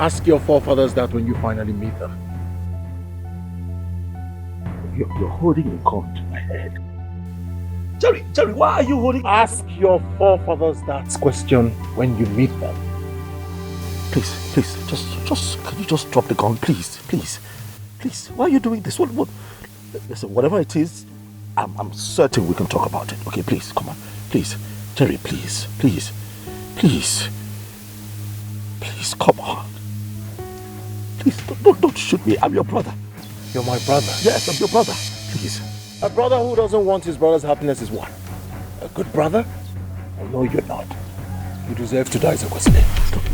Ask your forefathers that when you finally meet them. You're holding a gun to my head. Jerry, why are you holding... Ask your forefathers that question when you meet them. Please, can you just drop the gun, please? Why are you doing this? What? Listen, whatever it is, I'm certain we can talk about it. Okay, please, come on. Please, Jerry, please, come on. Please, don't shoot me. I'm your brother. You're my brother? Yes, I'm your brother. Please. A brother who doesn't want his brother's happiness is what? A good brother? Oh, no, you're not. You deserve to die, Ezekwesili.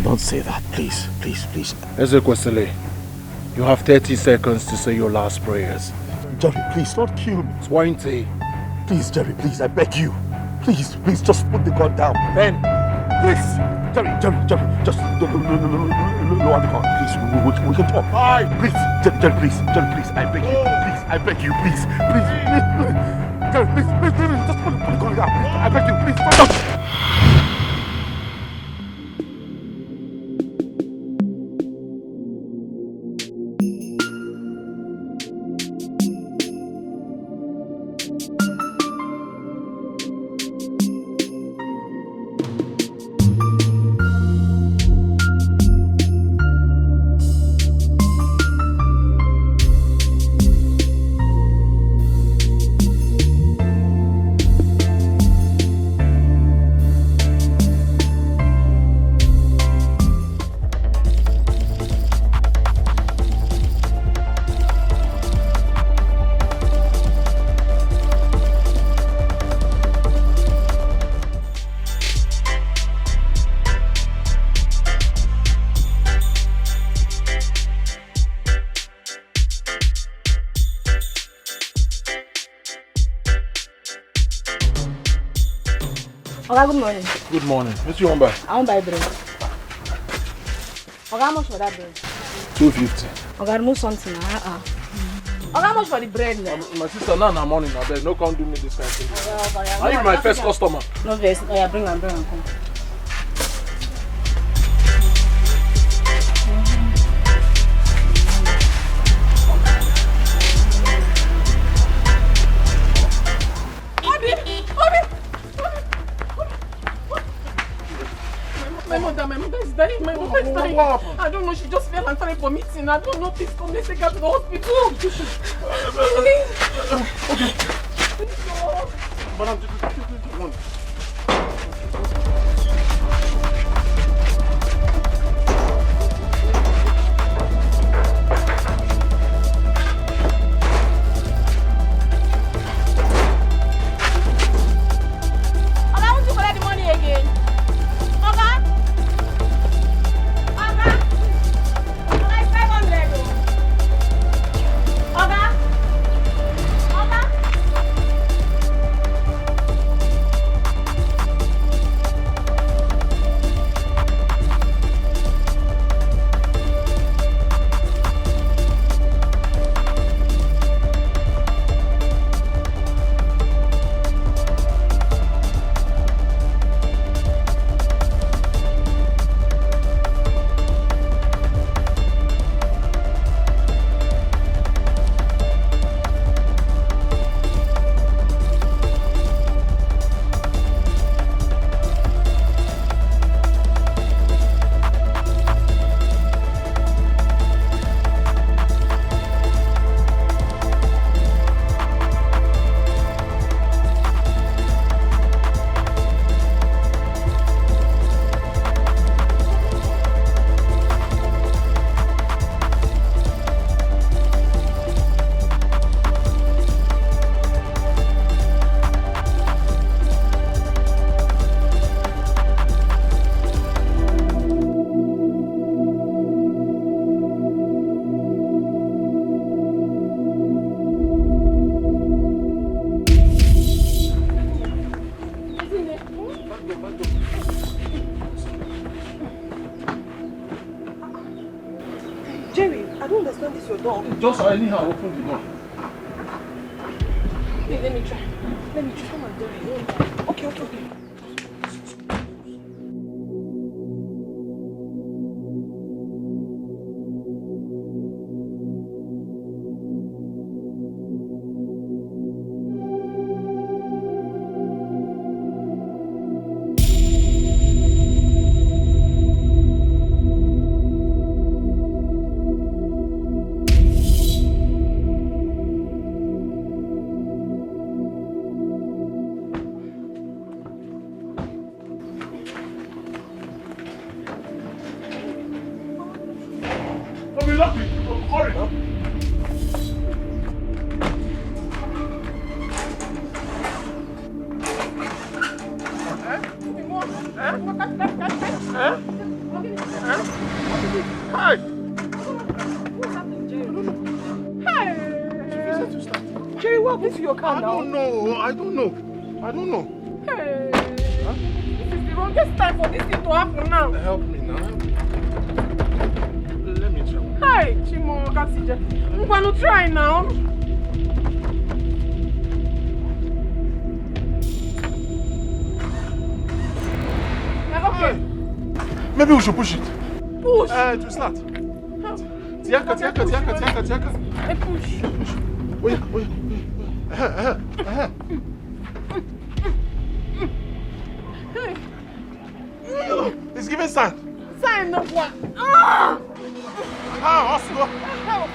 Don't say that, please. Ezekwesili, you have 30 seconds to say your last prayers. Jerry, please, don't kill me. 20. Please, Jerry, please, I beg you. Please, just put the gun down. 10. Please. Jerry, just lower the gun, please. We can talk. 5. Please, Jerry, please, I beg you. Please, I beg you, please. Jerry, please, just put the gun down. I beg you, please. Oga, good morning. Good morning. What you want buy? I want buy bread. Oga, how much for that bread? 250. Oga, remove something. Oga, how much for the bread now? My sister, now in the morning, I beg. No come do me this kind of thing. Oga, Are you my first customer? No vex. Oh yeah, bring and come. My mother is dying. My mother is dying. I don't know. She just fell and started vomiting. I don't know. Please come. Let's take her to the hospital. Okay. Madam, just anyhow open the door. Wait, let me try. Come on, Jerry. Okay. Jerry, what happened to your car now? I don't know. Hey, huh? This is the wrongest time for this thing to happen now. Help me now. Let me try. Hi, Chimo, Kasija. I'm going to try now. Okay. Maybe we should push it. Push? To start. Tiaka. I push. Wait. Hey. It's giving sign. Sign of what? Oscar. Help.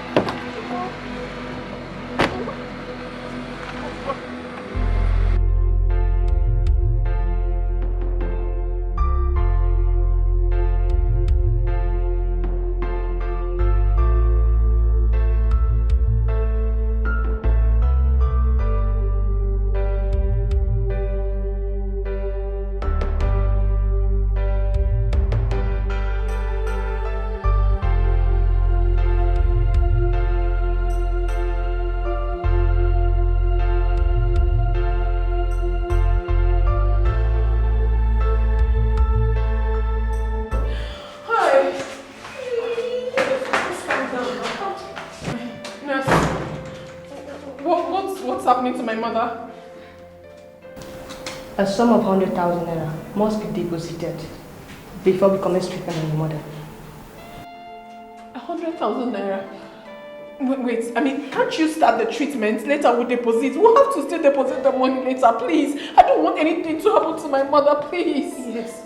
To my mother? A sum of 100,000 naira must be deposited before becoming treatment on your mother. 100,000 naira? Wait, I mean, can't you start the treatment? Later we'll deposit. We'll have to still deposit the money later, please. I don't want anything to happen to my mother, please. Yes.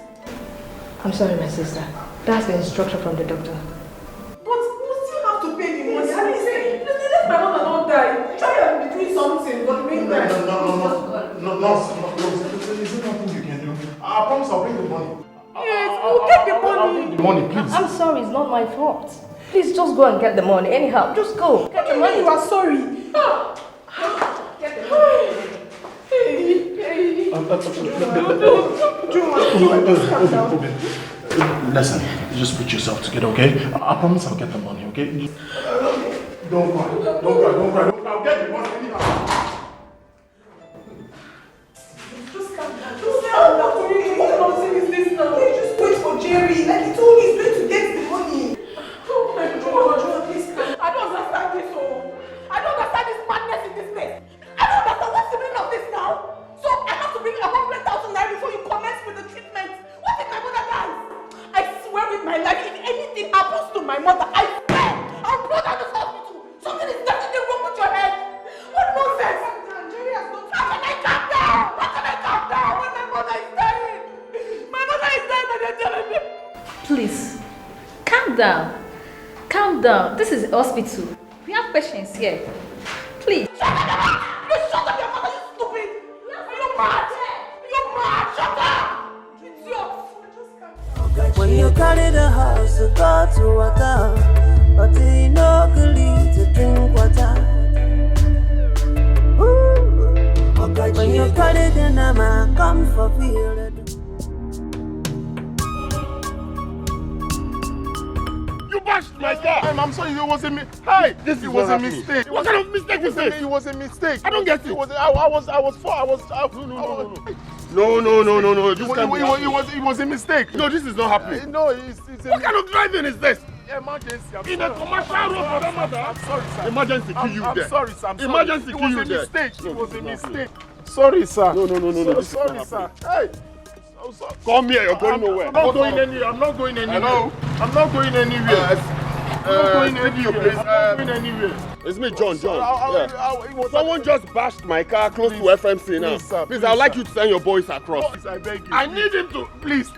I'm sorry, my sister. That's the instruction from the doctor. But we still have to pay the money. I mean, let my mother not die. Try and be doing something, but meantime. No. There's nothing you can do. I promise I'll bring the money. Yes, we'll get the money. I'll bring the money, please. I'm sorry, it's not my fault. Please just go and get the money. Anyhow, just go. Get the money. You are sorry. Get the money. Listen, just put yourself together, okay? I promise I'll get the money, okay? Don't cry. I'll get the money anyhow. Just calm down. What nonsense is this now? Just wait for Jerry. Like he told me he's going to get the money. Oh my God, please. I don't understand this. I don't understand this madness in this place. I don't understand what's the meaning of this now. So I have to bring 100,000 naira before you commence with the treatment. What if my mother dies? I swear with my life, if anything happens to my mother, I swear I'll blow down this hospital. Something is definitely wrong with your head. What nonsense? Jerry has not. How can I calm down? How can I calm down when my mother is dying? My mother is dying and they're telling me. Please, calm down. Calm down. This is a hospital. We have patients here. Please. Shut up! You shut up, your mother, you stupid! Are you mad? You're mad! Shut up! Idiot! When you carry the house to go to water, but you no need to drink water. Ooh. When you carry the nama, come for field. You bashed my car! I'm sorry, it was a mistake. Hi! It was a mistake. What kind of mistake is this? It was a mistake. I don't get it. No. This it was a mistake. No, this is not happening. No, it's what kind of driving is this? Emergency. In a commercial road for that matter. I'm sorry, sir. Emergency kill you there. I'm sorry, sir. Emergency kill you there. It was a mistake. Sorry, sir. No. Sorry, sir. Hey. Come here, you're going nowhere. I'm not going anywhere. I'm not going anywhere. I'm not going anywhere. It's me, John. Someone just bashed my car close to FMC now. Please, I'd like you to send your boys across. Please, I beg you. I need him to. Please.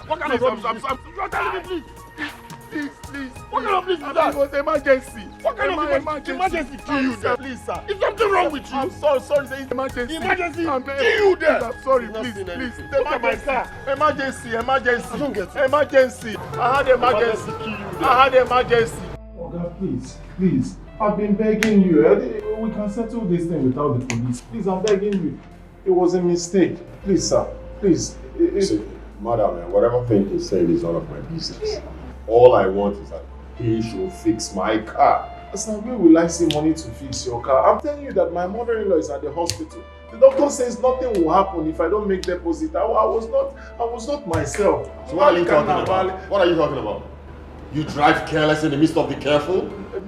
What kind of rubbish? You're telling me, please. What kind of please is that? It was emergency. What kind of emergency kill you there? Please, sir. Is something wrong with you? I'm sorry, it's emergency. Emergency kill you there. I'm sorry, please. Look at my car. Emergency. I don't get it. Emergency. I had emergency kill you there. I had emergency. Oga, please. I've been begging you. We can settle this thing without the police. Please, I'm begging you. It was a mistake. Please, sir. Please. See, madam, whatever thing he's saying is none of my business. All I want is that he should fix my car. Sir, where will I see money to fix your car? I'm telling you that my mother-in-law is at the hospital. The doctor says nothing will happen if I don't make deposit. I was not myself. So what are you talking about? What are you talking about? You drive careless in the midst of the careful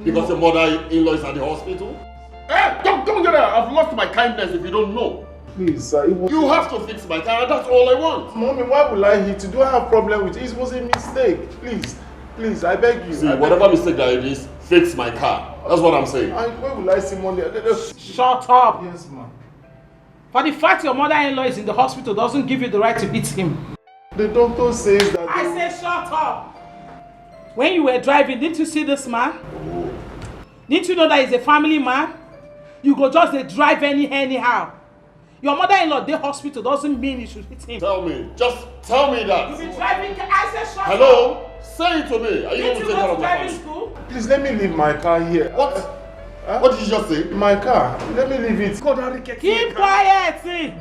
because your mother-in-law is at the hospital? Hey, don't get out! I've lost my kindness if you don't know. Please, sir, You have to fix my car, and that's all I want. Mommy, why will I hit you? Do I have a problem with it? It was a mistake. Please, I beg you. See, whatever mistake that it is, fix my car. That's what I'm saying. Where will I see money? Shut up. Yes, ma'am. For the fact your mother-in-law is in the hospital doesn't give you the right to beat him. The doctor says that... I say shut up. When you were driving, didn't you see this man? Oh. Didn't you know that he's a family man? You go just drive anyhow. Your mother-in-law in the hospital doesn't mean you should hit him. Tell me. Just tell me that. You be driving. I say shut up. Hello? Say it to me. Are you going to take care of my driving school? Please let me leave my car here. What? What did you just say? My car. Let me leave it. Keep quiet, see.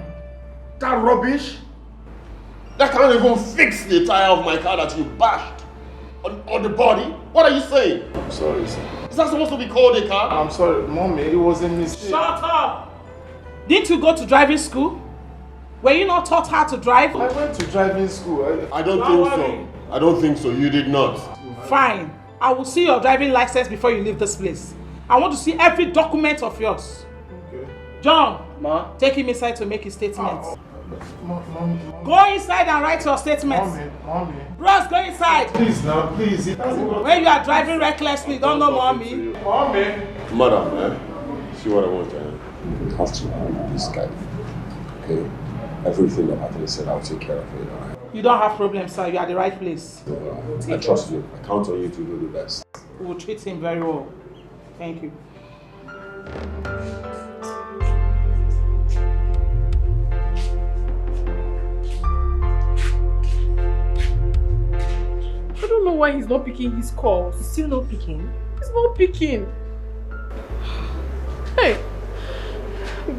That rubbish? That can't even fix the tire of my car that you bashed on the body. What are you saying? I'm sorry, sir. Is that supposed to be called a car? I'm sorry, Mommy. It was a mistake. Shut up. Didn't you go to driving school? Were you not taught how to drive? I went to driving school. I don't think so. I don't think so. You did not. Fine. I will see your driving license before you leave this place. I want to see every document of yours. Okay. John, Ma? take him inside to make his statements. Mommy. Go inside and write your statements. Mommy. Bros, go inside. Please now, please. When you are driving recklessly, don't know mommy. Mommy. Madam, see what I want to You have to hold this guy. Okay? Everything that Anthony said, I'll take care of it. Right? You don't have problems, sir. You are at the right place. I trust you. I count on you to do the best. We will treat him very well. Thank you. I don't know why he's not picking his calls. He's still not picking? He's not picking. Hey,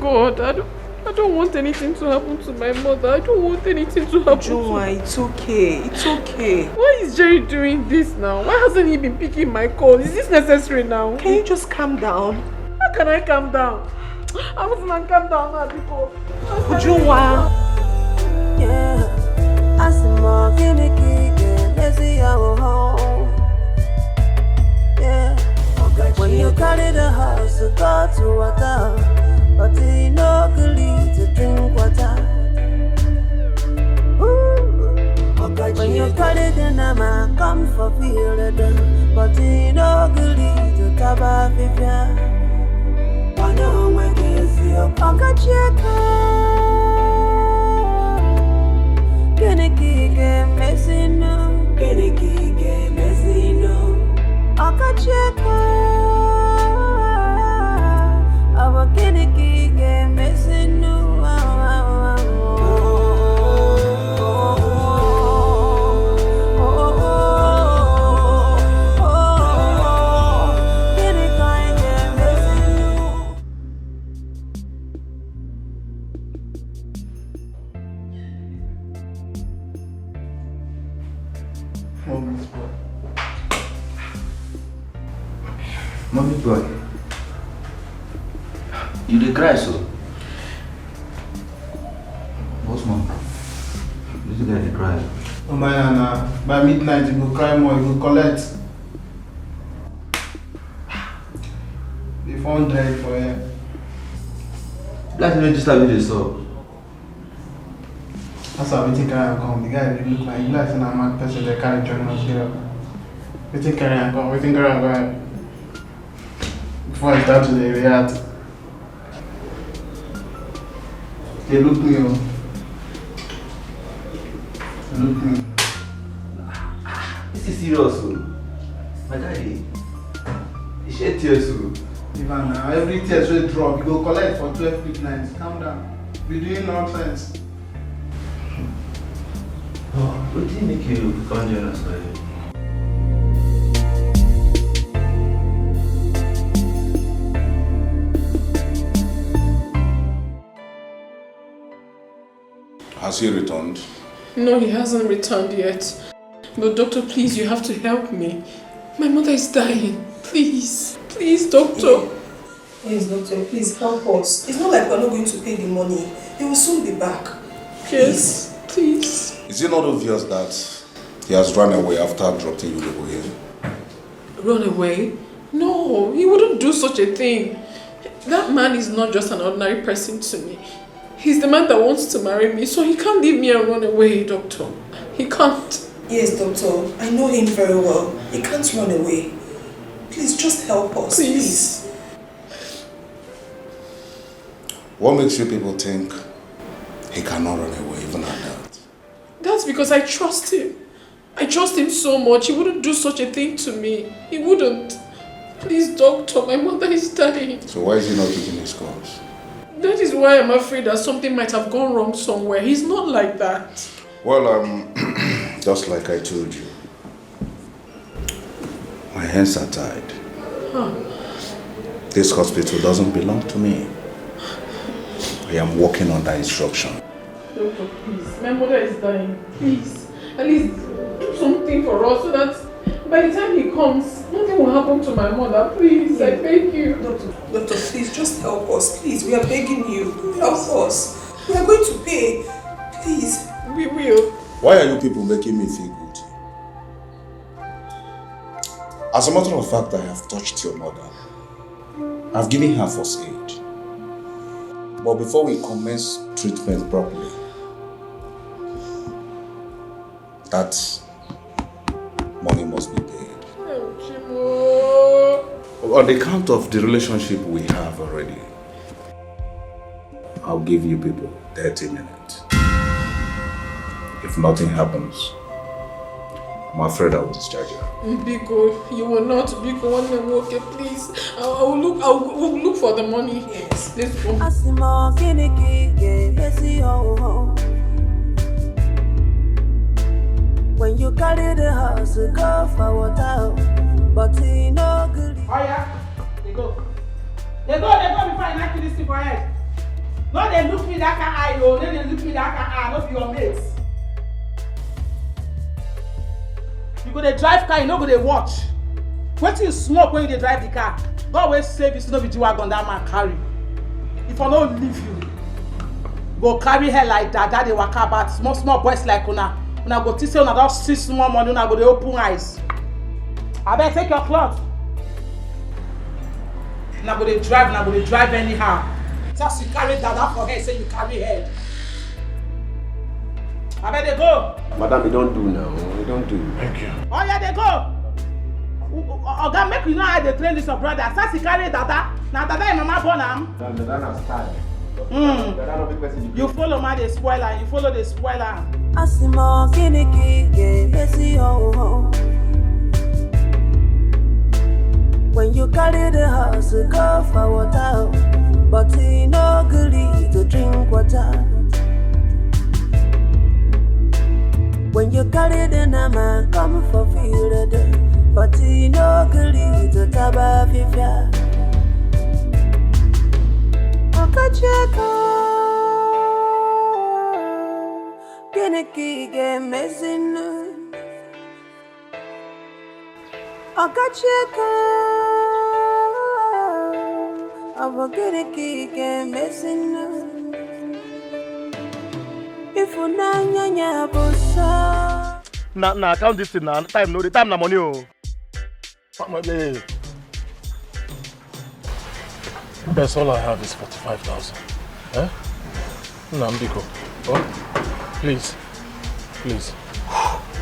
God, I don't want anything to happen to my mother. I don't want anything to happen to her. It's okay. It's okay. Why is Jerry doing this now? Why hasn't he been picking my calls? Is this necessary now? Can you just calm down? How can I calm down? I wasn't calm down now before. Ujunwa. Yeah, I see more gimmicky, let's see our home. Yeah, when you carry the house to go to water, but you no good to drink water. When you carry the nama, come for feel it, but you no good to taba fifia. Wano mwekezi okacheka. Genikige mesino akacheka aba genikige mesino Mommy boy, you dey cry so? What's mom? You guy dey cry? Oh my Nana, by midnight you go cry more, you go collect. The phone died for him. Like you just have this so. That's how we take carry and come. The guy really look like a mad person that carry join us here. We take carry and come, we think carry and go. Before I start to react, they look me. Look me. This is serious, my guy. He shed tears. Even now, every tears will drop. You go collect for 12 midnights. Calm down. We're doing nonsense. Oh, what did make you come join us today? Has he returned? No, he hasn't returned yet. But doctor, please, you have to help me. My mother is dying. Please, doctor. Yes, doctor, please help us. It's not like we're not going to pay the money. He will soon be back. Yes, please. Is it not obvious that he has run away after dropping you people here? Run away? No, he wouldn't do such a thing. That man is not just an ordinary person to me. He's the man that wants to marry me, so he can't leave me and run away, doctor. He can't. Yes, doctor. I know him very well. He can't run away. Please, just help us. Please. What makes you people think he cannot run away even at that? That's because I trust him. I trust him so much. He wouldn't do such a thing to me. He wouldn't. Please, doctor, my mother is dying. So why is he not picking his calls? That is why I'm afraid that something might have gone wrong somewhere. He's not like that. Well, just like I told you, my hands are tied. Huh. This hospital doesn't belong to me. I am working under instruction. Doctor, please. My mother is dying. Please. At least do something for us so that by the time he comes, nothing will happen to my mother. Please, I beg you. Doctor, please, just help us. Please, we are begging you. Help us. We are going to pay. Please. We will. Why are you people making me feel guilty? As a matter of fact, I have touched your mother. I've given her first aid. But before we commence treatment properly, that money must be paid. On the count of the relationship we have already, I'll give you people 30 minutes. If nothing happens, I'm afraid I will discharge you. Biko, you will not. Biko, one day, okay, please. I will look for the money. Yes, let's go. When you carry the house, go for water, but he no good. Oh yeah, they go. They go before I knock this thing for head. No, they look me that eye, no, then they look me that eye, not your mates. You go to drive car, you no go to watch. What till you smoke when you drive the car? God always save you, so no be G-Wagon that man carry. If I don't leave you, go carry her like that they walk about small boys like una. Una go teach say una don see small money, una go dey open eyes. Abeg take your cloth. Una go dey drive anyhow. Just you carry dada for head, say you carry head. Abeg dey go. Madam, we don't do now. We don't do. Thank you. Oh yeah, dey go. Oga, make you know how they train this your brother. As you carry dada, na dada your mama born am. Dada na style. You follow my the spoiler, you follow the spoiler. Asimo kiniki ge besi ho. When you carry the house, go for water, but he no good to drink water. When you carry the nama, come for field, but he no good to taba fifia. Okacheka. Kiniki ge mezin. Okacheka. Abo kiniki ge mezin. If you nanya bosa. Na count this thing now. Time no, the time na money oh. That's all I have is 45,000. Eh? Nambiko. Oh, please. Please.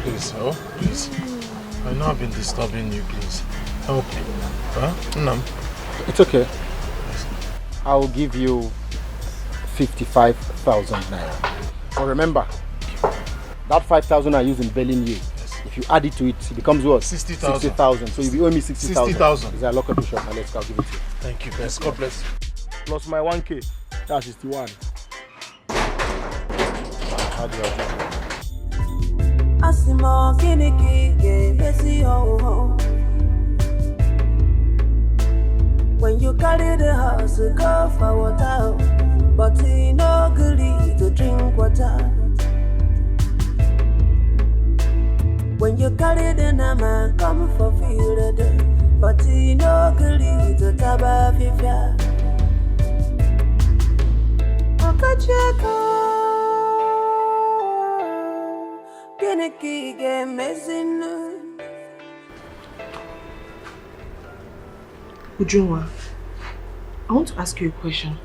Please, oh, please. I know I've been disturbing you, please. Help me. Huh? Nam. It's okay. I'll give you 55,000 naira. But remember, that 5,000 I use in bailing you. Yes. If you add it to it, it becomes what? 60,000. 60,000. So you owe me 60,000. 60,000. Is that lock up the shop? Now let's go. I'll give it to you. Thank you, best. God bless you. Plus my 1K. That's 61. How do you do? Asimo kiniki ge besi ho. When you carry the house, go for water, but he no good to drink water. When you carry the nama, come for field, but he no agree to taba fifia. Okacheko, geneki ge mezinu. Ujunwa, I want to ask you a question.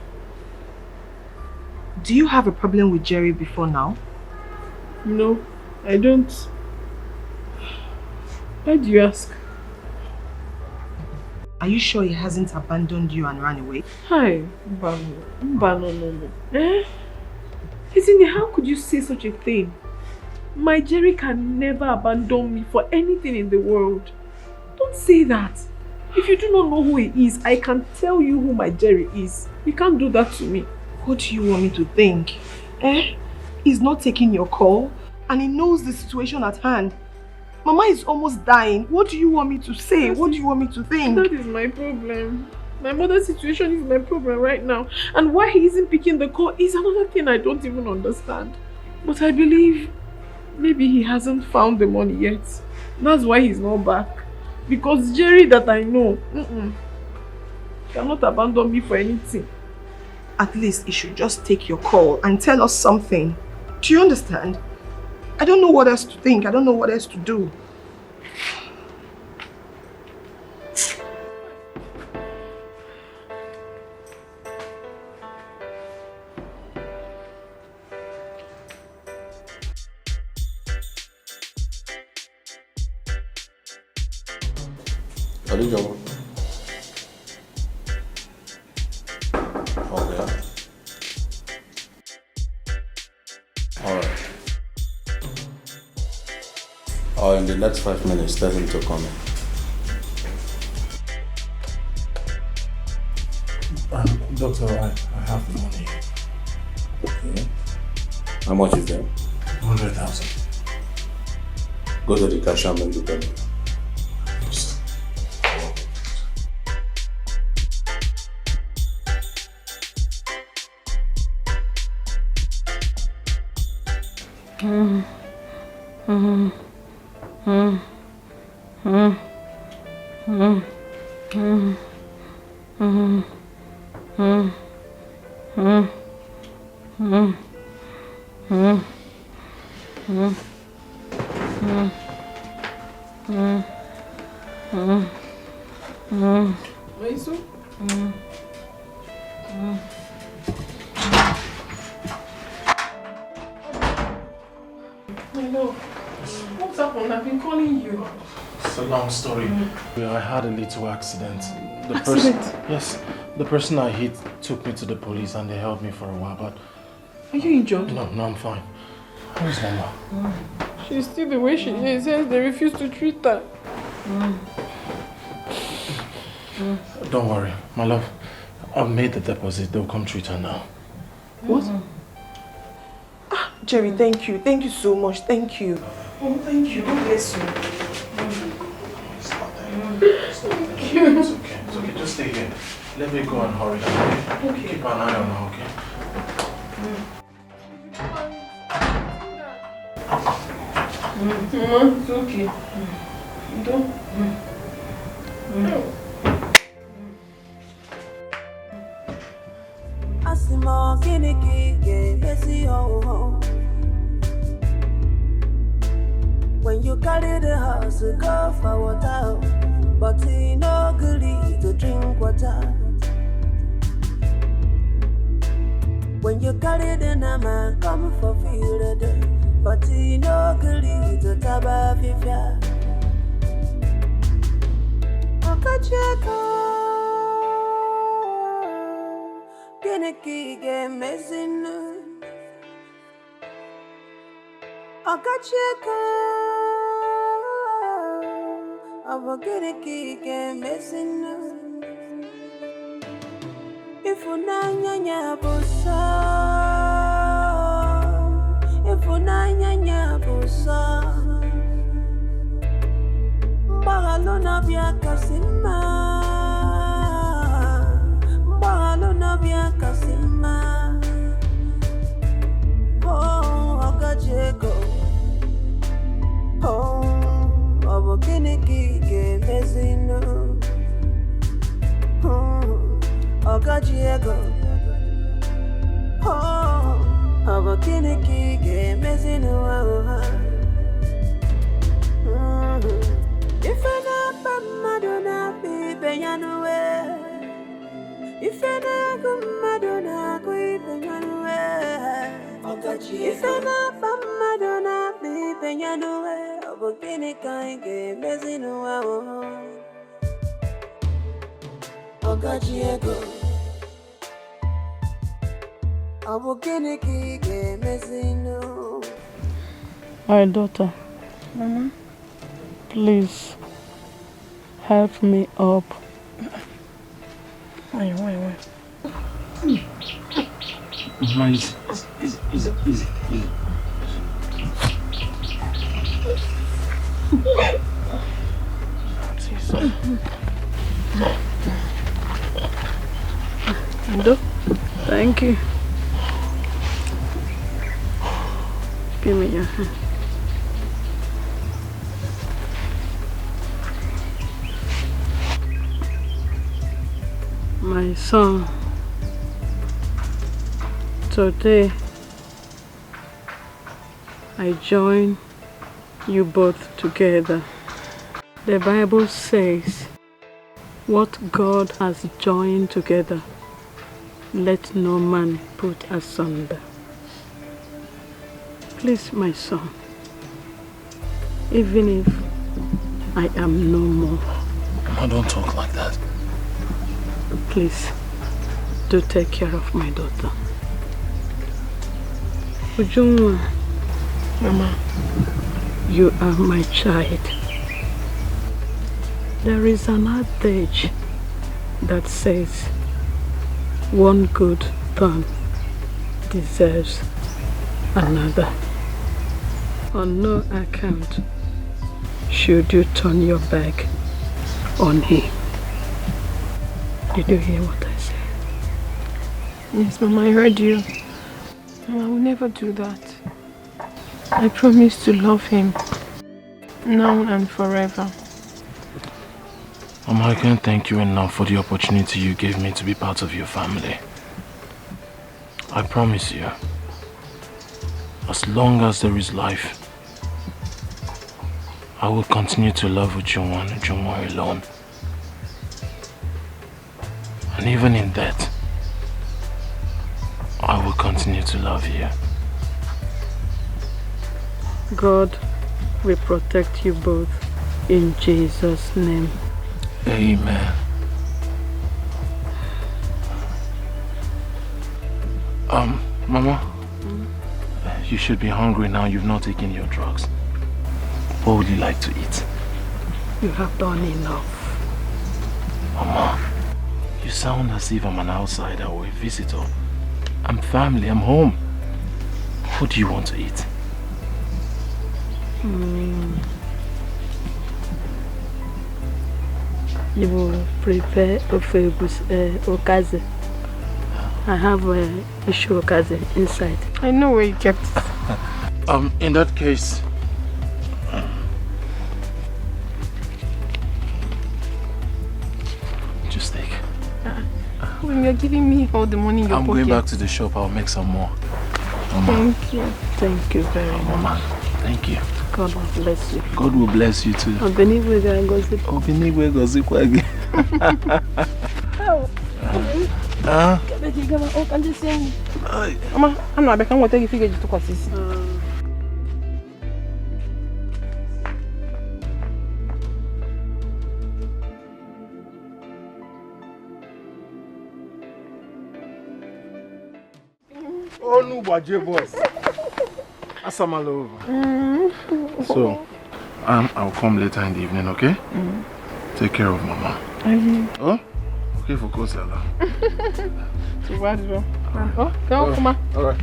Do you have a problem with Jerry before now? No, I don't. Why do you ask? Are you sure he hasn't abandoned you and ran away? Hi, no. Eh? Isn't how could you say such a thing? My Jerry can never abandon me for anything in the world. Don't say that. If you do not know who he is, I can tell you who my Jerry is. You can't do that to me. What do you want me to think? Eh? He's not taking your call and he knows the situation at hand. Mama is almost dying. What do you want me to say? What do you want me to think? That is my problem. My mother's situation is my problem right now. And why he isn't picking the call is another thing I don't even understand. But I believe maybe he hasn't found the money yet. That's why he's not back. Because Jerry that I know, cannot abandon me for anything. At least he should just take your call and tell us something. Do you understand? I don't know what else to think. I don't know what else to do. Okay. Alright. In the next 5 minutes, tell him to come in. Doctor, I have the money. Okay. How much is that? 100,000. Go to the cashier and make the payment. Story. I had a little accident. Yes, the person I hit took me to the police and they held me for a while, but... Are you injured? No, I'm fine. How is Mama? She's still the way she is, since they refuse to treat her. Don't worry, my love. I've made the deposit. They'll come treat her now. What? Jerry, thank you. Thank you so much. Thank you. Oh, thank you. God bless you. It's okay. Just stay here. Let me go and hurry. Okay? Keep an eye on her, okay? It's okay. Don't. When you carry the house, go for water, but he no agree to drink water. When you carry the nama, come for field, but he no agree to taba fifia. Okacheko, geneki ge mezinu. Okacheko, geneki ge mezinu. If unanya busa, if unanya busa, bagalona bia kasima, bagalona bia kasima. Oh, Okacheko, oh, geneki ge mezinu. Diego. Oh, Abakiniki game is in a if I not Madonna, be Beyanaway. If I not Madonna, go Beyanaway. If I not Madonna, be Beyanaway. Abakiniki game is in a Diego. My daughter, Mama, please help me up. Wait. Mama, easy. Thank you. Give me your hand. My son, today I join you both together. The Bible says, what God has joined together, let no man put asunder. Please, my son, even if I am no more. Mama, don't talk like that. Please, do take care of my daughter. Ujunwa, Mama, you are my child. There is an adage that says, one good turn deserves another. On no account should you turn your back on him. Did you hear what I said? Yes, Mama, I heard you. Mama, I will never do that. I promise to love him now and forever. Mama, I can't thank you enough for the opportunity you gave me to be part of your family. I promise you, as long as there is life, I will continue to love Ujunwa and Ujunwa alone. And even in death, I will continue to love you. God will protect you both in Jesus' name. Amen. Mama, you should be hungry now. You've not taken your drugs. What would you like to eat? You have done enough. Mama, you sound as if I'm an outsider or a visitor. I'm family, I'm home. What do you want to eat? You will prepare okaze. I have a issue okaze inside. I know where you kept it. In that case, just take. When you're giving me all the money in your I'm pocket. going back to the shop. I'll make some more. Mama. Thank you. Thank you very much. Mama, thank you. God will bless you. God will bless you too. Obinigwe gozikwa again. Mama, I'm not back. I'm going to take you figure to Kwasisi. Oh, no, Baje voice. Asamalo over. So, I'll come later in the evening, okay? Take care of Mama. Oh? Okay for Kosala. So what is wrong? Oh, come on, Mama. All right.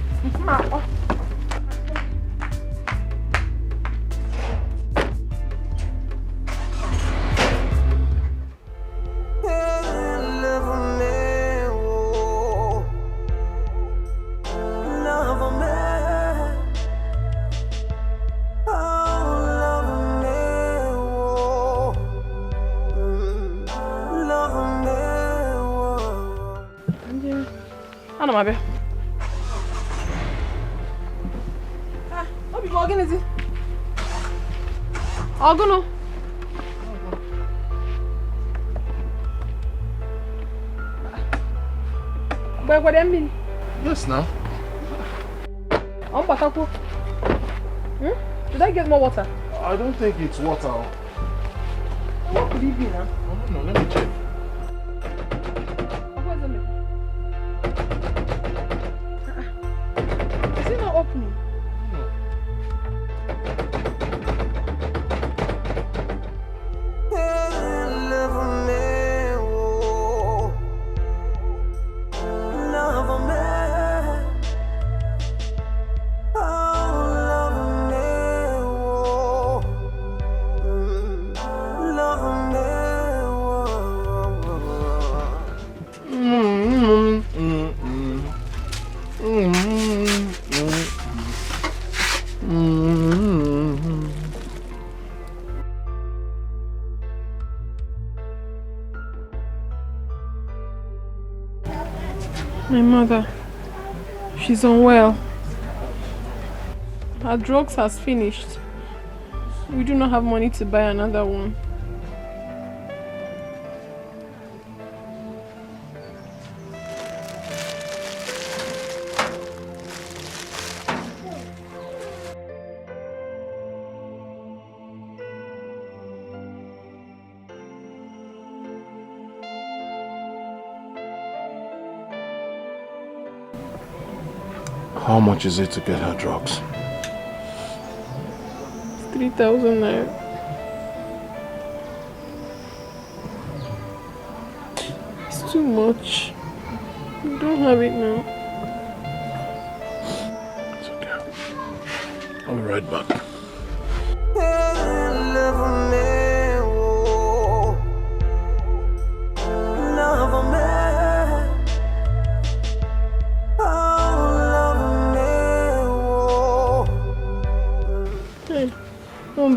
Ana mabe. Ah, obi mo gini. Ogono. Yes, now. Did I get more water? I don't think it's water. What could it be now? No, let me check. Is it not opening? My mother, she's unwell. Her drugs has finished. We do not have money to buy another one. How much is it to get her drugs? 3,000 naira. It's too much. We don't have it now. It's okay. I'll be right back.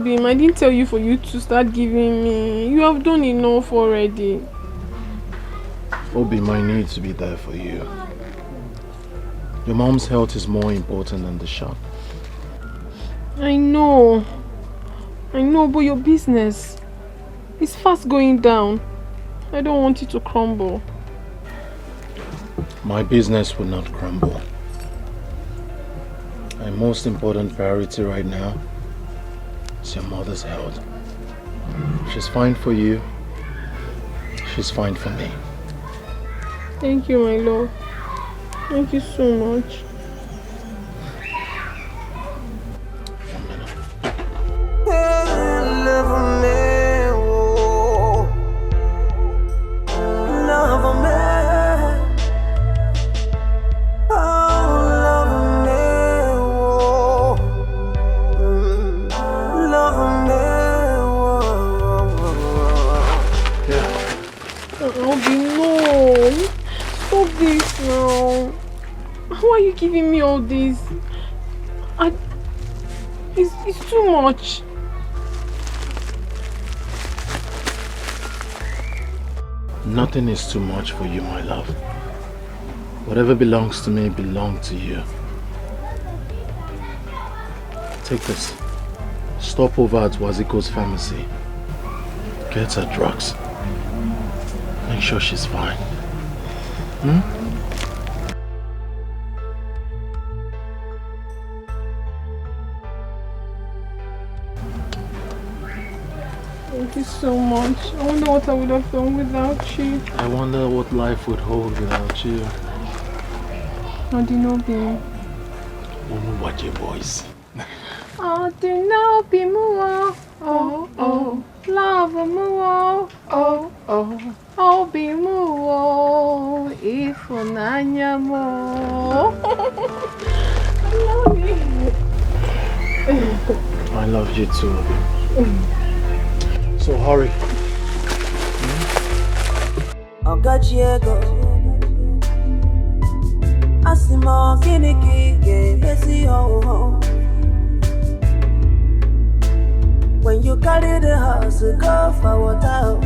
Beam, I didn't tell you for you to start giving me. You have done enough already. Obi, I need to be there for you. Your mom's health is more important than the shop. I know, but your business is fast going down. I don't want it to crumble. My business will not crumble. My most important priority right now is your mother's health. She's fine for you. She's fine for me. Thank you, my love. Thank you so much. Giving me all this, it's too much. Nothing is too much for you, my love. Whatever belongs to me belongs to you. Take this. Stop over at Waziko's pharmacy. Get her drugs. Make sure she's fine. Thank you so much. I wonder what I would have done without you. I wonder what life would hold without you. I do not be. Watch your voice. I do not be more. Oh, love more. Oh, be more. If onanya more. I love you. I love you too. So hurry. When you carry the house, go for water,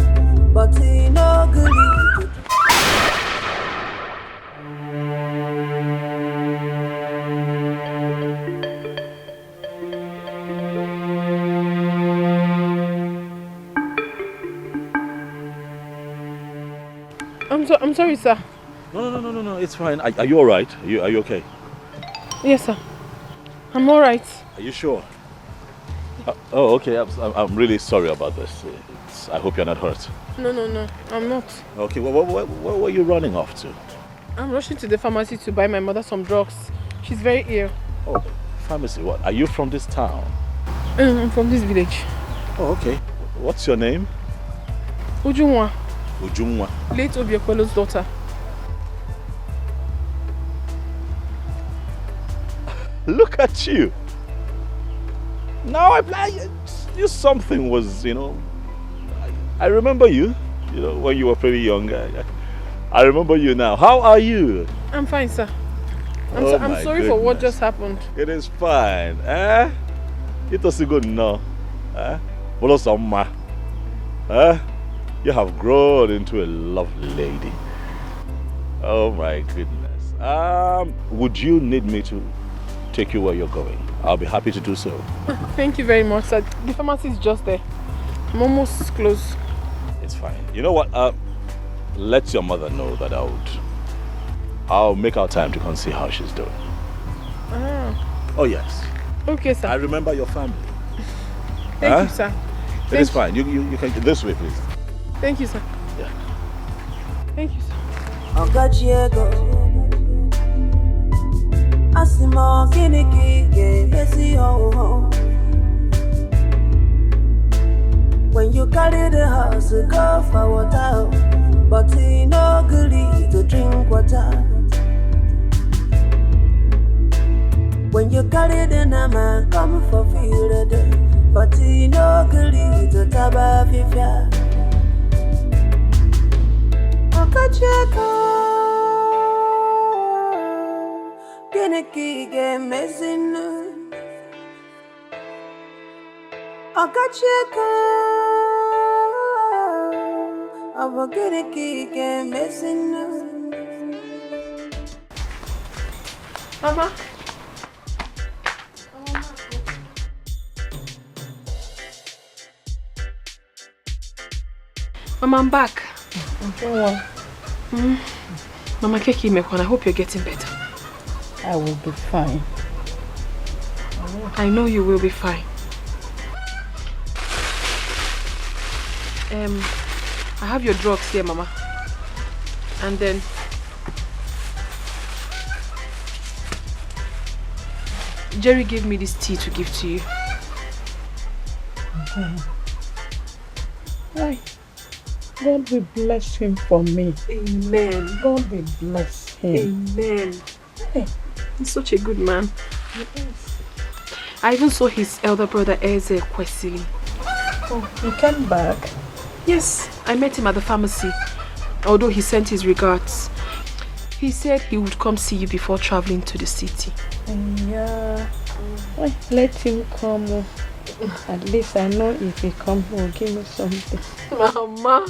but you no good. I'm sorry, sir. No, it's fine. Are you alright? Are you okay? Yes, sir. I'm alright. Are you sure? Oh, okay. I'm really sorry about this. I hope you're not hurt. No, I'm not. Okay, where were you running off to? I'm rushing to the pharmacy to buy my mother some drugs. She's very ill. Oh, pharmacy? What? Are you from this town? I'm from this village. Oh, okay. What's your name? Ujunwa. Ujunwa. Late Obiekwelo's daughter. Look at you. Now you something was, I remember you, when you were pretty young. I remember you now. How are you? I'm fine, sir. I'm sorry for what just happened. It is fine. It was good now. You have grown into a lovely lady. Oh my goodness. Would you need me to take you where you're going? I'll be happy to do so. Thank you very much, sir. The pharmacy is just there. I'm almost close. It's fine. You know what? Let your mother know that I'll make our time to come see how she's doing. Oh yes. Okay, sir. I remember your family. Thank you, sir. It is fine. You can this way, please. Thank you, sir. Yeah. Thank you, sir. Asimo kiniki ge messy ho. When you carry the house, go for water, but he no goodly to drink water. When you carry the nama, come for field, but he no goodly to taba fifia. Okacheko. Kiniki ge messing. Okacheko. Abo kiniki ge messing. Mama. Mama, I'm back. Mama Keki Mekwan, I hope you're getting better. I will be fine. I know you will be fine. I have your drugs here, Mama. And then Jerry gave me this tea to give to you. Okay. Why? God will bless him for me. Amen. God will bless him. Amen. Hey, he's such a good man. Yes. I even saw his elder brother Eze Kwesili. Oh, he came back? Yes, I met him at the pharmacy. Although he sent his regards. He said he would come see you before traveling to the city. Yeah. Well, let him come. At least I know if he comes, he will give me something. Mama,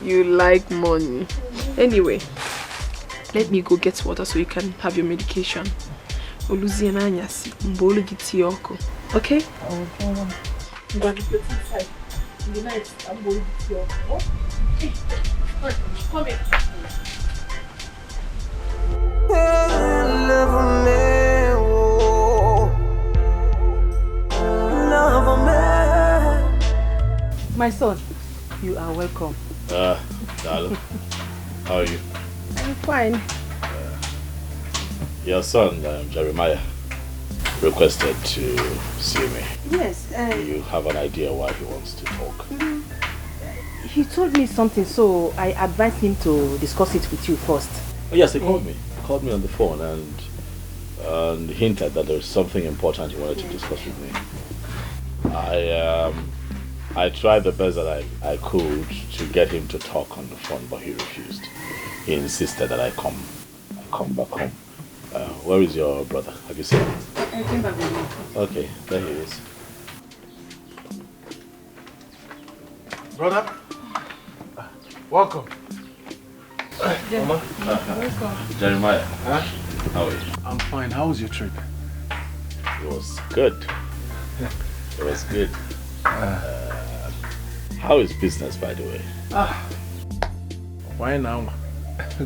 you like money. Anyway, let me go get water so you can have your medication. Okay? Okay. I'm going to put inside. In the night, I'm going to get your okay. Come here. My son, you are welcome. Darling, how are you? I'm fine. Your son, Jeremiah, requested to see me. Yes. Do you have an idea why he wants to talk? He told me something, so I advised him to discuss it with you first. Oh, yes, he called me. He called me on the phone and hinted that there's something important he wanted to discuss with me. I tried the best that I could to get him to talk on the phone, but he refused. He insisted that I come back home. Where is your brother? Have you seen him? I came back with him. Okay, there he is. Brother, welcome. Mama? Welcome. Jeremiah, how are you? I'm fine. How was your trip? It was good. It was good. How is business, by the way? Why now?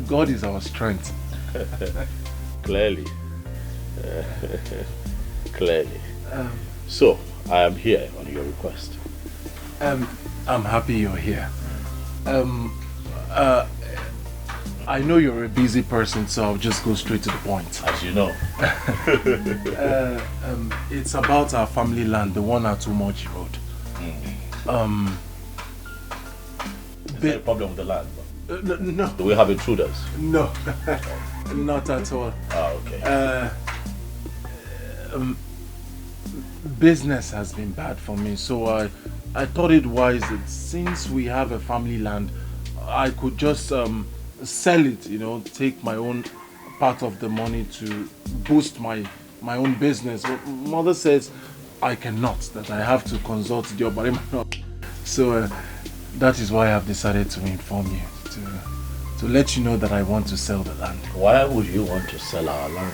God is our strength. Clearly. Clearly. So, I am here on your request. I'm happy you're here. I know you're a busy person, so I'll just go straight to the point. As you know. It's about our family land, the one at Umoji Road. Is there a problem with the land? No. Do we have intruders? No, not at all. Okay. Business has been bad for me, so I thought it wise that since we have a family land, I could just sell it, take my own part of the money to boost my own business. But mother says I cannot, that I have to consult the Obarima. So that is why I've decided to inform you, to let you know that I want to sell the land. Why would you want to sell our land?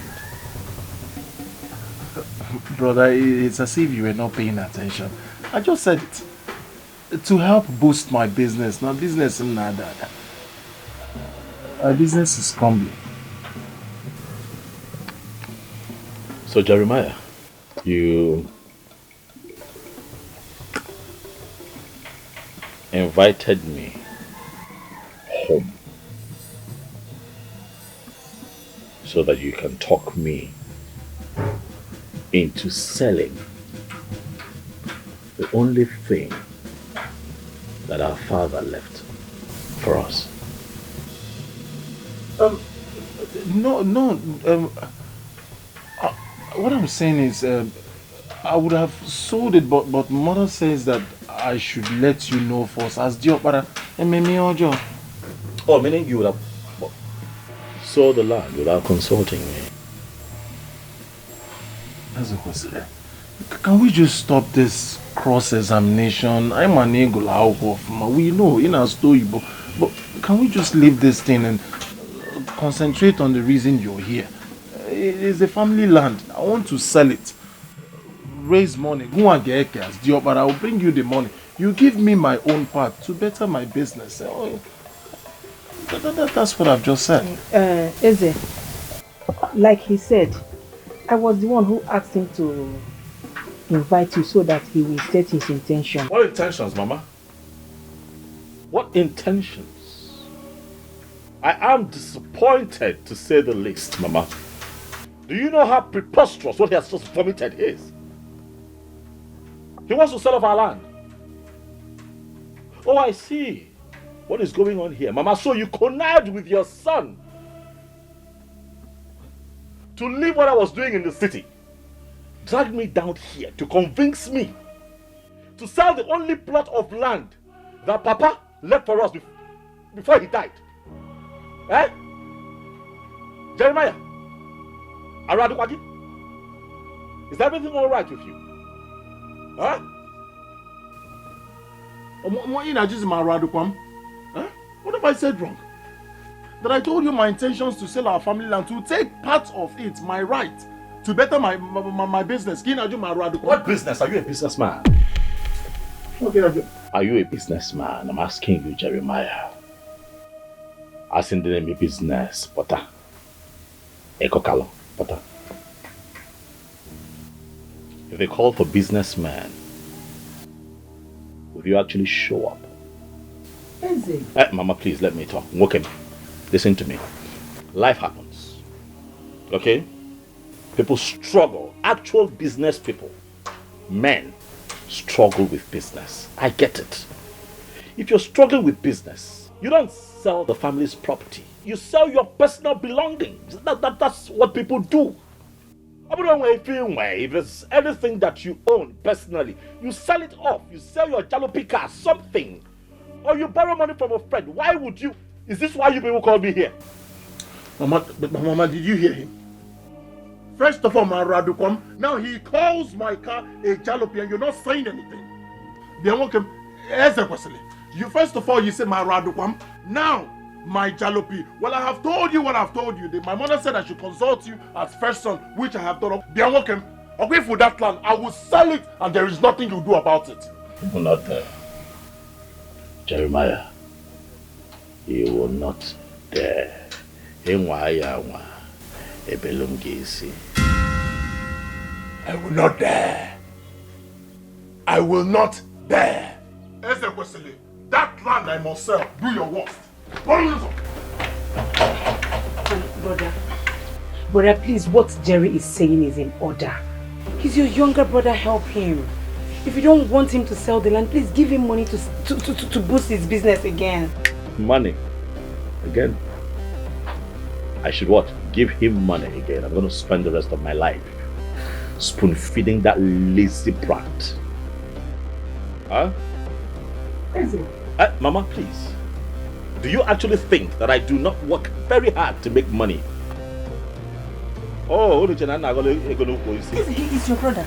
Brother, it's as if you were not paying attention. I just said it. To help boost my business. Now business is not that. Our business is crumbling. So Jeremiah, you invited me home so that you can talk me into selling the only thing that our father left for us. No. What I'm saying is, I would have sold it, but mother says that I should let you know first. As Diopara, oh, meaning you would have sold the land without consulting me. That's a question. Can we just stop this cross-examination? I'm an eagle. We know in our story, but can we just leave this thing and concentrate on the reason you're here? It is a family land. I want to sell it, raise money, go and get cash, but I will bring you the money. You give me my own part to better my business. That's what I've just said. Eze, like he said, I was the one who asked him to invite you so that he will state his intention. What intentions, Mama? What intentions? I am disappointed, to say the least, Mama. Do you know how preposterous what he has just vomited is? He wants to sell off our land. Oh, I see. What is going on here, Mama? So you connived with your son to leave what I was doing in the city, drag me down here to convince me to sell the only plot of land that Papa left for us before he died. Eh? Jeremiah? Aradukwagi? Is everything all right with you? Huh? What have I said wrong? That I told you my intentions to sell our family land, to take part of it, my right, to better my business. What business? Are you a businessman? Are you a businessman? I'm asking you, Jeremiah. As in the name of business, Potter. Ekokalo, Potter. If they call for businessman, would you actually show up? Mama, please let me talk. Okay, listen to me. Life happens. Okay? People struggle. Actual business people, men, struggle with business. I get it. If you're struggling with business, you don't sell the family's property. You sell your personal belongings. That's what people do. If there's anything that you own personally, you sell it off. You sell your jalopy car, something. Or you borrow money from a friend. Why would you? Is this why you people called me here? Mama, did you hear him? First of all, Maradukom, now he calls my car a jalopy and you're not saying anything. You first of all, you say Maradukom, now my jalopy. Well, I have told you what I've told you. My mother said I should consult you as first son, which I have done. Okay, for that land, I will sell it and there is nothing you do about it. You will not, Jeremiah, you will not dare. I will not dare. I will not dare. Ezekwesili, that land I must sell. Do your worst. Brother, please, what Jerry is saying is in order. He's your younger brother, help him. If you don't want him to sell the land, please give him money to boost his business again. Money? Again? I should what? Give him money again. I'm going to spend the rest of my life spoon feeding that lazy brat. Huh? Mama, please. Do you actually think that I do not work very hard to make money? Oh, he's your brother.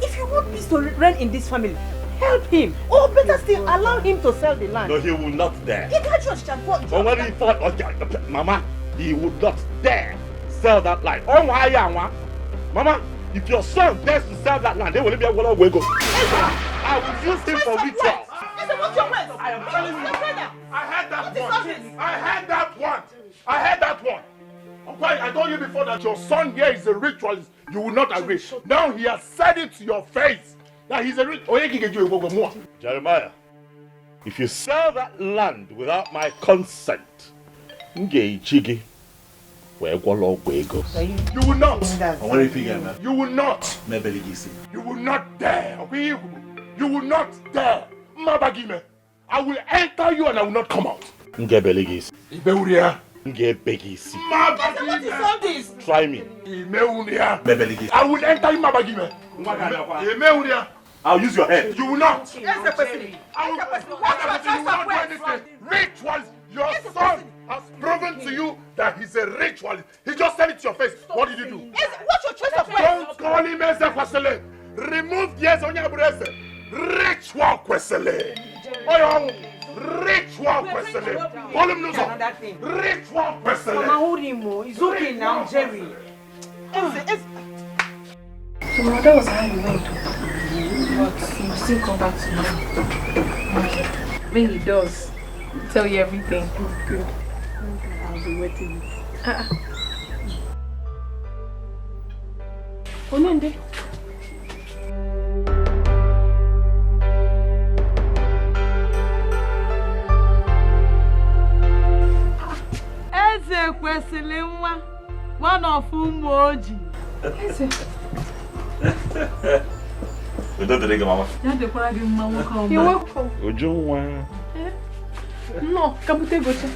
If you want peace to reign in this family, help him. Or better still, allow him to sell the land. No, he will not dare. He can't just Mama, he would not dare sell that land. Oh, why, Mama, if your son dares to sell that land, they will be able to go. I will use him for ritual. I am telling you. I heard that one. Okay, I told you before that your son here is a ritualist. You will not agree. Now he has said it to your face that he's a ritualist. Jeremiah, if you sell that land without my consent, you will not. You will not. You will not dare. Okay? You will not dare. Mabagime. I will enter you and I will not come out. Ibeuria. What is all this? Try me. I will enter you, Mabagime. I'll use your head. You will not. I will not do anything. Rituals. Your son has proven to you that he's a ritualist. He just said it to your face. What did you do? What's your choice of words? Don't call him Ezekwesili. Remove the on your breast. Ritual Kwesili. Ritual Kwesili. Call him Nuzo. Ritual Kwesili. Mama, hold him. It's okay now, Jerry. So that was how you went. But you still come back to me. When he does, he'll tell you everything. Good. I'll be waiting. Onende. Ezekwesili nwa, one of ụmụ ojii. Don't take Mama. You're welcome. No, kabute gocha.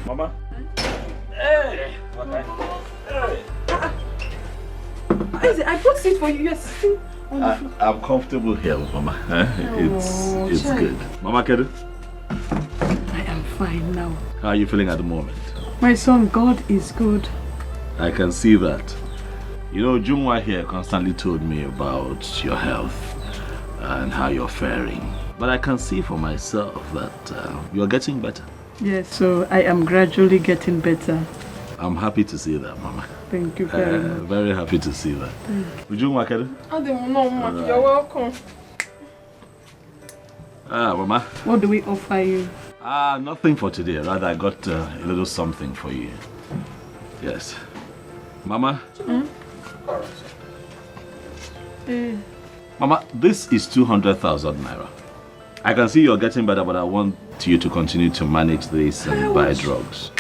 Mama. Hey. I brought seat for you. You're sitting on the floor. I'm comfortable here, Mama. It's good. Mama Kedu? I am fine now. How are you feeling at the moment? My son, God is good. I can see that. You know, Jungwa here constantly told me about your health and how you're faring. But I can see for myself that you're getting better. Yes, so I am gradually getting better. I'm happy to see that, Mama. Thank you very much. Very happy to see that. Jungwa Kedu? You're welcome. Mama. What do we offer you? Nothing for today. Rather, I got a little something for you. Yes. Mama? Mama, this is 200,000 naira. I can see you're getting better, but I want you to continue to manage this and buy drugs.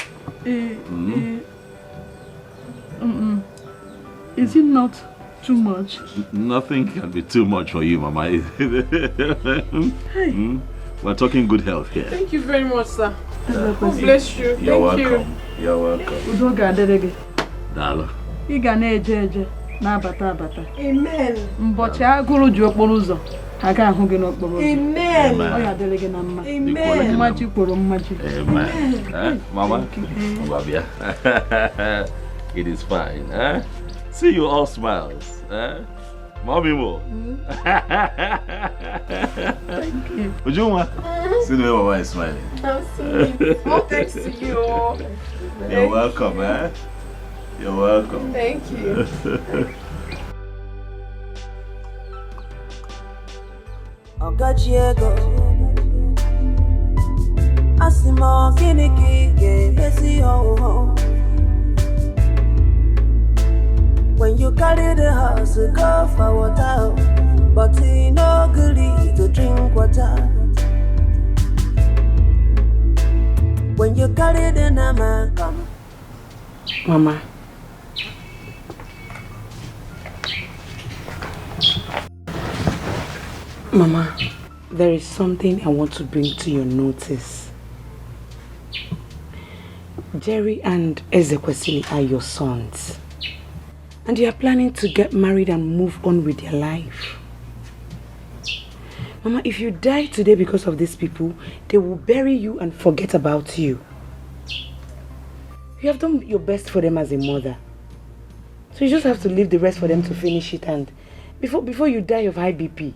Is it not too much? Nothing can be too much for you, Mama. We're talking good health here. Thank you very much, sir. God bless you. You're welcome. You're welcome. Dalo. Ị ga na-eje eje na-abata abata. Amen. Mbọchị agụrụ ji okporo ụzọ, ha ga-ahụ gị n'okporo ụzọ. Amen. Ọ ya dịrị gị na mma. Amen. Mmaji kwuru mmaji. Amen. Mama? It is fine. See you all smiles. Mommy more. Thank you. Ujuma? See the way Mama is smiling. I'm sweet. All thanks to you. You're welcome, You're welcome. Thank you. Asimo kiniki ge messy ho. When you carry the house, go for water, but he no gully to drink water. When you carry the nama, come. Mama. Mama, there is something I want to bring to your notice. Jerry and Ezekwesili are your sons. And you are planning to get married and move on with your life. Mama, if you die today because of these people, they will bury you and forget about you. You have done your best for them as a mother. So you just have to leave the rest for them to finish it, and before you die of high BP.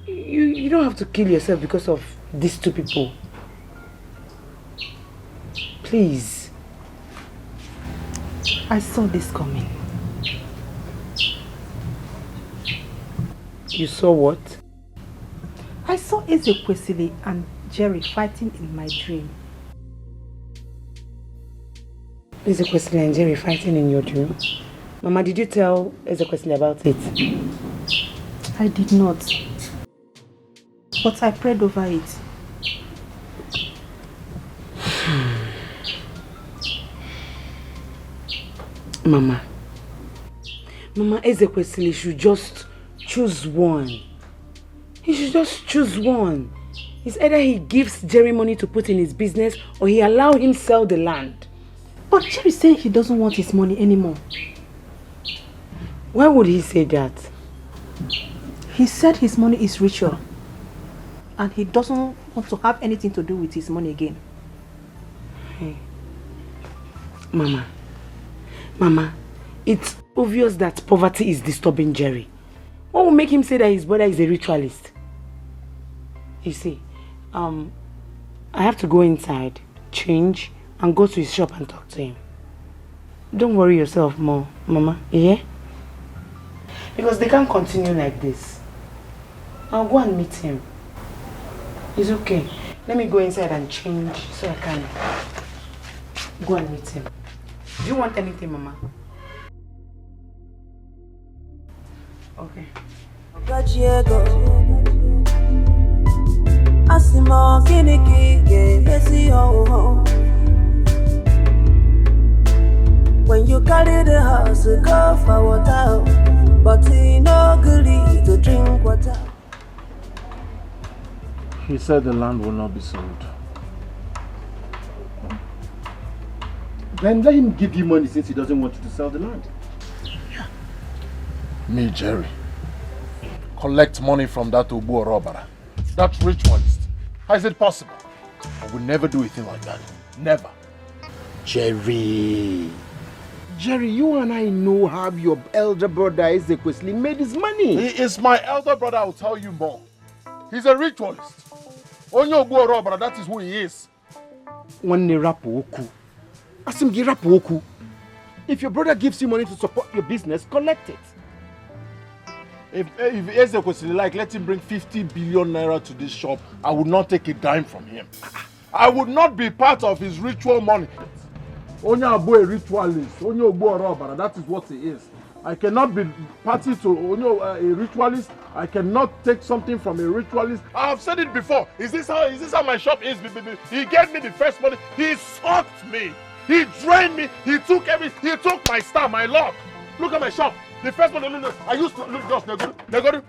You don't have to kill yourself because of these two people. Please. I saw this coming. You saw what? I saw Ezekwesili and Jerry fighting in my dream. Ezekwesili and Jerry fighting in your dream? Mama, did you tell Ezekwesili about it? I did not. But I prayed over it. Mama, Ezekwesili should just choose one. He should just choose one. It's either he gives Jerry money to put in his business or he allow him sell the land. But Jerry said he doesn't want his money anymore. Why would he say that? He said his money is ritual. And he doesn't want to have anything to do with his money again. Hey. Mama, it's obvious that poverty is disturbing Jerry. What will make him say that his brother is a ritualist? You see, I have to go inside, change, and go to his shop and talk to him. Don't worry yourself more, Mama, yeah? Because they can't continue like this. I'll go and meet him. It's okay. Let me go inside and change so I can go and meet him. Do you want anything, Mama? Okay. Asimo kiniki ge messy ho. When you carry the house, go for water, but he no gully to drink water. He said the land will not be sold. Then let him give you money since he doesn't want you to sell the land. Yeah. Me, Jerry. Collect money from that Ubu robber. That ritualist. How is it possible? I would never do a thing like that. Never. Jerry, you and I know how your elder brother Ezekwesili made his money. He is my elder brother, I will tell you more. He's a ritualist. Onyo Ubu robber, that is who he is. If your brother gives you money to support your business, collect it. If Ezekwesili like, let him bring 50 billion naira to this shop, I would not take a dime from him. I would not be part of his ritual money. Onyo Abu a ritualist, Onyo Ubu robber, that is what he is. I cannot be party to Onyo a ritualist. I cannot take something from a ritualist. I have said it before. Is this how my shop is? He gave me the first money. He sucked me. He drained me. He took everything. He took my star, my luck. Look at my shop. The first money I used to look just they go to.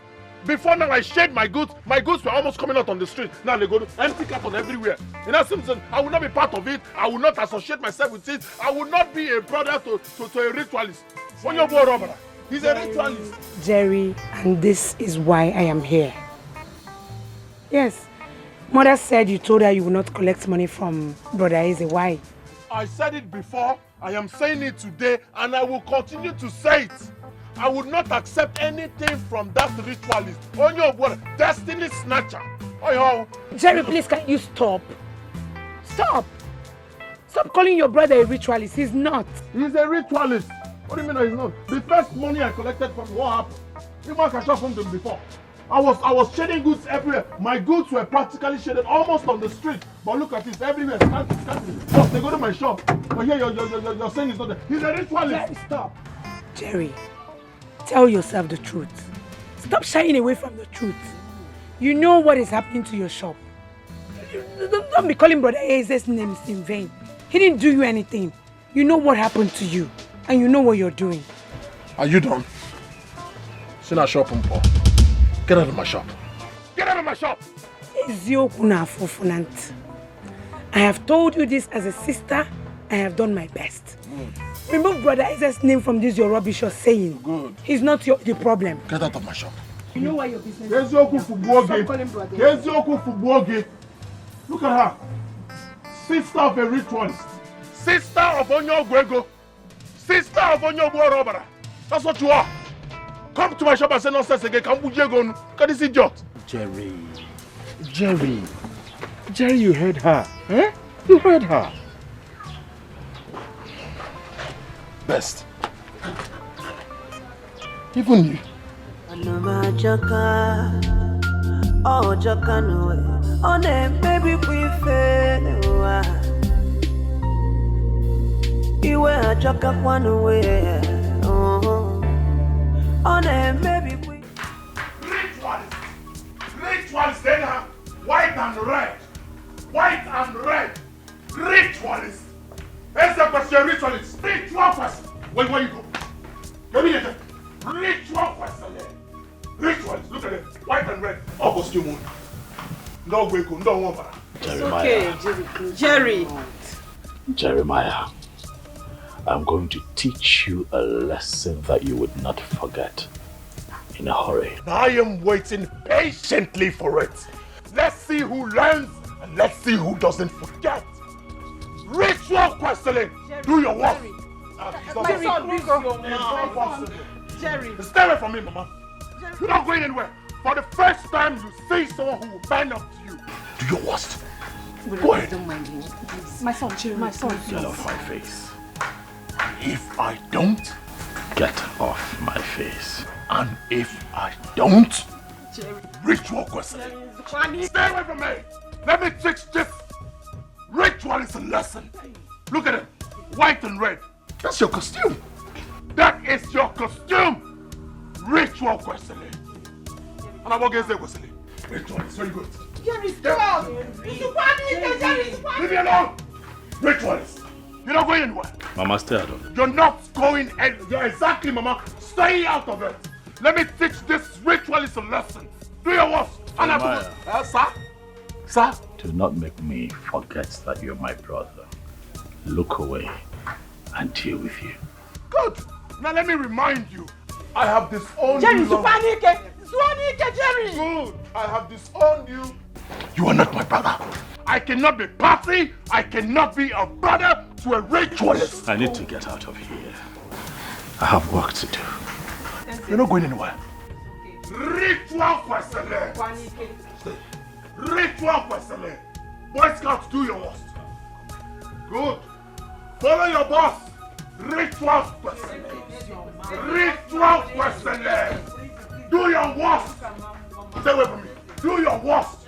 Before now, I shared my goods. My goods were almost coming out on the street. Now they go to empty carton everywhere. In that sense, I will not be part of it. I will not associate myself with it. I will not be a brother to a ritualist. When you go robber, he's a ritualist. Jerry, and this is why I am here. Yes, Mother said you told her you will not collect money from Brother Eze. Why? I said it before. I am saying it today, and I will continue to say it. I would not accept anything from that ritualist. On your word, destiny snatcher. Oh, Jerry, please, can you stop? Stop! Stop calling your brother a ritualist. He's not. He's a ritualist. What do you mean he's not? The first money I collected from what happened? You might have shot from them before. I was shedding goods everywhere. My goods were practically shedded almost on the street. But look at this, everywhere scanty. Boss, they go to my shop. But here you're saying it's not there. He's a ritualist. Stop. Jerry, tell yourself the truth. Stop shying away from the truth. You know what is happening to your shop. Don't be calling Brother Aze's names in vain. He didn't do you anything. You know what happened to you. And you know what you're doing. Are you done? See that shop, Paul. Get out of my shop. Get out of my shop! I have told you this as a sister. I have done my best. Good. Remove Brother Aze's name from this your rubbish you're saying. Good. He's not the problem. Get out of my shop. You know why your business is... Stop calling Brother. Look at her. Sister of a ritualist. Sister of Onyo Gwego. Sister of Onyo Robara. That's what you are. Come to my shop and say nonsense again. Look at this idiot. Jerry, you heard her. Eh? You heard her. Best. Even you. Oh, Jokano, oh, baby, we fail. You were a Joka one away. Oh, baby, we. Ritualist, then white and red. White and red. Ritualist. Here's the question, ritualist. Ritual person. Where you go? Let me get it. Ritual person. Ritualist, look at it. White and red. All costume. No weko, no one. Okay, Jerry. Jeremiah, I'm going to teach you a lesson that you would not forget in a hurry. I am waiting patiently for it. Let's see who learns and let's see who doesn't forget. Ritual questioning. Do your work. Jerry. Stay away from me, Mama. You're not going anywhere. For the first time, you see someone who will bend up to you. Do your worst. Go ahead. Don't mind him. My son, Get off my face. If I don't, get off my face. And if I don't, ritual questioning. Stay away from me. Let me teach this ritualist a lesson. Look at it. White and red. That's your costume. That is your costume. Ritual questioning. And I'm going to say questioning. Ritual is very good. Jerry, stop! Leave me alone! Ritualist. You're not going anywhere. Mama, stay out of it. You're not going anywhere. Exactly, Mama. Stay out of it. Let me teach this ritualist a lesson. Do your worst. Sir? Do not make me forget that you're my brother. Look away and deal with you. Good. Now let me remind you. I have disowned Jerry, you. Jerry! Good. I have disowned you. You are not my brother. I cannot be party. I cannot be a brother to a ritualist. I need to get out of here. I have work to do. You're not going anywhere. Ritual questioning. Ritual questioning. Boy Scouts, do your worst. Good. Follow your boss. Ritual questioning. Ritual questioning. Do your worst. Stay away from me. Do your worst.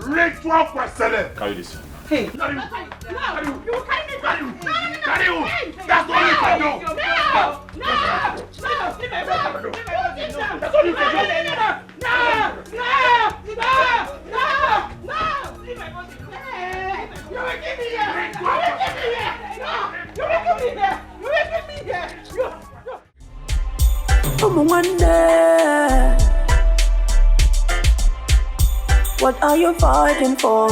Ritual questioning. Carry this. Hey. Carry you. That's all you can do. That's all you can do. What are you fighting for?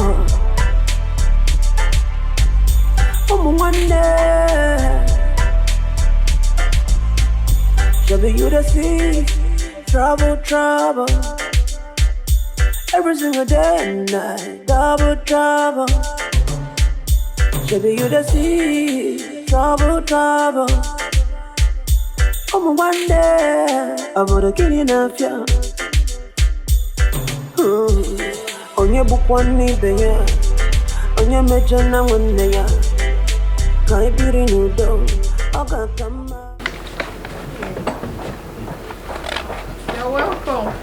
Should you the see trouble every single day and night, double trouble. Should you the see trouble. One day I'm gonna kill you enough, yeah. On your book one need the year. On your major now one day, yeah. Can't be renewed though. I got come. You're welcome.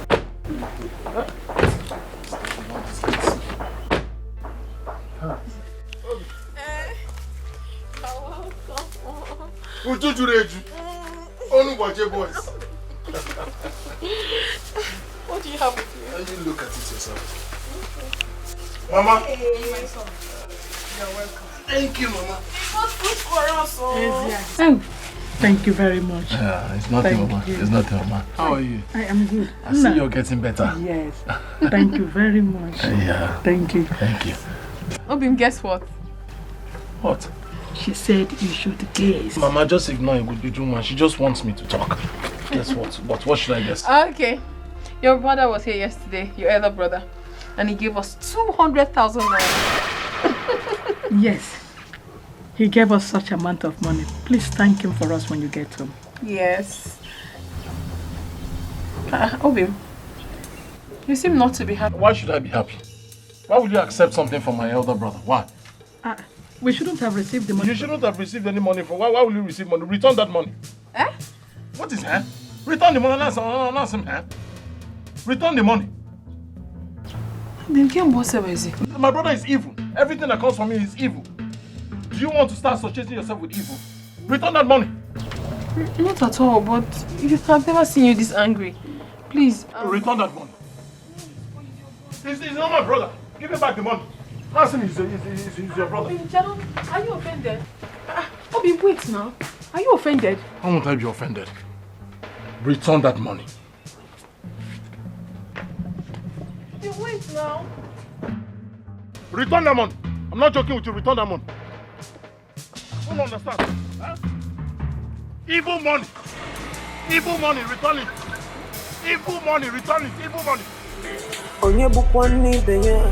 What do you have with you? And you look at it yourself. Mama. Hey, my son. You're welcome. Thank you, Mama. It was food for us. Yes. Oh, thank you very much. It's nothing, Mama. It's nothing, Mama. How are you? I am good. I see you're getting better. Yes. Thank you very much. Yeah. Thank you. Thank you. Obim, guess what? What? She said you should guess. Mama, just ignore it with Juma. She just wants me to talk. Guess what? What should I guess? Okay. Your brother was here yesterday, your elder brother, and he gave us 200,000 naira. Yes. He gave us such amount of money. Please thank him for us when you get home. Yes. Obim, you seem not to be happy. Why should I be happy? Why would you accept something from my elder brother? Why? We shouldn't have received the money. You shouldn't have received any money from. Why will you receive money? Return that money. Eh? What is that? Return the money. That's him. Return the money. My brother is evil. Everything that comes from me is evil. Do you want to start associating yourself with evil? Return that money. Not at all, but I've never seen you this angry. Please. Return that money. He's not my brother. Give him back the money. Ask him, he's your brother. Are you offended? Obim, wait now. Are you offended? How won't I be offended? Return that money. You wait now. Return that money. I'm not joking with you. Return that money. I don't understand. Huh? Evil money. Evil money. Return it. Evil money. Return it. Evil money. Onye bukwani benya.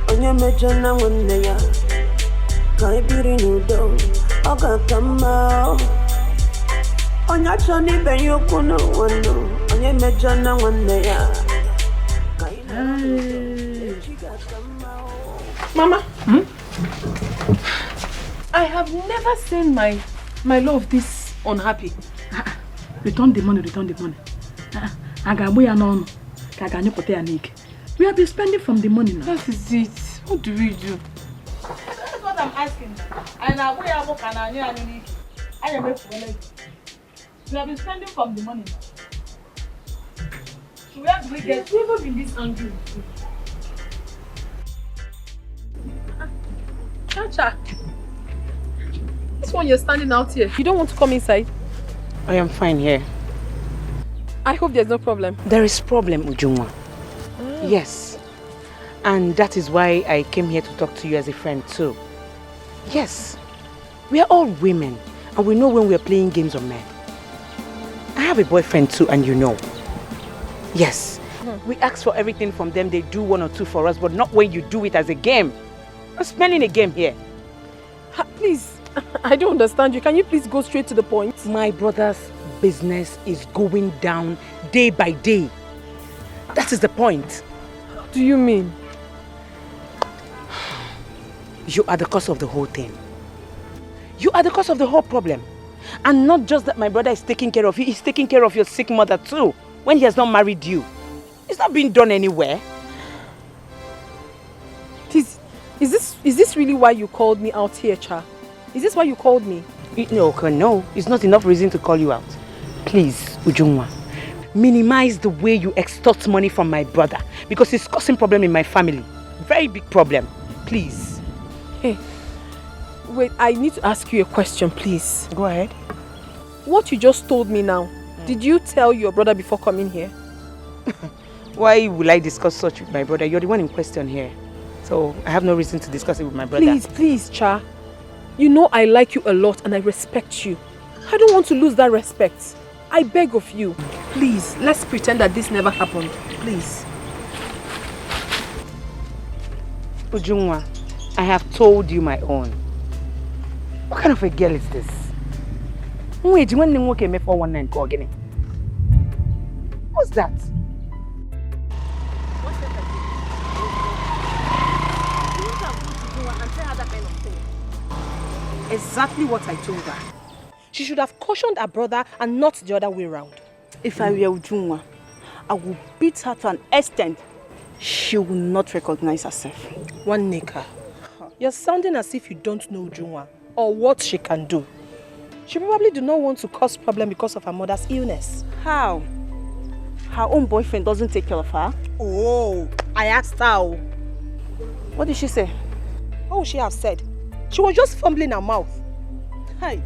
Onye mejana wende ya. Kai biri nudo. Oga kama. Onye choni benyo kuno wano. Onye mejana wende ya. Mama, I have never seen my love this unhappy. Return the money, return the money. We have been spending from the money now. That is it. What do we do? That's what I'm asking. And I am we have been spending from the money now. So where do we get? We've never been this angry. Chacha, this one you're standing out here. You don't want to come inside? I am fine here. I hope there's no problem. There is problem, Ujunwa. Yes. And that is why I came here to talk to you as a friend too. Yes. We are all women and we know when we are playing games of men. I have a boyfriend too and you know. Yes. We ask for everything from them. They do one or two for us, but not when you do it as a game. We're spending a game here. Please, I don't understand you. Can you please go straight to the point? My brother's business is going down day by day. That is the point. What do you mean? You are the cause of the whole thing. You are the cause of the whole problem. And not just that my brother is taking care of you, he's taking care of your sick mother too, when he has not married you. It's not being done anywhere. Is this really why you called me out here, Cha? Is this why you called me? No, it's not enough reason to call you out. Please, Ujunwa, minimize the way you extort money from my brother because it's causing problem in my family. Very big problem. Please. Hey, wait, I need to ask you a question, please. Go ahead. What you just told me now, did you tell your brother before coming here? Why will I discuss such with my brother? You're the one in question here. So I have no reason to discuss it with my brother. Please, Cha. You know I like you a lot and I respect you. I don't want to lose that respect. I beg of you. Please, let's pretend that this never happened. Please. Ujunwa, I have told you my own. What kind of a girl is this? What's that? Exactly what I told her. She should have cautioned her brother and not the other way around. If I were Ujunwa, I would beat her to an extent she will not recognize herself. One nigger. You're sounding as if you don't know Ujunwa or what she can do. She probably do not want to cause problem because of her mother's illness. How? Her own boyfriend doesn't take care of her? Oh, I asked her. What did she say? What would she have said? She was just fumbling her mouth. Hey.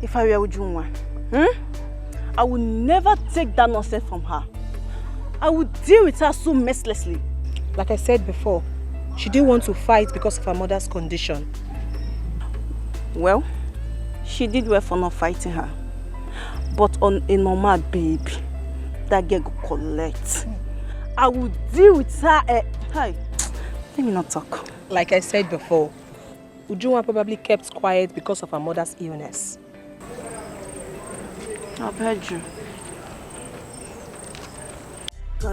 If I were Ujunwa, I would never take that nonsense from her. I would deal with her so mercilessly. Like I said before, she didn't want to fight because of her mother's condition. Well, she did well for not fighting her. But on a normal baby, that girl go collect. I would deal with her. Hey, let me not talk. Like I said before, Ujunwa probably kept quiet because of her mother's illness. I've heard you. What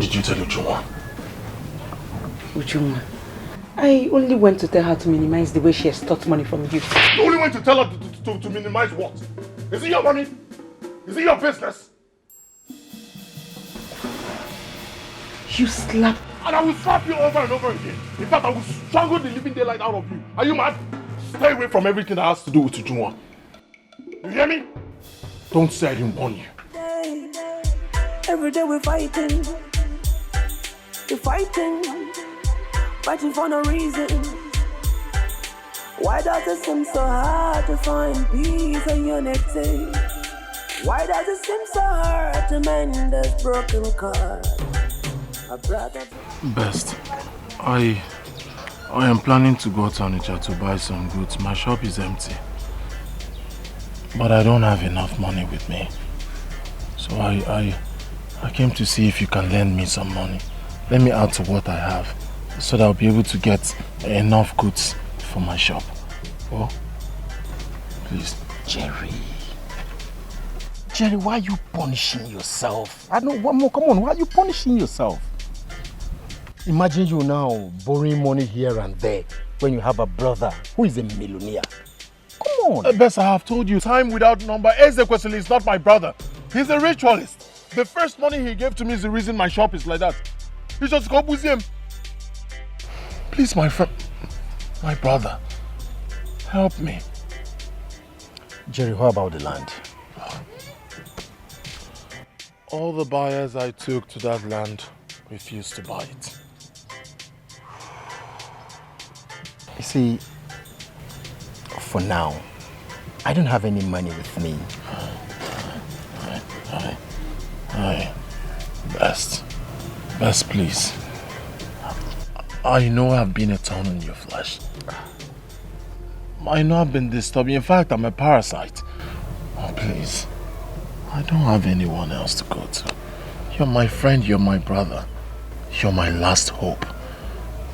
did you tell Ujunwa? Ujunwa, I only went to tell her to minimize the way she extorts money from you. You only went to tell her to minimize what? Is it your money? Is it your business? You slap. And I will slap you over and over again. In fact, I will strangle the living daylight out of you. Are you mad? Stay away from everything that has to do with Ujunwa. You hear me? Don't say I didn't warn you. Every day we're fighting. We're fighting. Fighting for no reason. Why does it seem so hard to find peace and unity? Why does it seem so hard to mend this broken car? Best, I am planning to go to Onitsha to buy some goods. My shop is empty. But I don't have enough money with me. So I came to see if you can lend me some money. Let me add to what I have, so that I'll be able to get enough goods for my shop. Oh, please. Jerry, why are you punishing yourself? I don't want more. Come on, why are you punishing yourself? Imagine you now borrowing money here and there when you have a brother who is a millionaire. Come on. Best, I have told you time without number. Ezekwesili is not my brother. He's a ritualist. The first money he gave to me is the reason my shop is like that. He just go with him. Please, my friend, my brother, help me. Jerry, how about the land? All the buyers I took to that land refused to buy it. You see, for now, I don't have any money with me. Best, please. I know I've been a thorn in your flesh. I know I've been disturbing. In fact, I'm a parasite. Oh, please. I don't have anyone else to go to. You're my friend, you're my brother. You're my last hope.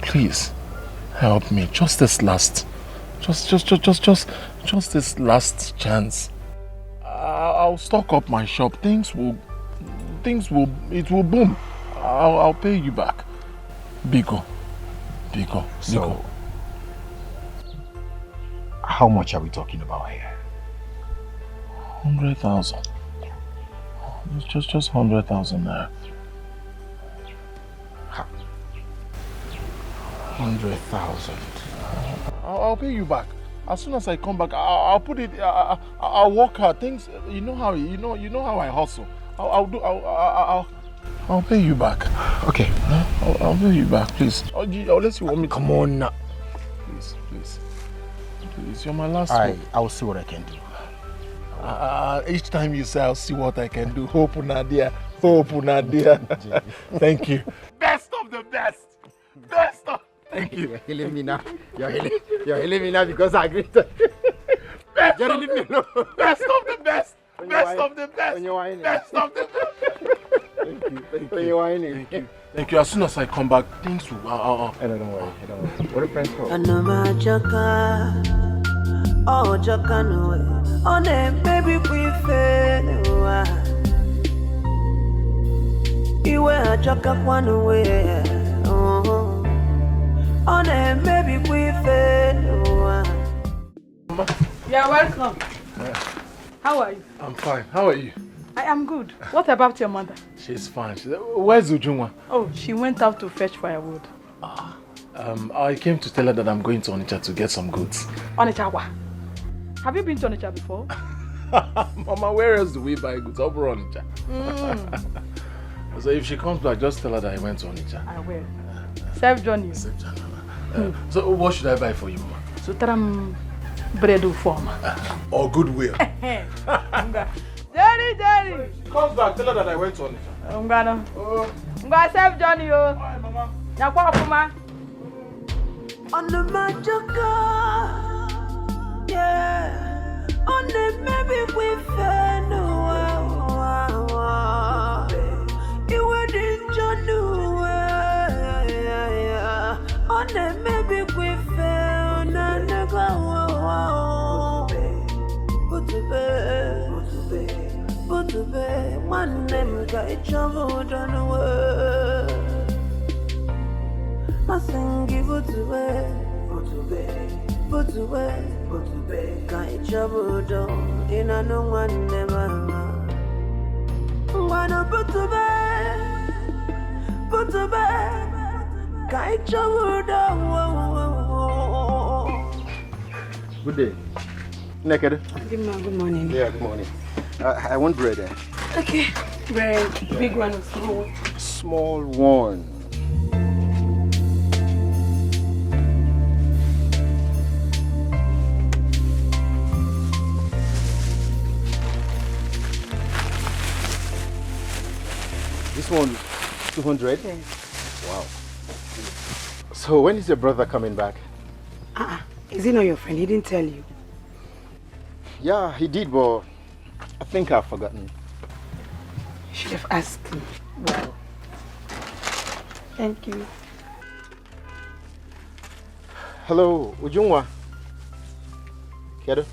Please, help me. Just this last... Just this last chance. I'll stock up my shop. It will boom. I'll pay you back. Biko. So, how much are we talking about here? 100,000. Just 100,000 there. 100,000. I'll pay you back. As soon as I come back, I'll put it. I'll work hard. Things, you know how I hustle. I'll pay you back. Okay. I'll pay you back, please. Unless you want me to. Come on now. Please, you're my last hope. I'll see what I can do. Each time you say I'll see what I can do, hope Nadia. Thank you. Best of the best. Best of. Thank you. You're killing me now. You're killing me now because I agreed to. Best of the best. Best of the best. Best of the best. Thank you. As soon as I come back, things will. Don't worry. What a friend call. Oh, Jacano, on a baby, we fail. You were Jacka one way. On a baby, we fail. You're welcome. How are you? I'm fine. How are you? I am good. What about your mother? She's fine. Where's Ujunwa? Oh, she went out to fetch firewood. I came to tell her that I'm going to Onitsha to get some goods. Onitsha what? Have you been to Onitsha before? Mama, where else do we buy goods? Over Onitsha. So if she comes back, just tell her that I went to Onitsha. I will. Safe journey. Safe journey. So what should I buy for you, Mama? Sutaram bread form. Or goodwill. Jerry, Jerry. She comes back, tell her that I went to Onitsha. Nga safe journey, yo. Bye, Mama. Nyakwa kuma. On the Majaka, yeah. On the maybe we fell, you wouldn't know, yeah. On the maybe we fell, no go. Put to bed, one name got each other done away. I sing give it to bed, put to bed, can't trouble down in a no one never. Wanna put to bed, can't trouble down. Good day. Naked. Good morning. Yeah, good morning. I want bread. Okay. Bread. Big one or small one? Small one. This one, 200? Yes. Wow. So when is your brother coming back? Is he not your friend? He didn't tell you. Yeah, he did, but I think I've forgotten. You should have asked him. Wow. Thank you. Hello, Ujunwa. Kedo?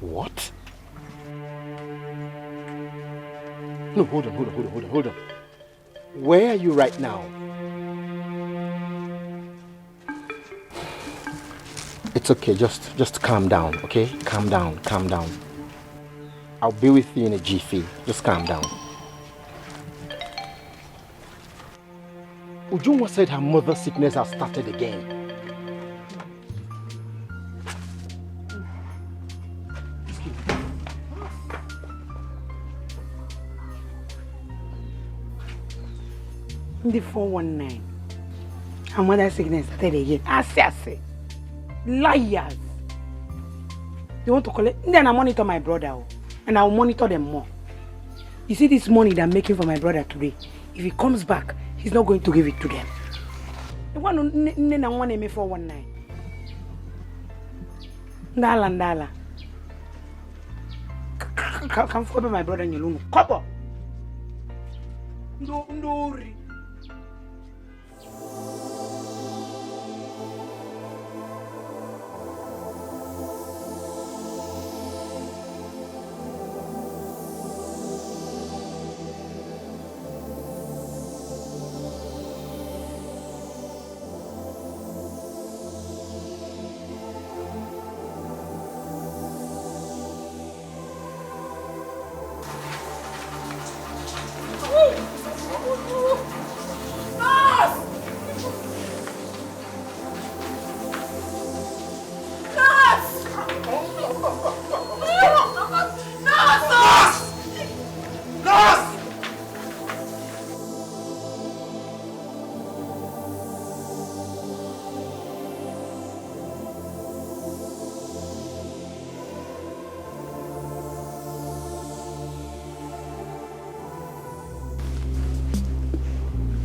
What? No, hold on. Where are you right now? It's okay, just calm down, okay? Calm down. I'll be with you in a jiffy. Just calm down. Ujunwa said her mother's sickness has started again. The 419. Her mother's sickness started again. I say. Liars. They want to collect. Then I monitor my brother. And I will monitor them more. You see this money that I'm making for my brother today? If he comes back, he's not going to give it to them. The one who 419. Ndala. Come follow my brother in your room. Kobo. Ndori.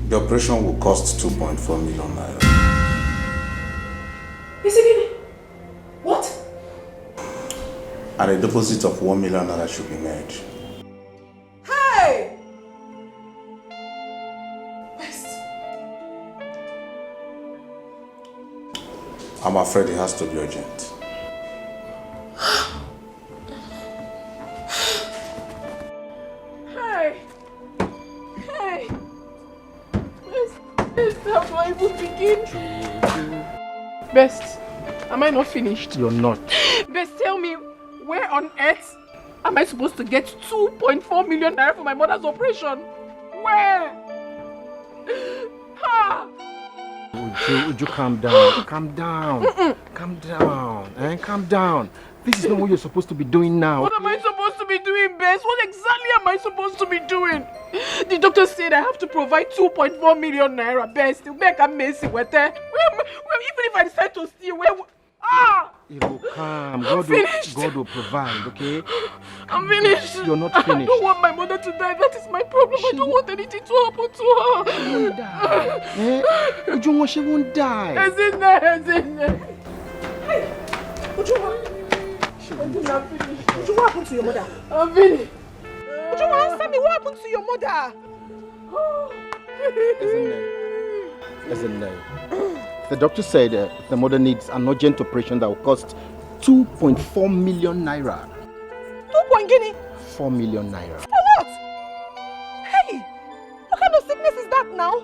The operation will cost 2.4 million naira. What? And a deposit of 1 million naira should be made. Hey! I'm afraid it has to be urgent. Best, Am I not finished? You're not. Bess, tell me, where on earth am I supposed to get 2.4 million naira for my mother's operation? Where? Ha! Uju, calm down. Calm down. Calm down. Calm down. This is not what you're supposed to be doing now. What am I supposed to be doing, Bess? What exactly am I supposed to be doing? The doctor said I have to provide 2.4 million naira, Bess. To make a mess with her. Even if I decide to steal, where? It will come. God will provide, okay? I'm finished. You're not finished. I don't want my mother to die. That is my problem. I don't want anything to happen to her. Ujunwa, she won't die. Is it there? Hey, Ujunwa. I'm finished. Ujunwa, what happened to your mother? I'm finished. Ujunwa, answer me. What happened to your mother? Isn't there? The doctor said the mother needs an urgent operation that will cost 2.4 million naira. 4 million naira. For what? Hey, what kind of sickness is that now?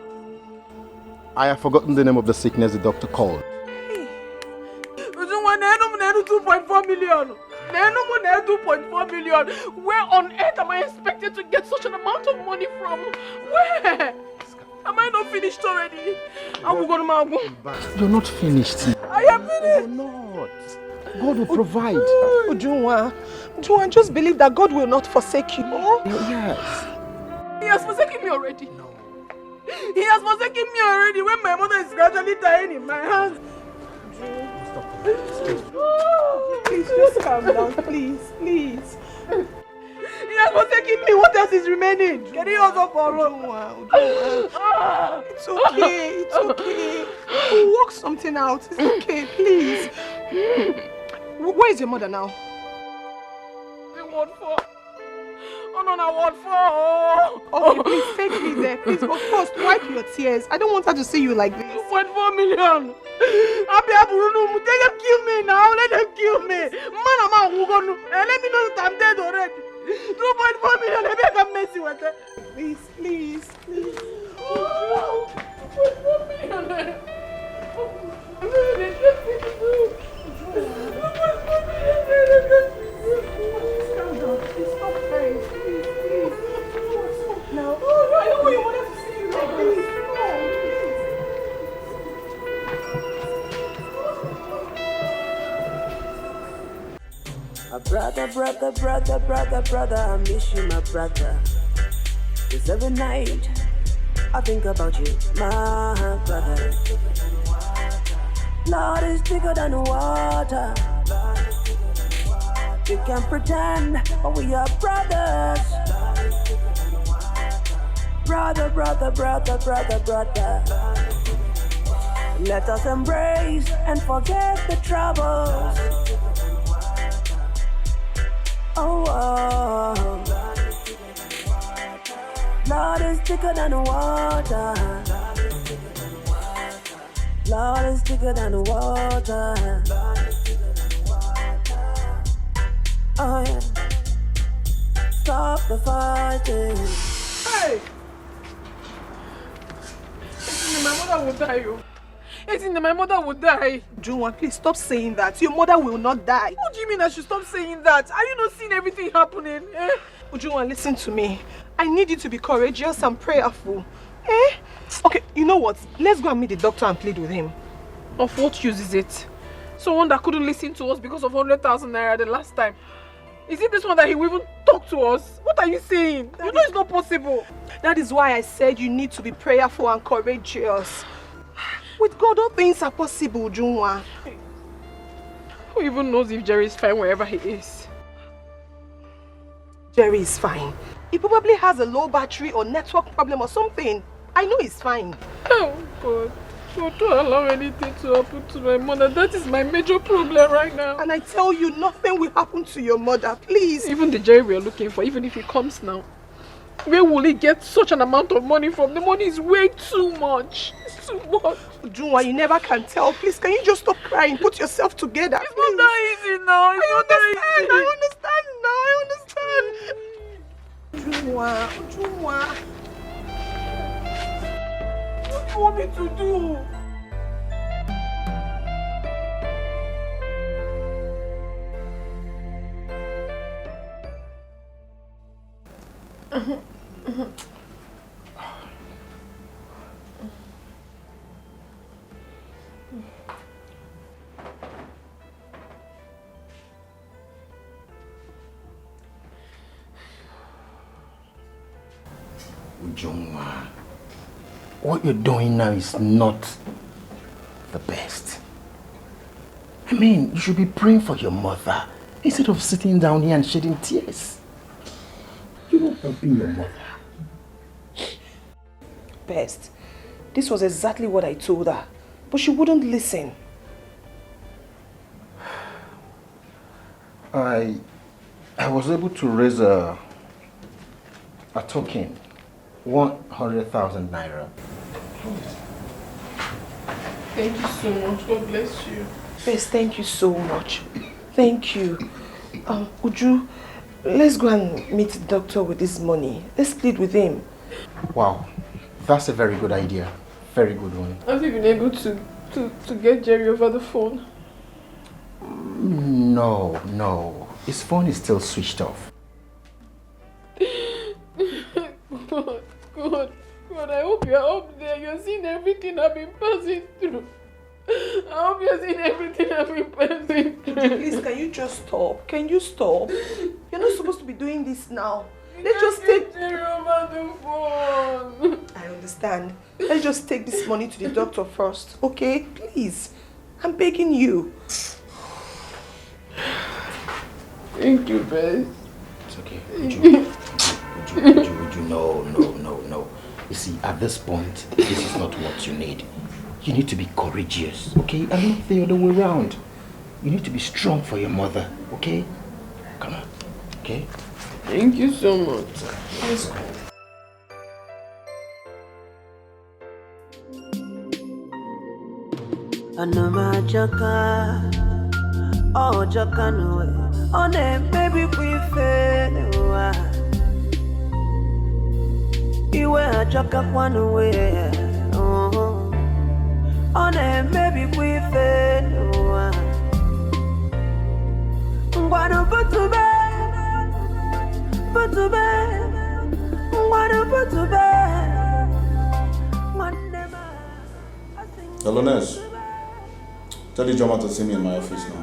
I have forgotten the name of the sickness the doctor called. 2.4 million. 2.4 million. Where on earth am I expected to get such an amount of money from? Where? Am I not finished already? You're not finished. I am finished. You're not. God will provide. Ujunwa, just believe that God will not forsake you. Yes. He has forsaken me already. No. He has forsaken me already when my mother is gradually dying in my hands. Please, just calm down. Please. He has forsaken me. What else is remaining? Can you also borrow? It's okay. We'll work something out. It's okay, please. Where is your mother now? The ward 4. Oh no, ward 4. Okay, please take me there. Please, but first, wipe your tears. I don't want her to see you like this. 2.4 million. Let them kill me now. Let them kill me. Man, let me know that I'm dead already. 2.4 million. Let me come messy with her. Please. 2.4 million. Stop crying, please. Now, I don't want your mother to see you like this. Brother, I miss you, my brother. 'Cause every night I think about you, my brother. Lord is bigger than water. You can pretend, but we are brothers. Brother. Let us embrace and forget the troubles. Oh. Lord is bigger than water. Lord is bigger than water. Oh yeah. Stop the fighting. Hey! My mother will die, my mother will die. Junwa, please stop saying that. Your mother will not die. What do you mean I should stop saying that? Are you not seeing everything happening? Junwa, listen to me. I need you to be courageous and prayerful. Okay, you know what? Let's go and meet the doctor and plead with him. Of what use is it? Someone that couldn't listen to us because of 100,000 naira the last time. Is it this one that he will even talk to us? What are you saying? You know it's not possible. That is why I said you need to be prayerful and courageous. With God, all things are possible, Junwa. Who even knows if Jerry is fine wherever he is? Jerry is fine. He probably has a low battery or network problem or something. I know he's fine. Oh God. Don't allow anything to happen to my mother. That is my major problem right now. And I tell you, nothing will happen to your mother. Please. Even the Jerry we are looking for, even if he comes now, where will he get such an amount of money from? The money is way too much. It's too much. Junwa, you never can tell. Please, can you just stop crying? Put yourself together. It's not that easy now. It's not that easy. I understand. Junwa. What do you want me to do? Ujungwa, what you're doing now is not the best. I mean, you should be praying for your mother instead of sitting down here and shedding tears. You're not helping your mother. Best. This was exactly what I told her, but she wouldn't listen. I was able to raise a token, 100,000 naira. Thank you so much. God bless you. Best, thank you so much. Thank you. Uju, let's go and meet the doctor with this money. Let's plead with him. Wow, that's a very good idea. Very good one. Have you been able to get Jerry over the phone? No. His phone is still switched off. God, I hope you're up there. You're seeing everything I've been passing through. I hope you're seeing everything I've been passing through. Please, can you just stop? Can you stop? You're not supposed to be doing this now. Let's just take Jerry over the phone. I understand. Let's just take this money to the doctor first, okay? Please. I'm begging you. Thank you, Bess. It's okay. Uju, no. You see, at this point, this is not what you need. You need to be courageous, okay? And not the other way around. You need to be strong for your mother, okay? Come on, okay? Thank you so much. Let's go. Anama jaka, oh jaka no, oh ne baby we fail. Iwe jaka kwanu we, oh ne baby we fail. Ngwanu putube, ngwanu putube. Hello, nurse. Tell the drummer to see me in my office now.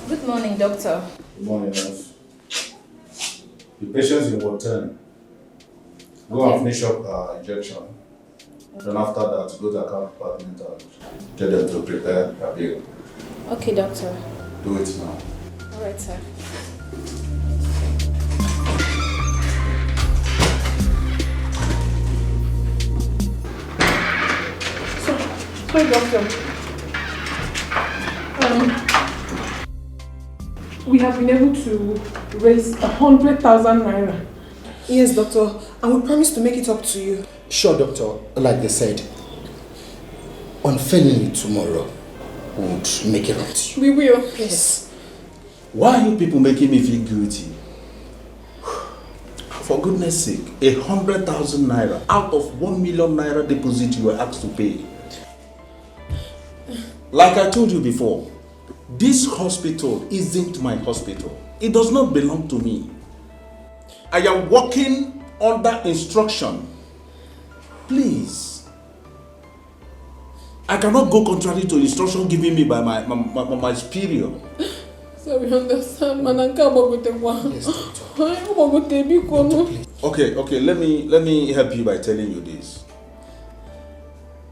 Good morning, doctor. Good morning, nurse. The patient's in ward 10. Go and finish up injection. Then after that, go to the account department and tell them to prepare a bill. Okay, doctor. Do it now. All right, sir. Sorry, doctor. We have been able to raise 100,000 naira. Yes, doctor. And we promise to make it up to you. Sure, doctor. Like they said, unfailingly tomorrow, we would make it up to you. We will. Yes. Why are you people making me feel guilty? For goodness sake, 100,000 naira out of 1 million naira deposit you were asked to pay. Like I told you before, this hospital isn't my hospital. It does not belong to me. I am working under instruction. Please. I cannot go contrary to instruction given me by my superior. So we understand, Yes, okay, let me help you by telling you this.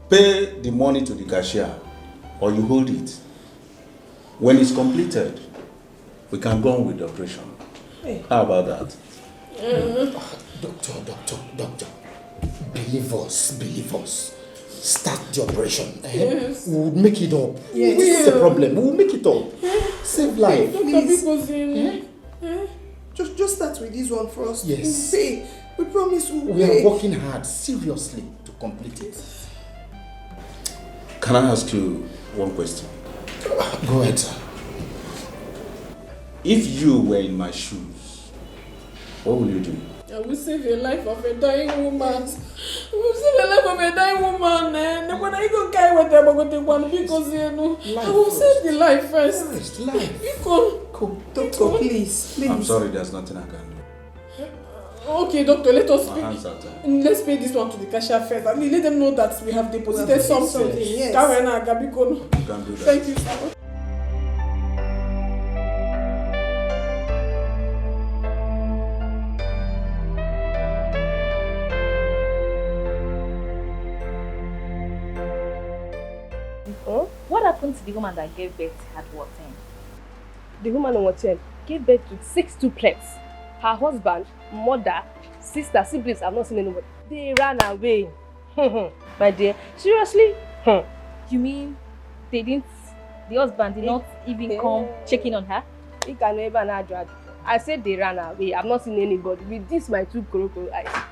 Pay the money to the cashier or you hold it. When it's completed, we can go on with the operation. Hey. How about that? Doctor. Believe us. Start the operation. Yes. We'll make it up. Yes. This is a problem. We'll make it up. Save life. Please. Just start with this one first. Yes. We'll pay. We promise we'll We pay. are working hard, seriously, to complete it. Can I ask you one question? Go ahead, sir. If you were in my shoes, what would you do? I will save the life of a dying woman. I will save the life of a dying woman. When I go carry with them, I'm going to take one because I will save the life first. Life. Doctor, please. I'm sorry, there's nothing I can do. Okay, doctor, let us pay. Let's pay this one to the cashier first. I mean, let them know that we have deposited something. Yes. You can do that. Thank you so much. What happened to the woman that gave birth at what time? The woman on what time gave birth to 6 triplets. Her husband, mother, sister, siblings, I've not seen anybody. They ran away. My dear, seriously? You mean the husband did not even come checking on her? He can never not drag. I said they ran away. I've not seen anybody. With this, my 2 crocodile eyes.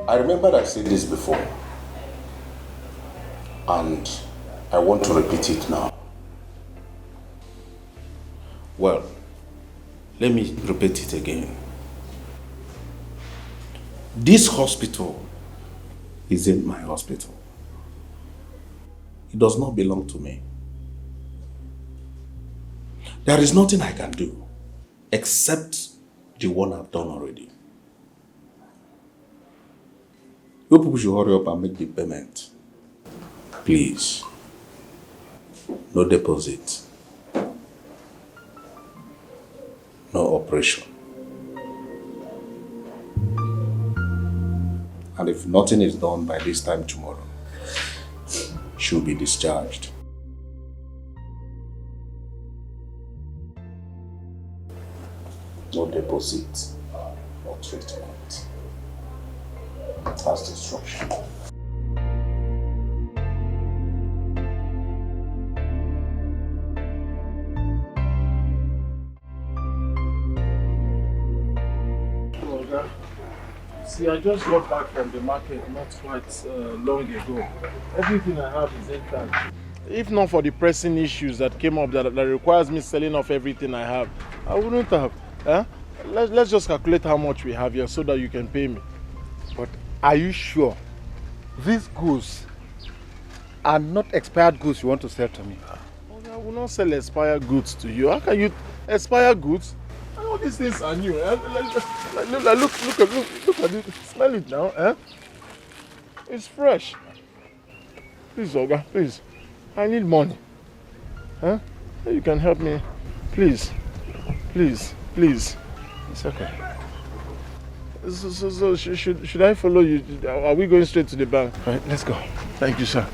I remember I said this before, and I want to repeat it now. Well, let me repeat it again. This hospital isn't my hospital. It does not belong to me. There is nothing I can do except the one I've done already. You people should hurry up and make the payment. Please. No deposit. No operation. And if nothing is done by this time tomorrow, she'll be discharged. No deposit, no treatment. That's the instruction. See, I just got back from the market not quite long ago. Everything I have is intact. If not for the pressing issues that came up that requires me selling off everything I have, I wouldn't have. Let's just calculate how much we have here so that you can pay me. But are you sure these goods are not expired goods you want to sell to me? I will not sell expired goods to you. How can you expire goods? All these things are new. Look at it. Smell it now. It's fresh. Please, Oga, please. I need money. You can help me. Please. Please. Please. It's okay. So should I follow you? Are we going straight to the bank? Right, let's go. Thank you, sir.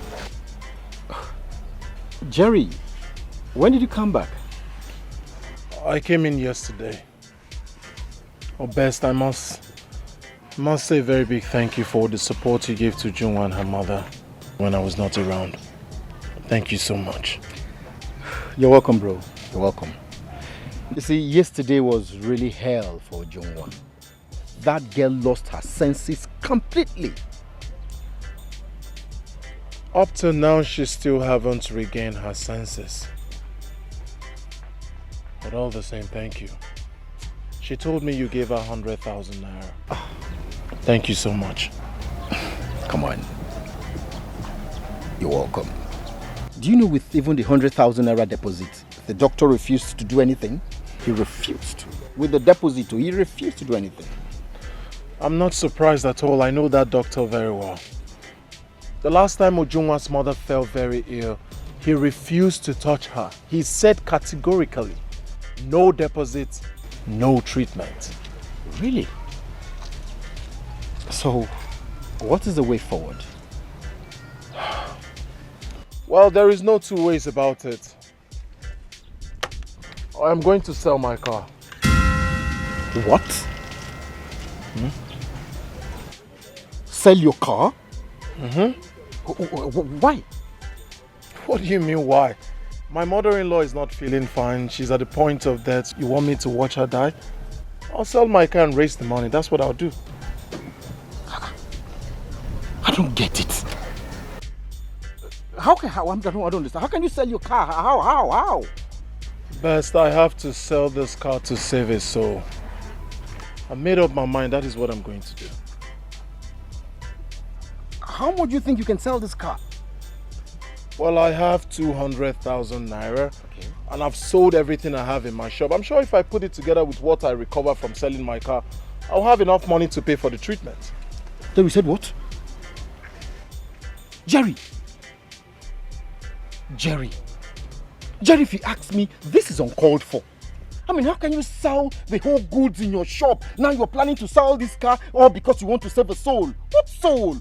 Jerry, when did you come back? I came in yesterday. Best, I must say a very big thank you for the support you gave to Junwa and her mother when I was not around. Thank you so much. You're welcome, bro. You're welcome. You see, yesterday was really hell for Junwa. That girl lost her senses completely. Up till now, she still haven't regained her senses. But all the same, thank you. She told me you gave her 100,000 naira. Thank you so much. Come on. You're welcome. Do you know with even the 100,000 naira deposit, the doctor refused to do anything? He refused. With the deposit, he refused to do anything. I'm not surprised at all. I know that doctor very well. The last time Ojunwa's mother fell very ill, He refused to touch her. He said categorically, no deposit, no treatment. Really? So, what is the way forward? Well, there is no two ways about it. I'm going to sell my car. What? Sell your car? Why? What do you mean why? My mother-in-law is not feeling fine. She's at the point of death. You want me to watch her die? I'll sell my car and raise the money. That's what I'll do. I don't get it. I don't understand. How can you sell your car? How? Best, I have to sell this car to save his soul. I made up my mind. That is what I'm going to do. How much do you think you can sell this car? Well, I have 200,000 naira, and I've sold everything I have in my shop. I'm sure if I put it together with what I recover from selling my car, I'll have enough money to pay for the treatment. Then we said what? Jerry, if you ask me, this is uncalled for. I mean, how can you sell the whole goods in your shop? Now you're planning to sell this car all because you want to save a soul. What soul?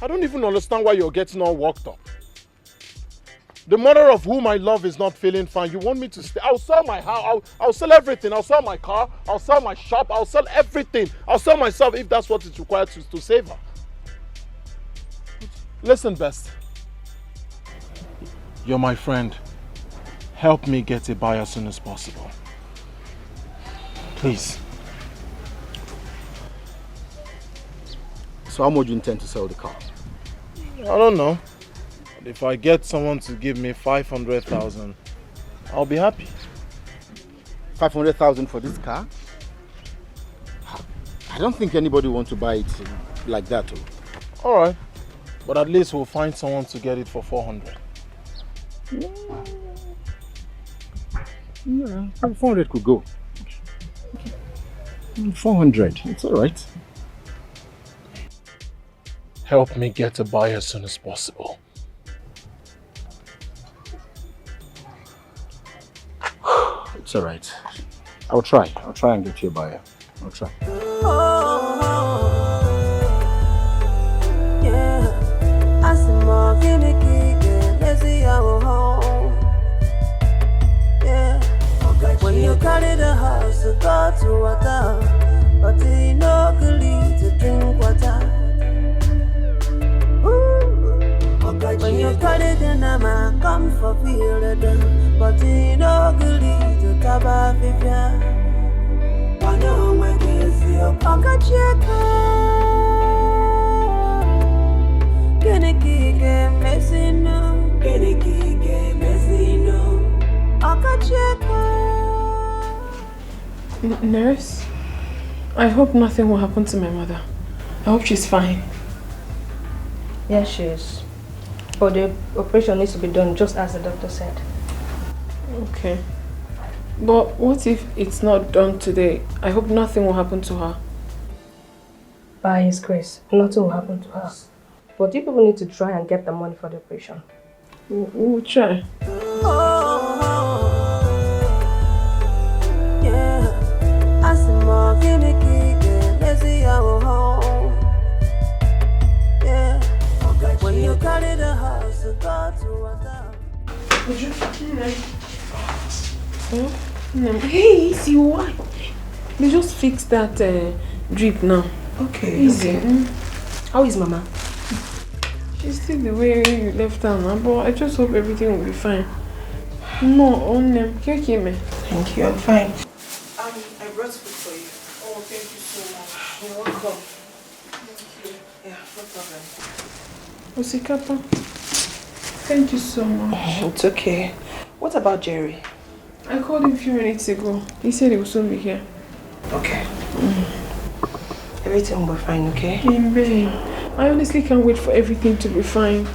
I don't even understand why you're getting all worked up. The mother of whom I love is not feeling fine. You want me to stay? I'll sell my house. I'll sell everything. I'll sell my car. I'll sell my shop. I'll sell everything. I'll sell myself if that's what it's required to save her. Listen, Best. You're my friend. Help me get a buyer as soon as possible. Please. So how much do you intend to sell the car? I don't know. But if I get someone to give me 500,000, I'll be happy. 500,000 for this car? I don't think anybody wants to buy it like that. All right. But at least we'll find someone to get it for 400. Yeah, 400 could go. 400, it's all right. Help me get a buyer as soon as possible. It's all right. I'll try and get you a buyer. I'll try. When you carry the house to go to water, but you no good to drink water. When you carry the nama, come for feel the but you no good to taba vivia. I know when you see your pocket check. Keniki messino, Keniki messino. Nurse, I hope nothing will happen to my mother. I hope she's fine. Yes, she is. But the operation needs to be done just as the doctor said. Okay. But what if it's not done today? I hope nothing will happen to her. By His grace, nothing will happen to her. But you people need to try and get the money for the operation. We'll try. When you carry the house to go to water. Hey, easy, why? They just fixed that drip now. Okay. Easy. Okay. How is Mama? She's still the way you left her now, but I just hope everything will be fine. No, on them. Thank you, I'm fine. I brought food for you. Oh, thank you so much. You're welcome. Thank you. Yeah, no problem. Osikapa, thank you so much. It's okay. What about Jerry? I called him a few minutes ago. He said he will soon be here. Okay. Everything will be fine, okay? Babe, I honestly can't wait for everything to be fine.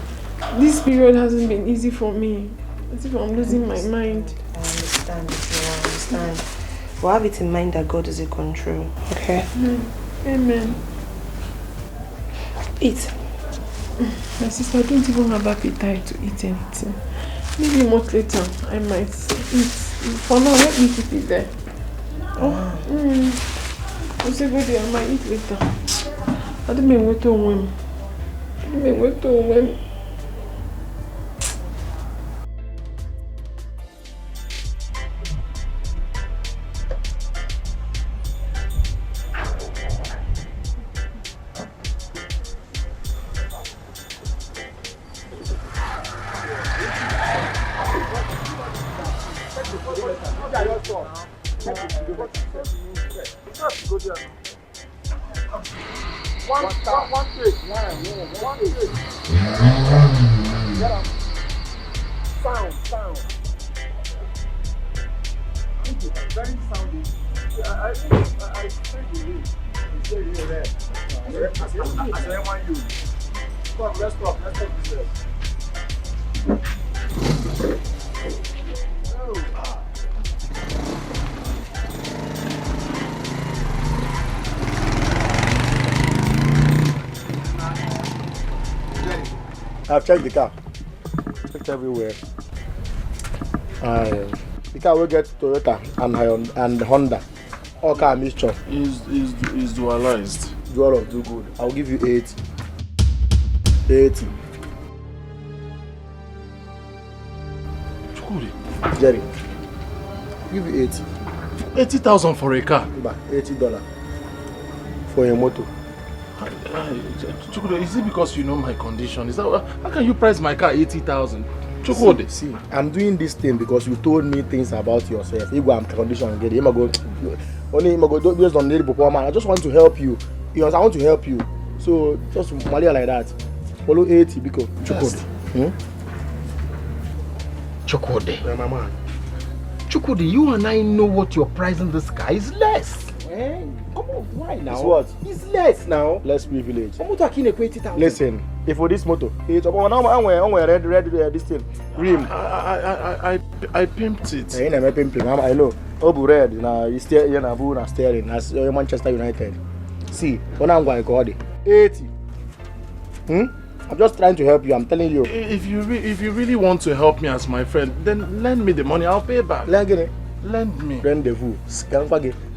This period hasn't been easy for me. As if I'm losing my mind. I understand. I understand. We'll have it in mind that God is in control, okay? Amen. Eat. My sister, I don't even have appetite to eat anything. Maybe much later, I might eat. For now, let me keep it there. You say, baby, I might eat later. I don't mean wait to win. I've checked the car. Checked everywhere. The car will get Toyota and Honda. All car mixture. Is dualized. Dual of do good. I'll give you 80. 80. Jerry, give you 80. 80,000 for a car? $80 for a motor. Chukwudi, is it because you know my condition? Is that how can you price my car 80,000? Chukwudi, see, I'm doing this thing because you told me things about yourself. If I'm condition and get it, go based on the performance. I just want to help you. I want to help you. So just Malia like that. Follow 80 because Chukwudi. Chukwudi. Yeah, my man. Chukwudi, you and I know what your price in this car is less. Come on, why now? It's what? It's less now. Less privilege. Listen, if for this motor, it's about red this thing. Rim. I pimped it. I know. Obu red, now you steer here na steering as Manchester United. See, when I'm going to call it 80. I'm just trying to help you. I'm telling you. If you really want to help me as my friend, then lend me the money. I'll pay back. Lend me. Rendezvous.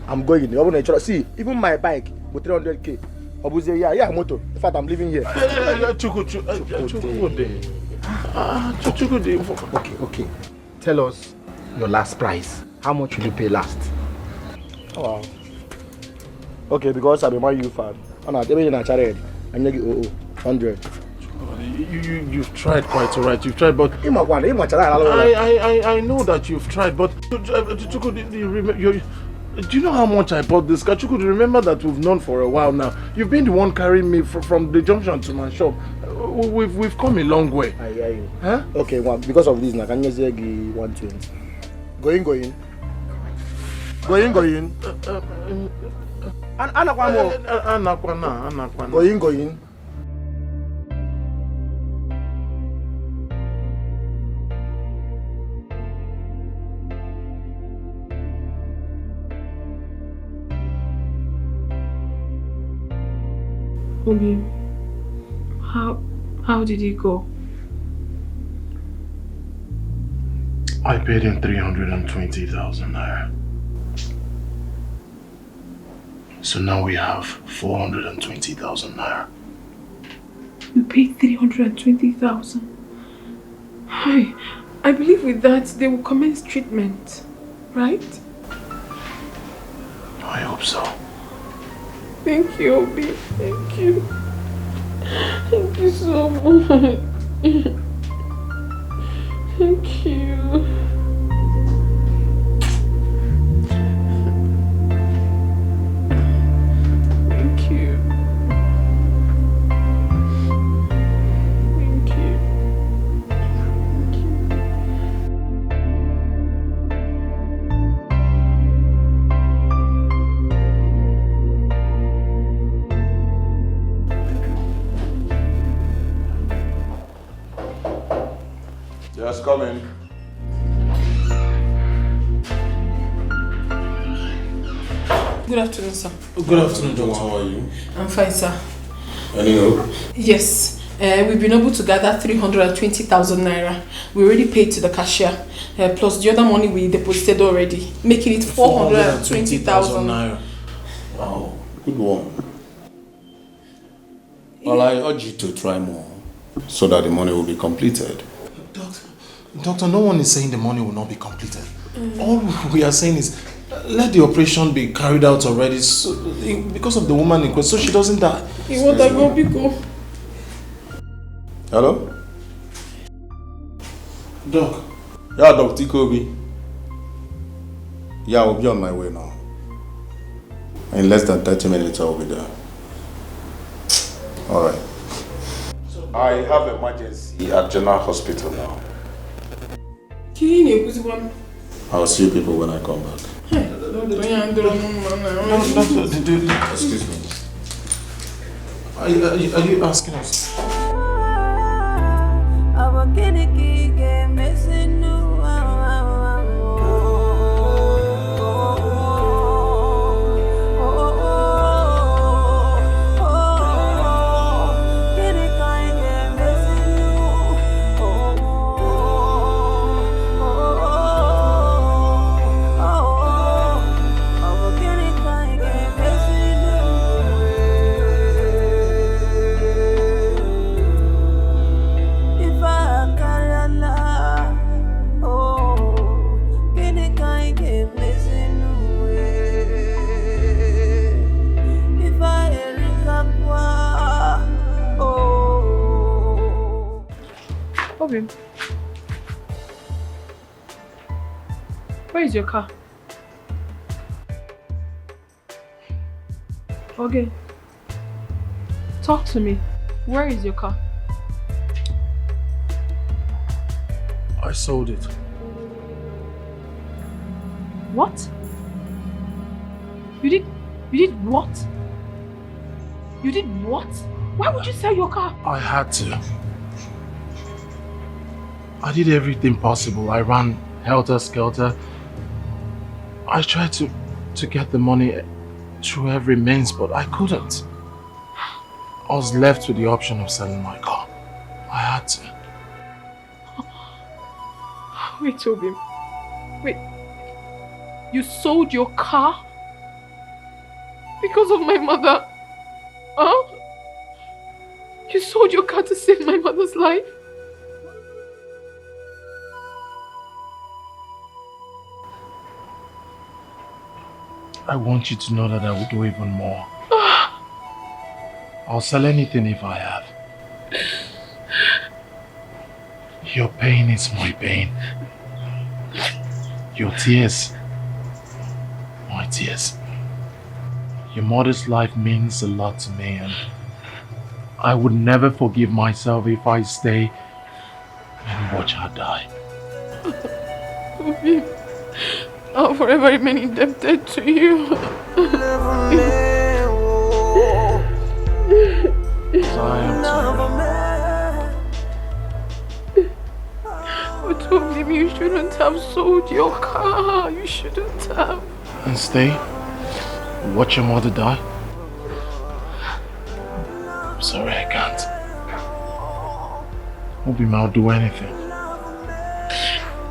I'm going. See, even my bike with 300k. Yeah, motor. In fact, I'm living here. Okay. Tell us your last price. How much will you pay last? Oh, wow. Okay, because I'm a Man U fan. And I'm in a charity. I'm going to 100. You've tried quite alright. You've tried, but I know that you've tried, but do you know how much I bought this car? Chukwudi, remember that we've known for a while now. You've been the one carrying me from the junction to my shop. We've come a long way. I hear you. Huh? Okay, well, because of this, now can you say 120? Going. Going. Obi, how did he go? I paid him 320,000 naira. So now we have 420,000 naira. You paid 320,000. I believe with that they will commence treatment, right? I hope so. Thank you, Obi. Thank you. Thank you so much. Thank you. Thank you. Thank you. Yes, come in. Good afternoon, sir. Good afternoon, Doctor. How are you? I'm fine, sir. Any hope? Yes. We've been able to gather 320,000 naira. We already paid to the cashier, plus the other money we deposited already, making it 420,000 naira. Wow, good one. Well, I urge you to try more so that the money will be completed. Doctor, no one is saying the money will not be completed. All we are saying is let the operation be carried out already because of the woman in question, so she doesn't die. Hello? Doc. Yeah, Dr. Kobe. Yeah, I'll be on my way now. In less than 30 minutes, I will be there. Alright. I have emergency at General Hospital now. I'll see you people when I come back. Excuse me. Are you asking us? Where is your car? Okay. Talk to me. Where is your car? I sold it. What? You did what? You did what? Why would you sell your car? I had to. I did everything possible. I ran helter-skelter. I tried to get the money through every means, but I couldn't. I was left with the option of selling my car. I had to. Wait, Toby. Wait. You sold your car? Because of my mother? Huh? You sold your car to save my mother's life? I want you to know that I will do even more. I'll sell anything if I have. Your pain is my pain. Your tears, my tears. Your mother's life means a lot to me, and I would never forgive myself if I stay and watch her die. I'll forever remain indebted to you. But Toby, you shouldn't have sold your car. You shouldn't have. And stay? Watch your mother die? I'm sorry, I can't. I'll do anything.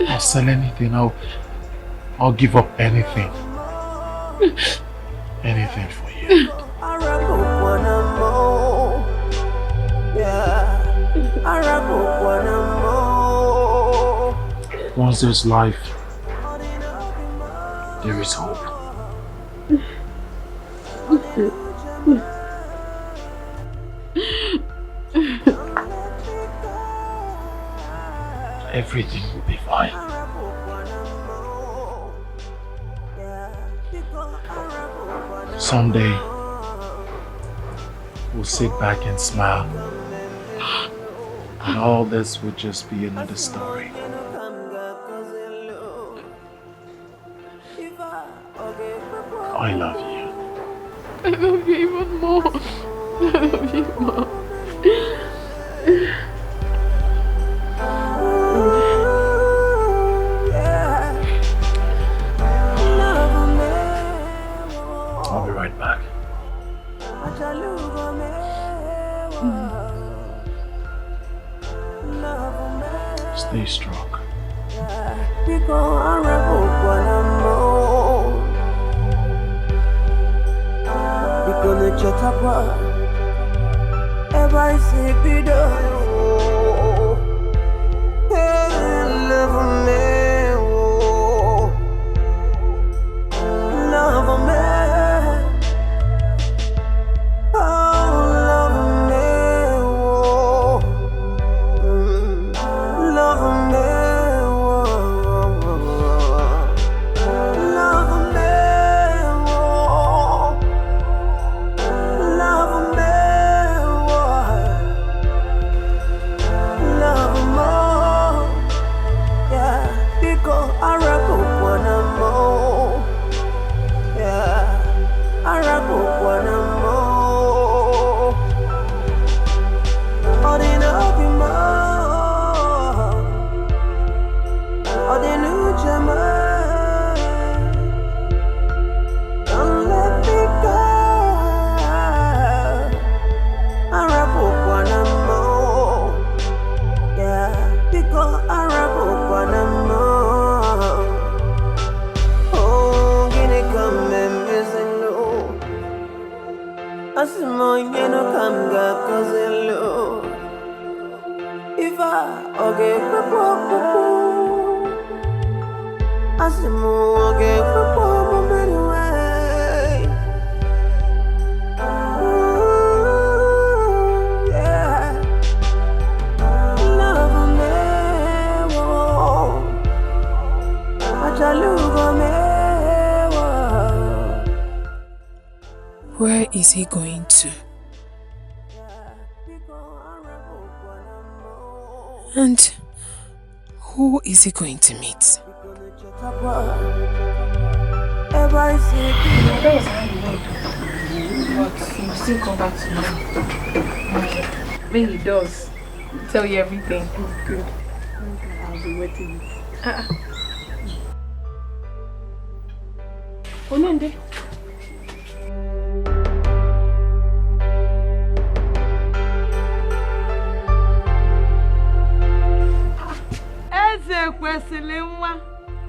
I'll sell anything. I'll give up anything. Anything for you. Once there's life, there is hope. Everything will be fine. Someday, we'll sit back and smile, and all this will just be another story. I love you. I love you even more. I love you more. I'll be right back. Stay strong. Where is he going to? And who is he going to meet? But he'll still come back to me. When he does, he'll tell you everything. Good. I'll be waiting. Onende. Eze kwesịrị nwa,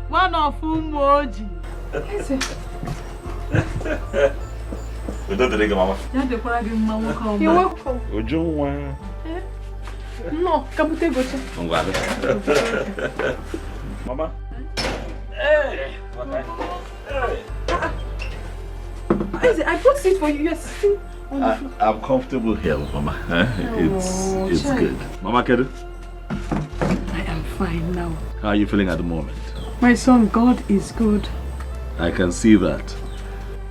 one of ụmụ ojii. Eze. Udo dịrị gị, mama. Ya dịkwara gị mma nwoke ọma. You're welcome. Ujunwa. No, kabute gocha. Ngwa. Mama. Hey. Eze, I brought seat for you. You're sitting on the floor. I'm comfortable here, Mama. It's good. Mama Kedu? I am fine now. How are you feeling at the moment? My son, God is good. I can see that.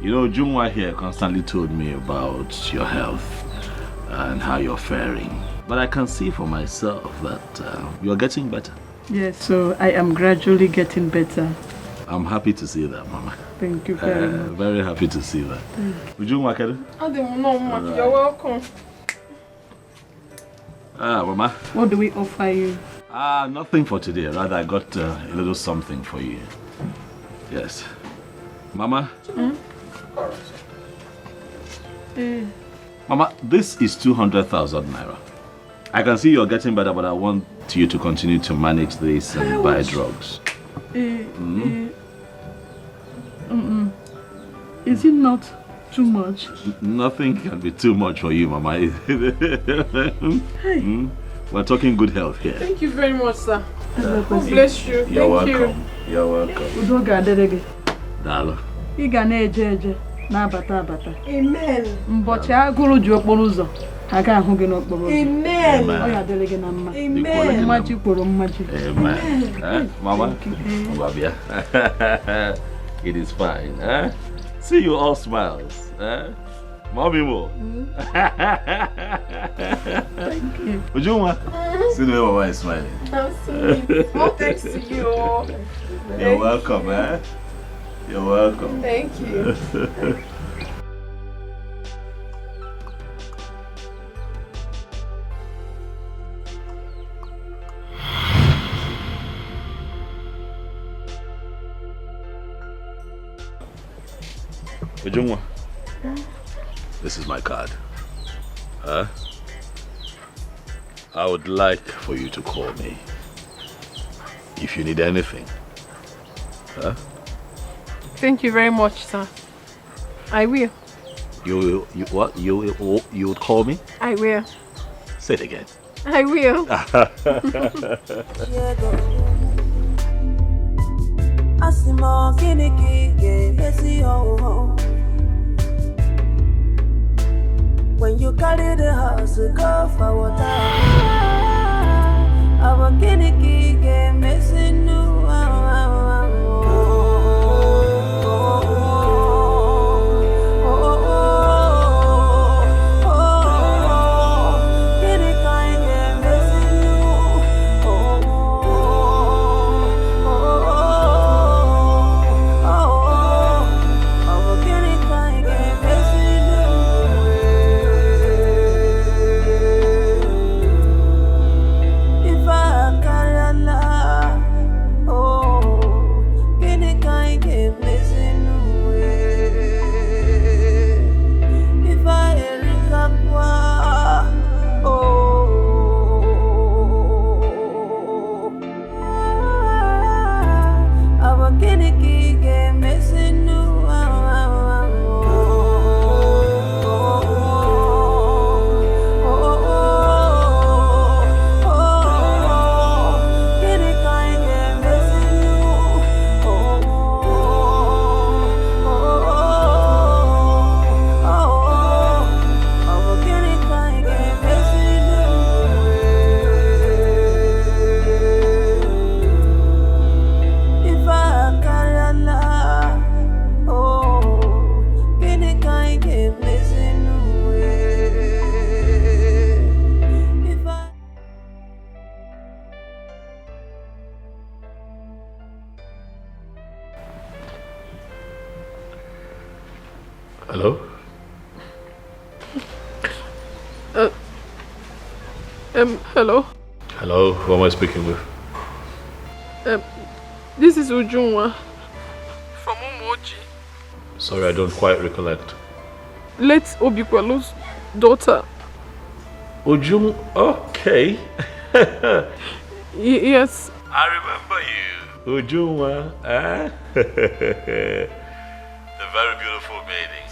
You know, Jungwa here constantly told me about your health and how you're faring. But I can see for myself that you're getting better. Yes, so I am gradually getting better. I'm happy to see that, Mama. Thank you very much. Very happy to see that. Ujungwa Kedu? You're welcome. Mama. What do we offer you? Nothing for today. Rather, I got a little something for you. Yes. Mama? Mama, this is 200,000 naira. I can see you're getting better, but I want you to continue to manage this and buy drugs. Is it not too much? Nothing can be too much for you, Mama. We're talking good health here. Thank you very much, sir. God bless you. You're welcome. You're welcome. Dalo. Amen. Mbochi agụrụ ji okporo ụzọ aga ahụ gị n'okporo ụzọ. Amen. Ọ ya dịrị gị na mma. Amen. Mmaji kwuru mmaji. Amen. Mama? Babia. It is fine. See you all smiles. Mommy more. Thank you. Ujuma? See the way Mama is smiling. I'm sweet. More thanks to you. You're welcome, You're welcome. Thank you. Ujungwa, this is my card. I would like for you to call me if you need anything. Huh? Thank you very much, sir. I will. You what? You would call me? I will. Say it again. I will. When you carry the house, go for water. Our kiniki game missing new. Hello? Hello? Hello, who am I speaking with? This is Ujunwa from Umoji. Sorry, I don't quite recollect. Late Obikwelu's daughter. Ujung, okay. Yes. I remember you. Ujunwa, eh? The very beautiful maiden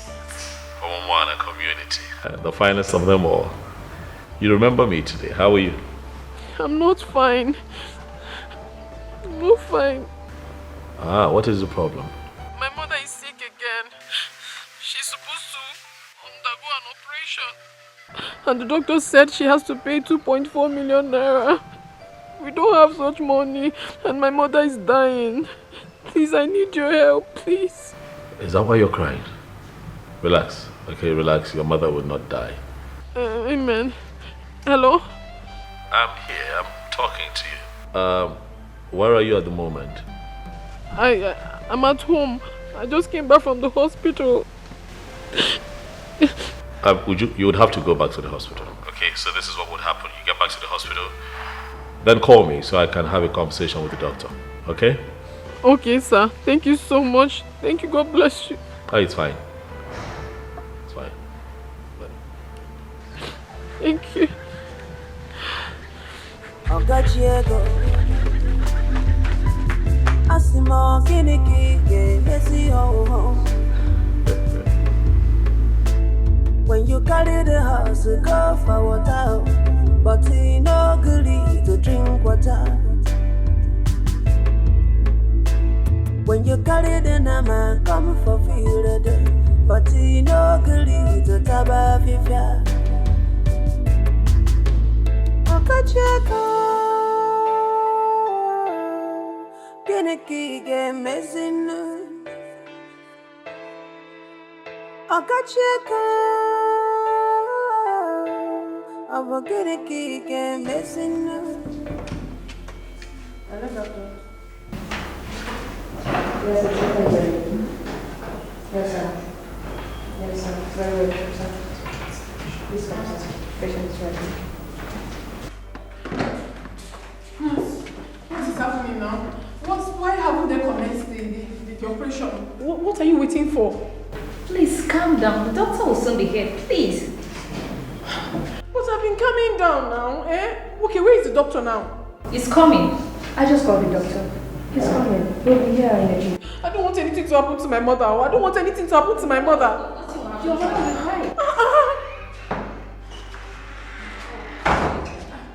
from Umwana community. The finest of them all. You remember me today. How are you? I'm not fine. I'm not fine. Ah, what is the problem? My mother is sick again. She's supposed to undergo an operation. And the doctor said she has to pay 2.4 million naira. We don't have such money and my mother is dying. Please, I need your help, please. Is that why you're crying? Relax. Okay, relax. Your mother will not die. Amen. Hello? I'm here. I'm talking to you. Where are you at the moment? I'm at home. I just came back from the hospital. You would have to go back to the hospital. Okay, so this is what would happen. You get back to the hospital, then call me so I can have a conversation with the doctor. Okay? Okay, sir. Thank you so much. Thank you. God bless you. Oh, it's fine. It's fine. Thank you. When you carry the house, go for water, but he no good to drink water. When you carry the nama, come for field, but he no good to taba fifia. Okacheko, Geneki game messing. Okacheko, our Geneki game messing. Hello, doctor. Yes, it's yes, sir. Yes, sir. Very well, sir. Please come, sir. Patient is ready. What is happening now? Why haven't they commenced the operation? What are you waiting for? Please calm down. The doctor will soon be here. Please. But I've been calming down now, eh? Okay, where is the doctor now? He's coming. I just called the doctor. He's coming. We'll be here in a few. I don't want anything to happen to my mother. I don't want anything to happen to my mother. Your mother will cry.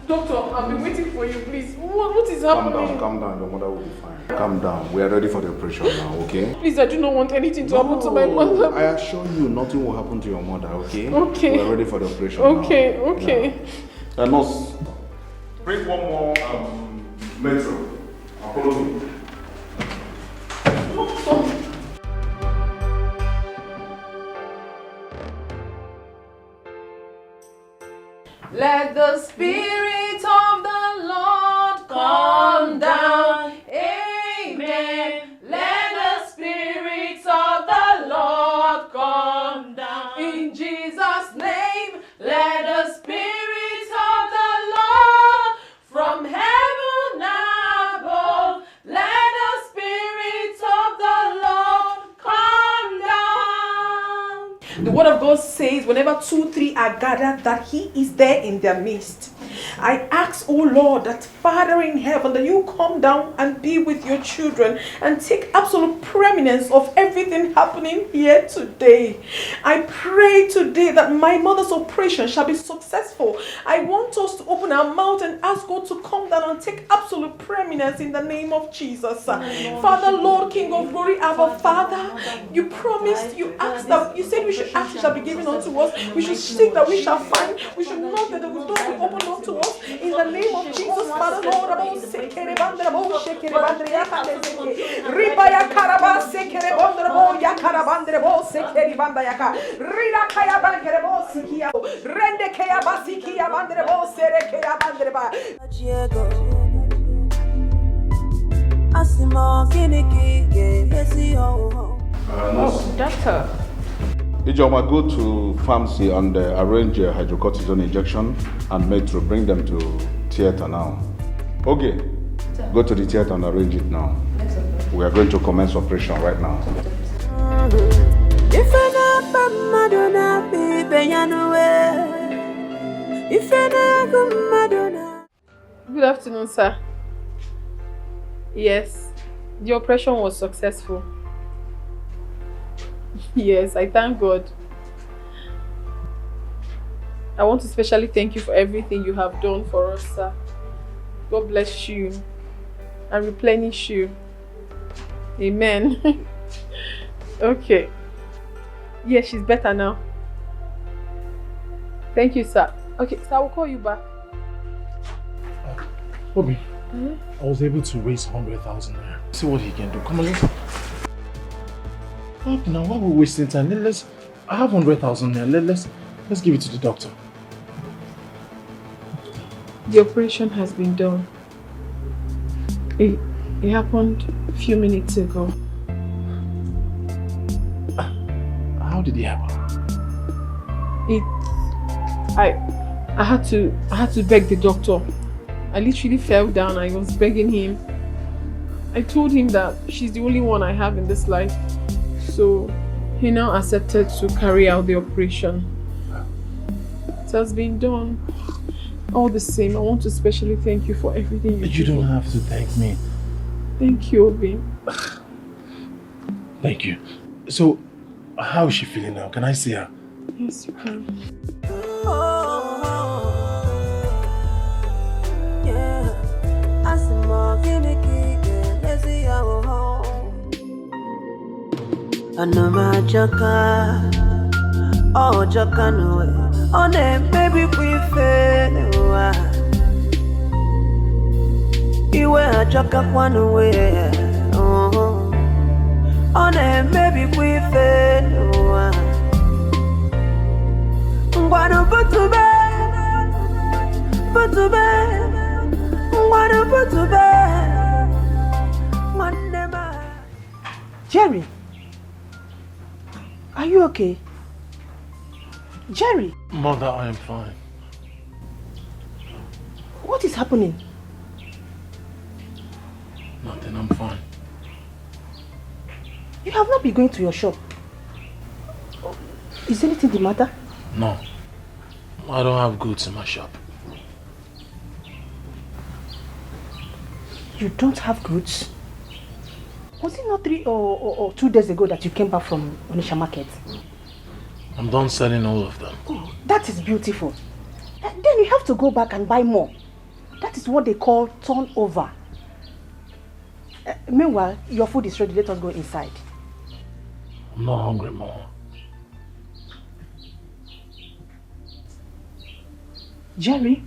Doctor, I've been waiting for you, please. What is happening? Calm down. Your mother will be fine. Calm down. We are ready for the operation now, okay? Please, I do not want anything to happen to my mother. I assure you, nothing will happen to your mother, okay? Okay. We are ready for the operation okay, now. Okay. Yeah. Nurse, bring one more metro. Follow me. Let the Spirit of the Lord come down. Amen. Let the Spirit of the Lord come down. In Jesus' name, let the Spirit of the Lord from heaven above, let the Spirit of the Lord come down. The word of God says, whenever 2-3 are gathered, that He is there in their midst. I ask, oh Lord, that Father in heaven, that you come down and be with your children and take absolute preeminence of everything happening here today. I pray today that my mother's operation shall be successful. I want us to open our mouth and ask God to come down and take absolute preeminence in the name of Jesus. Father, Lord, King of glory, our Father, you promised, you asked that, you said we should ask, it shall be given unto us. We should seek, that we shall find. We should knock, that the door will open unto us. In the name of Jesus, Father, Lord, Doctor. Ijoma, go to pharmacy and arrange a hydrocortisone injection and metro. Bring them to theater now. Okay, go to the theater and arrange it now. We are going to commence operation right now. Good afternoon, sir. Yes, the operation was successful. Yes, I thank God. I want to especially thank you for everything you have done for us, sir. God bless you and replenish you. Amen. Okay. Yes, she's better now. Thank you, sir. Okay, so I will call you back. Bobby, I was able to raise 100,000 naira. See what he can do. Come on, let's... Okay, now why are we wasting time? I have 100,000 naira. Let's give it to the doctor. The operation has been done. It happened a few minutes ago. How did it happen? I had to beg the doctor. I literally fell down. I was begging him. I told him that she's the only one I have in this life. So he now accepted to carry out the operation. It has been done. All the same, I want to especially thank you for everything you don't have to thank me. Thank you, Obi. Thank you. So, how is she feeling now? Can I see her? Yes, you can. Oh, Jacano, on them, baby, we fail. You were a Jacka one way. Oh, on them, baby, we fail. What about to bed? Put to bed. What about to bed? One never. Jerry, are you okay? Jerry! Mother, I am fine. What is happening? Nothing, I'm fine. You have not been going to your shop. Is anything the matter? No. I don't have goods in my shop. You don't have goods? Was it not 3 or 2 days ago that you came back from Onitsha market? I'm done selling all of them. Oh, that is beautiful. Then you have to go back and buy more. That is what they call turnover. Meanwhile, your food is ready. Let us go inside. I'm not hungry more. Jerry?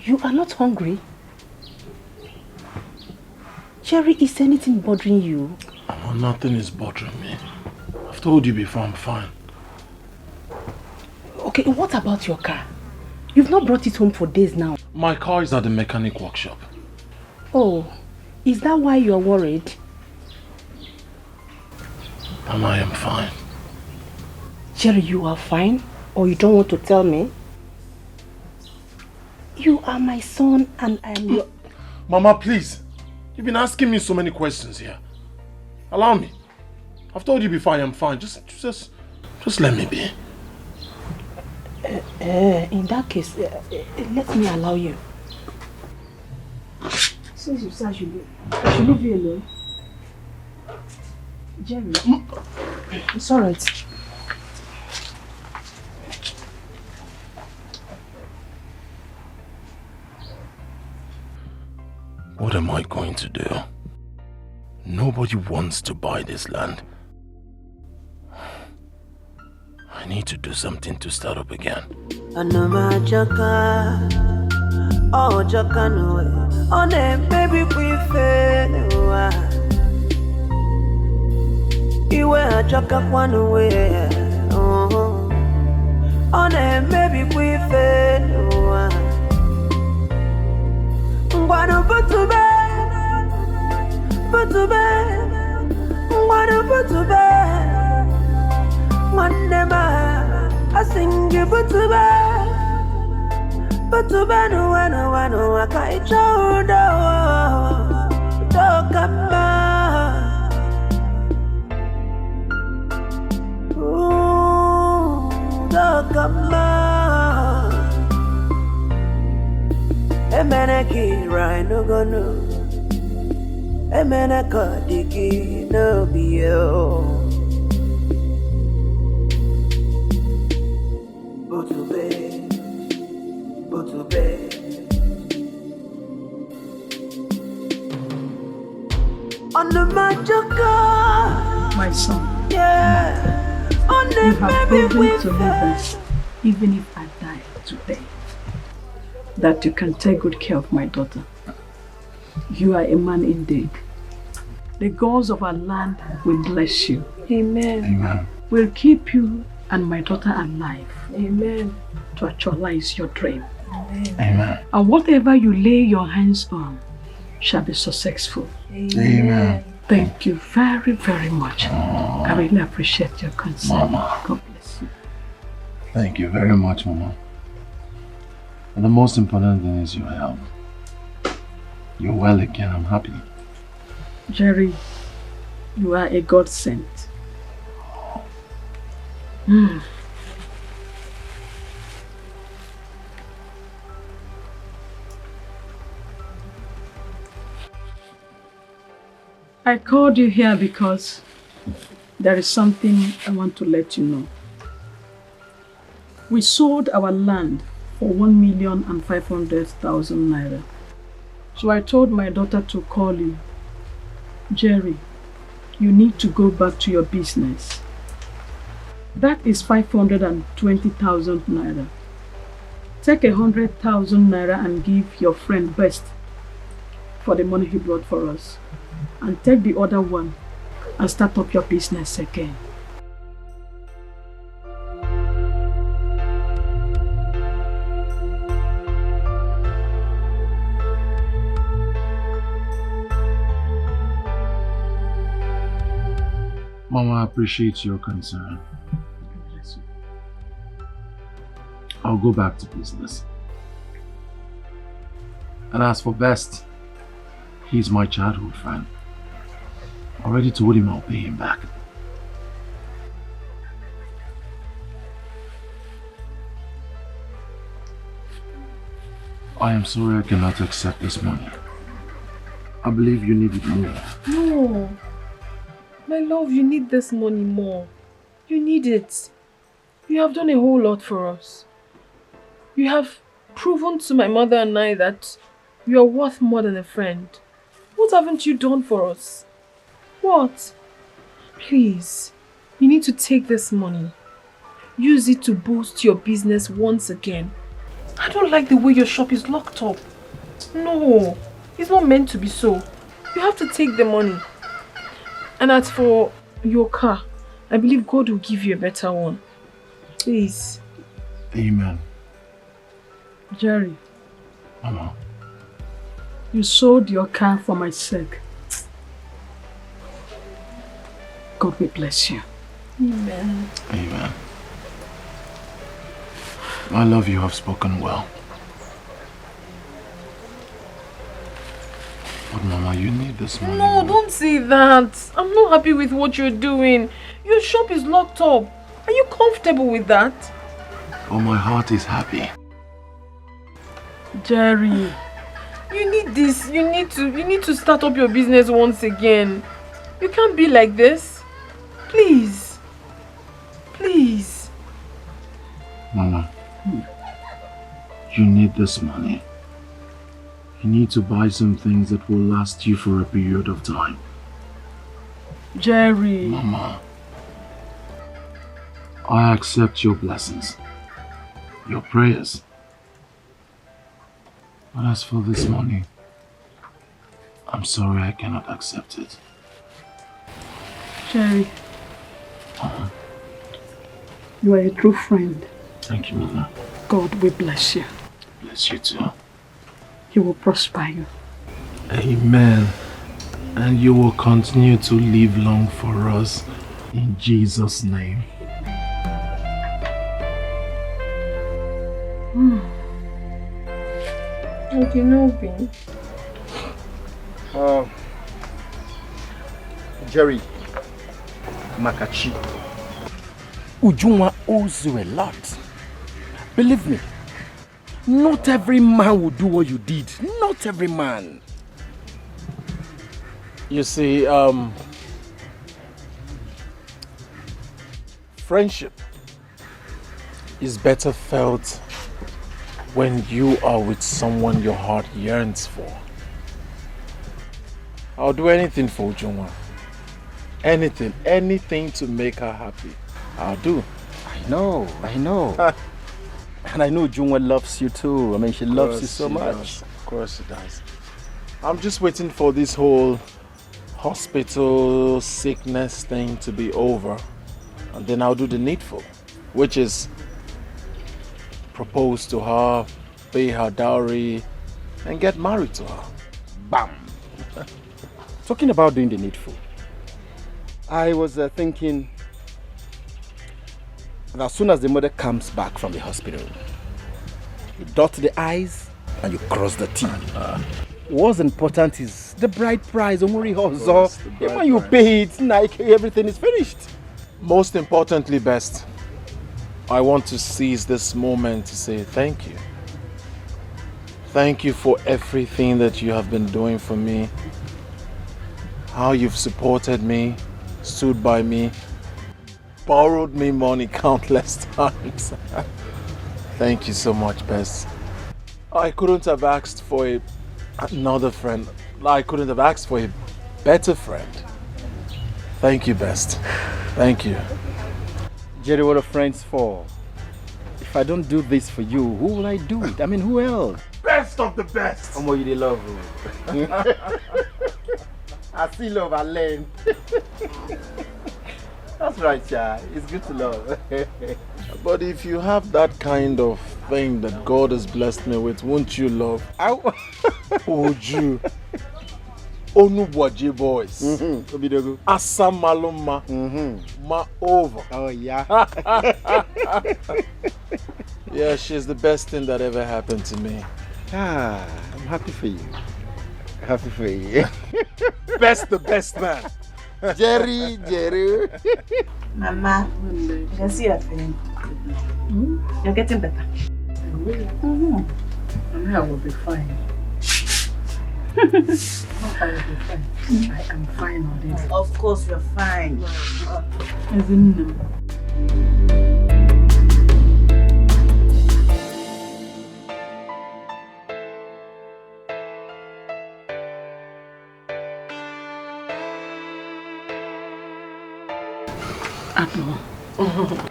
You are not hungry? Jerry, is anything bothering you? Oh, nothing is bothering me. I've told you before, I'm fine. Okay, what about your car? You've not brought it home for days now. My car is at the mechanic workshop. Oh, is that why you're worried? Mama, I am fine. Jerry, you are fine? Or you don't want to tell me? You are my son and I am your... Mama, please. You've been asking me so many questions here. Allow me. I've told you before I am fine. Just let me be. In that case, let me allow you. Since you said I should leave you alone. Jerry, it's alright. What am I going to do? Nobody wants to buy this land. I need to do something to start up again. Dikeh no be on the magic my son. Yeah. On the You have proven to me that even if I die today, that you can take good care of my daughter. You are a man indeed. The gods of our land will bless you. Amen. Amen. Will keep you and my daughter alive. Amen. To actualize your dream. Amen. Amen. And whatever you lay your hands on shall be successful. Amen. Thank you very, very much. I really appreciate your concern. Mama. God bless you. Thank you very much, Mama. And the most important thing is your health. You're well again, I'm happy. Jerry, you are a godsend. I called you here because there is something I want to let you know. We sold our land for 1,500,000 naira. So I told my daughter to call you. Jerry, you need to go back to your business. That is 520,000 naira. Take 100,000 naira and give your friend Best for the money he brought for us. And take the other one and start up your business again. Mama, I appreciate your concern. I'll go back to business. And as for Best, he's my childhood friend. I already told him I'll pay him back. I am sorry I cannot accept this money. I believe you need it more. No. My love, you need this money more. You need it. You have done a whole lot for us. You have proven to my mother and I that you are worth more than a friend. What haven't you done for us? What? Please, you need to take this money. Use it to boost your business once again. I don't like the way your shop is locked up. No, it's not meant to be so. You have to take the money. And as for your car, I believe God will give you a better one. Please. Amen. Jerry, Mama. you sold your car for my sake. God will bless you. Amen. Amen. I love you have spoken well. But Mama, you need this money. No, don't say that. I'm not happy with what you're doing. Your shop is locked up. Are you comfortable with that? Oh, my heart is happy. Jerry, you need this. You need to start up your business once again. You can't be like this. Please. Please. Mama, you need this money. You need to buy some things that will last you for a period of time. Jerry. Mama, I accept your blessings, your prayers. But as for this money, I'm sorry I cannot accept it. Jerry, you are a true friend. Thank you, Mama. God will bless you. Bless you too. He will prosper you. Amen. And you will continue to live long for us in Jesus' name. Okay, no pain. Jerry, Makachi, Ujunwa owes you a lot. Believe me, not every man will do what you did. Not every man. You see, friendship is better felt when you are with someone your heart yearns for. I'll do anything for Ujunwa. Anything to make her happy. I'll do. I know. And I know Ujunwa loves you too. I mean, she loves you so much. Of course she does. I'm just waiting for this whole hospital sickness thing to be over. And then I'll do the needful, which is propose to her, pay her dowry, and get married to her. Bam! Talking about doing the needful, I was thinking that as soon as the mother comes back from the hospital, you dot the I's and you cross the T. What's important is the bride price. When you pay it, like everything is finished. Most importantly, best, I want to seize this moment to say thank you. Thank you for everything that you have been doing for me. How you've supported me, stood by me, borrowed me money countless times. Thank you so much, Best. I couldn't have asked for another friend. I couldn't have asked for a better friend. Thank you, Best. Thank you. Jerry, what are friends for? If I don't do this for you, who will I do it? I mean, who else? Best of the best. How much you love you? I see love, I learn. That's right, Cha. It's good to love. But if you have that kind of thing that God has blessed me with, won't you love? Would you? Onubwaje boys. Asamaluma. Ma over. Oh, yeah. Yeah, she's the best thing that ever happened to me. I'm happy for you. Happy for you. Best the best man. Jerry. Mama, you can see your feeling. You're getting better. I will be fine. I will be fine. I am fine already. Of course you're fine.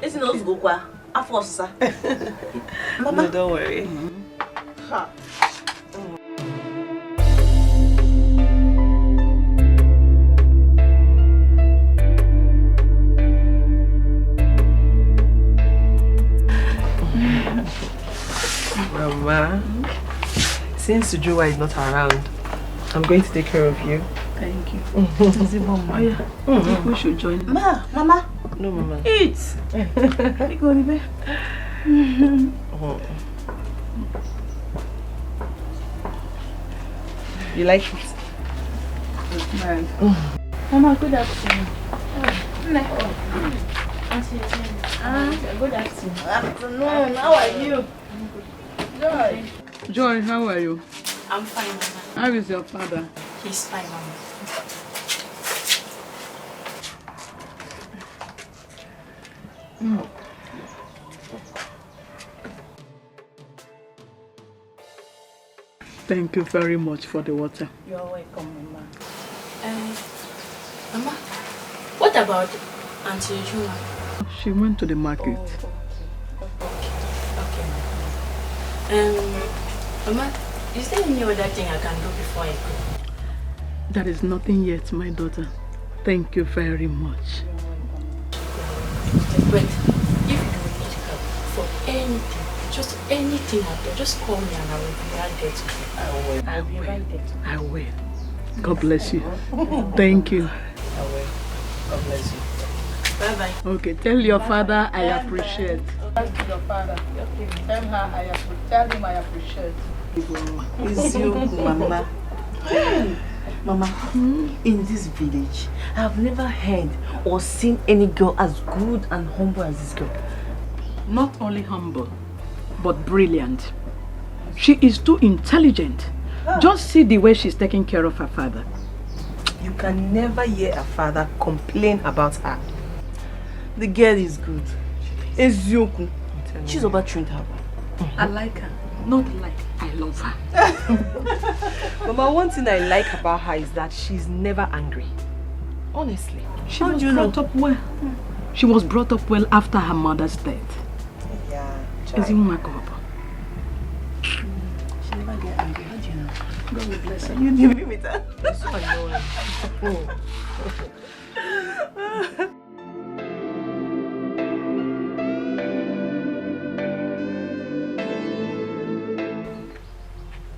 It's not go kwa. Afosa. Mama, No, don't worry. Ha. Mama, since Sujua is not around, I'm going to take care of you. Thank you. Oh, yeah. We should join. Mama. No, Mama. Eat. Go to bed. You like it? Mama, good afternoon. Good afternoon. Afternoon. How are you? Joy. Joy, how are you? I'm fine, Mama. How is your father? He's fine, Mama. Thank you very much for the water. You're welcome, Mama. Mama, what about Auntie Juma? She went to the market. Mama, is there any other thing I can do before I go? There is nothing yet, my daughter. Thank you very much. But if you need help for anything, just anything out there, just call me and I will be right there to you. I will be right there to you. I will. God bless you. Thank you. I will. God bless you. Bye-bye. Okay, tell your father I appreciate. To your father. Tell him I appreciate. It's you, Mama. Mama, in this village, I have never heard or seen any girl as good and humble as this girl. Not only humble, but brilliant. She is too intelligent. Just see the way she's taking care of her father. You can never hear her father complain about her. The girl is good. Ezioku. She's over-trained her. I like her. Not like I love her. Mama, one thing I like about her is that she's never angry. Honestly. She was brought up well. She was brought up well after her mother's death. Yeah. Is it my God? She never get angry. How do you know? God will bless her. You knew me with her. That's so annoying.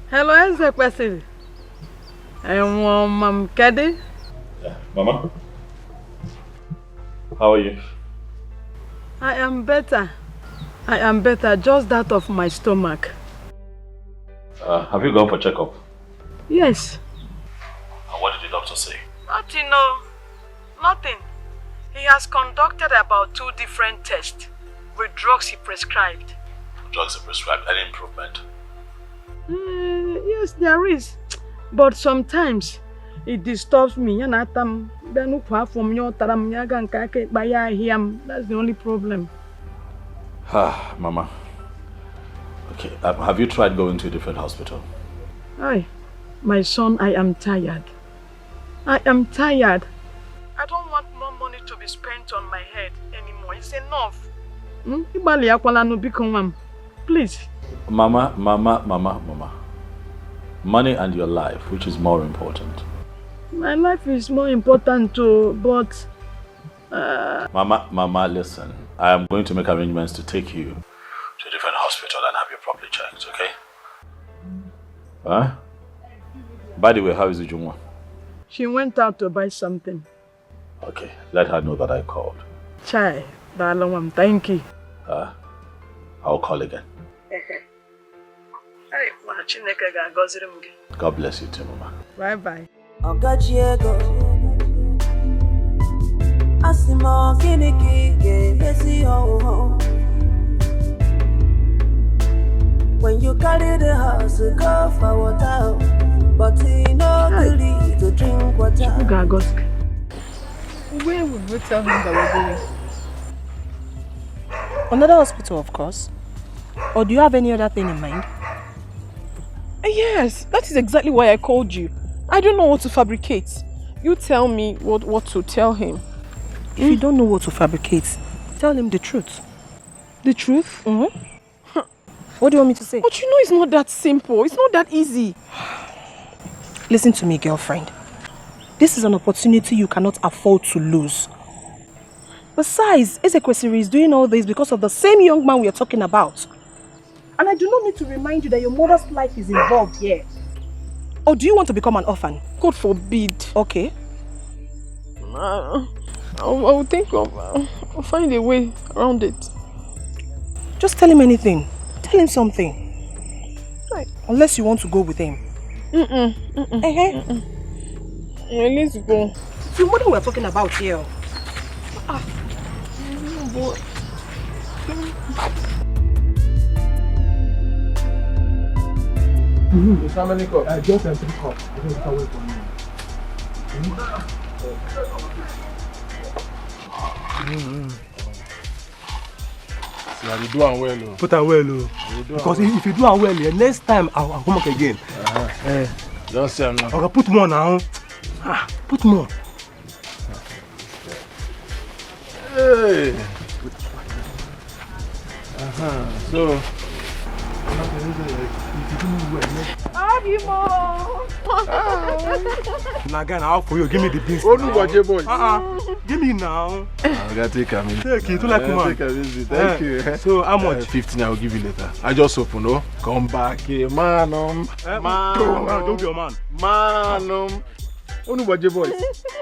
Hello, Enze Kwesiri. Mom Kedi. Mama, how are you? I am better. I am better, just that of my stomach. Have you gone for checkup? Yes. What did the doctor say? Nothing, no. Nothing. He has conducted about 2 different tests with drugs he prescribed. Drugs he prescribed. Any improvement? Yes, there is. But sometimes it disturbs me. That's the only problem. Mama. Okay, have you tried going to a different hospital? Aye, my son, I am tired. I am tired. I don't want more money to be spent on my head anymore. It's enough. Please. Mama. Money and your life, which is more important? My life is more important too, but... Mama, listen. I am going to make arrangements to take you to a different hospital and have you properly checked, okay? Huh? By the way, how is Ujumwa? She went out to buy something. Okay, let her know that I called. Chai, darling, thank you. I'll call again. God bless you too, Mama. Bye-bye. When you carry the house, go for water. But you know good to drink water. Where would we tell him that we're going? Another hospital, of course. Or do you have any other thing in mind? Yes, that is exactly why I called you. I don't know what to fabricate. You tell me what to tell him. If you don't know what to fabricate, tell him the truth. The truth? Mm-hmm. What do you want me to say? But you know it's not that simple. It's not that easy. Listen to me, girlfriend. This is an opportunity you cannot afford to lose. Besides, Ezekwesiri is doing all this because of the same young man we are talking about. And I do not need to remind you that your mother's life is involved here. Or do you want to become an orphan? God forbid. Okay. I'll think I'll find a way around it. Just tell him anything. Tell him something. Right. Unless you want to go with him. Let's go. It's your mother we're talking about here. How many cups? Just 3 cups. Just away from me. See, I will do am well. Put am well. Because if you do am well, next time I'll come back again. Just say now. Okay, put more now. Put more. Hey. So. Nagan, how for you? Give me the beans. Oh, no, watch your boy. Give me now. I gotta take a minute. Take it, like man. Take a visit. Thank you. So, how much? 15. I will give you later. I just open, no? Come back here, man. Don't be a man. Man. Oh, no, watch your boys.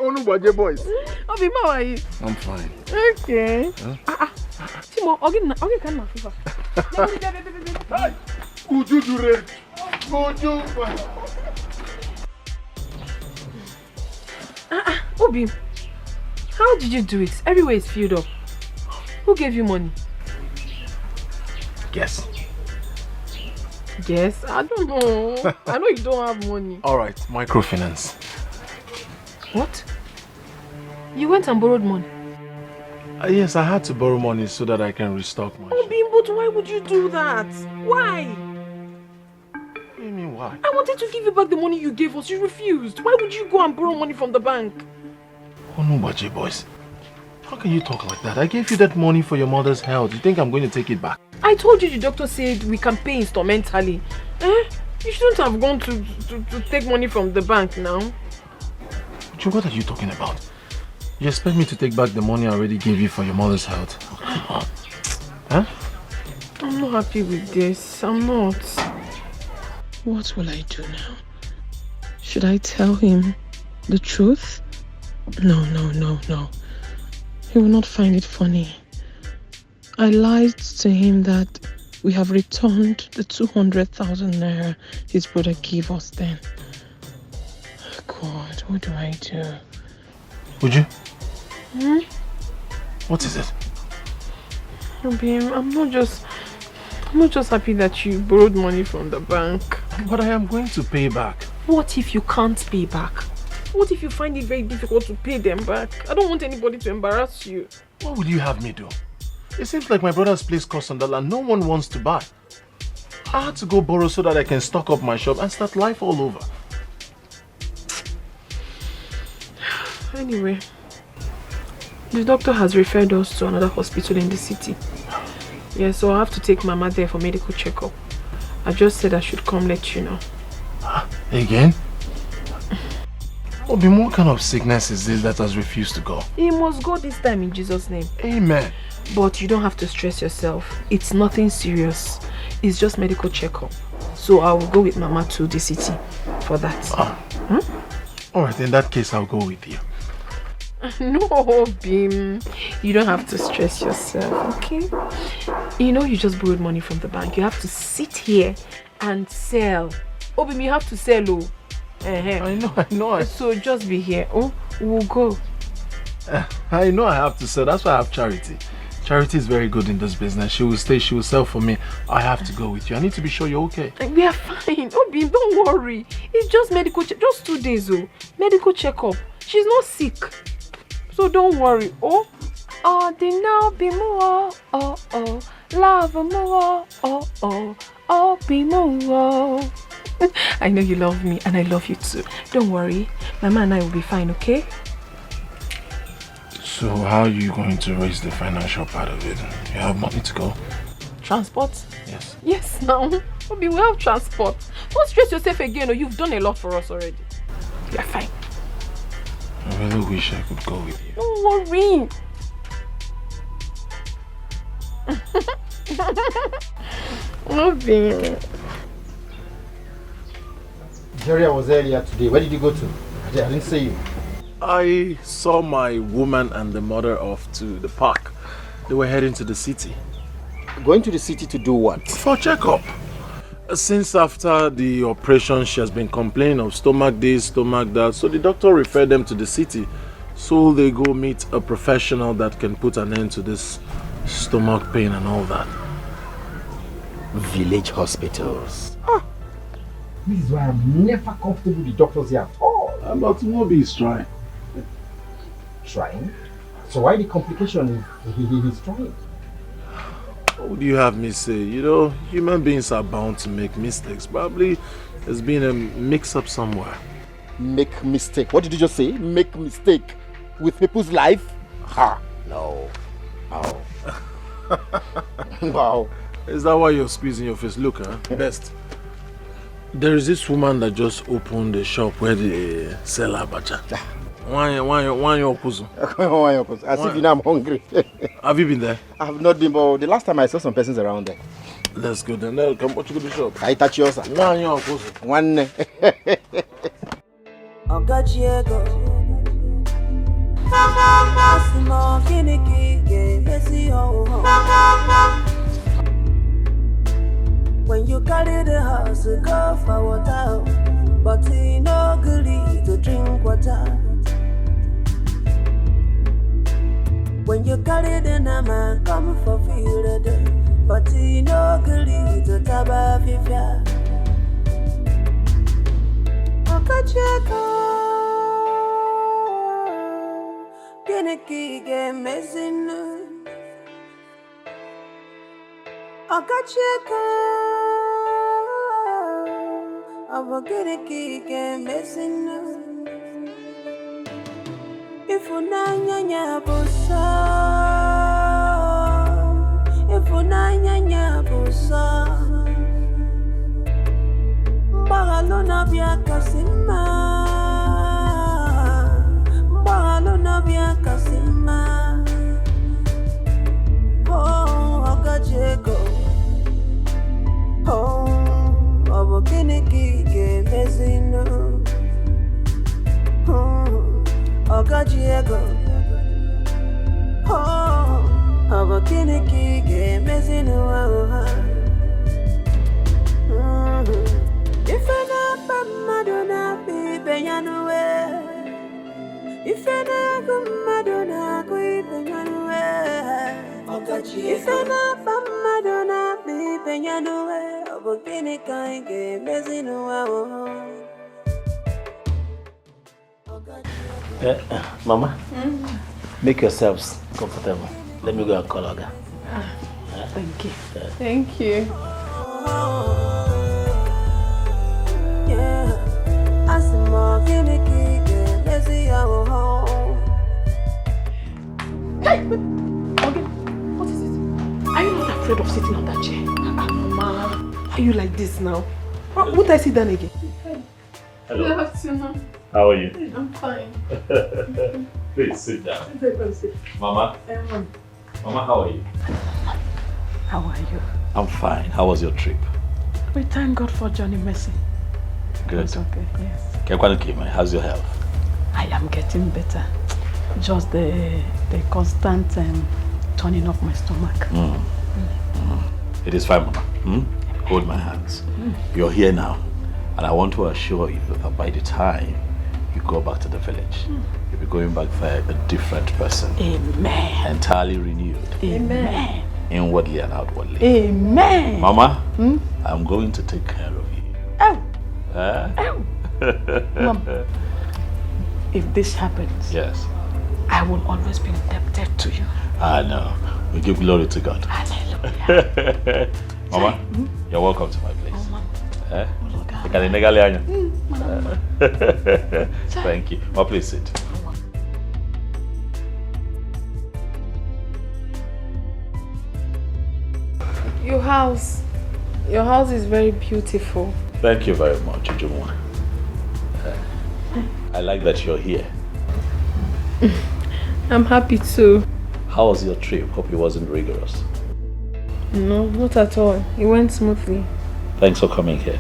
Oh, no, watch your boys. Obi, how are you? I'm fine. Okay. Timo, okay, can my fever. Could you do it? Could you? Obi, how did you do it? Everywhere is filled up. Who gave you money? Guess. Yes, I don't know. I know you don't have money. All right, microfinance. What? You went and borrowed money? Yes, I had to borrow money so that I can restock my Obi, but why would you do that? Why? What do you mean why? I wanted to give you back the money you gave us. You refused. Why would you go and borrow money from the bank? Oh no, Baji boys. How can you talk like that? I gave you that money for your mother's health. You think I'm going to take it back? I told you the doctor said we can pay instrumentally. You shouldn't have gone to take money from the bank now. Baji, what are you talking about? You expect me to take back the money I already gave you for your mother's health? Huh? I'm not happy with this. I'm not. What will I do now? Should I tell him the truth? No. He will not find it funny. I lied to him that we have returned the 200,000 naira his brother gave us then. God, what do I do? Would you? What is it? Obi, I'm not just happy that you borrowed money from the bank. But I am going to pay back. What if you can't pay back? What if you find it very difficult to pay them back? I don't want anybody to embarrass you. What would you have me do? It seems like my brother's place costs on the land. No one wants to buy. I had to go borrow so that I can stock up my shop and start life all over. Anyway, the doctor has referred us to another hospital in the city. Yeah, so I have to take Mama there for medical checkup. I just said I should come let you know. Again? Obi, what kind of sickness is this that has refused to go? He must go this time in Jesus' name. Amen. But you don't have to stress yourself. It's nothing serious. It's just medical checkup. So I will go with Mama to the city for that. Alright, in that case I'll go with you. No, Bim. You don't have to stress yourself, okay? You know you just borrowed money from the bank. You have to sit here and sell. Oh, Bim, you have to sell, oh. I know. So just be here. Oh, we'll go. I know I have to sell. That's why I have charity. Charity is very good in this business. She will stay, she will sell for me. I have to go with you. I need to be sure you're okay. We are fine. Obi, don't worry. It's just medical just 2 days, oh. Medical checkup. She's not sick. So don't worry. Oh, the now be more. Oh, love more. Oh, be more. I know you love me and I love you too. Don't worry. Mama and I will be fine, okay? So how are you going to raise the financial part of it? You have money to go? Transport? Yes. Yes, now. Obi, we have transport. Don't stress yourself again, or you've done a lot for us already. We are fine. I really wish I could go with you. Don't worry. Obi. Jerry, I was earlier today. Where did you go to? I didn't see you. I saw my woman and the mother off to the park. They were heading to the city. Going to the city to do what? For checkup. Since after the operation, she has been complaining of stomach this, stomach that. So the doctor referred them to the city. So they go meet a professional that can put an end to this stomach pain and all that. Village hospitals. This is why I'm never comfortable with the doctors here at all. But Moby is trying. Trying? So why the complication he's trying? What do you have me say? You know, human beings are bound to make mistakes. Probably there's been a mix-up somewhere. Make mistake? What did you just say? Make mistake with people's life? Ha! No. Oh. Wow. Is that why you're squeezing your face? Look, huh? Best. There is this woman that just opened a shop where they sell abacha. Why your kuzu? As if you know I'm hungry. Have you been there? I have not been, but the last time I saw some persons around there. Let's go then. Now come watch the shop. I touch yours. Why your kuzu? One. When you carry the house, go for water, but he no good to drink water. When you carry the nama, come for field, but he no good to taba fifia. Okacheko, Geneki game messing. Okacheko. I'm gonna keep missing. If you nanya busa, if you nanya busa, Bagalona bia kasima, Bagalona bia kasima. Oh, Okacheko. Oh. Obokiniki mezino Okajiego Obokiniki mezino If I not Madonna be Benyanue If I not Madonna go Benyanue If I not Madonna be Benyanue Mama, make yourselves comfortable. Let me go and call Oga. Thank you. Thank you. Hey! Again, what is it? Are you not afraid of sitting on that chair? Mama. Why are you like this now? Would I sit down again? Hello. Good afternoon. How are you? I'm fine. Please sit down. Sit. Mama? Mama, how are you? How are you? I'm fine. How was your trip? We thank God for Johnny Mercy. Good. It's okay, yes. How's your health? I am getting better. Just the constant turning of my stomach. It is fine, Mama. Hold my hands. You're here now. And I want to assure you that by the time you go back to the village. You'll be going back there a different person. Amen. Entirely renewed. Amen. Inwardly and outwardly. Amen. Mama, I'm going to take care of you. Oh. Oh. Mom, if this happens, yes, I will always be indebted to you. I know. We give glory to God. Hallelujah. Mama, you're welcome to my place. Thank you. Mama, please sit. Your house is very beautiful. Thank you very much, Ujumwa. I like that you're here. I'm happy too. How was your trip? Hope it wasn't rigorous. No, not at all. It went smoothly. Thanks for coming here.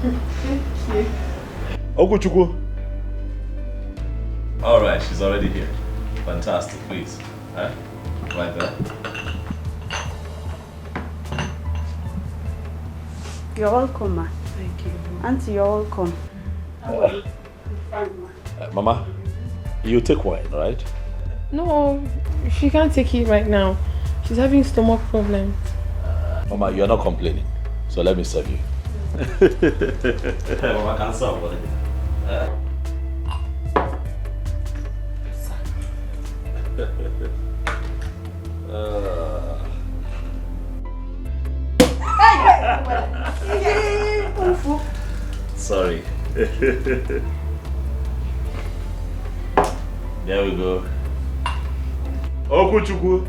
Thank you. Oguchukwu. All right, she's already here. Fantastic, please. Right there. You're welcome, ma. Thank you. Auntie, you're welcome. Mama, you take wine, right? No, she can't take it right now. She's having stomach problems. Mama, you're not complaining, so let me serve you. Mama, I can't serve. Sorry. There we go. Okuchukwu,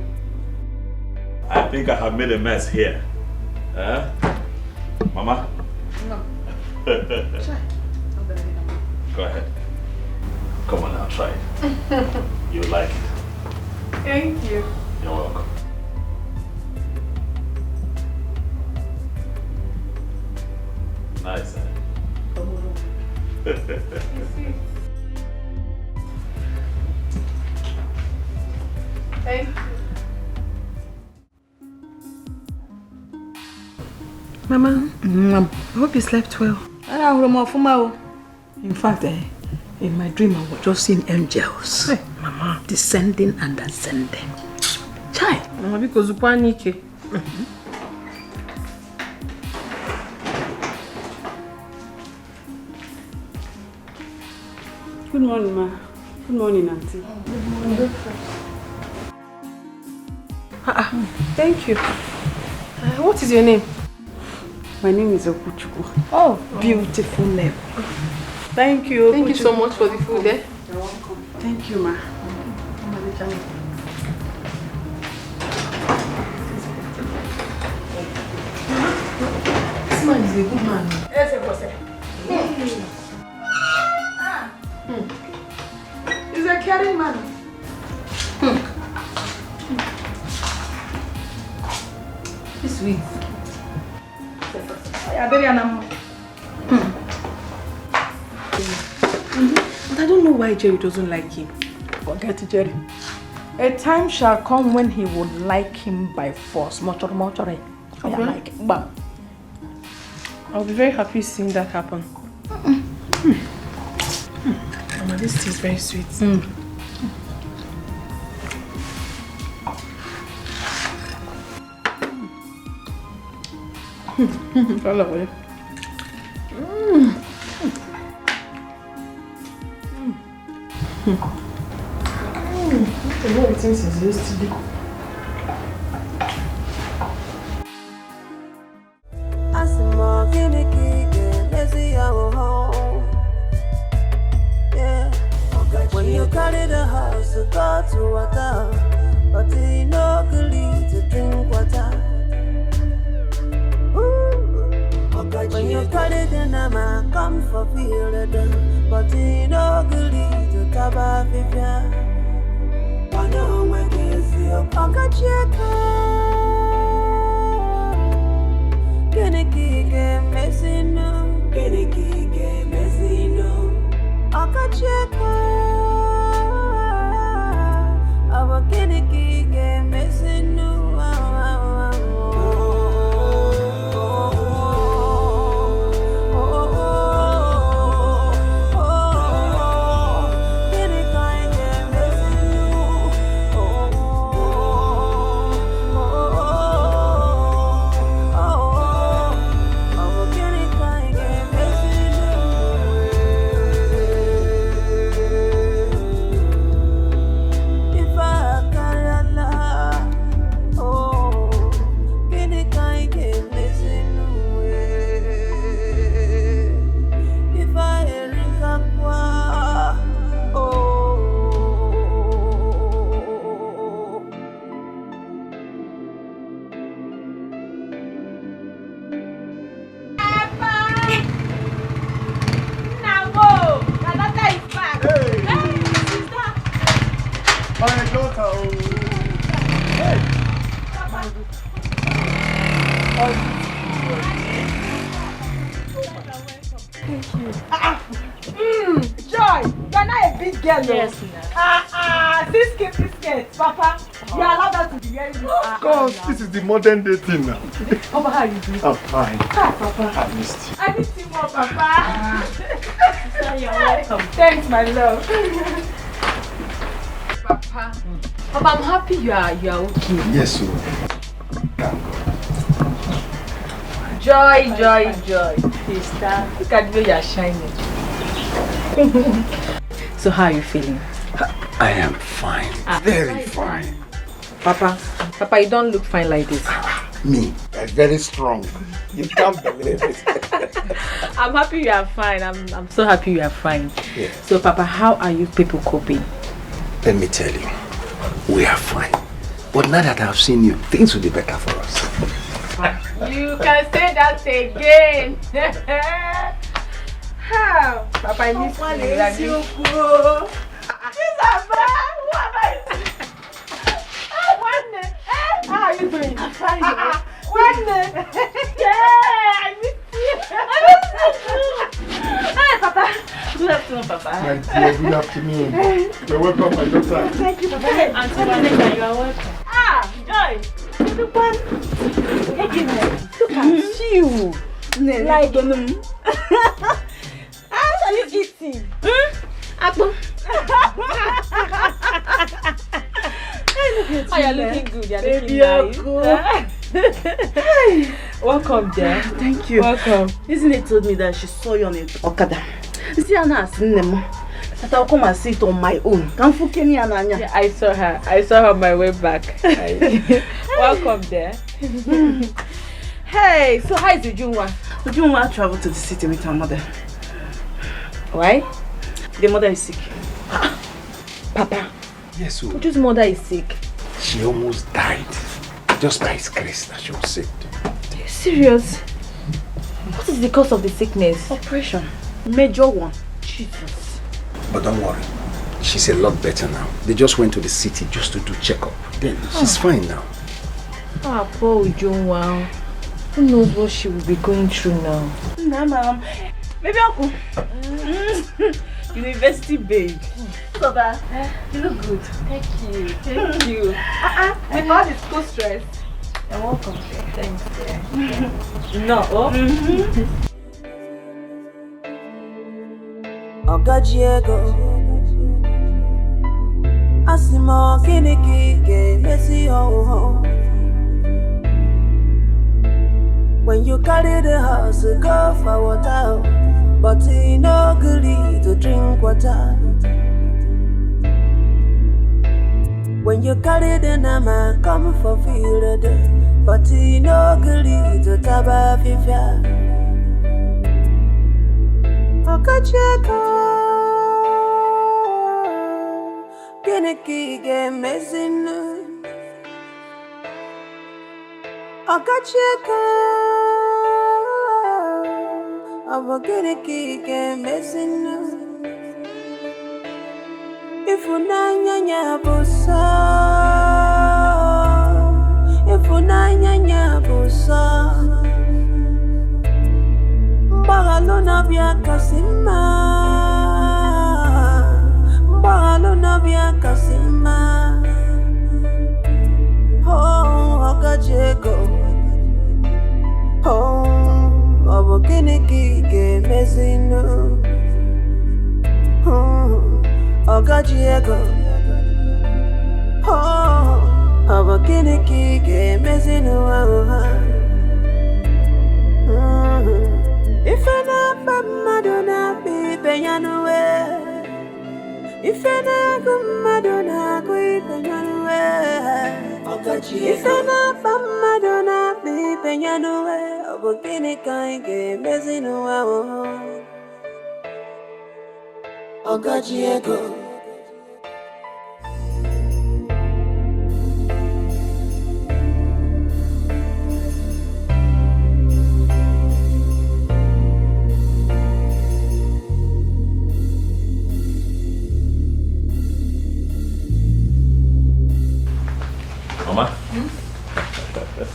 I think I have made a mess here. Mama? No. Go ahead. Come on now, try it. You like it. Thank you. You're welcome. Nice, Thank you. Mama, I hope you slept well. In fact, in my dream I was just seeing angels. Hey, Mama. Descending and ascending. Chai. Mama, because you panic. Good morning, ma. Good morning, auntie. Good morning. Thank you. What is your name? My name is Okuchukwu. Oh, beautiful name. Thank you. Thank you so much for the food, eh? You're welcome. Thank you, ma. This man is a good man. He's a caring man. He's sweet. But I don't know why Jerry doesn't like him. Forget it, Jerry. A time shall come when he would like him by force. Okay. I'll be very happy seeing that happen. Mama, this tea is very sweet. Follow away. I know it since yesterday. When you carry the house to go to water, but you know good to drink water. When you carry the nama, come for feel it, but you know good to taba fifia. One on when you see your pocket check. Keniki messing no, Keniki messing no. Akacheka, our Keniki messing no. My daughter. Hey. Thank you. Joy, you're not a big girl. Yes, this kid, Papa. You allow that to be wearing this. Of course, this is the modern day thing now. Papa, how are you doing? I'm fine. Papa. I missed you. I missed you more, Papa. You're welcome. Thanks, my love. Papa. Papa, I'm happy you are okay. Yes, sir. Joy. Sister, look at you, you're shining. So how are you feeling? I am fine. Very fine. Papa, you don't look fine like this. Me, I'm very strong. You can't believe it. I'm happy you are fine. I'm so happy you are fine. Yeah. So Papa, how are you people coping? Let me tell you, we are fine. But now that I've seen you, things will be better for us. You can say that again. Papa, I miss you. How are you doing? I'm fine. Yeah, I miss you. Hi, Papa. Good afternoon, Papa. My dear, good afternoon. You're welcome, my daughter. Thank you, Papa. Auntie Vanessa, you are welcome. Joy. Look at you. Like, how are you eating? Apple. Oh, you're looking good. You're looking nice. Welcome, dear. Thank you. Welcome. Isn't it told me that she saw you on a Okada? You see, Anna has seen them. That I'll come and see it on my own. Yeah, I saw her. I saw her on my way back. Welcome there. Hey, so how is Ujunwa? Ujunwa traveled to the city with her mother. Why? The mother is sick. Papa. Yes, sir. Uju's mother is sick. She almost died. Just by his grace that she was saved. Are you serious? What is the cause of the sickness? Operation. Major one. Jesus. But don't worry. She's a lot better now. They just went to the city just to do checkup. Then she's fine now. Ah, poor Ujunwa. Who knows what she will be going through now? Nah, ma'am. Maybe Uncle. University babe. Papa, you look good. Thank you. Thank you. With all the school stress. You're welcome. Thanks. No. Ogajiego Asimo kiniki messy ho. When you carry the house, go for water, but you no good to drink water. When you carry the nama, come for field, but you no good to taba fifia. Ogajiego Kiniki messing. Okacheka Abokiniki messing. If unanya busa, if unanya busa, Bagalona bia kasima, Bagalona bia kasima. Oh, Okacheko. Oh, Abokiniki messing. Oh, Okajiego. Oh, Abokiniki messing. If I not Madonna be Peyanue, if I not Madonna be Peyanue, if I not Madonna be Peyanue, Abokiniki messing. Okajiego. Mama?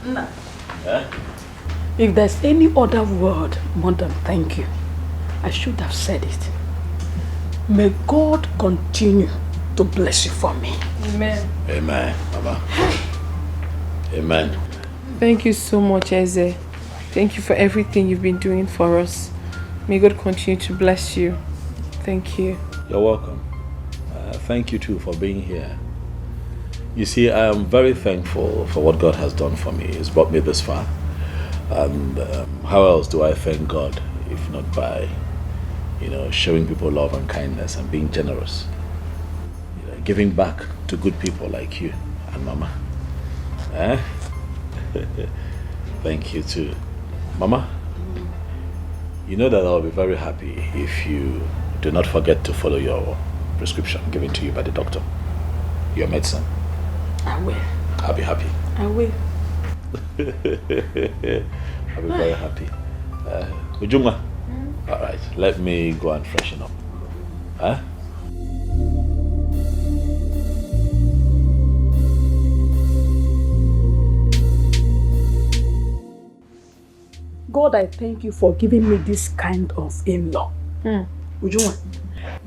Nah. Eh? If there's any other word more than thank you, I should have said it. May God continue to bless you for me. Amen. Amen, Mama. Amen. Thank you so much, Eze. Thank you for everything you've been doing for us. May God continue to bless you. Thank you. You're welcome. Thank you too for being here. You see, I am very thankful for what God has done for me. He's brought me this far. And how else do I thank God if not by, showing people love and kindness and being generous, giving back to good people like you and Mama. Thank you too, Mama. You know that I'll be very happy if you do not forget to follow your prescription given to you by the doctor, your medicine. I will. I'll be happy. I will. I'll be very happy. Ujunga, all right, let me go and freshen up. Huh? God, I thank you for giving me this kind of in-law. Ujunwa,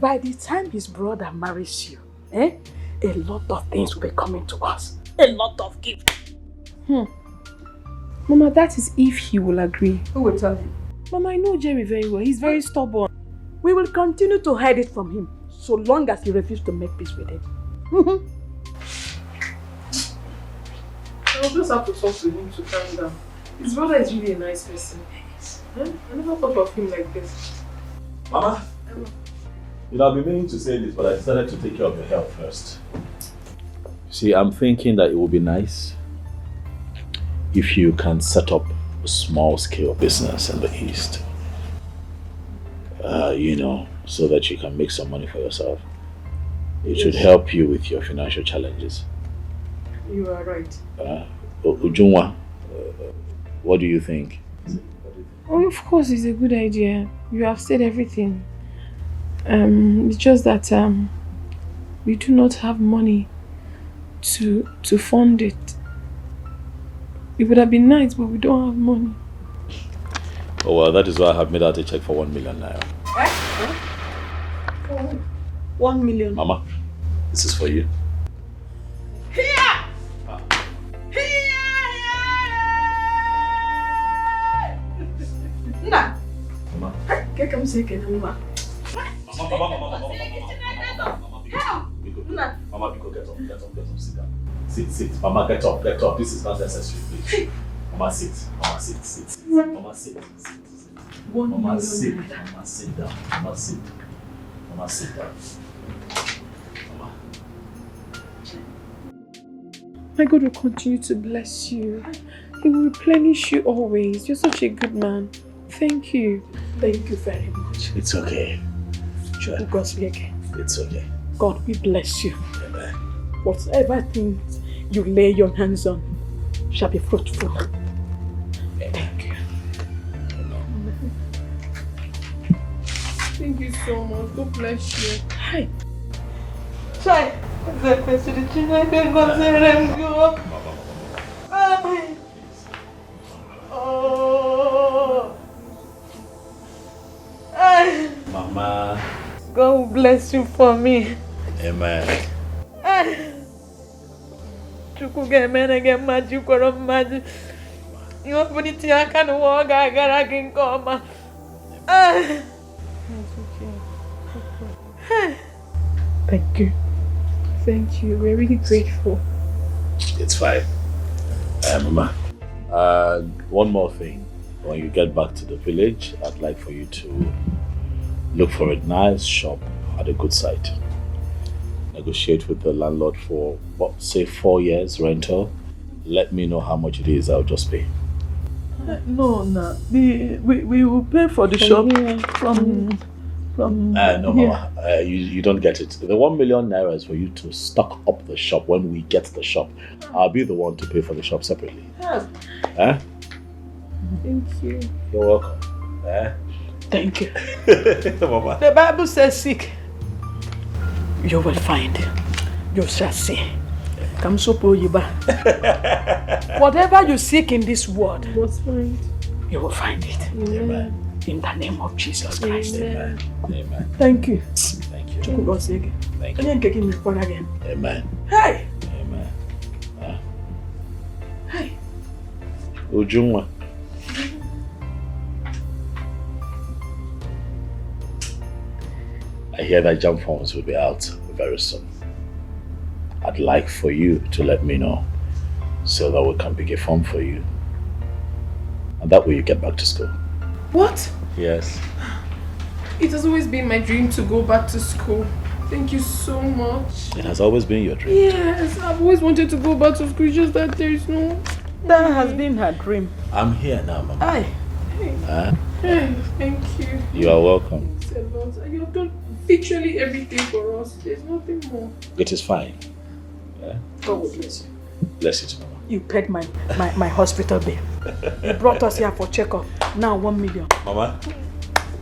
by the time his brother marries you, a lot of things will be coming to us. A lot of gifts. Mama, that is if he will agree. Who will tell him? Mama, I know Jerry very well. He's very stubborn. We will continue to hide it from him so long as he refuses to make peace with him. I'll just have to talk to him to calm down. His brother is really a nice person. I never thought of him like this. Mama? I've been meaning to say this, but I decided to take care of your health first. See, I'm thinking that it would be nice if you can set up a small-scale business in the East. So that you can make some money for yourself. It should help you with your financial challenges. You are right. Ujunwa, what do you think? Oh, of course, it's a good idea. You have said everything. It's just that we do not have money to fund it. It would have been nice, but we don't have money. Oh, well, that is why I have made out a check for 1 million naira. 1 million. Mama, this is for you. Nah. Mama. Get come say Mama. Mama, get up, sit down. Sit. Mama, get up. This is not necessary, please. Mama, sit. Mama, sit. Mama, sit. Mama, sit. Mama, sit down. Mama, sit. Mama, sit down. Mama. My God will continue to bless you. He will replenish you always. You're such a good man. Thank you. Thank you very much. It's okay. Sure. God's again. It's okay. God, we bless you. Amen. Whatever things you lay your hands on shall be fruitful. Thank you. Thank you so much. God bless you. Hi. Chai. The question is, I can consider him go. Oh. Mama. God will bless you for me. Amen. Chuku get men again, magic or magic. You have put it here, I can walk, I can come. Thank you. Thank you. We're really grateful. It's fine. Mama. One more thing. When you get back to the village, I'd like for you to look for a nice shop at a good site. Negotiate with the landlord for, say 4 years rental. Let me know how much it is, I'll just pay. No. We will pay for the shop from No, Mama, you don't get it. The 1 million naira is for you to stock up the shop when we get the shop. I'll be the one to pay for the shop separately. Thank you. You're welcome. Thank you. Mama. The Bible says seek. You will find. You shall see. Come so whatever you seek in this world, you will find it. Amen. In the name of Jesus Christ. Amen. Amen. Thank you. Thank you. Thank you. Again. Amen. Hey. Amen. Hey. Ujungwa. I hear that jump forms will be out very soon. I'd like for you to let me know so that we can pick a form for you. And that way you get back to school. What? Yes. It has always been my dream to go back to school. Thank you so much. It has always been your dream. Yes, I've always wanted to go back to school, just that there is no... That has been her dream. I'm here now, Mama. Aye. Hey, thank you. You are welcome. Thanks a lot. You have done literally everything for us. There's nothing more. It is fine. Yeah? God will bless you. Bless you too, Mama. You paid my hospital bill. You brought us here for checkup. Now 1 million. Mama?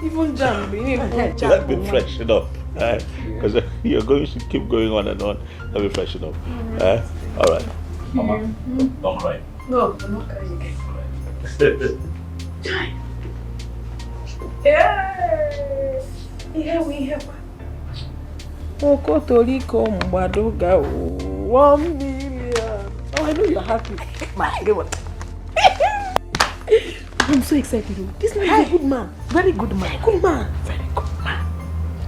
Even jam. Let me freshen up. Because you're going to keep going on and on. Let me freshen up. All right. Mama, don't cry. No, I'm not crying again. Here we have Okotoliko Mbadoga 1 million. Oh, I know you're happy. I'm so excited. This man is a good man. Very good man. Good man. Very good man.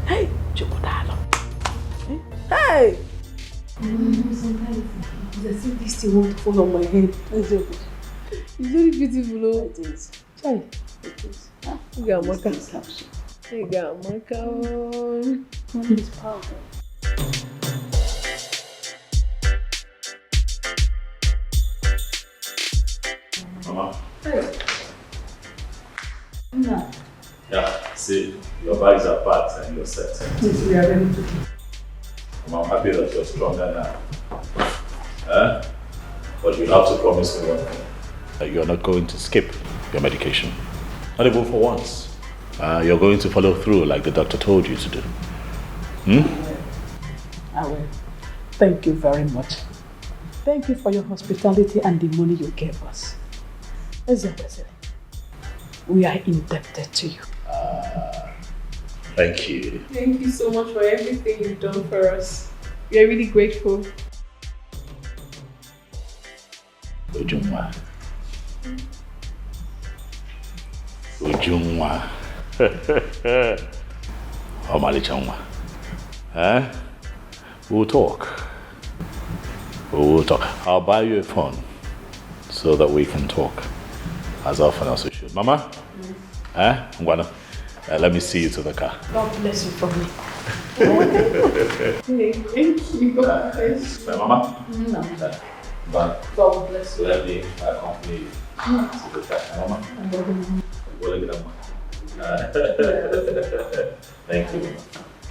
Hey, Chokodalo. Hey! Sometimes it's as if this thing won't fall on my head. It's very beautiful. It is. Chai. It is. You got Maka. You got Maka. It's powerful. Mama? Hey. No. Yeah, see, your bags are packed and you're set. Yes, we are ready to go. I'm happy that you're stronger now. But you have to promise me one thing. That you're not going to skip your medication. Not even for once. You're going to follow through like the doctor told you to do. I will. Thank you very much. Thank you for your hospitality and the money you gave us. We are indebted to you. Thank you. Thank you so much for everything you've done for us. We are really grateful. Ujungwa. Ujungwa. Omalichangwa. We'll talk. We'll talk. I'll buy you a phone so that we can talk as often as we should. Mama? Ngwana. Let me see you to the car. God bless you for me. Hey, thank you. God bless you. Mama? No. But God bless you. let me accompany you to the car. Mama? Thank you.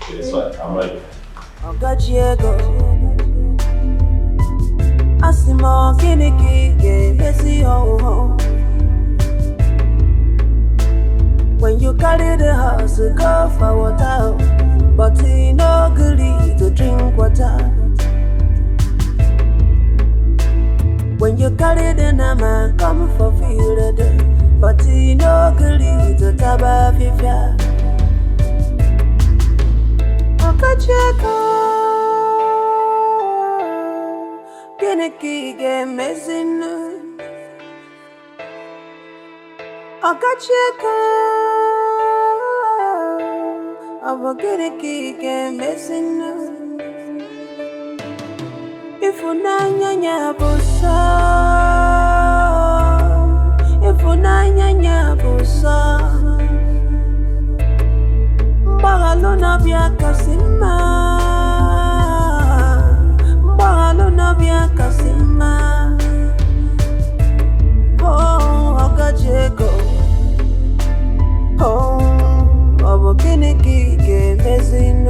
It's fine. I'm ready. Asimo kiniki messy ho. When you carry the house, go for water, but he no gully to drink water. When you carry the nama, come for field, but he no gully to taba fifia. Okacheko, kiniki game messing. Okacheko. I'm gonna keep missing. If you nanya busa, if you nanya busa, Bagalona bia kasima, Bagalona bia kasima. Oh, Okacheko. Oh. Kiniki messing.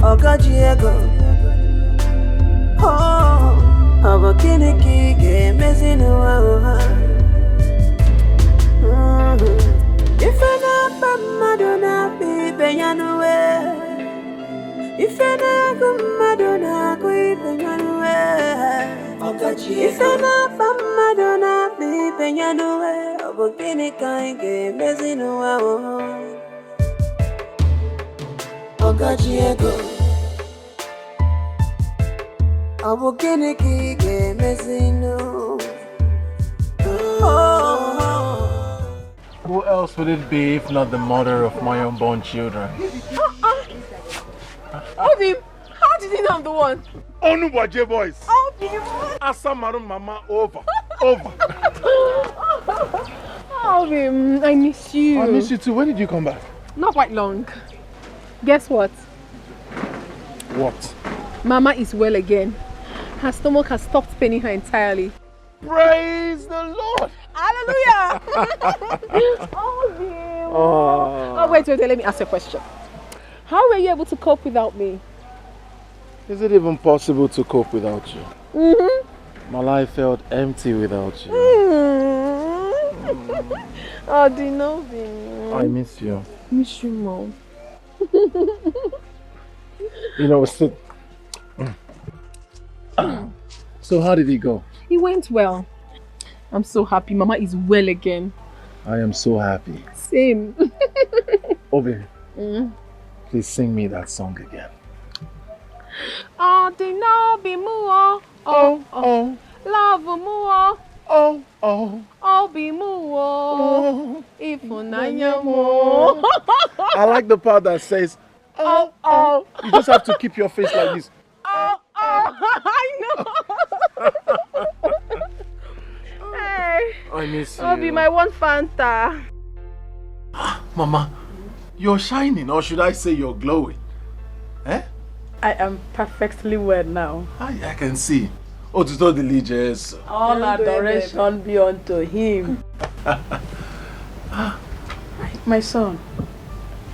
Okajiego. Oh, Aba Kiniki messing. If I not Madonna be Beyanaway, If I go Madonna, go Penyanue. If I go Madonna, be Penyanue. Obogini kainge mezinua. Okachiego. Obogini kige mezinu. Who else would it be if not the mother of my unborn children? Obim, how did he know I'm the one? Onuwaje boys. Obim. Asamaru mama over. Obim, I miss you. I miss you too. When did you come back? Not quite long. Guess what? What? Mama is well again. Her stomach has stopped paining her entirely. Praise the Lord! Hallelujah! Oh, wait, let me ask you a question. How were you able to cope without me? Is it even possible to cope without you? My life felt empty without you. Oh, Dinobi. I miss you. Miss you, Mom. You know, so how did it go? It went well. I'm so happy. Mama is well again. I am so happy. Same. Obi, please sing me that song again. Oh, Dinobi Muo. Oh. Love Muo. Oh, be Muo. Ifunanya Muo. I like the part that says, oh. You just have to keep your face like this. I know. Hey, I miss you. I'll be my one Fanta. Mama, you're shining, or should I say you're glowing? Eh? I am perfectly well now. I can see. Oh, to the religious. All adoration be unto him. My son,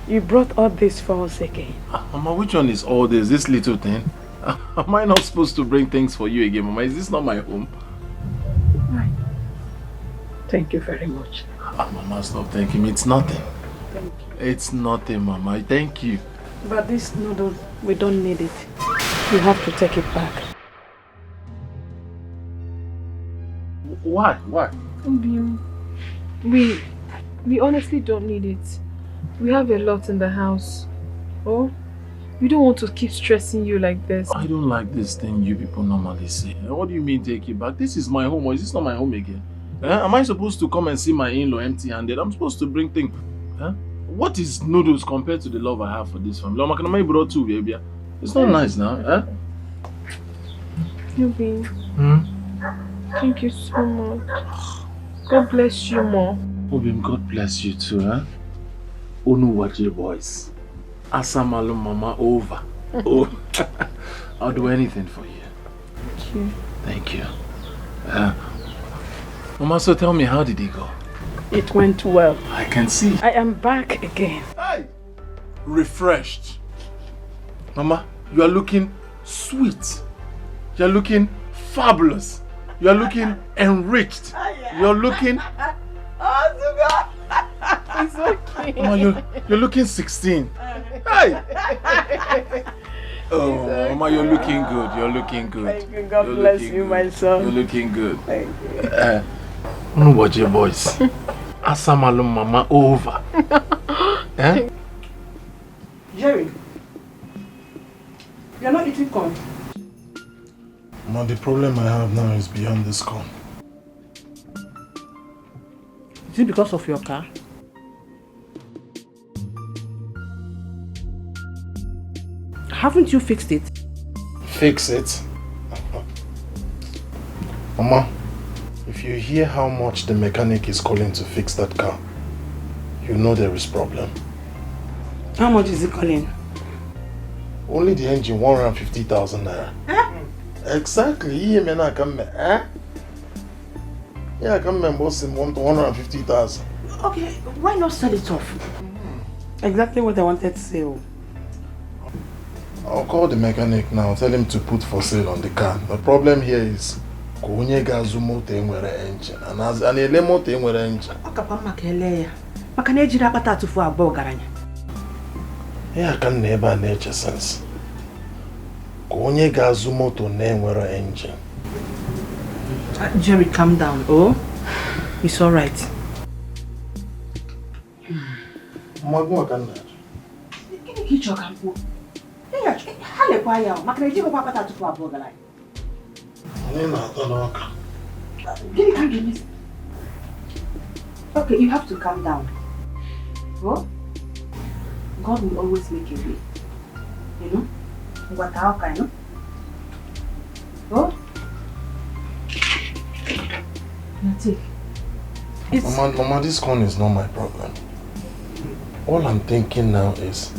you brought all this for us again. Mama, which one is all this? This little thing? Am I not supposed to bring things for you again, Mama? Is this not my home? Right. Thank you very much. Mama, stop thanking me. It's nothing. Thank you. It's nothing, Mama. Thank you. But this noodle, we don't need it. You have to take it back. Why? We honestly don't need it. We have a lot in the house. Oh, we don't want to keep stressing you like this. I don't like this thing you people normally say. What do you mean take it back? This is my home, or is this not my home again? Am I supposed to come and see my in-law empty-handed? I'm supposed to bring things. What is noodles compared to the love I have for this family? It's not nice now. Yubi, thank you so much. God bless you more. Obim, God bless you too, Onuwaje boys. Asamalu mama over. Oh, I'll do anything for you. Thank you. Thank you. Mama, so tell me, how did it go? It went well. I can see. I am back again. Hey! Refreshed. Mama, you are looking sweet. You are looking fabulous. You are looking enriched. You are looking... It's okay. Mama, you're looking 16. Hey! Oh, Mama, you're looking good. You're looking good. Thank you. God bless you, my son. You're looking good. Thank you. Watch your boys. Asamalu mama over. Jerry, you're not eating corn. Mama, the problem I have now is beyond this corn. Is it because of your car? Haven't you fixed it? Fix it? Mama, if you hear how much the mechanic is calling to fix that car, you know there is problem. How much is he calling? Only the engine, 150,000 naira. Exactly. Yeah, I come and boss him 150,000. Okay, why not sell it off? Exactly what I wanted to say. I'll call the mechanic now, tell him to put for sale on the car. The problem here is onye ga-azụ moto enwere engine and ele moto enwere engine. Ọkapa maka ele ya. Maka na ejiri akpata atụfu abụọ garanya. Ya ka nna ebe a na-eche sense. Onye gazu moto na-enwere engine. Jerry, calm down. Oh, it's all right. Magwa kana. Kini kicho kampo. Hale kwa yao. Makreji ko papa tatu kwa boga lai. Nina atanoka. Kini can give me. Okay, you have to calm down. Oh? God will always make a way. You know? What you know? Oh? Mama, this corn is not my problem. All I'm thinking now is,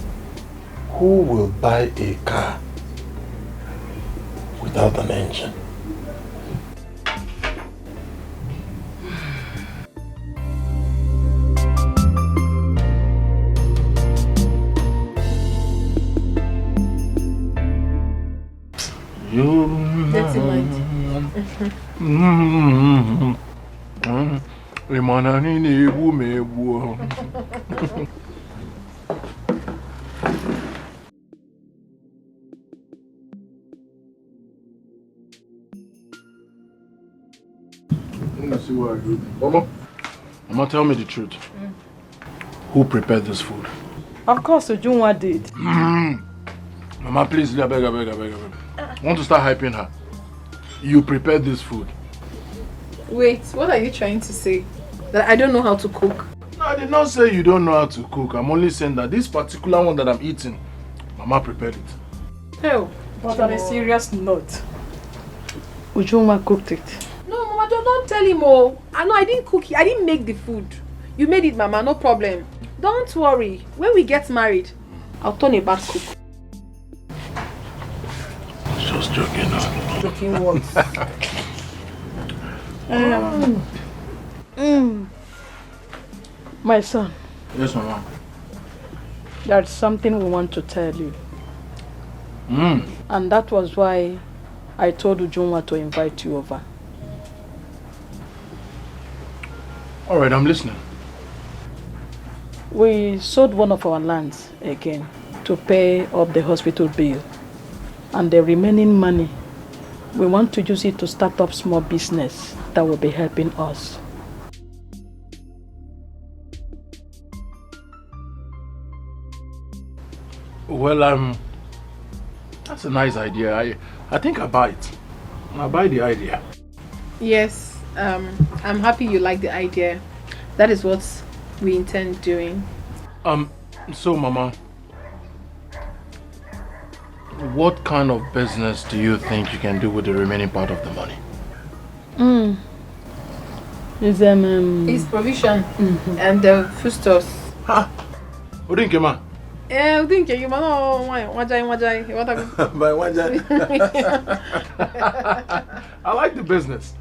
who will buy a car without an engine? That's in mind. Mama, tell me the truth. Who prepared this food? Of course, Ujunwa did. Mama, please, I beg. I want to start hyping her. You prepared this food. Wait, what are you trying to say? That I don't know how to cook? No, I did not say you don't know how to cook. I'm only saying that this particular one that I'm eating, Mama prepared it. Oh, but on a serious note, Ujunwa cooked it. No, Mama, don't tell him. Oh, I know I didn't cook it. I didn't make the food. You made it, Mama, no problem. Don't worry. When we get married, I'll turn a bad cook. Just joking now. Joking what? My son. Yes, Mama. There's something we want to tell you. And that was why I told Ujunwa to invite you over. Alright, I'm listening. We sold one of our lands again to pay up the hospital bill. And the remaining money, we want to use it to start up small business that will be helping us. Well, that's a nice idea. I think I buy it. I buy the idea. Yes, I'm happy you like the idea. That is what we intend doing. So Mama, what kind of business do you think you can do with the remaining part of the money? It's provision and the foodstuffs. Ha! Udinkema. Udinkema no wajai. By wajai. I like the business.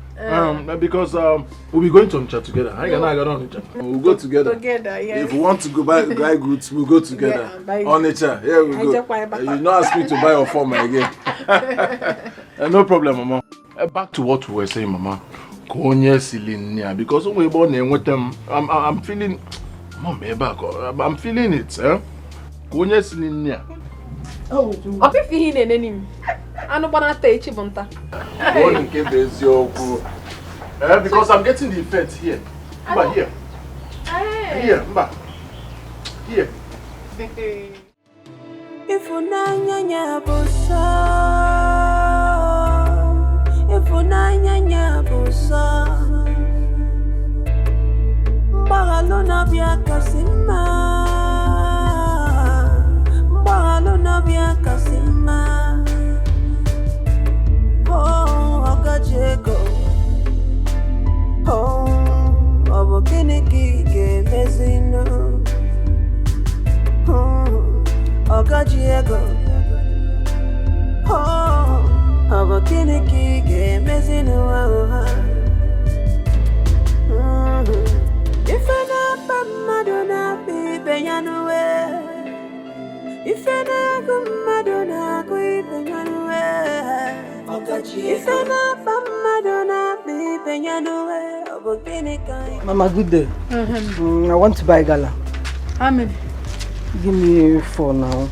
Because we'll be going to Onitsha together. I got on Onitsha. We'll go together. Together, yes. If we want to go buy goods, we'll go together. Yeah, Onitsha, here we go. You not ask me to buy your form again. No problem, Mama. Back to what we were saying, Mama. Because when we born with them, I'm feeling. Mom, I'm feeling it, eh? Oh, I'm feeling it. Because I'm getting the effect here. Mba, here. Here, Mba. Here. If unanya busa, if unanya busa, Bagalona bia kasima, Bagalona bia kasima. Oh, Okajeko. Oh, Obokiniki ke mezino. Okajiego. Oh, Obokiniki ke mezino. If I not Madonna be Beyanue. If I not Madonna be Beyanue. If I not Madonna be Beyanue. Mama, good day. I want to buy gala. How many? Give me 4 now.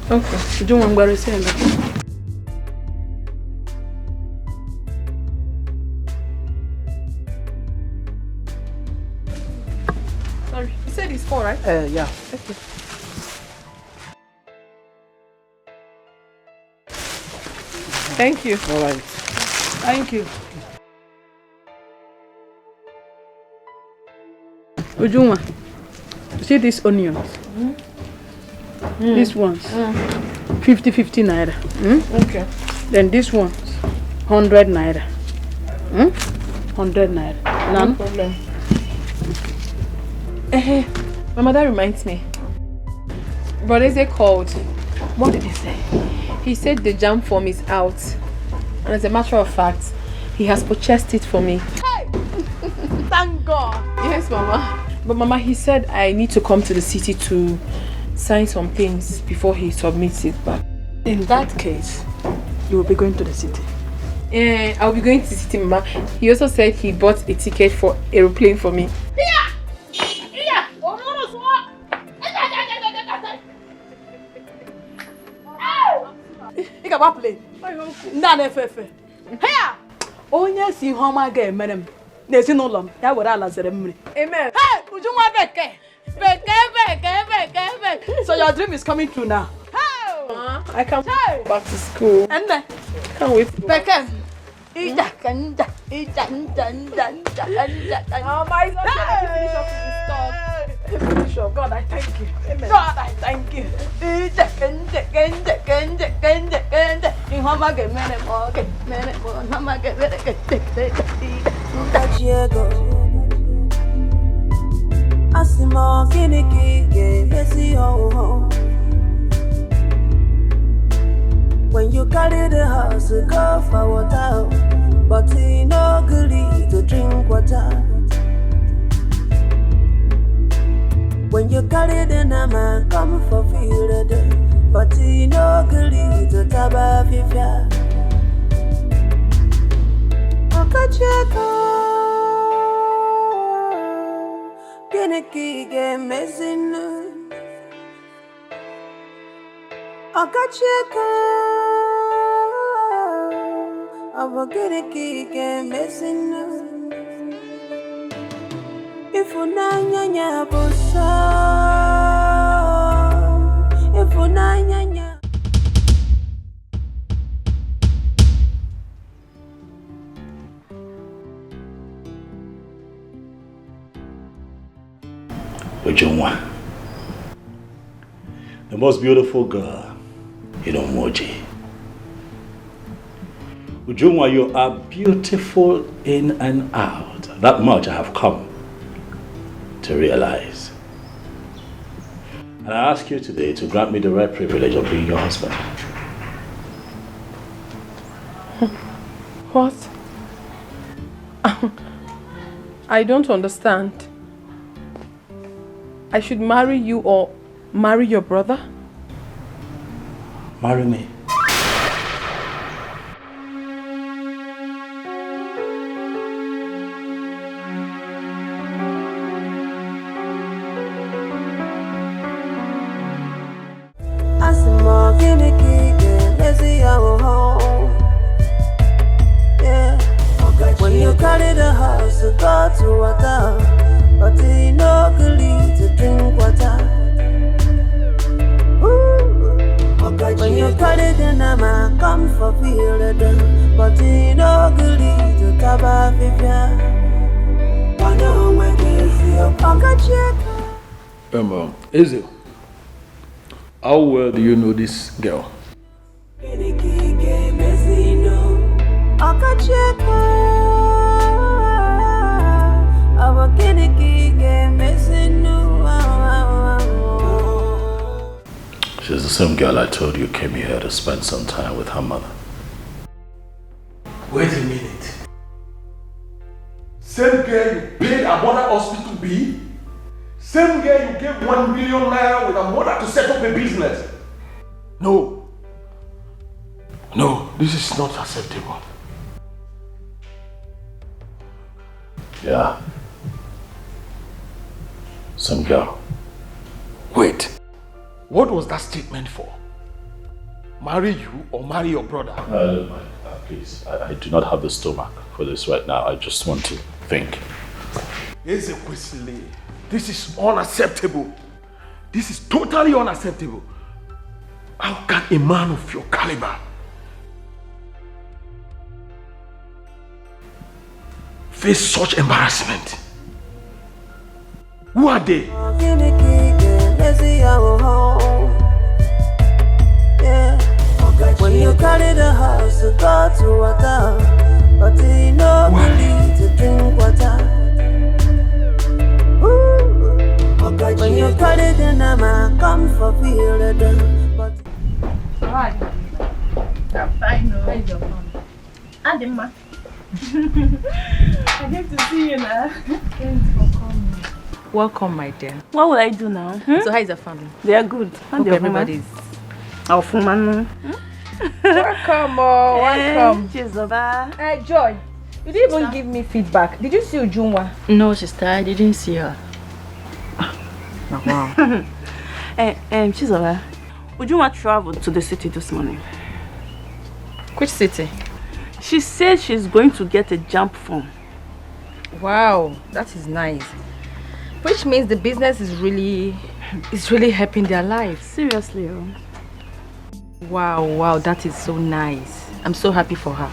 Okay. You don't want to sell it? said it's 4, right? Yeah. Okay. Thank you. All right. Thank you. Ujunwa, you see these onions? These ones, 50 naira. Okay. Then this one's 100 naira. 100 naira. No problem. My mother reminds me. Brother Eze called. What did he say? He said the jam form is out. And as a matter of fact, he has purchased it for me. Hey! Thank God. Yes, Mama. But Mama, he said I need to come to the city to sign some things before he submits it back. In that case, you will be going to the city. I'll be going to the city, Mama. He also said he bought a ticket for aeroplane for me. Onye si homa ga-emere m n'ezinụlọ m ya were ala zere mmiri. Amen. Hey, Ujunwa Beke. So your dream is coming true now. I can't wait back to school. And then can't wait. Beke. Oh my God, finish up God, I thank you. Amen. God, I thank you. When you carry the house, go for water, but he no agree to drink water. When you carry the nama, come for field, but he no agree to taba fifia. Okacheko, Geneki game messing. Okacheko, Geneki game messing. If unanyanya bosa, if unanyanya. Ujunwa, the most beautiful girl in Omoji. Ujunwa, you are beautiful in and out. That much I have come to realize. And I ask you today to grant me the rare privilege of being your husband. What? I don't understand. I should marry you or marry your brother? Marry me. When you carry the house, go to water, but he no agree to drink water. When you carry the nama, come for field, but he no agree to taba fifia. Eze, how well do you know this girl? She's the same girl I told you came here to spend some time with her mother. Wait a minute. Same girl you paid her mother hospital bill? Same girl you gave 1 million naira with her mother to set up a business? No. No, this is not acceptable. Yeah. Some girl. Wait. What was that statement for? Marry you or marry your brother? Please, I do not have the stomach for this right now. I just want to think. Ezekwesili, This is unacceptable. This is totally unacceptable. How can a man of your caliber face such embarrassment? Who are they? When you carry the house, you go to water, but you know need to drink water. When you carry the nama, come for feel it. Hi. I'm fine. How is your phone? Adema. I get to see you now. Thanks for coming. Welcome, my dear. What will I do now? So how is the family? They are good. Hope everybody's... Welcome, welcome. Cheers, Joy, you didn't even give me feedback. Did you see Ujunwa? No, sister, I didn't see her. Wow. Chizoba, Ujunwa traveled to the city this morning. Which city? She said she's going to get a jump phone. Wow, that is nice. Which means the business is really helping their lives. Seriously. Wow, that is so nice. I'm so happy for her.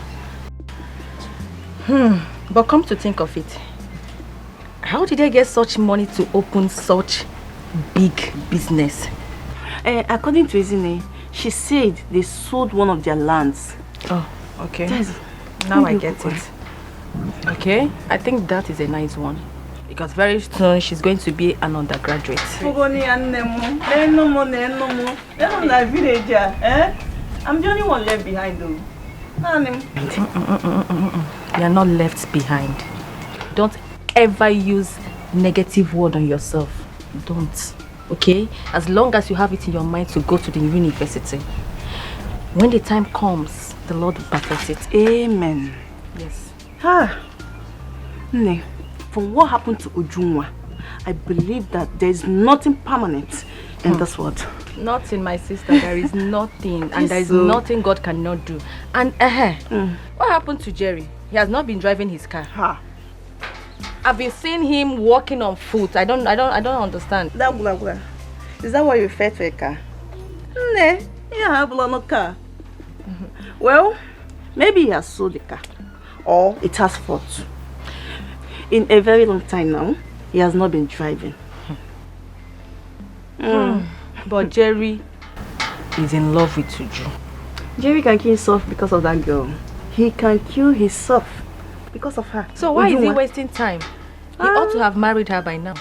But come to think of it, how did they get such money to open such big business? According to Izine, she said they sold one of their lands. Oh, okay. Now I get it. Okay, I think that is a nice one. Because very soon she's going to be an undergraduate. I'm the only one left behind though. You're not left behind. Don't ever use negative word on yourself. Don't. Okay? As long as you have it in your mind to go to the university. When the time comes, the Lord will perfect it. Amen. Yes. From what happened to Ujunwa, I believe that there is nothing permanent in this world. Nothing, my sister. There is nothing. And there is nothing God cannot do. And what happened to Jerry? He has not been driving his car. I've been seeing him walking on foot. I don't understand. Is that why you refer to a car? No, you have no car. Well, maybe he has sold the car. Or it has fault. In a very long time now, he has not been driving. But Jerry is in love with Uju. Jerry can kill himself because of that girl. He can kill himself because of her. So why is he wasting time? He ought to have married her by now.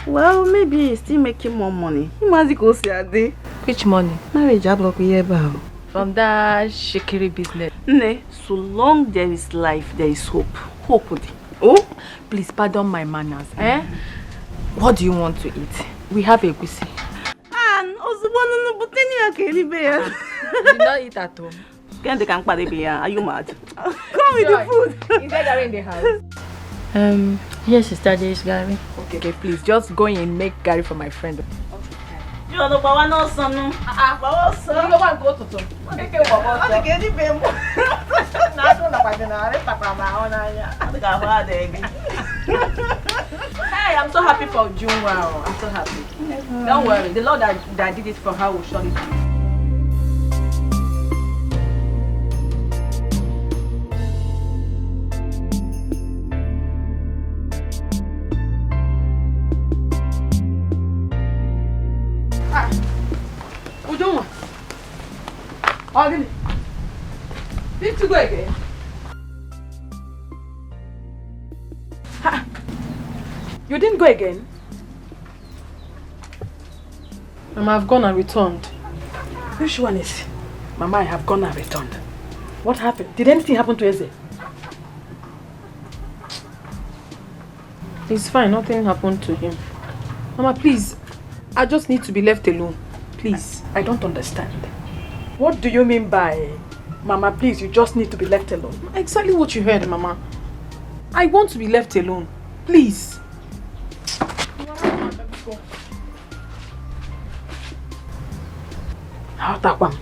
Well, maybe he's still making more money. Which money? Marriage. From that shikiri business. So long there is life, there is hope. Hope. Oh, please pardon my manners. What do you want to eat? We have a gusi. You did not eat at home. Are you mad? Come with the food. Is there Gary in the house? Yes, sister, there is Gary. Okay, please just go in and make Gary for my friend. You are the one no son. You want to go to them. Hey, I'm so happy for Junwa. I'm so happy. Don't worry, the Lord that did it for her will surely do it. Did you go again? You didn't go again? Mama, I've gone and returned. Which one is? Mama, I have gone and returned. What happened? Did anything happen to Eze? He's fine, nothing happened to him. Mama, please, I just need to be left alone. Please, I don't understand. What do you mean by, Mama, please, you just need to be left alone? Exactly what you heard, Mama. I want to be left alone. Please. How that one?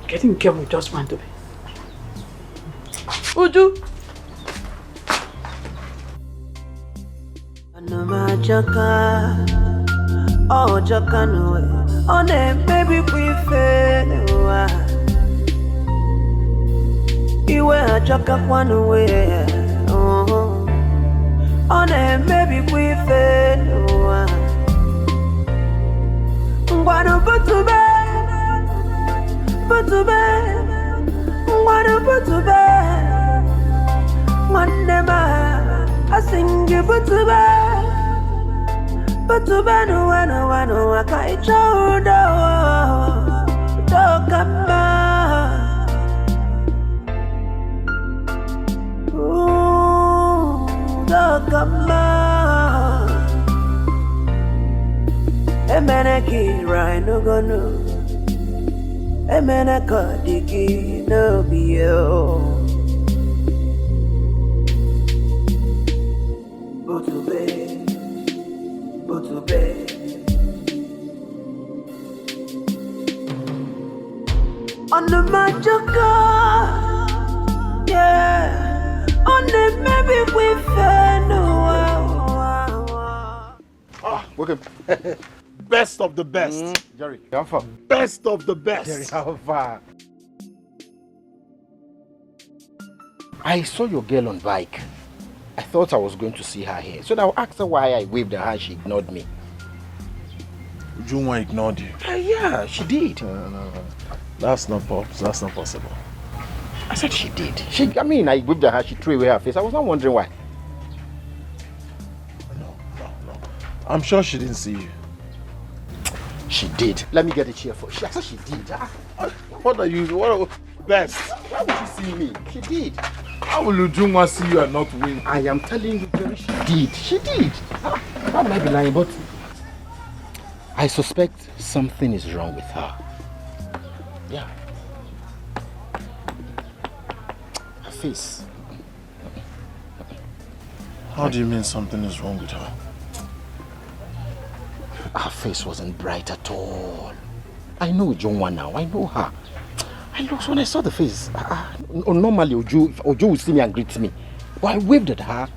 Getting careful, just want to be. Uju. No majaka, oh jaka no, oh ne baby we fail. Iwe ajaka one way, oh ne baby we fail. Ngwano putube, ngwano putube, ngwanema asingi putube, no wano akaichodo, dokama, dokama. Emene kira no go no, emene kadiki no bio. Butube, on the majaka, yeah, on the maybe we no. Welcome. Best of the best. Jerry, how far? Best of the best. Jerry, how far? I saw your girl on bike. I thought I was going to see her here. So I asked her why I waved at her. She ignored me. Ujunwa ignored you? Yeah, she did. No. That's not possible. I said she did. I waved at her. She threw away her face. I was not wondering why. No. I'm sure she didn't see you. She did. Let me get a chair for her. I said she did. What best? Why would you see me? She did. How will Ujunwa see you and not win? I am telling you, Jerry, she did. She did. Why would I be lying? But I suspect something is wrong with her. Yeah. Her face. How do you mean something is wrong with her? Her face wasn't bright at all. I know Ujunwa now. I know her. I looked when I saw the face. Normally, Ojo would see me and greet me. But I waved at her.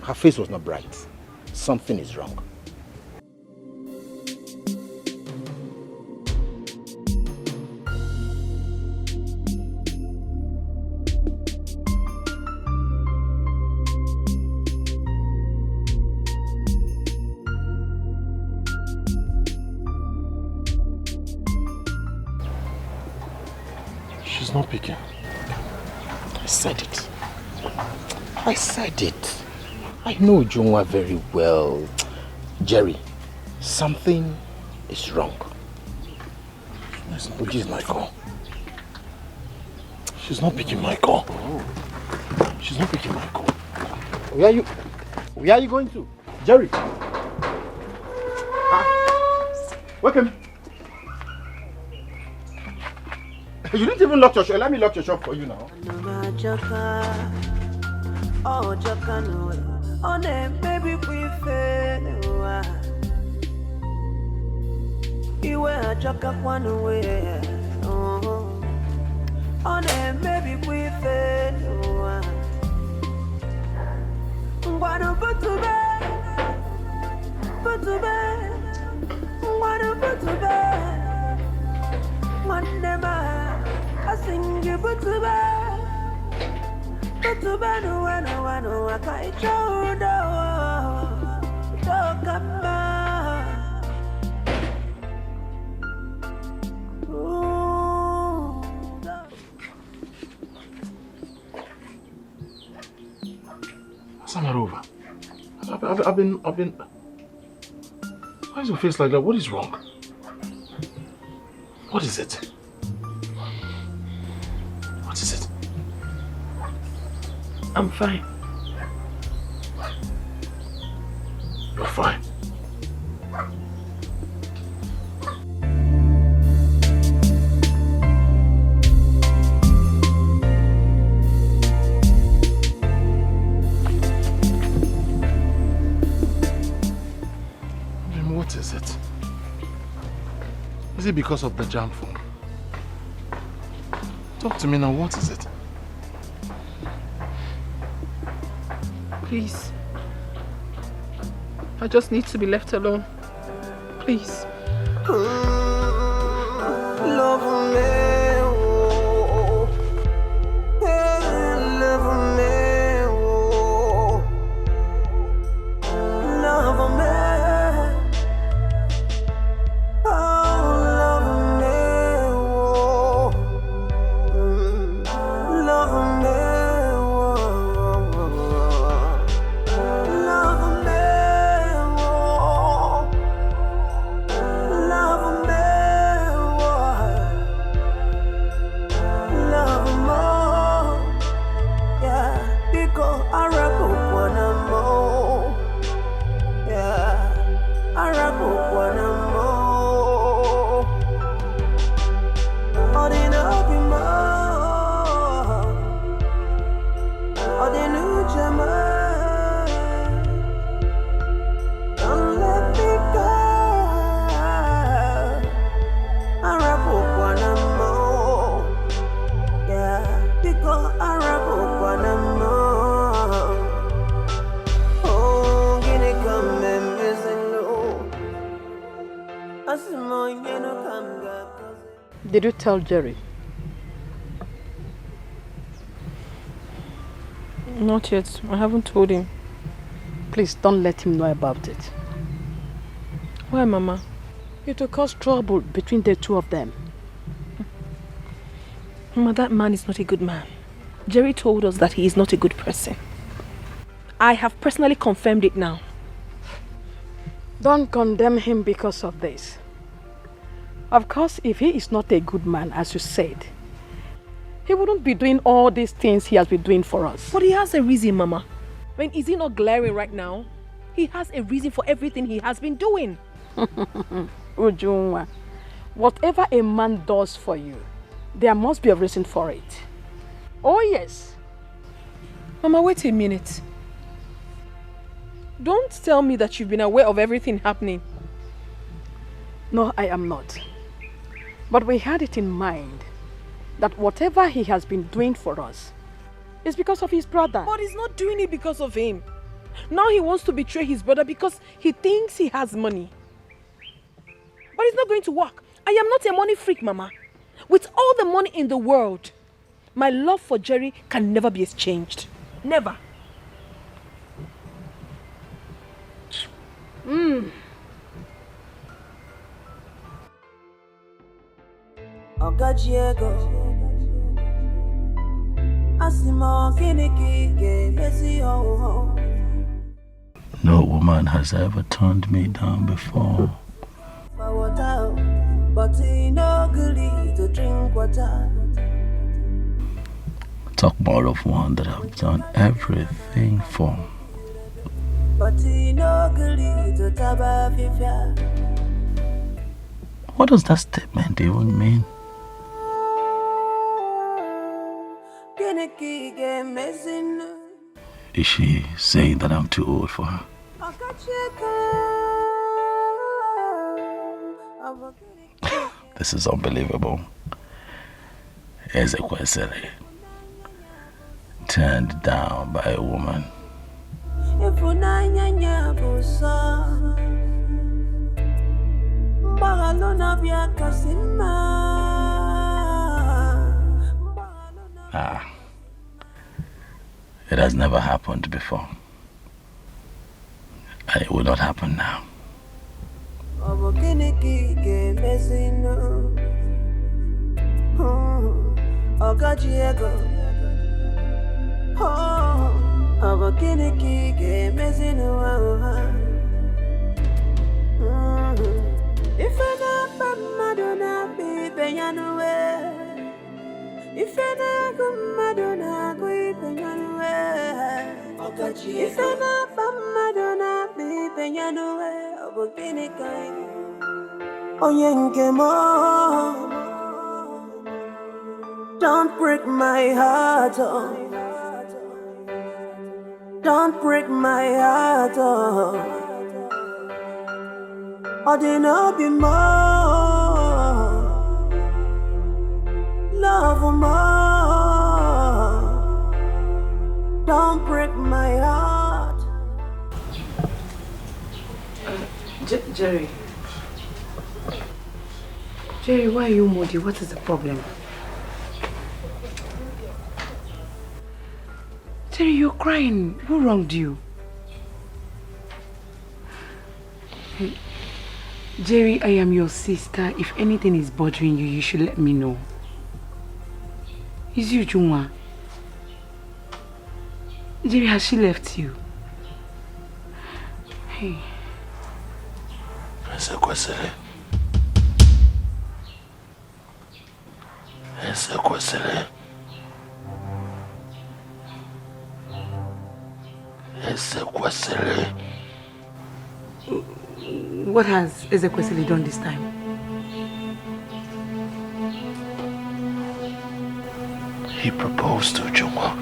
Her face was not bright. Something is wrong. She's not picking. I said it. I said it. I know Ujunwa very well. Jerry, something is wrong. Which is my call. She's not picking my call. She's not picking my call. Where are you going to? Jerry. Welcome. You didn't even lock your shop. Let me lock your shop for you now. Oh, Jaka no, oh ne baby we fail. Iwe Jaka one way. Oh ne baby we fail. Ngwano putube, ngwano putube. Manema, I sing you putube. No wano akaichodo, dokama. Samarova, I've been. Why is your face like that? What is wrong? What is it? What is it? I'm fine. You're fine. Then what is it? Is it because of the jam phone? Talk to me now, what is it? Please, I just need to be left alone. Please. Love me, oh. Hey, love me, oh. Love me, oh, love me, oh. Love me, Did you tell Jerry? Not yet. I haven't told him. Please don't let him know about it. Why, Mama? It will cause trouble between the two of them. Mama, that man is not a good man. Jerry told us that he is not a good person. I have personally confirmed it now. Don't condemn him because of this. Of course, if he is not a good man, as you said, he wouldn't be doing all these things he has been doing for us. But he has a reason, Mama. I mean, is he not glaring right now? He has a reason for everything he has been doing. Ujunwa, whatever a man does for you, there must be a reason for it. Oh yes. Mama, wait a minute. Don't tell me that you've been aware of everything happening. No, I am not. But we had it in mind that whatever he has been doing for us is because of his brother. But he's not doing it because of him. Now he wants to betray his brother because he thinks he has money. But it's not going to work. I am not a money freak, Mama. With all the money in the world, my love for Jerry can never be exchanged. Never. No woman has ever turned me down before. Talk more of one that I've done everything for. What does that statement even mean? Is she saying that I'm too old for her? This is unbelievable. Ezekwesili turned down by a woman. It has never happened before. And it will not happen now. Don't break my heart, oh. Don't break my heart, oh. Or there no be more love more. Don't break my heart. Jerry. Jerry, why are you moody? What is the problem? Jerry, you're crying. Who wronged you? Hey, Jerry, I am your sister. If anything is bothering you, you should let me know. It's you, Juma. Jerry, has she left you? Hey. Escalating. What has Ezekwesili done this time? He proposed to Juma.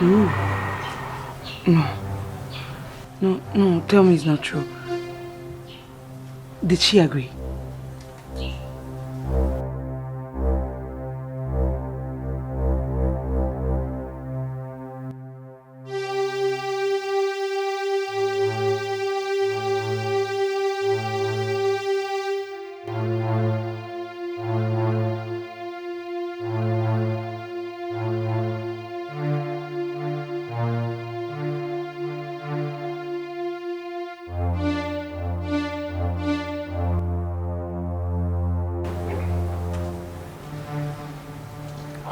Ooh. No, tell me it's not true. Did she agree?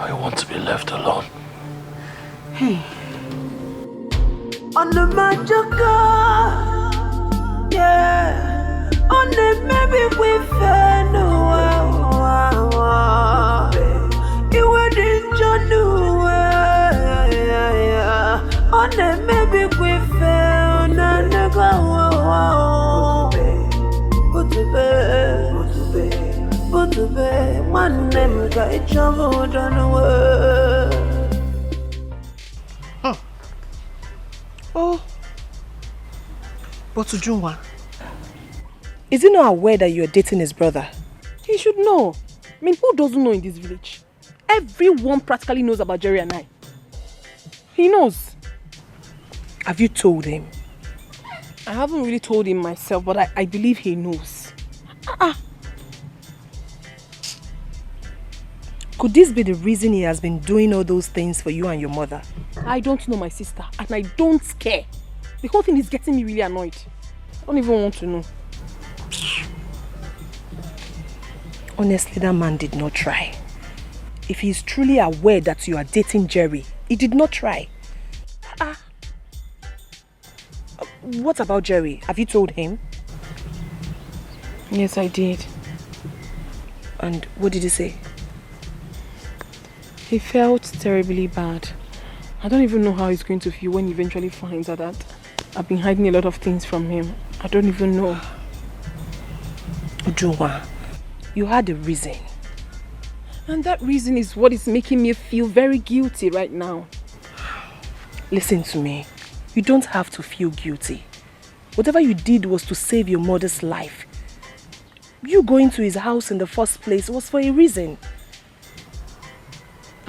I want to be left alone. Hey. On the Majoka, yeah. On the maybe we fair no. You wouldn't just do yeah. On the maybe we fair no go. But to be one name got trouble done away. Oh, but Ujunwa, is he not aware that you're dating his brother? He should know. I mean, who doesn't know in this village? Everyone practically knows about Jerry and I. He knows. Have you told him? I haven't really told him myself, but I believe he knows. Could this be the reason he has been doing all those things for you and your mother? I don't know, my sister, and I don't care. The whole thing is getting me really annoyed. I don't even want to know. Honestly, that man did not try. If he is truly aware that you are dating Jerry, he did not try. What about Jerry? Have you told him? Yes, I did. And what did he say? He felt terribly bad. I don't even know how he's going to feel when he eventually finds out that I've been hiding a lot of things from him. I don't even know. Ujunwa, you had a reason. And that reason is what is making me feel very guilty right now. Listen to me. You don't have to feel guilty. Whatever you did was to save your mother's life. You going to his house in the first place was for a reason.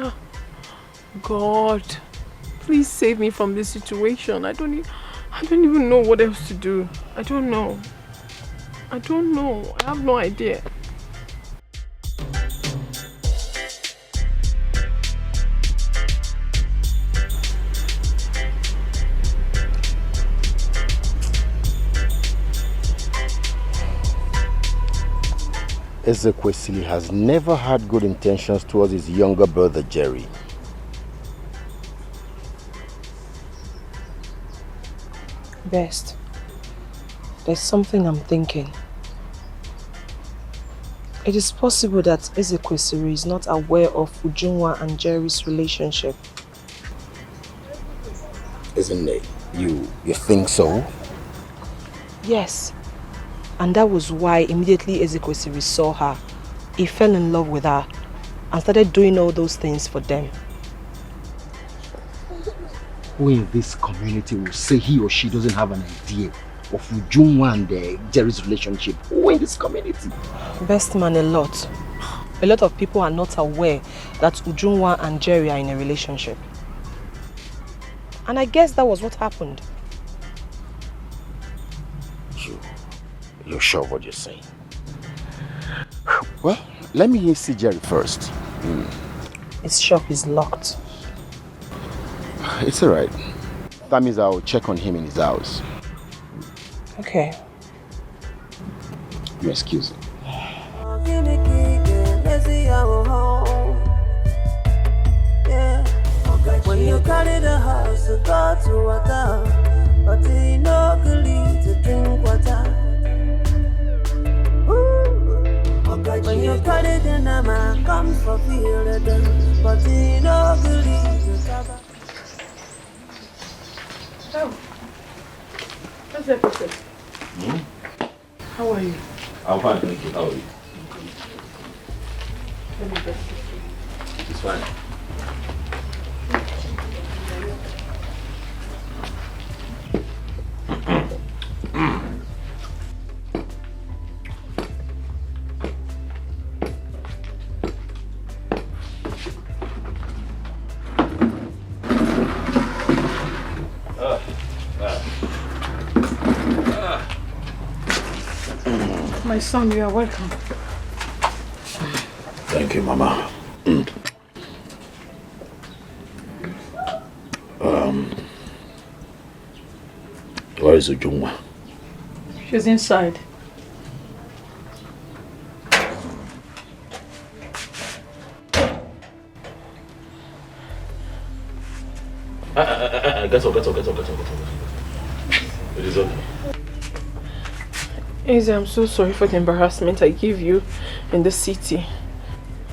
Oh, God, please save me from this situation. I don't even know what else to do. I don't know. I have no idea. Ezekwesili has never had good intentions towards his younger brother Jerry. Best, there's something I'm thinking. It is possible that Ezekwesili is not aware of Ujunwa and Jerry's relationship. Isn't it? You think so? Yes. And that was why immediately Ezekwesili saw her, he fell in love with her and started doing all those things for them. Who in this community will say he or she doesn't have an idea of Ujunwa and Jerry's relationship? Who in this community? Best man, a lot. A lot of people are not aware that Ujunwa and Jerry are in a relationship. And I guess that was what happened. You're sure of what you're saying? Well, let me see Jerry first. His shop is locked. It's alright. That means I'll check on him in his house. Okay. You excuse me. When you carry the house to go to water, but you no good to drink water. When you carry the nama, come for feel the but you no good to cover. Oh, what's that person? How are you? I'm fine, thank you. How are you? Let me just... It's fine. My son, you are welcome. Thank you, Mama. Where is Ujungwa? She's inside. Get up. It is okay. Izzy, I'm so sorry for the embarrassment I gave you in the city.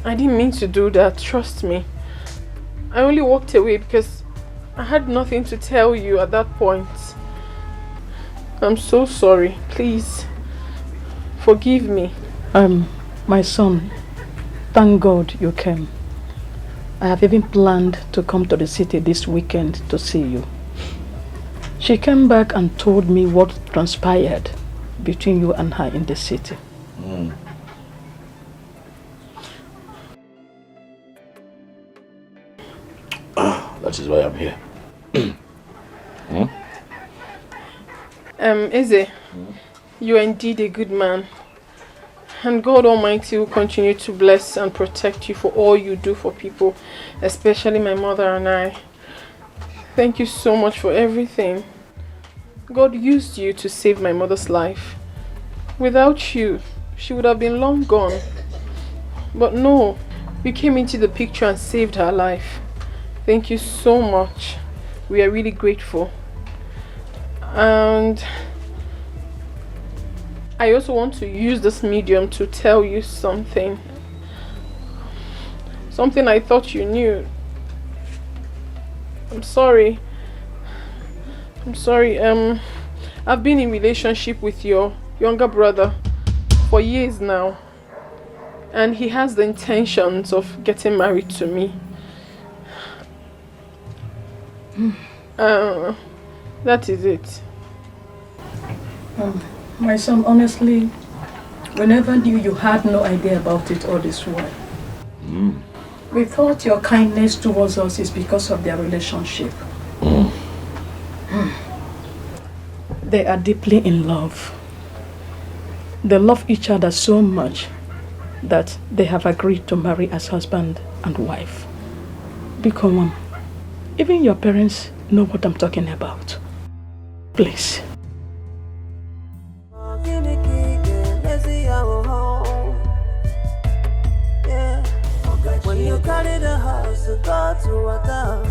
I didn't mean to do that, trust me. I only walked away because I had nothing to tell you at that point. I'm so sorry. Please, forgive me. My son, thank God you came. I have even planned to come to the city this weekend to see you. She came back and told me what transpired between you and her in the city. That is why I'm here. Izzy, you are indeed a good man. And God Almighty will continue to bless and protect you for all you do for people, especially my mother and I. Thank you so much for everything. God used you to save my mother's life. Without you, she would have been long gone. But no, you came into the picture and saved her life. Thank you so much. We are really grateful. And I also want to use this medium to tell you something. Something I thought you knew. I'm sorry. I've been in relationship with your younger brother for years now. And he has the intentions of getting married to me. That is it. My son, honestly, we never knew you had no idea about it all this while. We thought your kindness towards us is because of their relationship. They are deeply in love. They love each other so much that they have agreed to marry as husband and wife. Because even your parents know what I'm talking about. Please. When you carry the house to go to water,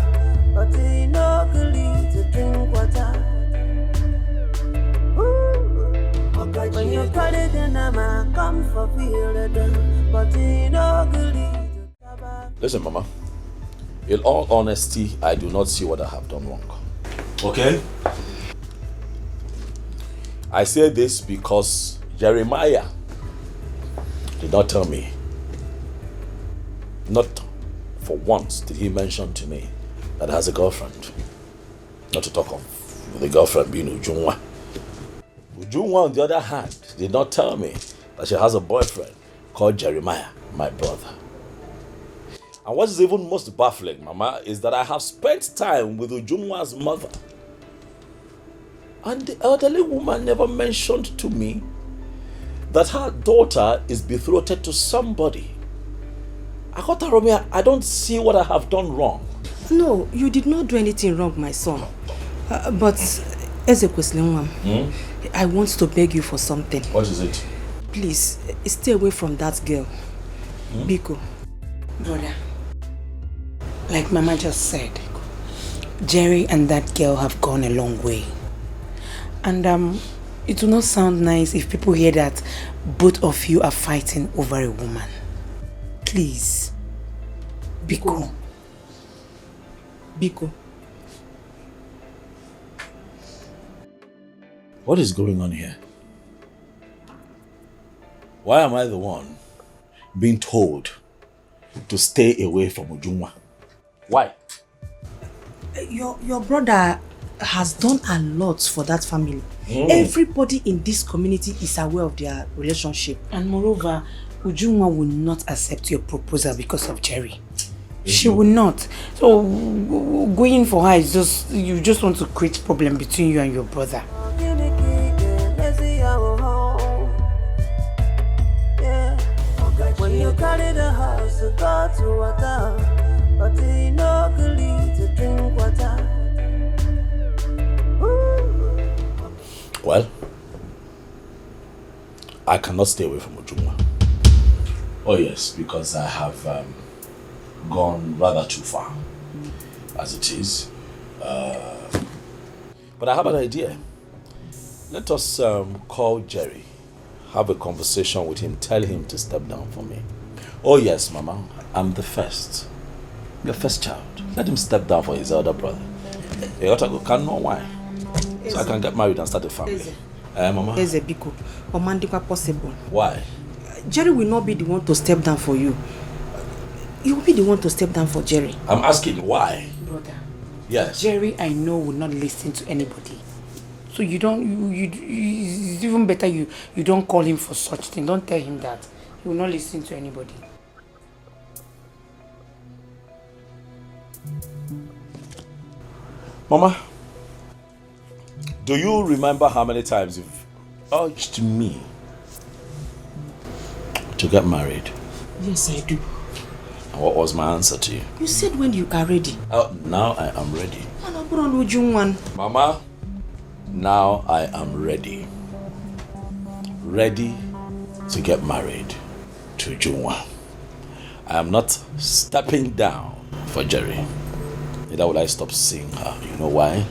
but you no good to drink water. When you carry the nama, come for feel the but you no good. Listen, Mama. In all honesty, I do not see what I have done wrong. Okay? I say this because Jeremiah did not tell me. Not for once did he mention to me that he has a girlfriend. Not to talk of the girlfriend being Ujungwa. Ujungwa, on the other hand, did not tell me that she has a boyfriend called Jeremiah, my brother. And what is even most baffling, Mama, is that I have spent time with Ujungwa's mother. And the elderly woman never mentioned to me that her daughter is betrothed to somebody. I don't see what I have done wrong. No, you did not do anything wrong, my son. But, Ezekwesili, I want to beg you for something. What is it? Please, stay away from that girl. Biko. Brother, like Mama just said, Jerry and that girl have gone a long way. And it will not sound nice if people hear that both of you are fighting over a woman. Please. Biko. Biko. What is going on here? Why am I the one being told to stay away from Ujunwa? Why? Your brother has done a lot for that family. Everybody in this community is aware of their relationship. And moreover, Ujunwa will not accept your proposal because of Jerry. She will not. So going for her is just, you just want to create problem between you and your brother. When you carry the house to go to water, but you know to drink water. Well, I cannot stay away from Ujunwa. Oh yes, because I have gone rather too far, as it is. But I have an idea. Let us call Jerry, have a conversation with him, tell him to step down for me. Oh yes, Mama, I'm the first. Your first child. Let him step down for his elder brother. You got to go, can't know why. So I can get married and start a family. Mama? Eze Biko, Omandikwa possible. Why? Jerry will not be the one to step down for you. You will be the one to step down for Jerry. I'm asking why? Brother. Yes. Jerry, I know, will not listen to anybody. So you don't, it's even better you don't call him for such thing. Don't tell him that. He will not listen to anybody. Mama, do you remember how many times you've urged me to get married? Yes, I do. And what was my answer to you? You said when you are ready. Now I am ready. Mama, now I am ready. Ready to get married to Junwa. I am not stepping down for Jerry. Neither will I stop seeing her. You know why?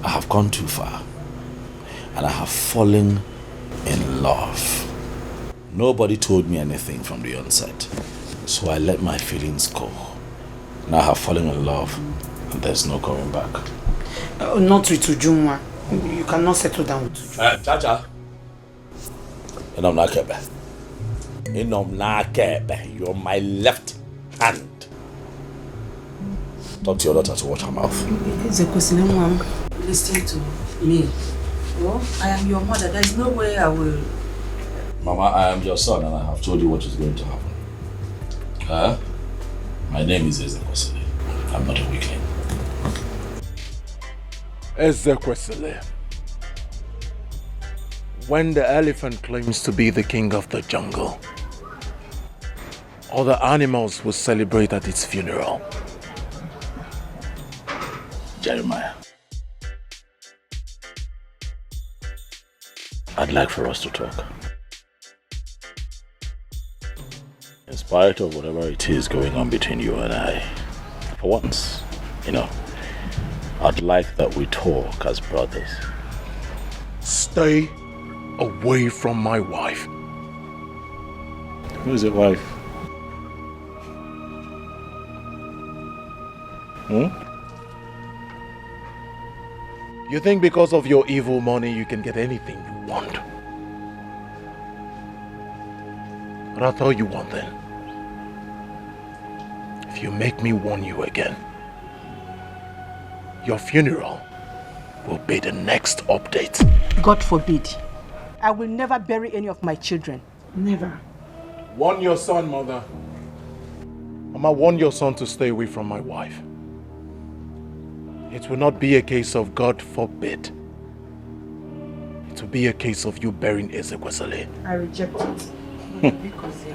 I have gone too far. And I have fallen in love. Nobody told me anything from the onset. So I let my feelings go. Now I have fallen in love. And there's no going back. Not with Ujunwa. You cannot settle down with Ujunwa. Chacha. You're my left hand. Talk to your daughter to watch her mouth. It's a question, Mom. Listen to me. Well, I am your mother. There is no way I will. Mama, I am your son and I have told you what is going to happen. My name is Ezekwesili. I'm not a weakling. Ezekwesili. When the elephant claims to be the king of the jungle, other animals will celebrate at its funeral. Jeremiah, I'd like for us to talk. In spite of whatever it is going on between you and I, for once, I'd like that we talk as brothers. Stay away from my wife. Who is your wife? You think because of your evil money you can get anything you want? But I'll tell you one thing. If you make me warn you again, your funeral will be the next update. God forbid. I will never bury any of my children. Never. Warn your son, Mother. Mama, warn your son to stay away from my wife. It will not be a case of God forbid. It will be a case of you burying Ezekwesili. I reject it. Because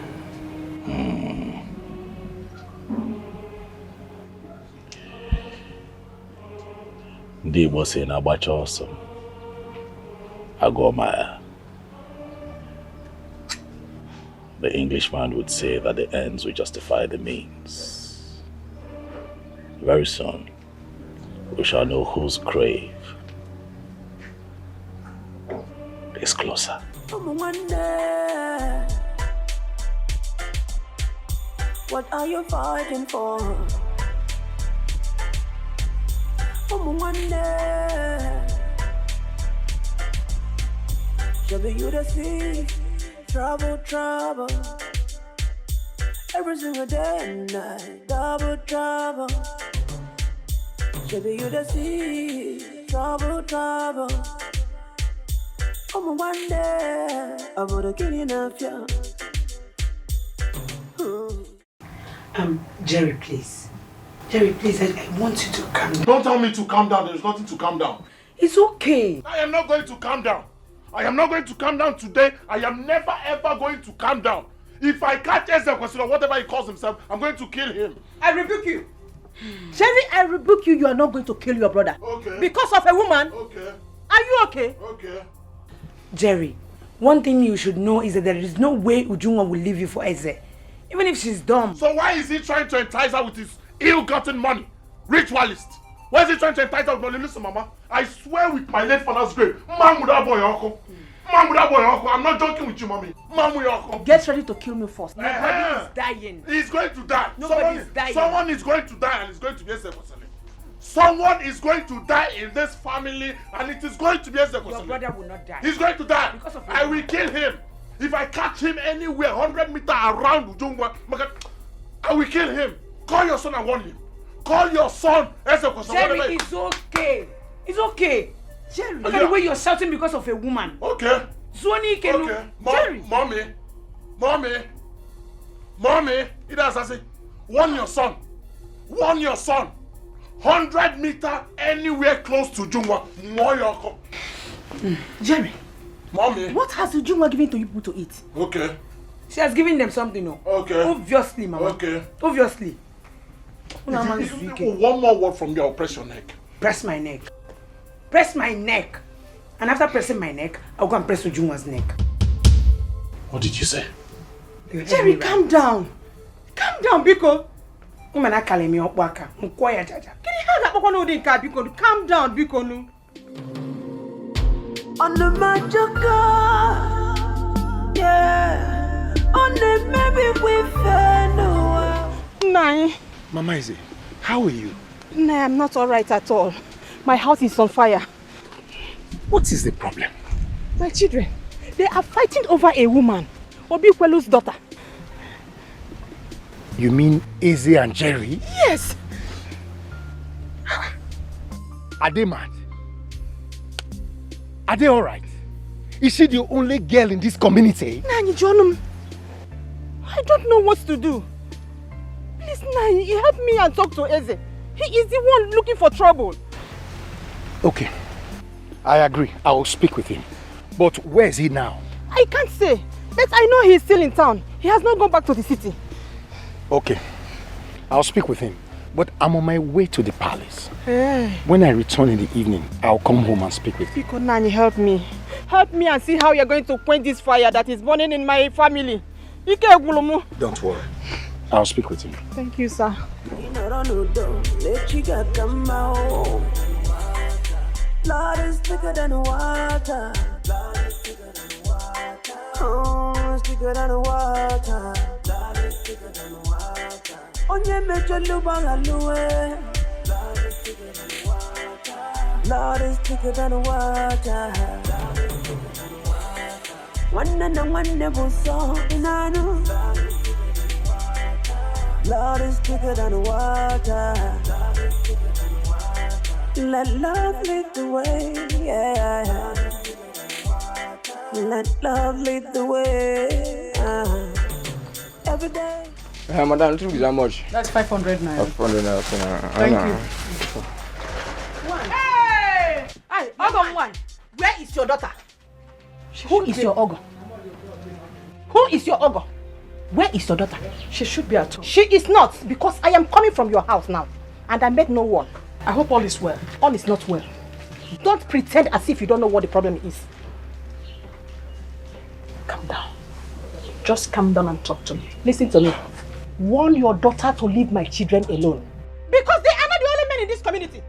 They was saying about awesome. Agomaya. The Englishman would say that the ends will justify the means. Very soon, we shall know whose grave is closer. What are you fighting for? Should be you to see trouble. Every single day and night, double trouble. Should be you to see trouble. One day, I'm gonna kill you enough, yeah. Jerry, please. Jerry, please, I want you to calm down. Don't tell me to calm down. There's nothing to calm down. It's okay. I am not going to calm down. I am not going to calm down today. I am never ever going to calm down. If I catch Ezekwesili or whatever he calls himself, I'm going to kill him. I rebuke you. Jerry, I rebuke you. You are not going to kill your brother. Okay. Because of a woman. Okay. Are you okay? Okay. Jerry, one thing you should know is that there is no way Ujunwa will leave you for Eze. Even if she's dumb. So why is he trying to entice her with his ill-gotten money? Ritualist. Why is he trying to entice her with money? Listen, Mama, I swear with my late father's grave, I'm not joking with you, Mommy. Get ready to kill me first. Nobody is dying. He's going to die. Nobody is dying. Someone is going to die, and it's going to be Ezekwesili. Someone is going to die in this family, and it is going to be Ezekwesili. Your brother will not die. He's going to die. Because of I will kill him. If I catch him anywhere 100 meters around Ujungwa, I will kill him. Call your son and warn him. Call your son. Jerry, it's okay. It's okay. Jerry, look at the way you're shouting because of a woman. Okay. Zoni Kenu. Okay. Jerry. Mommy. It has to say, warn your son. Warn your son. 100 meters anywhere close to Ujungwa. Jerry. Mommy. What has Ujungwa given to you people to eat? Okay. She has given them something, no? Okay. Obviously, Mama. Okay. Obviously. One more word from you, I'll press your neck. Press my neck. Press my neck. And after pressing my neck, I'll go and press Ujungwa's neck. What did you say? Jerry, calm down. Calm down, Biko. Calm down, Biko. On the Majoka, yeah. On the maybe we fail. Nai. Mama Izzy, how are you? Nai, I'm not alright at all. My house is on fire. What is the problem? My children, they are fighting over a woman, Obikwelu's daughter. You mean Izzy and Jerry? Yes. Are they mad? Are they alright? Is she the only girl in this community? Nani, Jonum, I don't know what to do. Please, Nani, help me and talk to Eze. He is the one looking for trouble. Okay, I agree. I will speak with him. But where is he now? I can't say, but I know he is still in town. He has not gone back to the city. Okay, I'll speak with him. But I'm on my way to the palace. Hey. When I return in the evening, I'll come home and speak with you. Pico, Nani, help me. Help me and see how you're going to quench this fire that is burning in my family. Don't worry. I'll speak with him. Thank you, sir. Blood is thicker than water. Oh, it's thicker than water. Blood is thicker than water. Onye mejo lubanga luwe. Blood is thicker than water. One and one never saw inano. Blood is thicker than water. Let love lead the way, yeah. Let love lead the way. Every day. Madam, thank you so much. That's 500 naira. 500 naira. Thank you. Hey! Hey, hold on one. Where is your daughter? Who is your ogre? Who is your ogre? Where is your daughter? She should be at home. She is not, because I am coming from your house now. And I met no one. I hope all is well. All is not well. Don't pretend as if you don't know what the problem is. Calm down. Just calm down and talk to me. Listen to me. Warn your daughter to leave my children alone. Because they are not the only men in this community.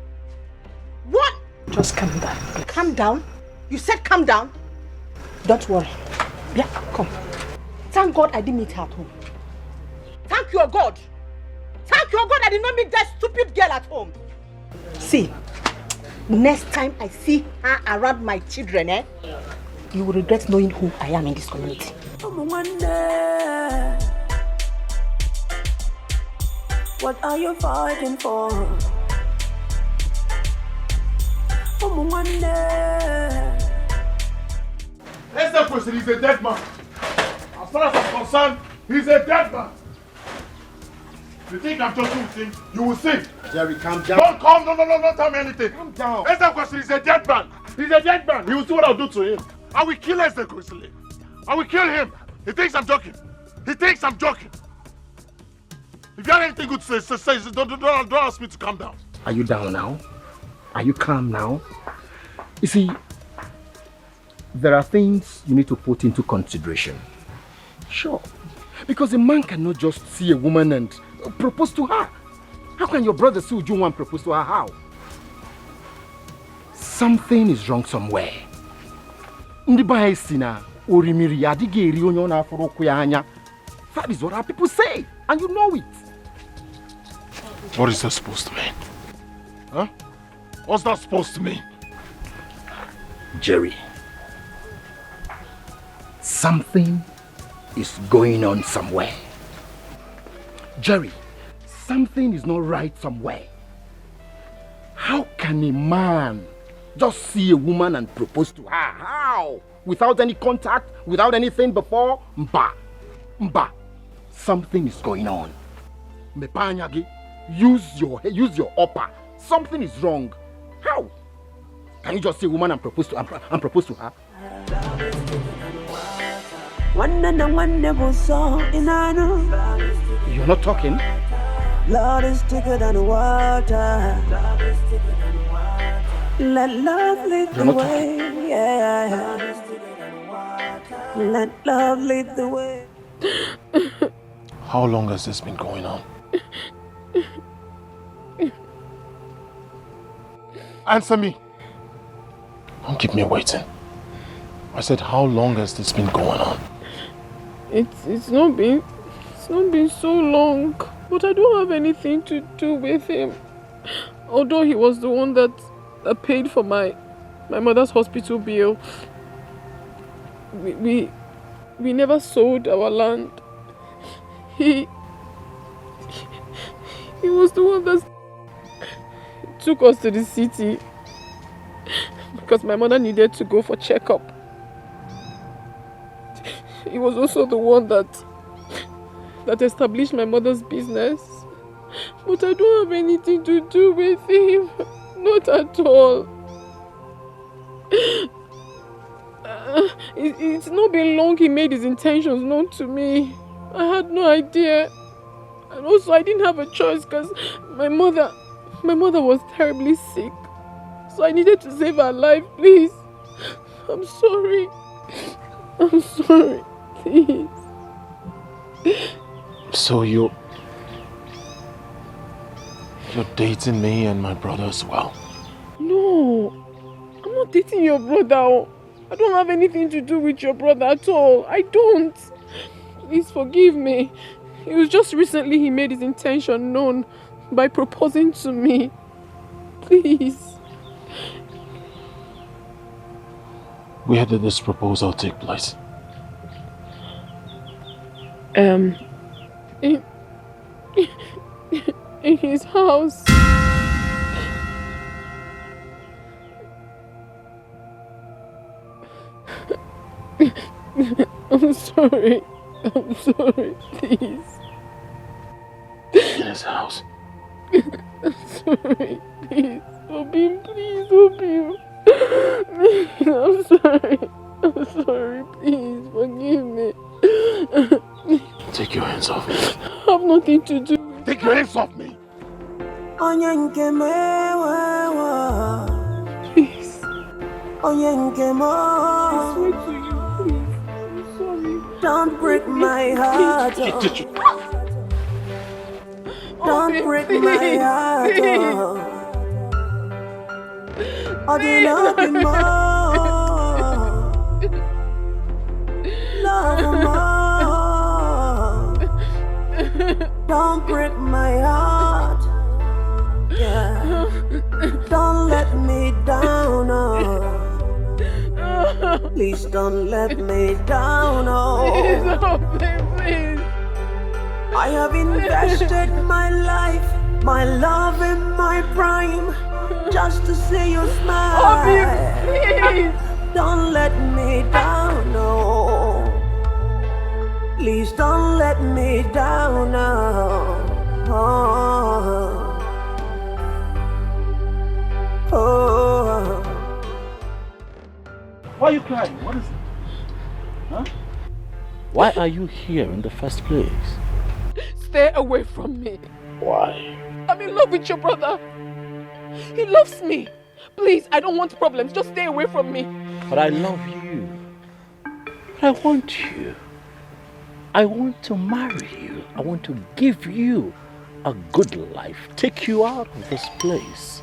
What? Just calm down. Calm down? You said calm down? Don't worry. Yeah, come. Thank God I didn't meet her at home. Thank your God. Thank your God I did not meet that stupid girl at home. See, next time I see her around my children, you will regret knowing who I am in this community. What are you fighting for? Let's not question, he's a dead man. As far as I'm concerned, he's a dead man. You think I'm joking with him? You will see. Jerry, calm down. Don't come, no, don't tell me anything. Calm down. Let's not question, he's a dead man. He's a dead man. He will see what I'll do to him. I will kill Esther Chrisley. I will kill him. He thinks I'm joking. He thinks I'm joking. If you have anything good to say, don't ask me to calm down. Are you down now? Are you calm now? You see, there are things you need to put into consideration. Sure. Because a man cannot just see a woman and propose to her. How can your brother see you and propose to her? How? Something is wrong somewhere. That is what our people say, and you know it. What is that supposed to mean? Huh? What's that supposed to mean? Jerry, something is going on somewhere. Jerry, something is not right somewhere. How can a man just see a woman and propose to her? How? Without any contact, without anything before? Mba. Something is going on. Mepanyagi, use your upper. Something is wrong. How? Can you just see a woman and propose to her? You're not talking? Love is thicker than water. Let love lead the way. Yeah. Let love lead the way. How long has this been going on? Answer me. Don't keep me waiting. I said, how long has this been going on? It's not been so long, but I don't have anything to do with him. Although he was the one that paid for my mother's hospital bill. We never sold our land. He was the one that took us to the city because my mother needed to go for checkup. He was also the one that established my mother's business. But I don't have anything to do with him. Not at all. It's not been long he made his intentions known to me. I had no idea. And also I didn't have a choice because my mother was terribly sick. So I needed to save her life, please. I'm sorry. I'm sorry. Please. So you're dating me and my brother as well? No. I'm not dating your brother. I don't have anything to do with your brother at all. I don't. Please forgive me. It was just recently he made his intention known by proposing to me. Please. Where did this proposal take place? In his house. I'm sorry. I'm sorry, please. In his house? I'm sorry, please. Obim, please, Obim. I'm sorry. I'm sorry, please forgive me. Take your hands off me. I have nothing to do with it. Take your hands off me. Please. I swear to you, please. I'm sorry. Don't break my heart. Don't break my heart. I do love you more. Love you more. Don't break my heart. Yeah. Don't let me down. Oh. Please don't let me down. Oh. Please. I have invested my life, my love and my prime, just to see you smile. Please. Don't let me down, no. Please don't let me down, no. Oh. Oh. Why are you crying? What is it? Huh? Why are you here in the first place? Stay away from me. Why? I'm in love with your brother. He loves me. Please, I don't want problems. Just stay away from me. But I love you. But I want you. I want to marry you. I want to give you a good life. Take you out of this place.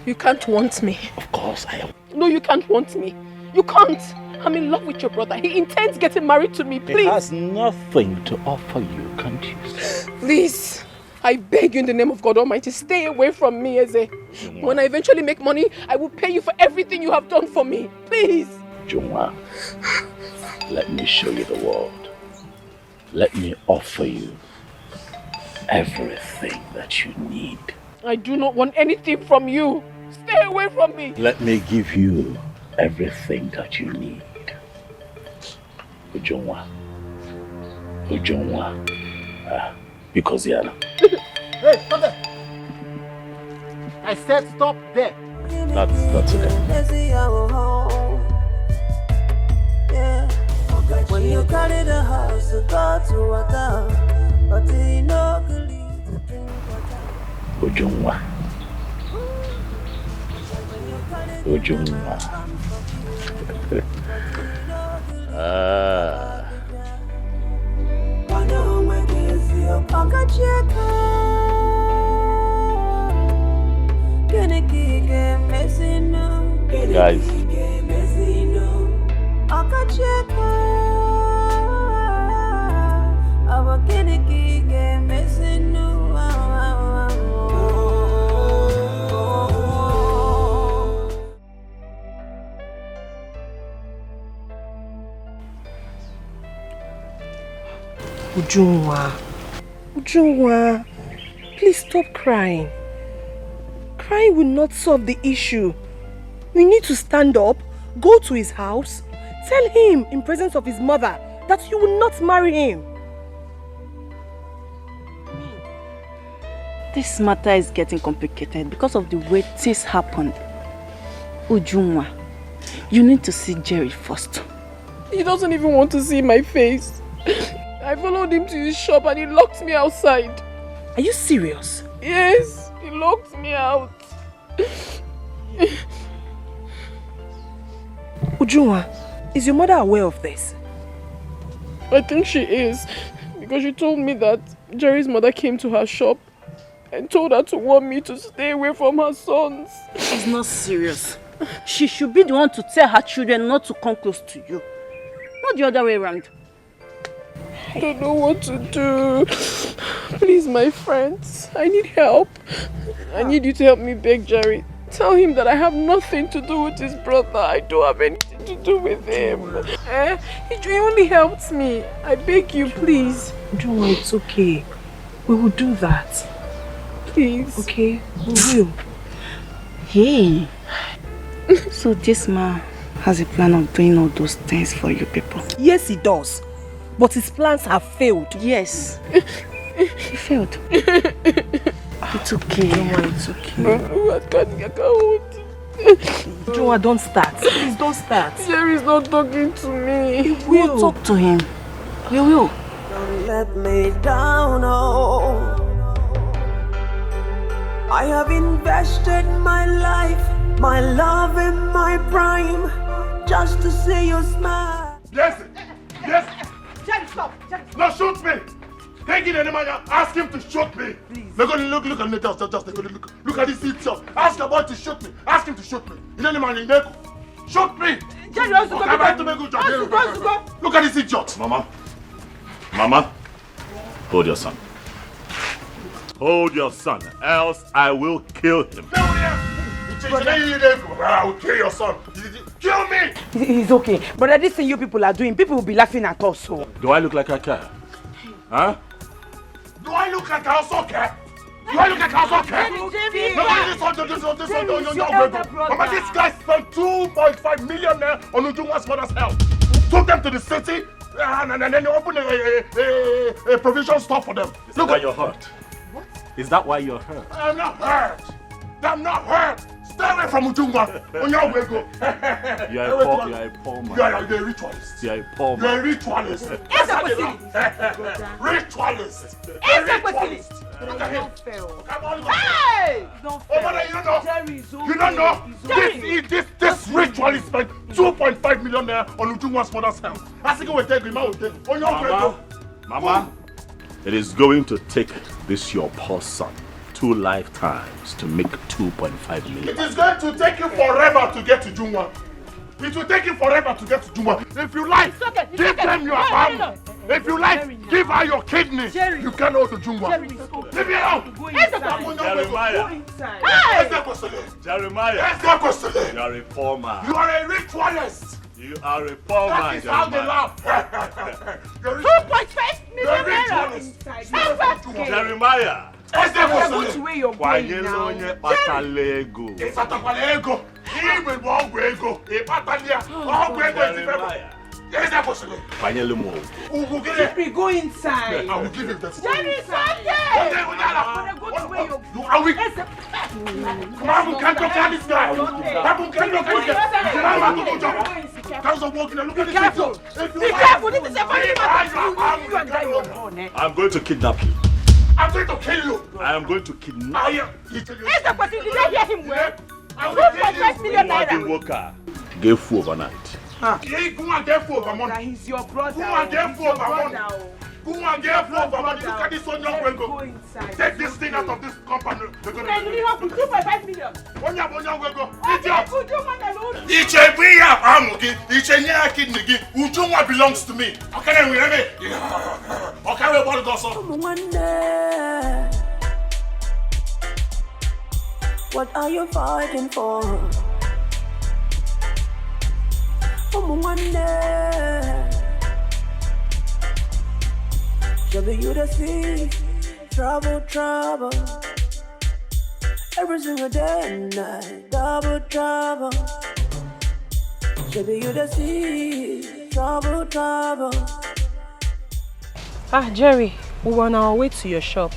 You can't want me. Of course I am. No, you can't want me. You can't. I'm in love with your brother. He intends getting married to me. Please. He has nothing to offer you, can't you? Please. I beg you in the name of God Almighty, stay away from me, Eze. When I eventually make money, I will pay you for everything you have done for me. Please. Junwa, let me show you the world. Let me offer you everything that you need. I do not want anything from you. Stay away from me. Let me give you everything that you need. Ujunwa. Ujunwa. Because Yana. Hey, stop there! I said stop there. That's okay. Yeah. When you carry the house, you go to water, but you know Ujunwa. Ujunwa. Guys. Ujunwa, please stop crying. Crying will not solve the issue. We need to stand up, go to his house, tell him in presence of his mother that you will not marry him. This matter is getting complicated because of the way things happened. Ujunwa, you need to see Jerry first. He doesn't even want to see my face. I followed him to his shop and he locked me outside. Are you serious? Yes, he locked me out. Ujunwa, is your mother aware of this? I think she is, because she told me that Jerry's mother came to her shop and told her to warn me to stay away from her sons. It's not serious. She should be the one to tell her children not to come close to you. Not the other way around. I don't know what to do. Please, my friends, I need help. I need you to help me beg Jerry. Tell him that I have nothing to do with his brother. I don't have anything to do with him. He only helped me. I beg you, please. Ujunwa, it's okay. We will do that. Please. Okay, we will. Hey. So this man has a plan of doing all those things for you people? Yes, he does. But his plans have failed. Yes. He failed. It's okay. Ujunwa, it's okay. I can't hold it. Joa, don't start. Please don't start. Jerry's not talking to me. We'll talk to him. We will. Don't let me down, oh. I have invested my life, my love and my prime, just to see you smile. Yes! Yes! Jerry, stop! Jerry, stop. No, shoot me! Take it, Nehemiah. Ask him to shoot me. Please. Look at the just look at this seat, sir. Ask the boy to shoot me. Ask him to shoot me. Shoot me! Jerry, also go. Look at this idiot. Mama, hold your son. Hold your son, else I will kill him. I will kill your son. Kill me! He's okay. Brother, this thing you people are doing, people will be laughing at us. So. Do I look like I care? Huh? Do I look like I also care? Do I look like I also care? Mama, this guy spent 2.5 million on Ujunwa's mother's health. Took them to the city and then they opened a provision store for them. Is that why you're hurt? What? Is that why you're hurt? I'm not hurt. I'm not hurt. Stay away from Ujungwa. You are a poor man. You are a ritualist. You are a poor man. You are a ritualist. Ritualist. Look at him. Hey! You don't know. This ritualist spent 2.5 million naira on Ujungwa's mother's health. Mama, it is going to take this your poor son 2 lifetimes to make 2.5 million. It is going to take you forever to get to Ujungwa. It will take you forever to get to Ujungwa. If you like, give them your arm. If you like, give her your kidney. Jerry. You can't hold Ujungwa. Leave me alone. Jeremiah, you are a poor man. You are a ritualist. You are a poor man. That is how they laugh. 2.5 million. Jeremiah. Which way you're going now? Jerry, go inside. I will give you that. Jerry, Come on, we can't talk this guy. Be careful. Be careful. This is a very matter. I'm going to kidnap you. I'm going to kill you. I am going to kidnap you. Did I hear him well? 2.5 million naira. Gave food overnight. He's your brother. Go and get food for money. Look at this one young go. Take this thing out of this company. They're going to give 2.5 million. Ujungwa belongs to me. Okay, we have it. Okay, we what are you fighting for? Should you the see trouble every single day and night, double trouble. Should you the see trouble. Jerry, we were on our way to your shop.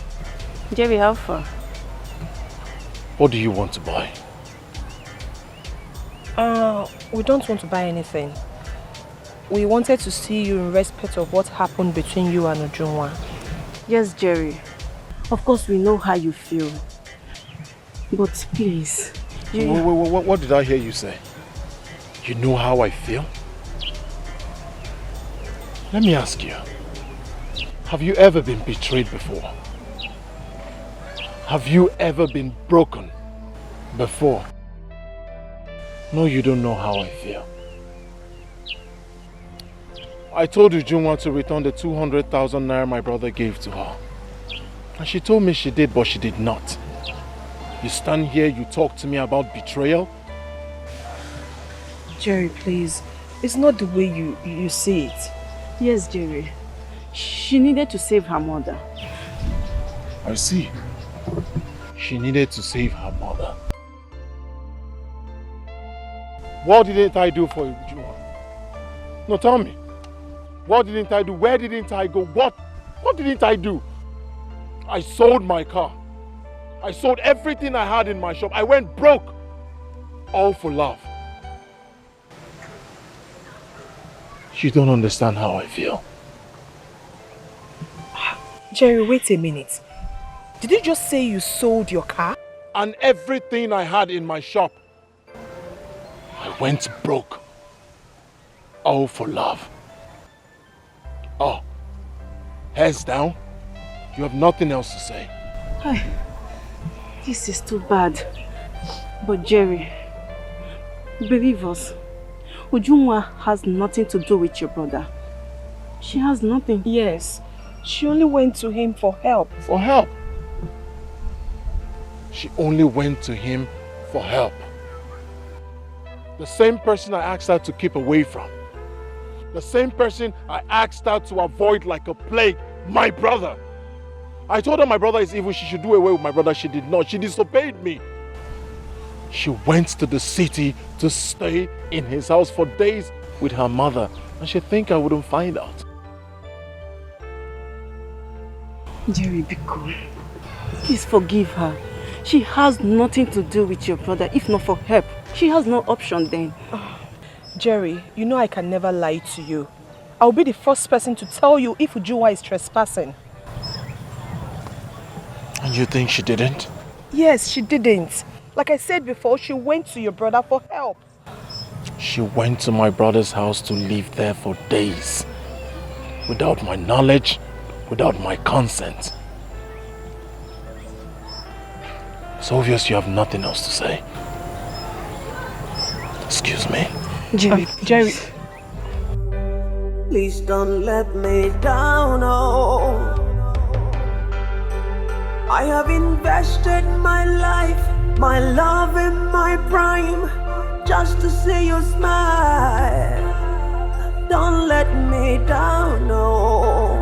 Jerry, how far? What do you want to buy? We don't want to buy anything. We wanted to see you in respect of what happened between you and Ujungwa. Yes, Jerry. Of course, we know how you feel. But please... What did I hear you say? You know how I feel? Let me ask you. Have you ever been betrayed before? Have you ever been broken before? No, you don't know how I feel. I told Ujungwa to return the 200,000 naira my brother gave to her. And she told me she did, but she did not. You stand here, you talk to me about betrayal? Jerry, please. It's not the way you say it. Yes, Jerry. She needed to save her mother. I see. She needed to save her mother. What didn't I do for Ujungwa? No, tell me. What didn't I do? Where didn't I go? What didn't I do? I sold my car. I sold everything I had in my shop. I went broke. all for love. You don't understand how I feel. Jerry, wait a minute. Did you just say you sold your car? And everything I had in my shop. I went broke. All for love. Oh, heads down. You have nothing else to say. This is too bad. But Jerry, believe us, Ujunwa has nothing to do with your brother. She has nothing. Yes. She only went to him for help. For help? She only went to him for help. The same person I asked her to keep away from. The same person I asked her to avoid like a plague. My brother. I told her my brother is evil. She should do away with my brother. She did not. She disobeyed me. She went to the city to stay in his house for days with her mother. And she think I wouldn't find out. Jerry, be cool. Please forgive her. She has nothing to do with your brother. If not for help, she has no option then. Jerry, you know I can never lie to you. I'll be the first person to tell you if Ujunwa is trespassing. And you think she didn't? Yes, she didn't. Like I said before, she went to your brother for help. She went to my brother's house to live there for days. Without my knowledge, without my consent. It's obvious you have nothing else to say. Excuse me. Jerry, Jerry. Please don't let me down, oh. I have invested my life, my love and my prime, just to see you smile. Don't let me down, no.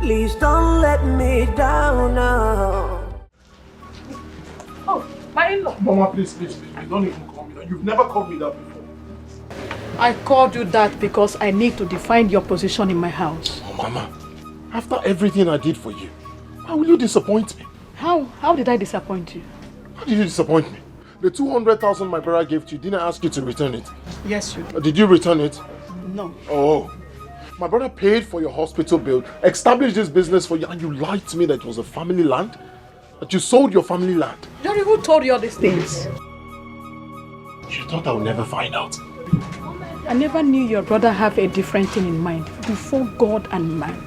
Please don't let me down, no. Oh, my in-law. Mama, please, don't even call me that. You've never called me that before. I called you that because I need to define your position in my house. Oh, Mama, after everything I did for you, why will you disappoint me? How did I disappoint you? How did you disappoint me? The 200,000 my brother gave to you, didn't I ask you to return it? Yes, you did. Did you return it? No. Oh. My brother paid for your hospital bill, established this business for you, and you lied to me that it was a family land? That you sold your family land? Jerry, who told you all these things? You thought I would never find out. I never knew your brother have a different thing in mind before God and man.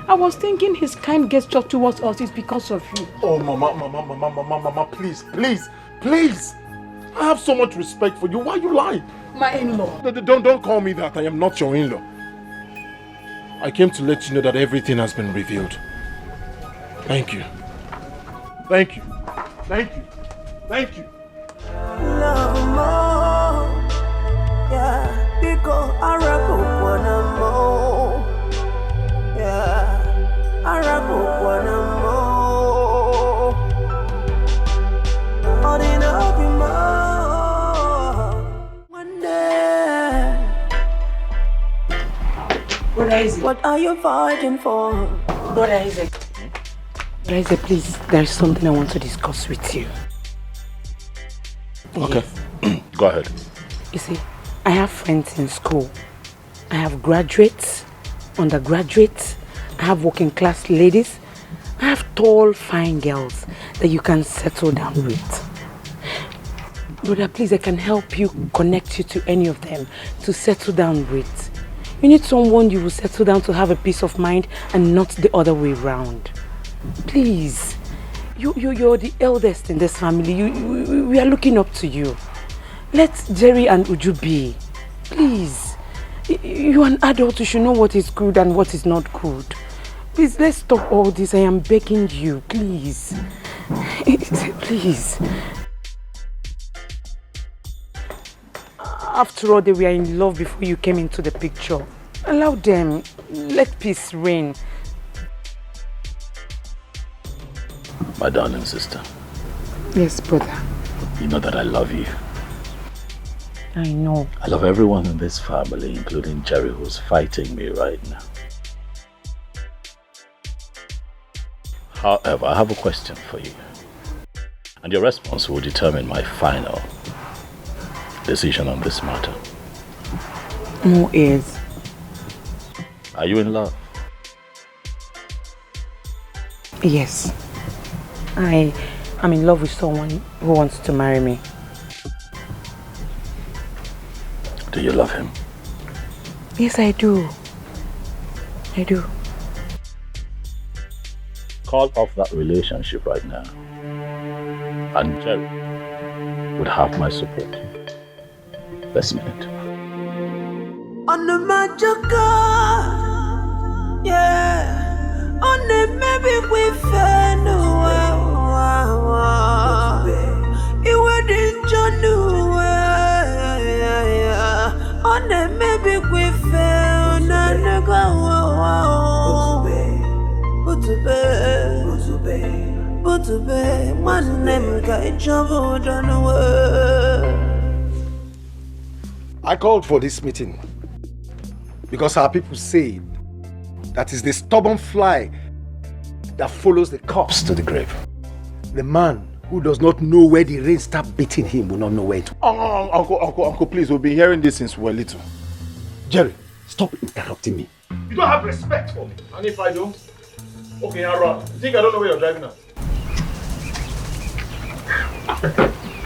I was thinking his kind gesture towards us is because of you. Oh, Mama, please. I have so much respect for you. Why are you lying? My in-law. Don't call me that. I am not your in-law. I came to let you know that everything has been revealed. Thank you. Thank you. Love more, yeah, because I rap one more, yeah, I rap one more, all in more, one day. What is it? What are you fighting for? What is it? Raisa, please, there is something I want to discuss with you. Okay, go ahead. You see, I have friends in school. I have graduates, undergraduates, I have working class ladies, I have tall, fine girls that you can settle down with. Brother, please, I can help you, connect you to any of them to settle down with. You need someone you will settle down to have a peace of mind and not the other way around. Please, you're the eldest in this family. We are looking up to you. Let Jerry and Uju be. Please, you're an adult. You should know what is good and what is not good. Please, let's stop all this. I am begging you, please. Please. After all, they were in love before you came into the picture. Allow them. Let peace reign. My darling sister. Yes, brother. You know that I love you. I know. I love everyone in this family, including Jerry, who's fighting me right now. However, I have a question for you. And your response will determine my final decision on this matter. More ears. Are you in love? Yes. I'm in love with someone who wants to marry me. Do you love him? Yes, I do. I do. Call off that relationship right now. And Jerry would have my support. This minute. On the Majoka, yeah. On the maybe we fell it wouldn't John on the maybe we fell na go but to be man name guy trouble done away. I called for this meeting because our people say that is the stubborn fly that follows the corpse to the grave. The man who does not know where the rain starts beating him will not know where to. Uncle, please, we'll be hearing this since we're little. Jerry, stop interrupting me. You don't have respect for me. And if I don't? Okay, now run. You think I don't know where you're driving at?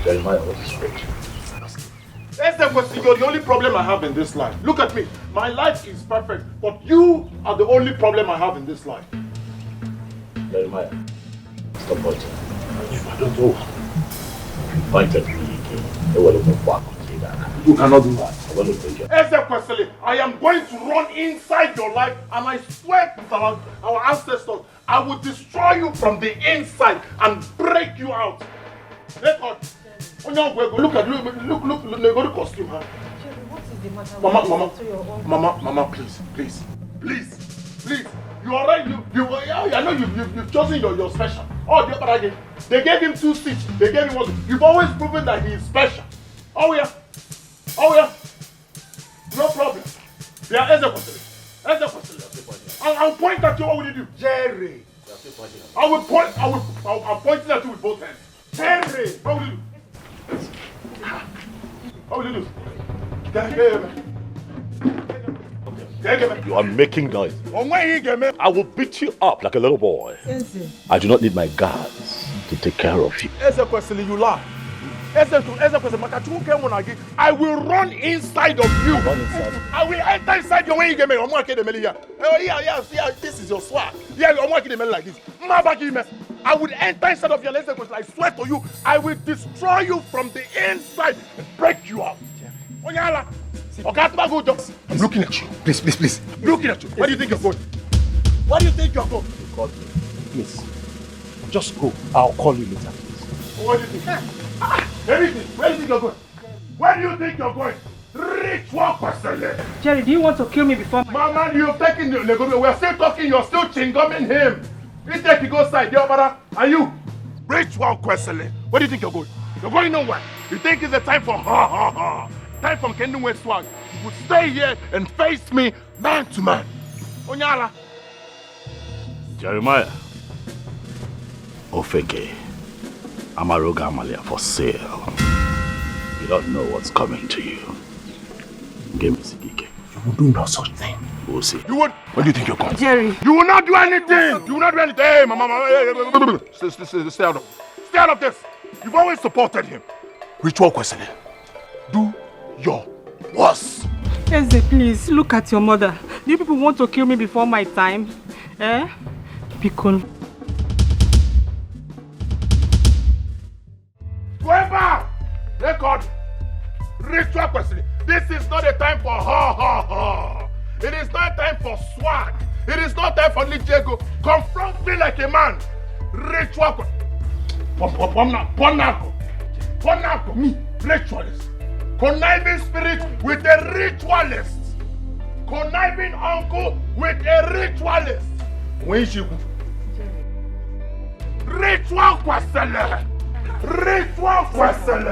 Jeremiah, what is great? That's the question. You're the only problem I have in this life. Look at me. My life is perfect, but you are the only problem I have in this life. Jeremiah, stop pointing. I don't know. Point at me again. You cannot do that. I am going to run inside your life, and I swear to our ancestors, I will destroy you from the inside and break you out. Look at look the costume, huh? What is the matter? Mama, please. You are right. I know you've chosen your special. Oh, but they gave him 2 seats. They gave him 1. You've always proven that he is special. Oh yeah. No problem. Yeah, I'll point at you. What will you do? Jerry. I'm pointing at you with both hands. Jerry. What will you do? What will you do? You are making noise. I will beat you up like a little boy. I do not need my guards to take care of you. You laugh. I will run inside of you. I will enter inside your way. Yeah, this is your swag. Yeah, I'm working like this. I will enter inside of your lesson. I swear to you, I will destroy you from the inside and break you up. I'm looking at you. Please. I'm looking at you. Where do you think you're going? Where do you think you're going? Please, just go. I'll call you later. What do you think? Everything. Where do you think you're going? Where do you think you're going? Ritual person. Jerry, do you want to kill me before my... Mama, you've taken the... We're still talking. You're still chingumming him. You take you go side. Are you? Ritual question. Where do you think you're going? You're going nowhere. You think it's a time for time from Kingdom West swag. You would stay here and face me man to man. Onyala. Jeremiah. Ofeke. Amaroga Amalia for sale. You don't know what's coming to you. Give me Dikeh. You will do no such thing. We'll see. You would? Where do you think you're going? Jerry. You will not do anything. You will not do anything. Hey, mama. Stay out of this. You've always supported him. Ritual question. Do your worst. Eze, please, look at your mother. Do you people want to kill me before my time? Be cool. Whoever! Record! Ritual question. This is not a time for It is not time for swag. It is not time for Nijego. Confront me like a man. Ritual question. Ponako, me, ritualist. Conniving spirit with a ritualist. Conniving uncle with a ritualist. When she ritual question. Ritual question.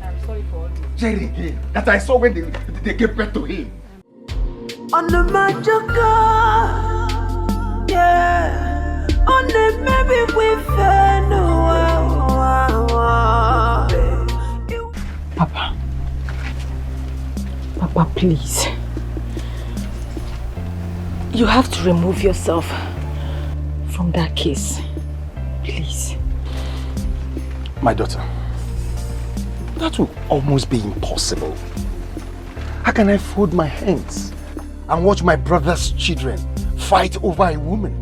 I'm sorry for all this. Jerry, that I saw when they gave birth to him. On the Majoka, yeah. On the maybe we fell. Papa, please. You have to remove yourself from that case. Please. My daughter, that will almost be impossible. How can I fold my hands and watch my brother's children fight over a woman?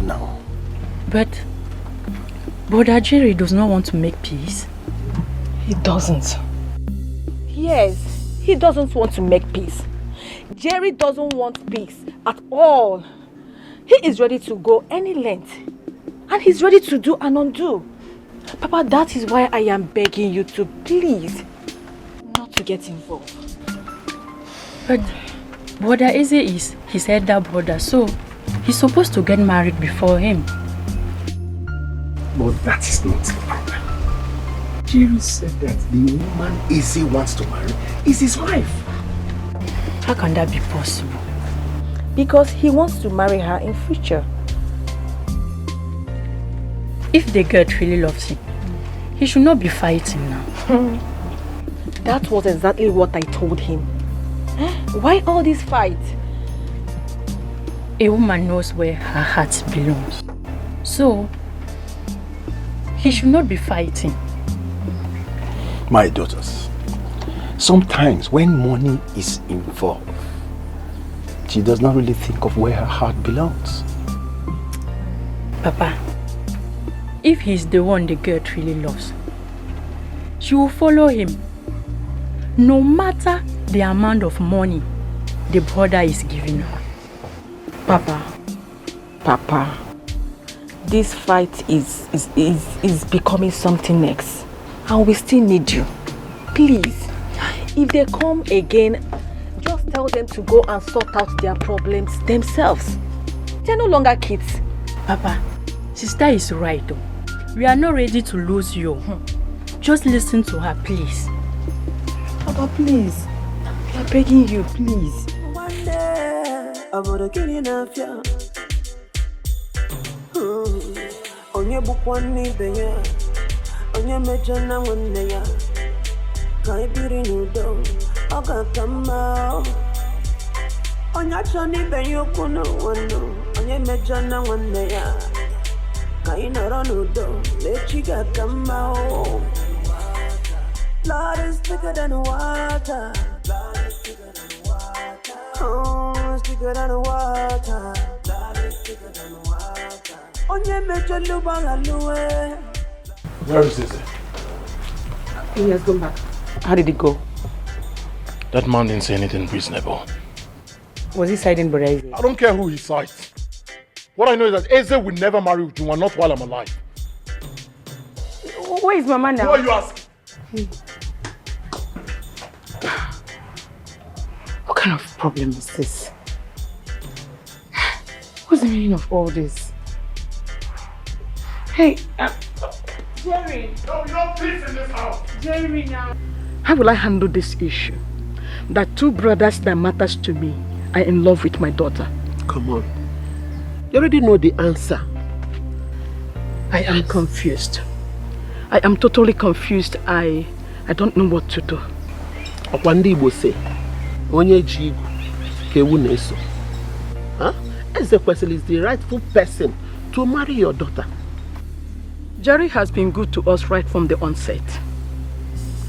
No. But Brother Jerry does not want to make peace. He doesn't. Yes, he doesn't want to make peace. Jerry doesn't want peace at all. He is ready to go any length. And he's ready to do and undo. Papa, that is why I am begging you to please not to get involved. But Brother Eze is his elder brother, so he's supposed to get married before him. But that is not the problem. Jerry said that the woman Eze wants to marry is his wife. How can that be possible? Because he wants to marry her in future. If the girl really loves him, he should not be fighting now. That was exactly what I told him. Why all this fight? A woman knows where her heart belongs. So, he should not be fighting. My daughters, sometimes when money is involved, she does not really think of where her heart belongs. Papa, if he's the one the girl really loves, she will follow him. No matter the amount of money the brother is giving her. Papa, this fight is becoming something else. And we still need you. Please, if they come again, just tell them to go and sort out their problems themselves. They're no longer kids. Papa, sister is right though. We are not ready to lose you. Just listen to her, please. Papa, please. We are begging you, please. One day, I'm gonna kill you now. Onye bukwani benya, onye mejana waneya, kai biri nudo, oga kama. Onye chani benyo kuno wano, onye mejana waneya, kai naro nudo, lechiga kama. Blood is thicker than water. Blood is thicker than water. Oh, it's thicker than water. Blood is thicker than water. Where is Eze? He has gone back. How did it go? That man didn't say anything reasonable. Was he siding Brother Eze? I don't care who he sides. What I know is that Eze will never marry Ujunwa, not while I'm alive. Where is Mama now? Who are you asking? What kind of problem is this? What's the meaning of all this? Hey, Jerry! No, you don't peace in this house! Jerry now! How will I handle this issue? That two brothers that matters to me are in love with my daughter. Come on. You already know the answer. I am confused. I am totally confused. I don't know what to do. Okwandi Igbo say, onye ji igu ka ewu na-eso. Ezekwesili is the rightful person to marry your daughter. Jerry has been good to us right from the onset.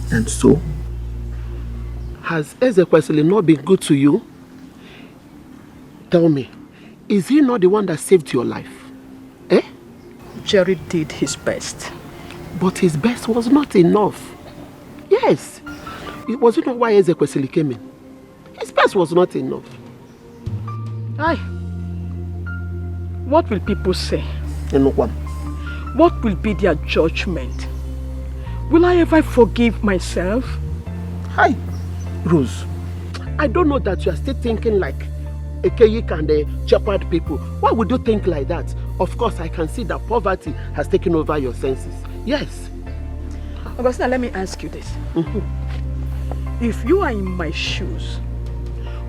And so? Has Ezekwesili not been good to you? Tell me, is he not the one that saved your life? Eh? Jerry did his best. But his best was not enough. Yes. Was it not why Ezekwesili came in? His best was not enough. Aye. What will people say? Enokwan. What will be their judgment? Will I ever forgive myself? Hi, Rose. I don't know that you are still thinking like Ekeyik and the shepherd people. Why would you think like that? Of course, I can see that poverty has taken over your senses. Yes. Augustina, let me ask you this. If you are in my shoes,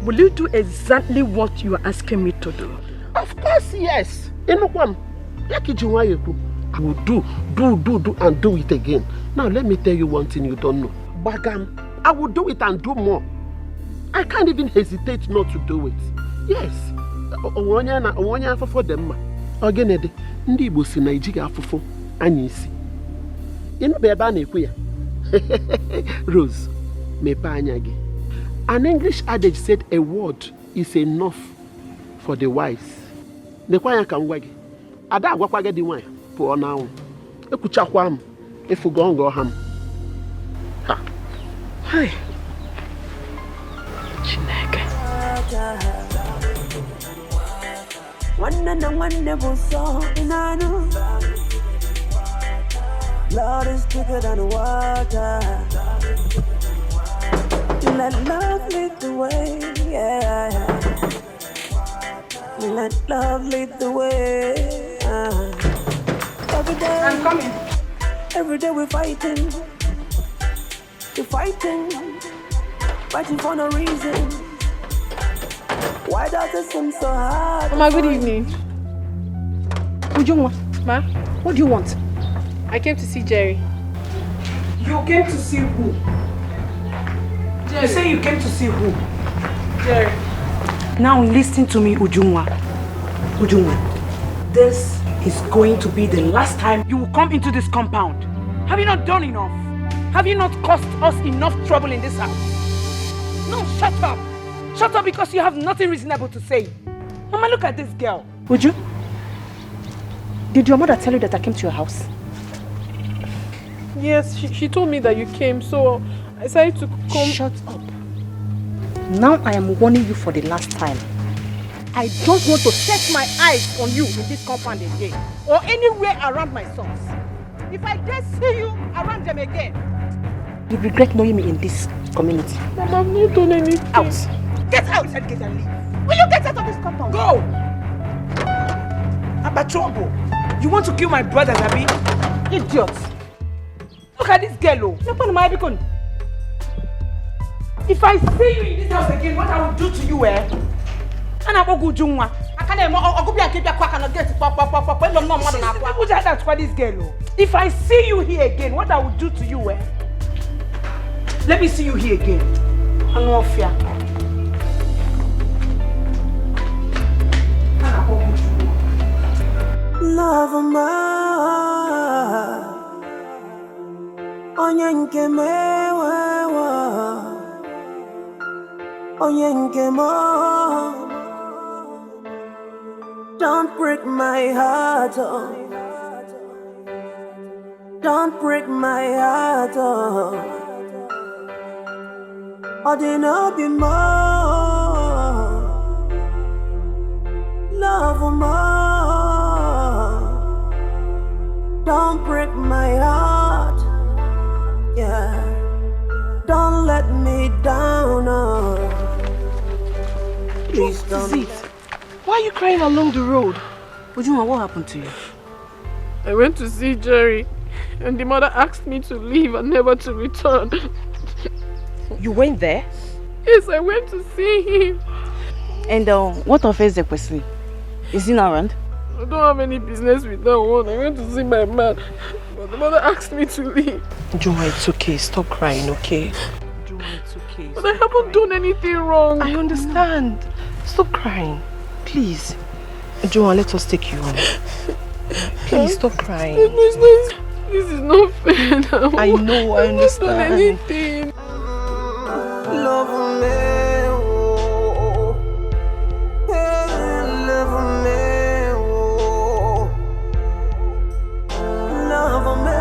will you do exactly what you are asking me to do? Of course, yes. Enokwan. I will do and do it again. Now let me tell you one thing you don't know. Bagam, I will do it and do more. I can't even hesitate not to do it. Yes. Onye afofo dem ma. Ogenede, ndị Igbo si na ejighi afofo anya isi. Inu be ebe a na-ekwu ya. Rose, mepe anya gị. An English adage said a word is enough for the wise. Nekwa ya ka ngwa gị. Ada agwakwa gị dị nwanyị pụọ n'anwụ. Ekwuchakwa m efugo ngo ha m. Ha. Hai. Chineke. Lord is thicker than water. Let love lead the way, yeah. Let love lead the way. Every day, I'm coming. Every day we're fighting. We're fighting for no reason. Why does it seem so hard? Mama, good evening. What do you want? Ma, what do you want? I came to see Jerry. You came to see who? Jerry. You say you came to see who? Jerry. Now listen to me, Ujunwa. Ujunwa, this is going to be the last time you will come into this compound. Have you not done enough? Have you not caused us enough trouble in this house? No, shut up. Shut up because you have nothing reasonable to say. Mama, look at this girl. Uju, did your mother tell you that I came to your house? Yes, she told me that you came, so I decided to come. Shut up. Now I am warning you for the last time. I don't want to set my eyes on you in this compound again, or anywhere around my sons. If I dare see you around them again, you regret knowing me in this community. Mama, I've not done anything. Out. Get out and get and leave. Will you get out of this compound? Go! Abachobo, you want to kill my brothers, Abi? Idiot. Look at this girl, oh. If I see you in this house again, what I will do to you, eh? And I'm going to this girl. If I see you here again, what I will do to you, eh? Let me see you here again. I no fear. Love ma onye nke mewa onye nke mo. Don't break my heart, oh. Don't break my heart, oh. I didn't be more. Love more. Don't break my heart, yeah. Don't let me down, oh. Please don't. Why are you crying along the road? Ujuma, what happened to you? I went to see Jerry, and the mother asked me to leave and never to return. You went there? Yes, I went to see him. And what offends the person? Is he not around? I don't have any business with that one. I went to see my man, but the mother asked me to leave. Juma, it's okay. Stop crying, okay? Juma, it's okay. But I haven't done anything wrong. I understand. Stop crying. Please. Juma, let us take you home. Please, stop crying. This is not fair now. I know, I understand. I haven't done anything. Love me, oh. Love me, oh. Love me,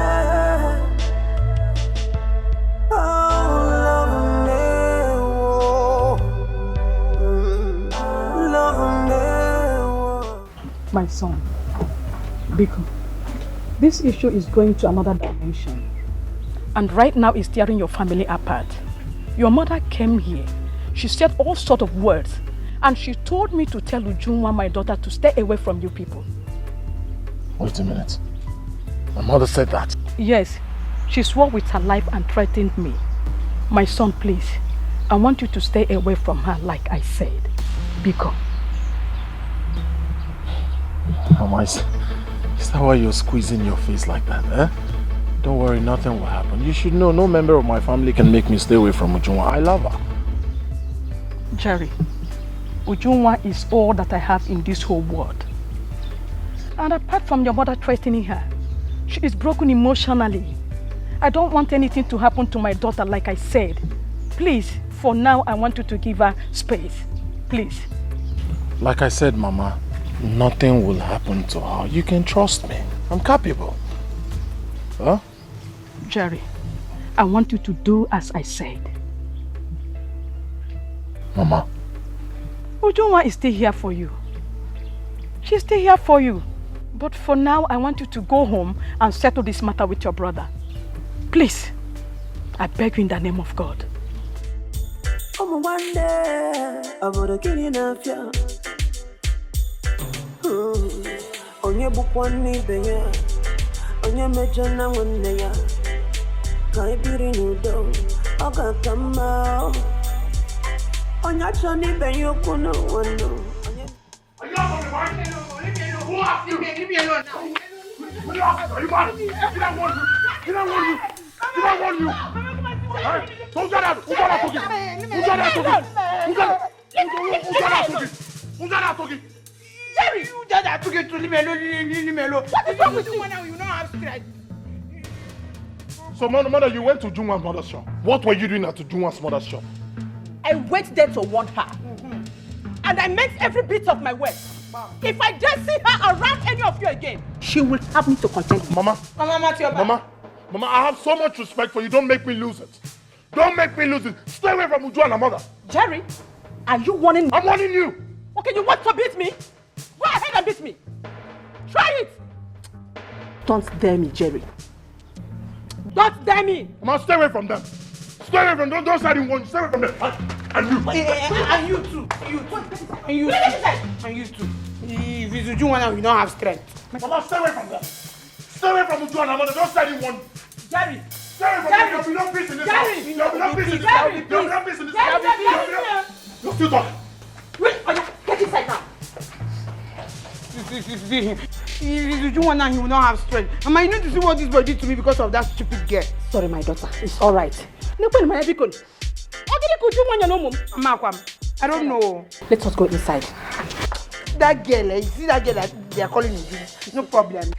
oh. Love me, oh. Love me, oh. My son, Biko, this issue is going to another dimension. And right now it's tearing your family apart. Your mother came here. She said all sorts of words. And she told me to tell Ujunwa, my daughter, to stay away from you people. Wait a minute. My mother said that? Yes. She swore with her life and threatened me. My son, please. I want you to stay away from her like I said. Biko. Mama, is that why you're squeezing your face like that, eh? Don't worry, nothing will happen. You should know no member of my family can make me stay away from Ujunwa. I love her. Jerry, Ujunwa is all that I have in this whole world. And apart from your mother threatening her, she is broken emotionally. I don't want anything to happen to my daughter, like I said. Please, for now, I want you to give her space. Please. Like I said, Mama, nothing will happen to her. You can trust me. I'm capable. Huh? Jerry, I want you to do as I said. Mama. Ujunwa is still here for you. She's still here for you. But for now, I want you to go home and settle this matter with your brother. Please, I beg you in the name of God. Onye bukwani benya, onye mejana wande ya, kai biri nudo, oga kama. Onye chani benyo kuno wano. Who asked you? Leave me alone now. Are you mad? Did I warn you? Did I warn you? Did I warn you? Don't get out! Who got out talking? Who got out talking? Who got out talking? Who got out talking? Jerry, you just have to get to leave me alone, leave me alone. What is wrong with you now? You don't have strength. So, mother, you went to Junwa's mother's shop. What were you doing at Junwa's mother's shop? I went there to warn her. And I meant every bit of my words. If I just see her around any of you again, she will have me to contend with. Mama, I have so much respect for you. Don't make me lose it. Don't make me lose it. Stay away from Uju and her mother. Jerry, are you warning me? I'm warning you. Okay, you want to beat me? Go ahead and beat me. Try it. Don't dare me, Jerry. Don't dare me. Mama, stay away from them. Stay away from them. Don't side in one. Stay away from them. And you. And you too. You too. And you too. And you too. If it's Uju now, you don't have strength. Mama, stay away from them. Stay away from Uju and her mother. Don't side in one. Jerry. Stay away from them. There'll be no peace in this house. There'll be no peace in this house. There'll be no peace in this house. You're still talking. Wait, get inside now. If Uju now, he will not have strength. And I need to see what this boy did to me because of that stupid girl. Sorry, my daughter. It's all right. I don't know. Let us go inside. That girl, you see that girl that they are calling me? No problem.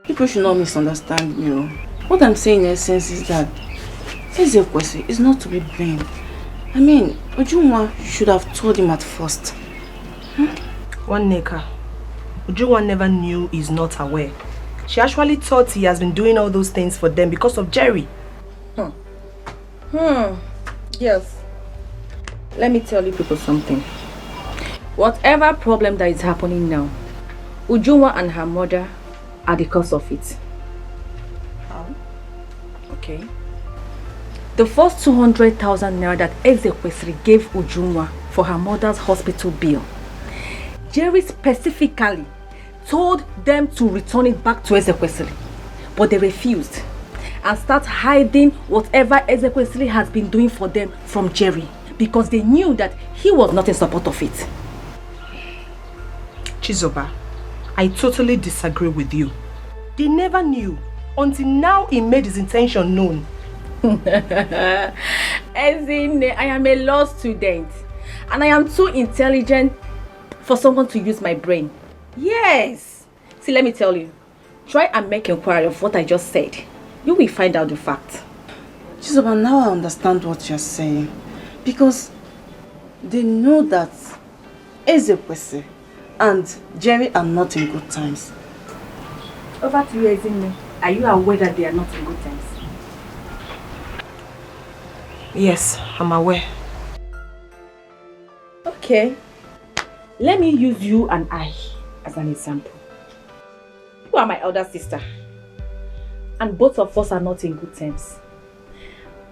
People should not misunderstand me. What I'm saying in essence is that Ezekwesi is not to be blamed. I mean, Ujunwa should have told him at first. One Neka. Ujunwa never knew he's not aware. She actually thought he has been doing all those things for them because of Jerry. Yes. Let me tell you people something. Whatever problem that is happening now, Ujunwa and her mother are the cause of it. How? Okay. The first 200,000 naira that Ezekwesi gave Ujunwa for her mother's hospital bill, Jerry specifically told them to return it back to Ezekwesi, but they refused and start hiding whatever Ezekwesi has been doing for them from Jerry because they knew that he was not in support of it. Chizoba, I totally disagree with you. They never knew until now he made his intention known. As in, I am a law student and I am too intelligent for someone to use my brain. Yes. See, let me tell you. Try and make inquiry of what I just said. You will find out the fact. Chizoba, now I understand what you're saying. Because they know that Ezekwesi and Jerry are not in good times. Over to you, Ezinne. Are you aware that they are not in good times? Yes, I'm aware. Okay. Let me use you and I as an example. You are my elder sister. And both of us are not in good terms.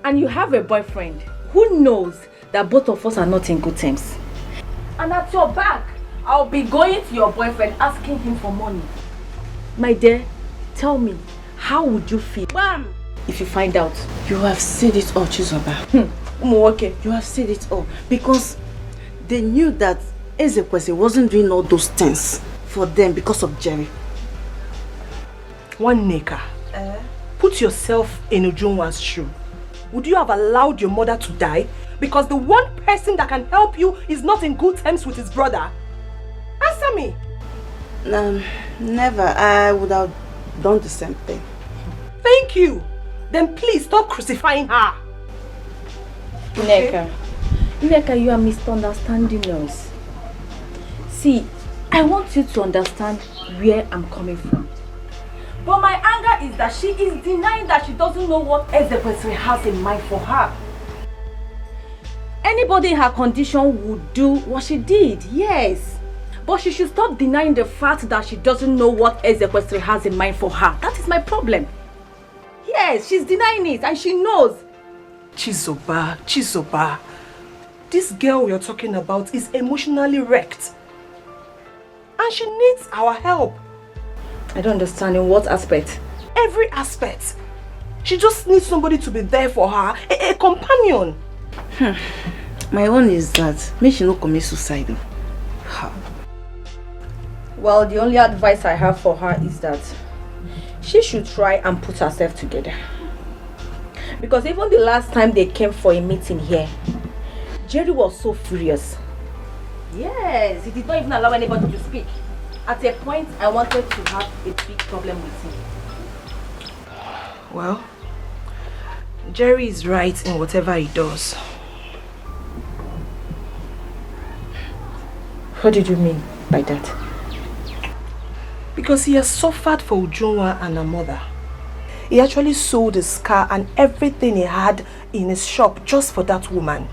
And you have a boyfriend who knows that both of us are not in good terms. And at your back, I'll be going to your boyfriend asking him for money. My dear, tell me, how would you feel? Bam! If you find out. You have said it all, Chizoba. Okay. You have said it all. Because they knew that Ezekwesi wasn't doing all those things for them because of Jerry. One Neka. Put yourself in Ujunwa's shoe. Would you have allowed your mother to die because the one person that can help you is not in good terms with his brother? Answer me. Never. I would have done the same thing. Thank you. Then please stop crucifying her. Nneka, you are misunderstanding us. See, I want you to understand where I'm coming from. But my anger is that she is denying that she doesn't know what Ezekwesili has in mind for her. Anybody in her condition would do what she did, yes. But she should stop denying the fact that she doesn't know what Ezekwesili has in mind for her. That is my problem. Yes, she's denying it and she knows. Chizoba. This girl we are talking about is emotionally wrecked. And she needs our help. I don't understand in what aspect? Every aspect. She just needs somebody to be there for her, a companion. My own is that may she not commit suicide. Well, the only advice I have for her is that she should try and put herself together. Because even the last time they came for a meeting here, Jerry was so furious. Yes, he did not even allow anybody to speak. At a point, I wanted to have a big problem with him. Well, Jerry is right in whatever he does. What did you mean by that? Because he has suffered for Ujunwa and her mother. He actually sold his car and everything he had in his shop just for that woman.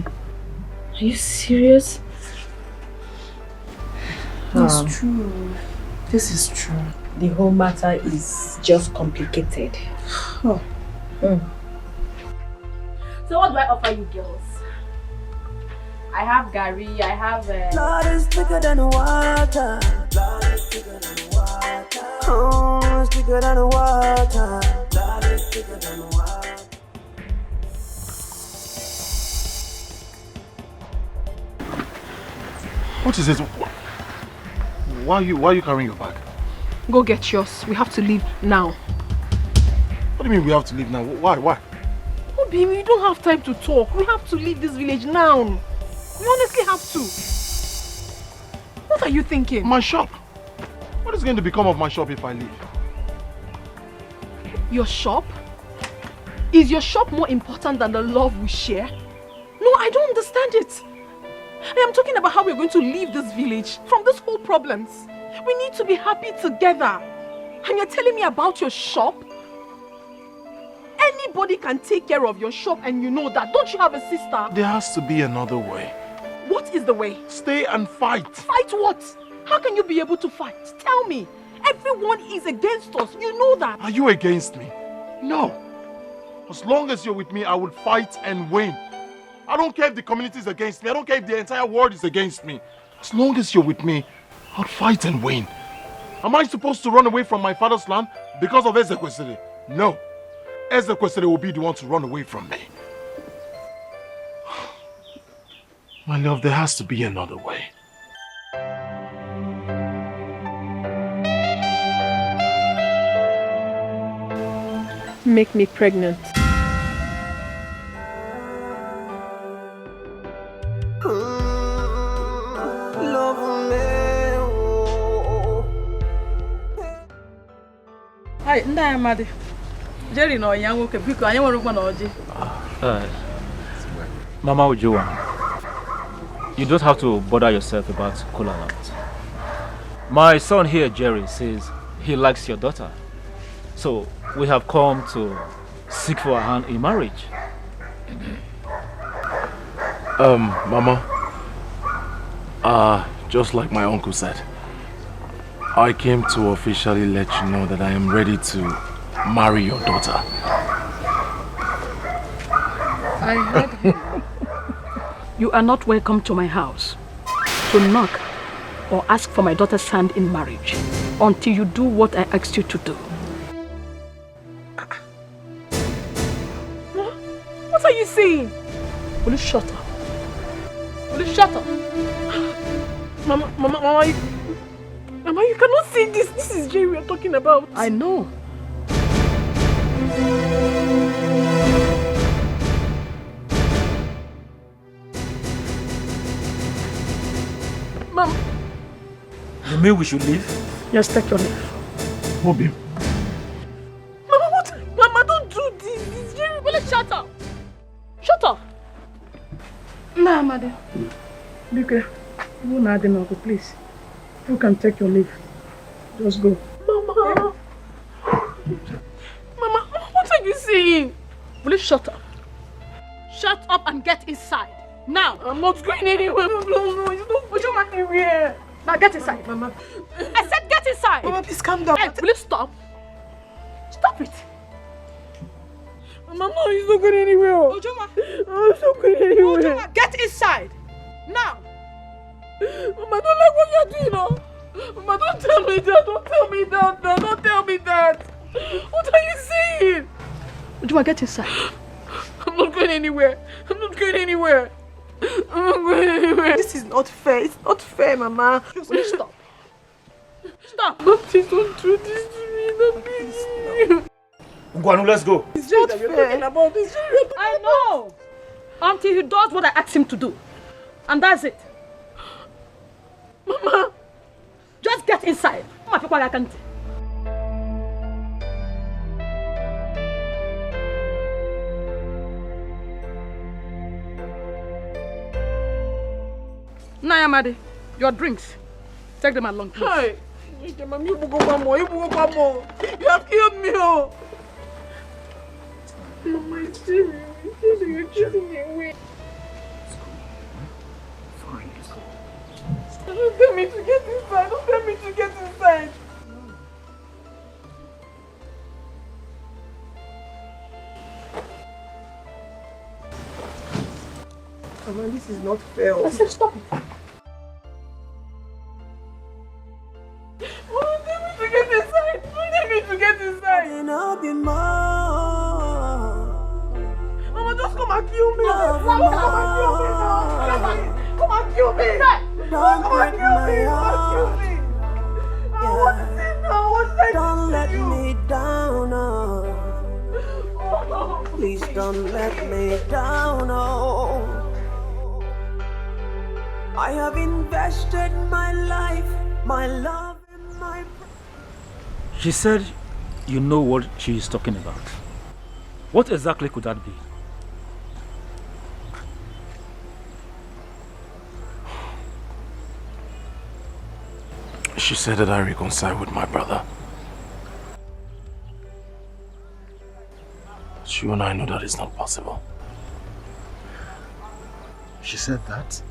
Are you serious? It's true. This is true. The whole matter is just complicated. Oh. So what do I offer you girls? I have Gary, I have... Blood is thicker than water. Blood is thicker than water. Oh, it's thicker than water. Blood is thicker than water. What is it? Why are you carrying your bag? Go get yours. We have to leave now. What do you mean we have to leave now? Why? Oh, baby, we don't have time to talk. We have to leave this village now. We honestly have to. What are you thinking? My shop. What is going to become of my shop if I leave? Your shop? Is your shop more important than the love we share? No, I don't understand it. I am talking about how we're going to leave this village from this whole problems. We need to be happy together. And you're telling me about your shop? Anybody can take care of your shop and you know that. Don't you have a sister? There has to be another way. What is the way? Stay and fight. Fight what? How can you be able to fight? Tell me. Everyone is against us. You know that. Are you against me? No. As long as you're with me, I will fight and win. I don't care if the community is against me. I don't care if the entire world is against me. As long as you're with me, I'll fight and win. Am I supposed to run away from my father's land because of Ezekwesili? No. Ezekwesili will be the one to run away from me. My love, there has to be another way. Make me pregnant. Hi, Nda Amadi. Jerry no yango ke biko anya nwere na oji. Mama Ujunwa, you don't have to bother yourself about Kulaland. My son here, Jerry, says he likes your daughter. So we have come to seek for her hand in marriage. Mama, just like my uncle said, I came to officially let you know that I am ready to marry your daughter. I heard him. You are not welcome to my house to knock or ask for my daughter's hand in marriage until you do what I asked you to do. What are you saying? Will you shut up? Will you shut up? Mama, you cannot say this. This is Jerry we are talking about. I know. Mom. You mean we should leave? Yes, take your leave. Bobby. Mama, what? Mama, don't do this. It's very... Well, shut up. Shut up. Nah, Mother. Dikeh, you not enough, please. You can take your leave. Just go. Mama. Mama, what are you saying? Will you shut up? Shut up and get inside. Now. I'm not going anywhere. No, you don't put your anywhere. Now get inside. Mama. I said get inside. Mama, please calm down. Hey, will you stop? Stop it. Mama, no, he's not going anywhere. Ojoma. Oh, he's not going anywhere. Ojoma, get inside. Now. Mama, I don't like what you're doing now. Mama, don't tell me that. Don't tell me that. No, don't tell me that. What are you saying? Ojoma, get inside. I'm not going anywhere. I'm not going anywhere. I'm not going anywhere. This is not fair. It's not fair, Mama. Will you stop? Stop. No, please don't do this to me. No, please. Ngwanu, let's go. It's not fair. About this. I know. Until he does what I asked him to do. And that's it. Mama. Just get inside. Mama, people I can't. Nayamade, your drinks. Take them along, please. Hi. You have killed me, oh. Mama, it's serious. You're chasing me away. Fine, let's go. Don't tell me to get inside. Don't tell me to get inside. Mama, this is not fair. I said stop it. Don't tell me to get inside. Don't tell me to get inside. Mama, just come and kill me. Come and kill me now. Come and kill me. Come and kill me. Come and kill me. What is it now? What did I do? Don't let me down, oh. Please don't let me down, oh. I have invested my life, my love, and my... She said you know what she is talking about. What exactly could that be? She said that I reconcile with my brother. But you and I know that is not possible. She said that?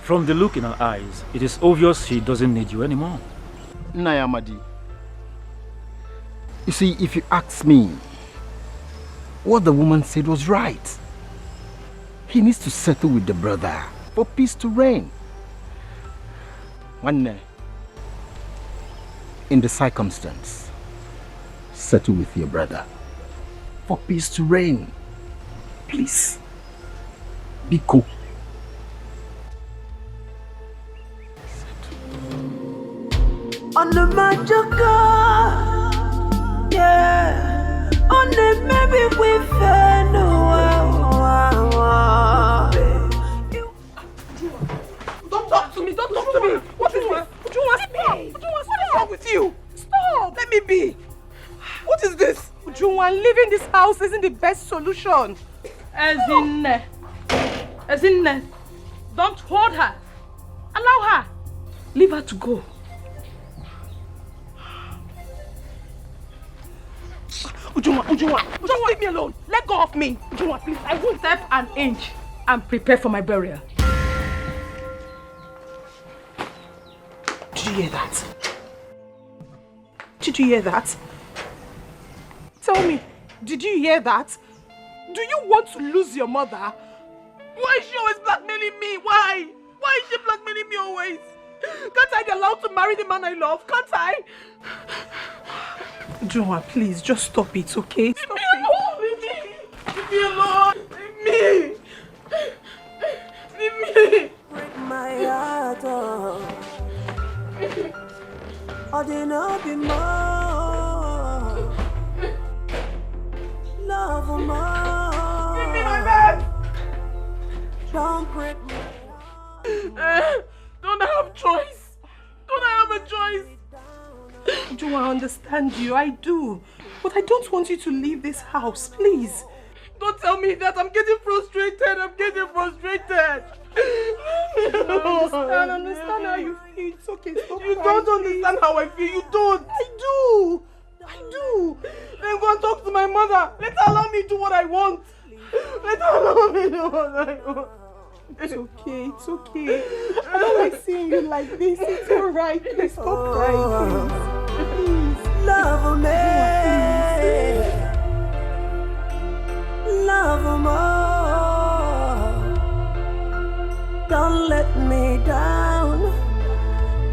From the look in her eyes, it is obvious she doesn't need you anymore. Nayamadi, you see, if you ask me, what the woman said was right. He needs to settle with the brother for peace to reign. One, in the circumstance, settle with your brother for peace to reign. Please, be cool. On the magic yeah. On the maybe we fair no. Don't talk to me. Don't talk to me. What is this? What do you want me? What is wrong with you? Stop. Let me be. What is this? Ujunwa, leaving this house isn't the best solution. Ezinne, don't hold her. Allow her. Leave her to go. Ujunwa, leave me alone. Let go of me. Ujunwa, please. I won't step an inch and prepare for my burial. Did you hear that? Did you hear that? Tell me, did you hear that? Do you want to lose your mother? Why is she always blackmailing me? Why? Why is she blackmailing me always? Can't I be allowed to marry the man I love? Can't I? Joa, please, just stop it, okay? Stop it. Leave me alone. Leave me. Leave me. Break my heart, oh. or they no be more. Love more. Give me my bag. Don't break me. Don't I have choice? Don't I have a choice? Do I understand you? I do. But I don't want you to leave this house, please. Don't tell me that. I'm getting frustrated. I'm getting frustrated. I understand how you feel. It's okay. Stop You crying, don't understand how I feel. You don't. I do. I do. Then go and talk to my mother. Let her allow me to do what I want. Let her allow me to do what I want. It's okay. It's okay. I don't like seeing you like this. It's alright. Please stop crying. Please. Love me. Love more. Don't let me down.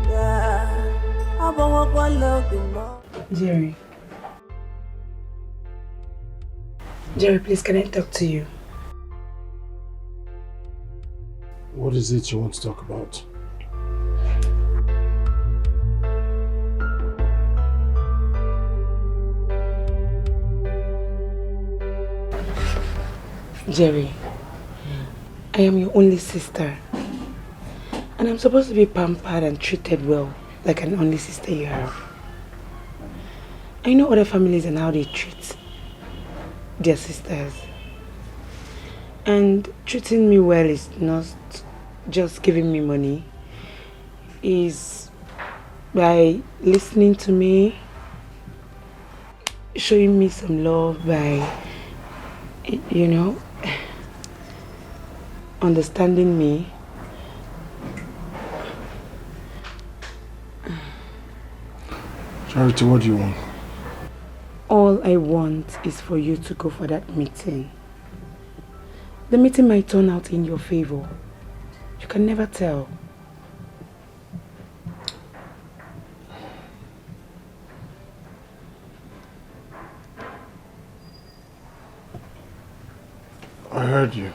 Yeah, I want one love more. Jerry. Jerry, please, can I talk to you? What is it you want to talk about? Jerry, I am your only sister. And I'm supposed to be pampered and treated well, like an only sister you have. I know other families and how they treat their sisters. And treating me well is not just giving me money. Is by listening to me, showing me some love by, you know, understanding me. Charity, what do you want? All I want is for you to go for that meeting. The meeting might turn out in your favor. You can never tell. I heard you.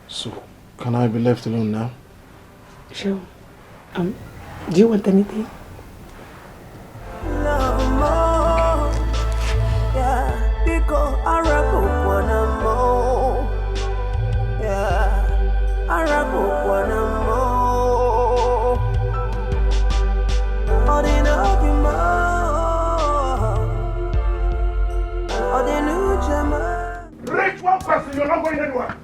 So, can I be left alone now? Sure. Do you want anything? Love more. Yeah, because I rap up one more. Yeah, I rap up one more. Or they no be more. Or they new German. Reach one person, you're not going anywhere.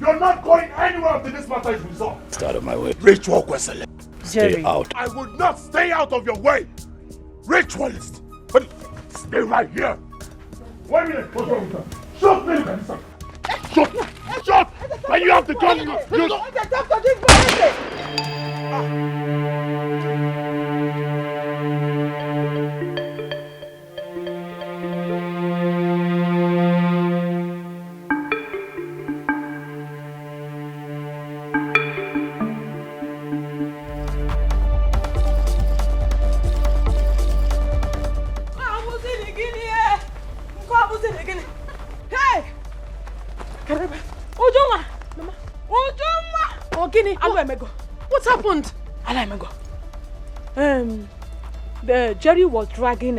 You're not going anywhere until this matter is resolved. Stay out of my way. Ritual question. Stay out. I would not stay out of your way. Ritualist. But stay right here. Wait a minute. What's wrong with that? Shut me. Look at this. Shut. Shut. When you have the gun, What happened? The Jerry was dragging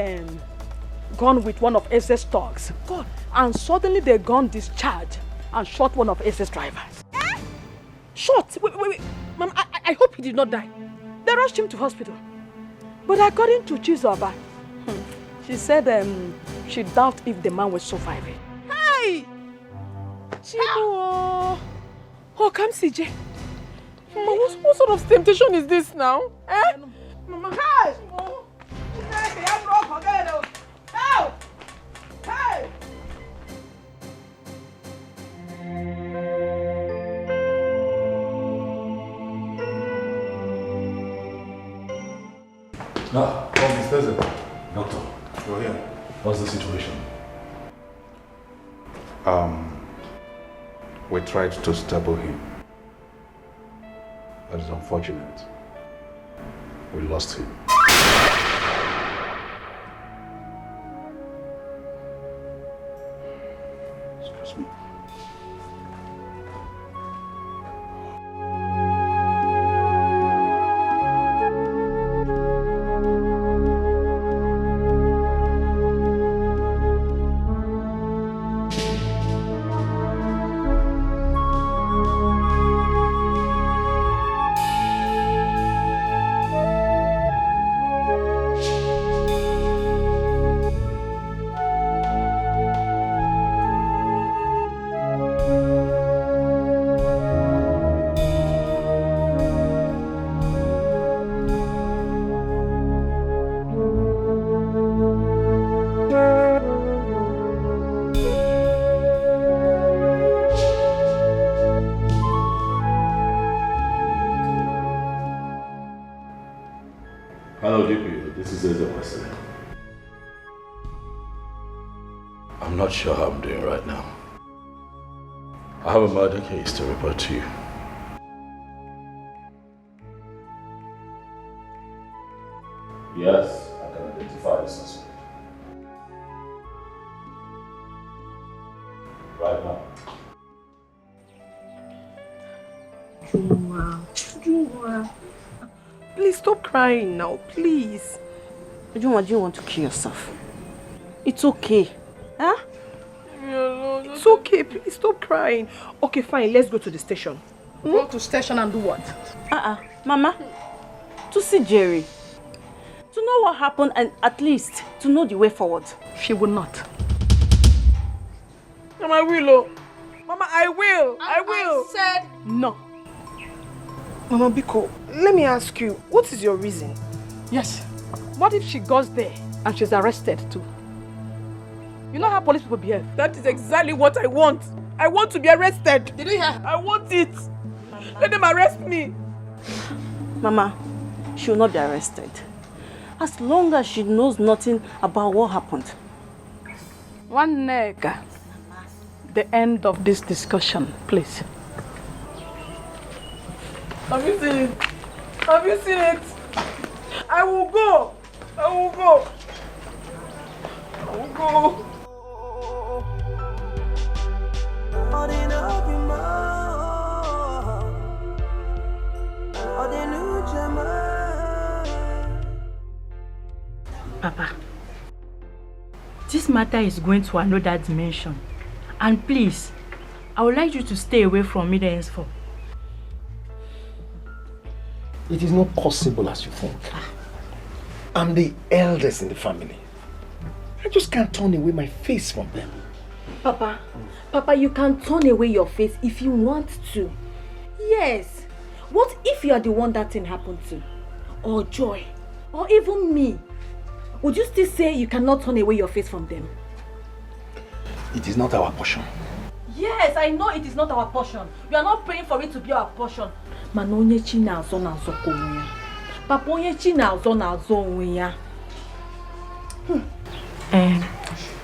gun with one of SS thugs. God. And suddenly the gun discharged and shot one of SS drivers. Eh? Shot? Wait. Mama, I hope he did not die. They rushed him to hospital. But according to Chizoba, she said she doubts if the man was surviving. Hey! Chibo! Oh, come CJ. Mama, what sort of temptation is this now? Eh? Mama, hey! Hey! Ah, Mr. President. Doctor, you're here. What's the situation? We tried to stable him. That is unfortunate. We lost him. Excuse me. Hello, DP. This is Etiko. I'm not sure how I'm doing right now. I have a murder case to report to you. Yes, I can identify the suspect. Right now. Juma. Please stop crying now, please. Juma, do you want to kill yourself? It's okay. Huh? It's okay, please stop crying. Okay, fine, let's go to the station. Go to station and do what? Mama, to see Jerry. To know what happened and at least to know the way forward. She will not. Mama, I will. Mama, I will. I will. I said no. Mama Biko, let me ask you, what is your reason? Yes. What if she goes there and she's arrested too? You know how police people behave. That is exactly what I want. I want to be arrested. Did you hear? I want it. Let them arrest me. Mama, she will not be arrested. As long as she knows nothing about what happened. One neck. The end of this discussion, please. Have you seen it? Have you seen it? I will go. I will go. I will go. Papa, this matter is going to another dimension. And please, I would like you to stay away from me henceforth. It is not possible as you think. I'm the eldest in the family. I just can't turn away my face from them. Papa, you can turn away your face if you want to. Yes. What if you are the one that thing happened to? Or Joy? Or even me? Would you still say you cannot turn away your face from them? It is not our portion. Yes, I know it is not our portion. You are not praying for it to be our portion. Manonyechi na azo na azo konya. Papa onyechi na azo onya.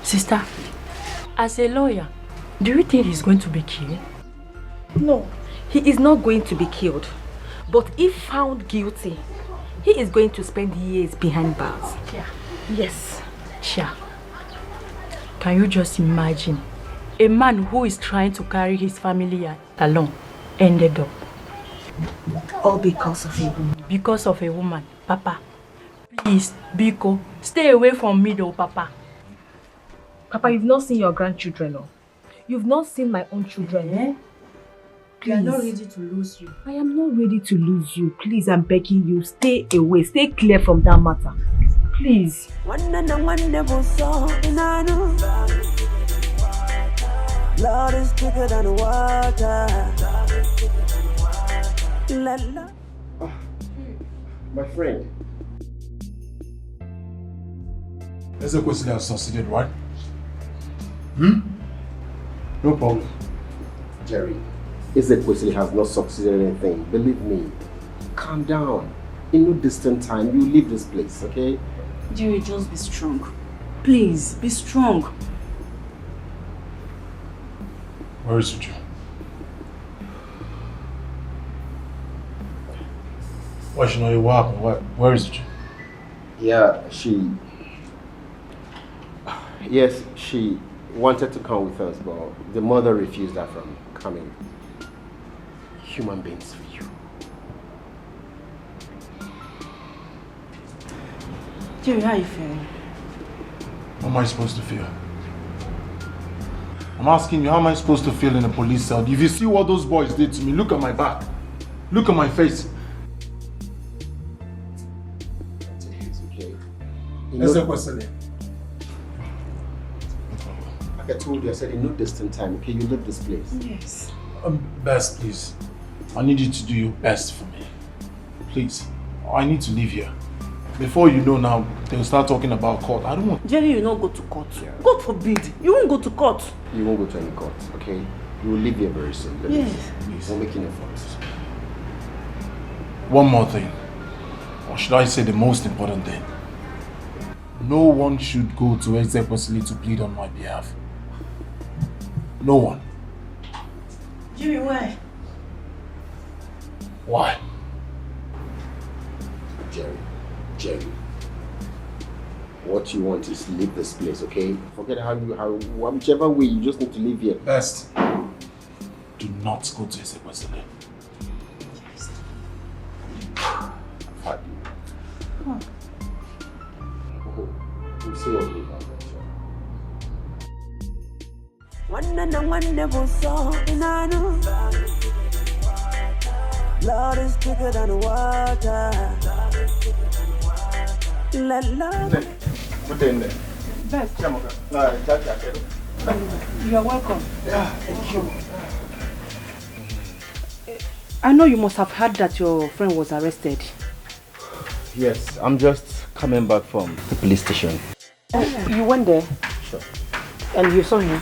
Sister, as a lawyer, do you think he's going to be killed? No, he is not going to be killed. But if found guilty, he is going to spend years behind bars. Yeah. Yes. Sure. Can you just imagine? A man who is trying to carry his family along ended up. All because of a woman. Because of a woman. Papa, please, Biko, stay away from me though, Papa. Papa, you've not seen your grandchildren, no? You've not seen my own children, eh? Please. We are not ready to lose you. I am not ready to lose you. Please, I'm begging you, stay away. Stay clear from that matter. Please. Blood is thicker than water. My friend. Escalating has succeeded, right? No problem. Jerry, Escalating has not succeeded in anything. Believe me. Calm down. In no distant time, you leave this place, okay? Jerry, just be strong. Please, be strong. Where is Uju? Why should know what happened? Where is Uju? Yeah, Yes, she wanted to come with us, but the mother refused her from coming. Human beings for you. Jerry, how are you feeling? How am I supposed to feel? I'm asking you, how am I supposed to feel in a police cell? If you see what those boys did to me, look at my back. Look at my face. It's okay. Let's take question. Like I told you, I said in no distant time, okay? You leave this place. Yes. Best, please. I need you to do your best for me. Please. I need to leave here. Before you know now, they'll start talking about court. I don't want... Jerry, you not go to court. Yeah. God forbid. You won't go to court. You won't go to any court, okay? You will leave here very soon. Yes. Please, we're making efforts. One more thing. should I say the most important thing? No one should go to Ezekwesili to plead on my behalf. No one. Jimmy, why? Why? Jerry. What you want is leave this place, okay? Forget whichever way, you just need to leave here. Best. Do not go to Ezekwesili. We'll see what we have. Lord is thicker than water. Let love. Good day, there. Best. You are welcome. Yeah, thank you. I know you must have heard that your friend was arrested. Yes, I'm just coming back from the police station. You went there? Sure. And you saw him?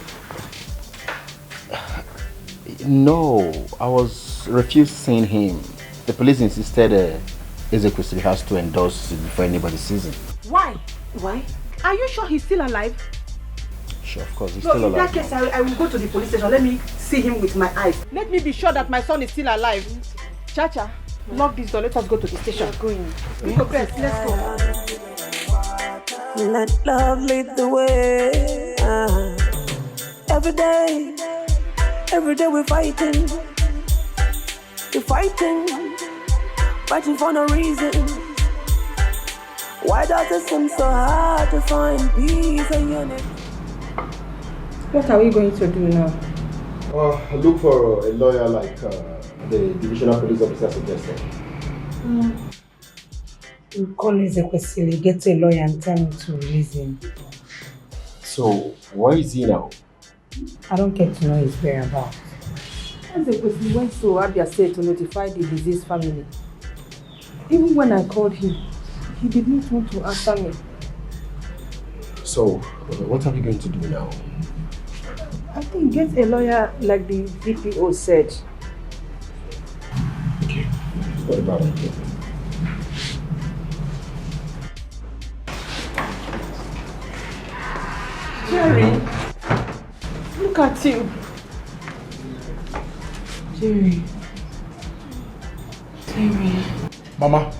No, I was refused seeing him. The police insisted Ezekwesili has to endorse it before anybody sees him. Why? Why? Are you sure he's still alive? Sure, of course, he's still alive. In that case, I will go to the police station. Let me see him with my eyes. Let me be sure that my son is still alive. Chacha, lock this door. Let us go to the station. We're going. Let's go. Let love lead the way. Every day we're fighting. We're fighting for no reason. Why does it seem so hard to find peace and unity? What are we going to do now? Look for a lawyer like the divisional police officer suggested. You call Ezekwesili, get a lawyer and tell him to release him. So, where is he now? I don't get to know his whereabouts. Ezekwesili went to Abia State to notify the deceased family. Even when I called him, he did not want to answer me. So, what are we going to do now? I think get a lawyer like the DPO said. Okay, what about it? Jerry, look at you. Jerry. Mama,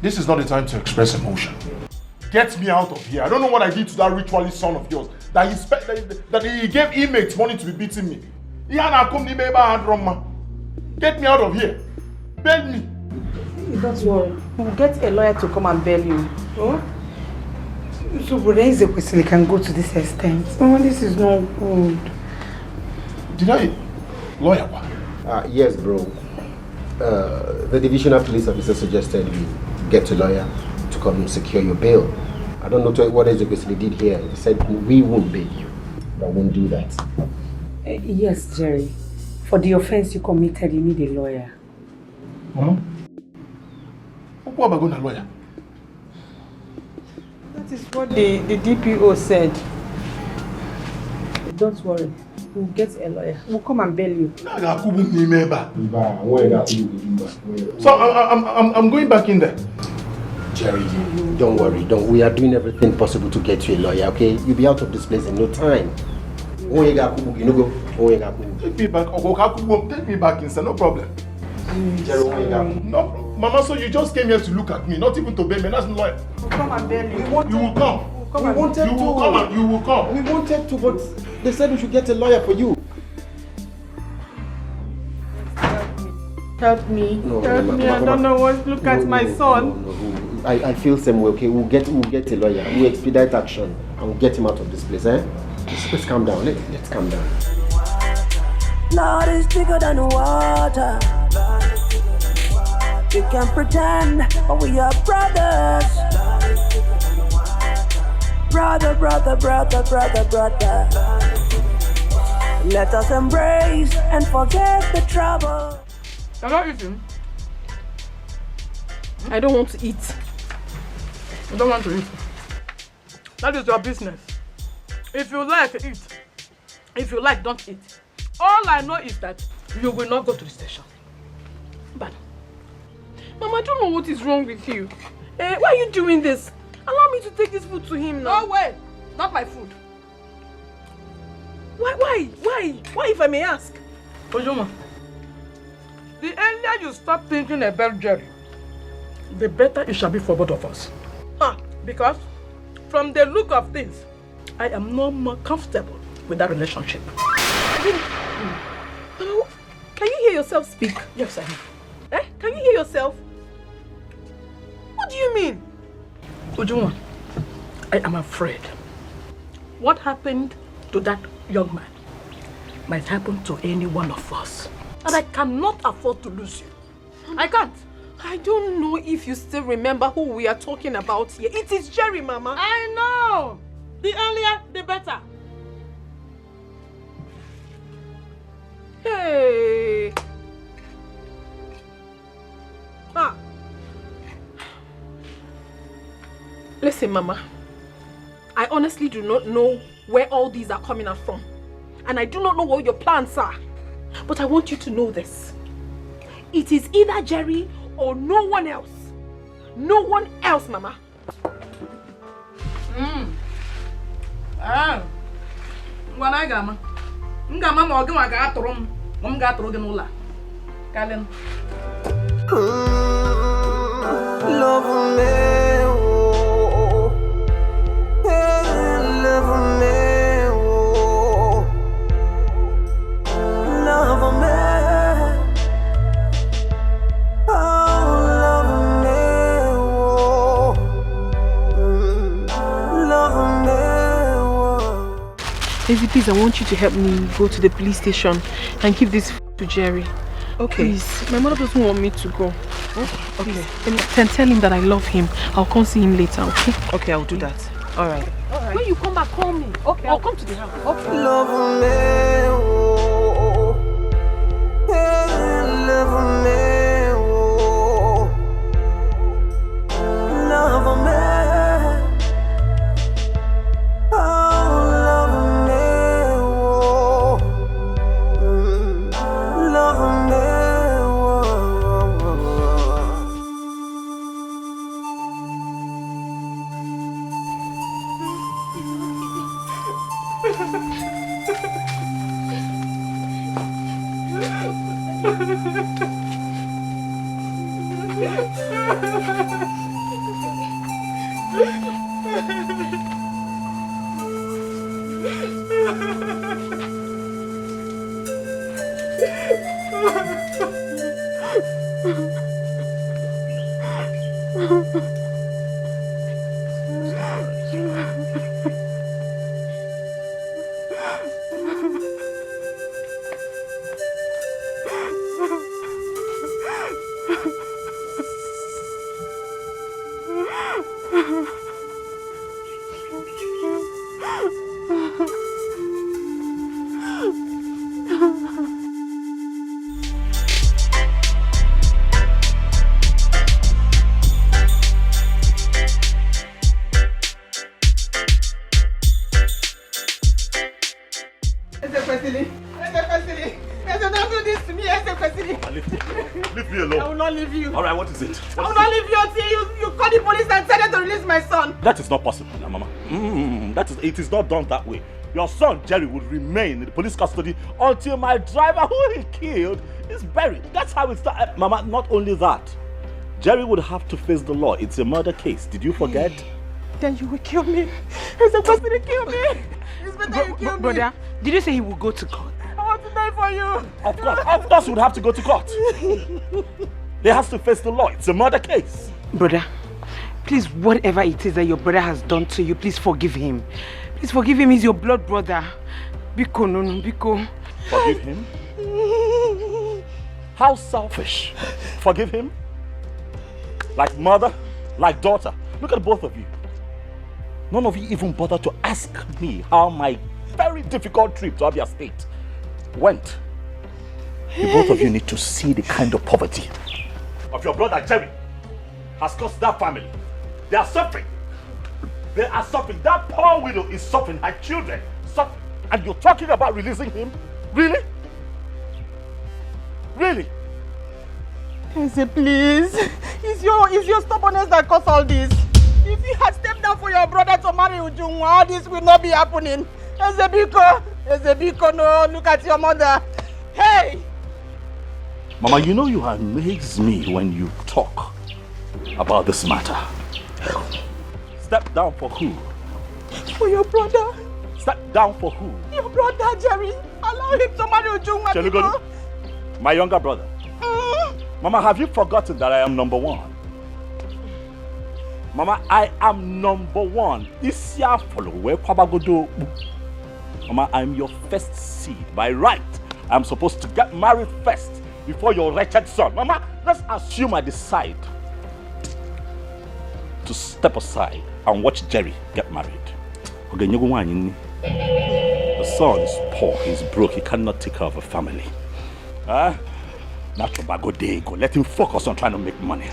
this is not the time to express emotion. Get me out of here. I don't know what I did to that ritualist son of yours. That he gave inmates money to be beating me. Get me out of here. Bail me. Don't worry. We'll get a lawyer to come and bail you. Oh? So Brother Ezekwesili can go to this extent. Oh, this is not good. Did I? Lawyer? Yes, bro. The divisional police officer suggested we get a lawyer to come and secure your bail. I don't know what Ezekwesili did here. He said we won't bail you. But I won't do that. Yes, Jerry. For the offense you committed, you need a lawyer. Mama? What about going to a lawyer? That is what the DPO said. Don't worry. We'll get a lawyer. We'll come and bail you. So I'm going back in there. Jerry, don't worry. We are doing everything possible to get you a lawyer, okay? You'll be out of this place in no time. Take me back inside, no problem. No, Mama, so you just came here to look at me, not even to bail me. That's not lawyer. We'll come and bail you. You will come. We wanted to. You will come. We wanted to, but they said we should get a lawyer for you. Help me. No, Help me. I don't know what. Look at my son. No. I feel same way, okay? We'll get a lawyer. We'll expedite action and we'll get him out of this place, eh? Let's calm down. Let's calm down. Lord is bigger than water. We can pretend, but we are brothers. Brother. Let us embrace and forget the trouble. You're not eating? I don't want to eat. I don't want to eat. That is your business. If you like, eat. If you like, don't eat. All I know is that you will not go to the station. But, Mama, I don't know what is wrong with you. Why are you doing this? Allow me to take this food to him now. No way! Not my food. Why if I may ask? Ojoma, the earlier you stop thinking about Jerry, the better it shall be for both of us. Because from the look of things, I am no more comfortable with that relationship. Can you hear yourself speak? Yes, I am. Can you hear yourself? What do you mean? Ujunwa, I am afraid what happened to that young man might happen to any one of us. And I cannot afford to lose you. I can't. I don't know if you still remember who we are talking about here. It is Jerry, Mama. I know. The earlier, the better. Hey. Listen, Mama. I honestly do not know where all these are coming out from. And I do not know what your plans are. But I want you to know this. It is either Jerry or no one else. No one else, Mama. Ngama ma oge wa ga atụrụ m. M ga atụrụ gị n'ụlọ. Kalen. Love me, oh, love me, oh, love me, oh, love me, oh, love me, oh. Daisy, please, I want you to help me go to the police station and give this to Jerry. Okay. Please, my mother doesn't want me to go. Okay. Then tell him that I love him. I'll come see him later, okay? Okay, I'll do that. All right. When you come back, call me. Okay, I'll come to the house. Okay. Love me, oh, love me, oh, love me, oh, love me, oh, love me. Leave me alone. I will not leave you. All right, what is it? I will not leave you until you call the police and tell them to release my son. That is not possible, Mama. It is not done that way. Your son, Jerry, will remain in the police custody until my driver, who he killed, is buried. That's how it started. Mama, not only that. Jerry would have to face the law. It's a murder case. Did you forget? Then you will kill me. He's supposed to kill me. It's better you kill me. Brother, did you say he will go to court? I want to die for you. Of course, we'd have to go to court. He has to face the law. It's a murder case. Brother, please, whatever it is that your brother has done to you, please forgive him. Please forgive him. He's your blood brother. Biko, no, Biko. Forgive him? How selfish. Forgive him? Like mother, like daughter. Look at both of you. None of you even bothered to ask me how my very difficult trip to Abia State went. You both of you need to see the kind of poverty of your brother Jerry has caused that family. They are suffering. They are suffering. That poor widow is suffering. Her children suffering. And you're talking about releasing him? Really? Really? Eze, please. It's your stubbornness that caused all this. If you had stepped down for your brother to marry Ujunwa, all this will not be happening. Ezebiko, no, look at your mother. Hey! Mama, you know you amaze me when you talk about this matter. Step down for who? For your brother. Step down for who? Your brother, Jerry. Allow him to marry Ujunwa. My younger brother. Mama, have you forgotten that I am number one? Mama, I am number one. Mama, I'm your first seed. By right, I'm supposed to get married first before your wretched son. Mama, let's assume I decide to step aside and watch Jerry get married. The son is poor, he's broke, he cannot take care of a family. Let him focus on trying to make money.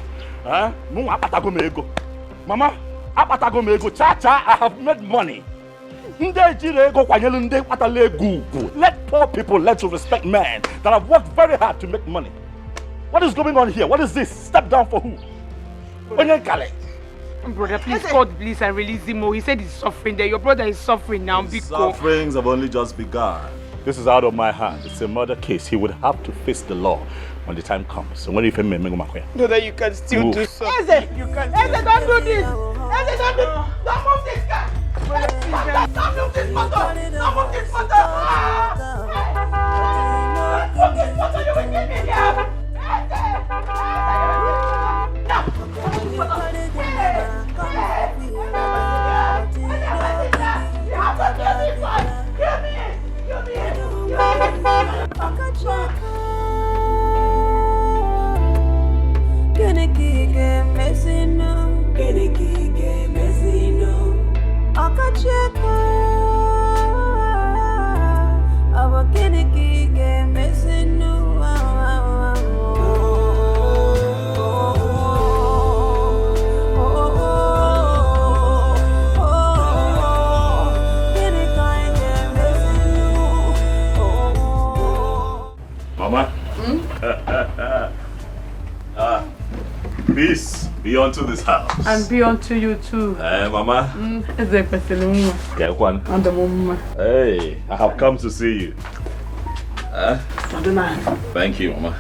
Mama, I have made money. Let poor people learn to respect men that have worked very hard to make money. What is going on here? What is this? Step down for who? Brother, please, God please and release him. He said he's suffering there. Your brother is suffering now. His sufferings have only just begun. This is out of my hands. It's a murder case. He would have to face the law when the time comes. So when you feel me, brother, you can still do something. Eze, don't do this. Eze, don't move this guy. Don't move this motor. Don't move this motor. Don't move this motor. You will get me here. Peace be unto this house. And be unto you too. Hey, Mama. Hey, I have come to see you. Thank you, Mama.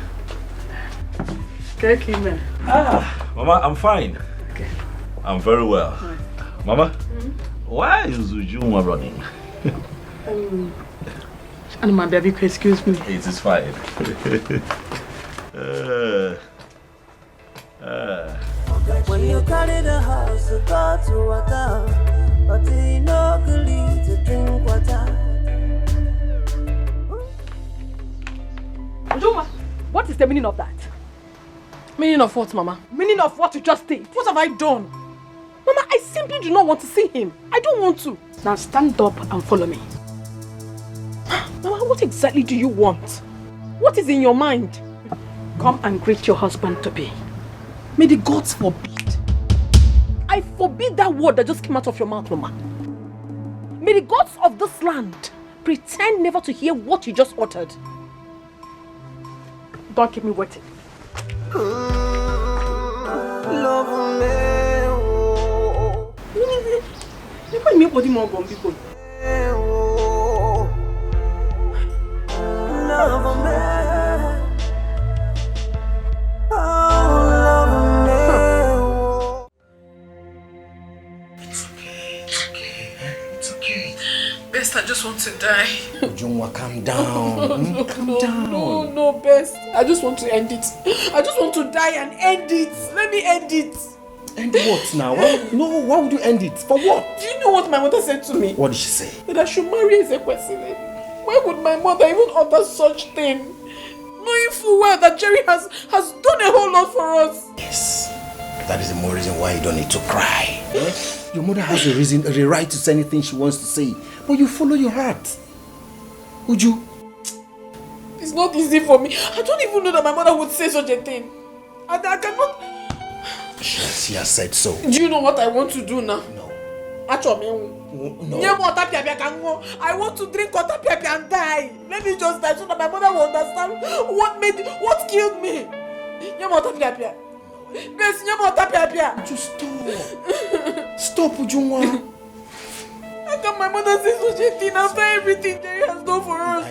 Mama, I'm fine. Okay. I'm very well. Mama, why is Ujunwa running? And my baby, excuse me. It is fine. When you carry the house, you go to water, but you no good to drink water. Ujunwa, what is the meaning of that? Meaning of what, Mama? Meaning of what you just did. What have I done? Mama, I simply do not want to see him. I don't want to. Now stand up and follow me. Mama, what exactly do you want? What is in your mind? Come and greet your husband-to-be. May the gods forbid. I forbid that word that just came out of your mouth, Mama. May the gods of this land pretend never to hear what you just uttered. Don't keep me waiting. Love me. Best, I just want to die. Ujunwa, calm down. Calm down. No, Best. I just want to end it. I just want to die and end it. Let me end it. End what now? Why would you end it? For what? Do you know what my mother said to me? What did she say? That I should marry Ezekwesili. Why would my mother even utter such thing? Knowing full well that Jerry has done a whole lot for us. Yes. That is the more reason why you don't need to cry. Your mother has a right to say anything she wants to say. But you follow your heart. Would you? It's not easy for me. I don't even know that my mother would say such a thing. I cannot... She has said so. Do you know what I want to do now? No. Actually, no. I want to drink water and die. Let me just die so that my mother will understand what killed me. No, I Just stop. Stop, Ujunwa. How can my mother say such a thing after everything Jerry has done for us?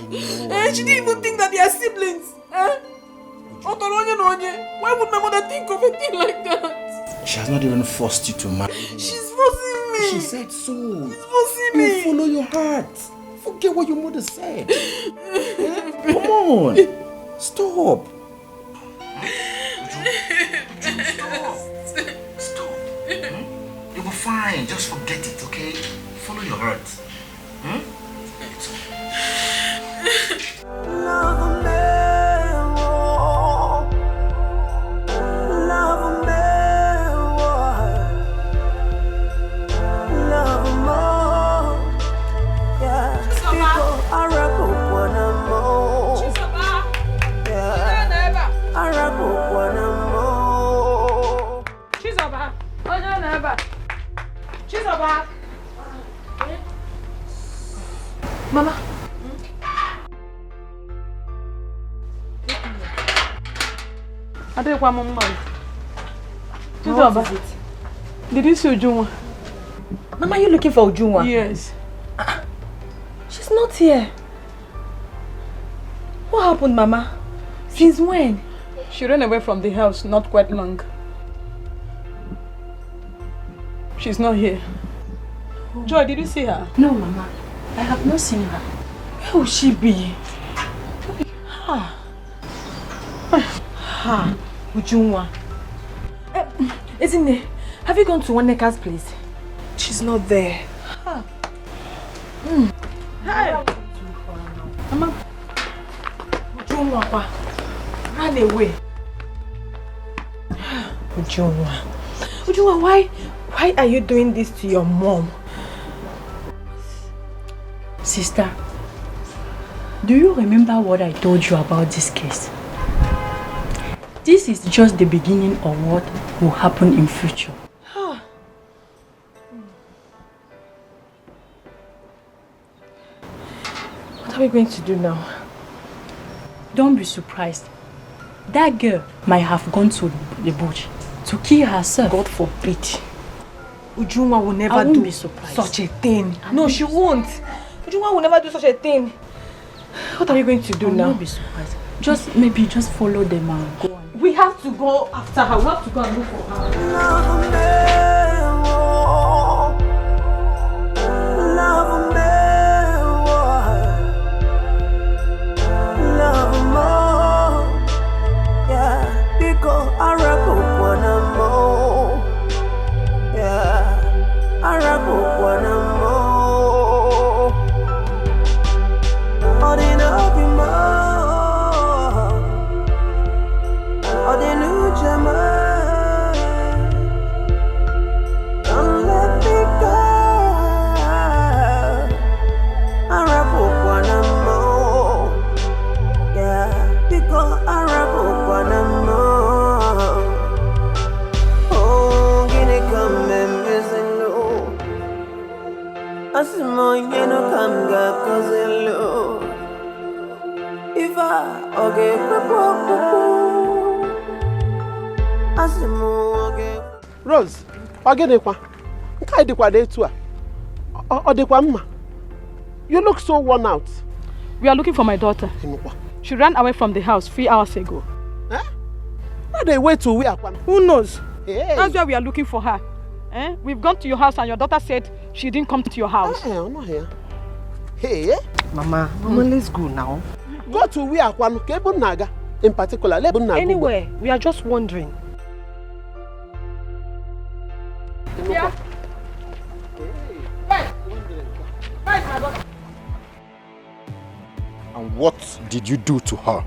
She didn't even think that they are siblings. Why would my mother think of a thing like that? She has not even forced you to marry him. She's forcing me. She said so. She's forcing me. You follow your heart. Forget what your mother said. Come on. Stop. Stop. You'll be fine. Just forget it, okay? Follow your heart. Love me, love me, love more. Yeah, people are up one more. Yeah, are up one more. She's over. Oh no, never. She's over. Mama. I don't want Mama. What is it? Did you see Ujunwa? Mama, are you looking for Ujunwa? Yes. She's not here. What happened, Mama? Since when? She ran away from the house not quite long. She's not here. Oh. Joy, did you see her? No, Mama. I have not seen her. Where will she be? Ujunwa. Isn't it? Have you gone to Waneka's place? She's not there. Hey! Mama. Ujunwa, run away. Ujunwa, why are you doing this to your mom? Sister, do you remember what I told you about this case? This is just the beginning of what will happen in future. What are we going to do now? Don't be surprised. That girl might have gone to the bush to kill herself. God forbid. Ujunwa will never do such a thing. No, she won't. Ujunwa will never do such a thing. What are we going to do now? Don't be surprised. Maybe just follow them and go on. We have to go after her. We have to go and look for her. Love more. Yeah, because I rap one more. Yeah, I rap one more. All the love more. All the new Jamal. Don't let me go. I rap one more. Yeah, because I rap one more. Oh, gonna come and missing no. I see my you know come back cause hello. If I okay, I see more okay. Rose, Ogenekwa, Nkai dikwa dey too. Odekwa mma. You look so worn out. We are looking for my daughter. She ran away from the house 3 hours ago. Why they wait to where? Who knows? Hey. That's why we are looking for her. We've gone to your house and your daughter said she didn't come to your house. I'm not here. Hey, Mama, let's go now. Go to where? Naga, in particular. Anywhere. We are just wondering. Yeah. And what did you do to her?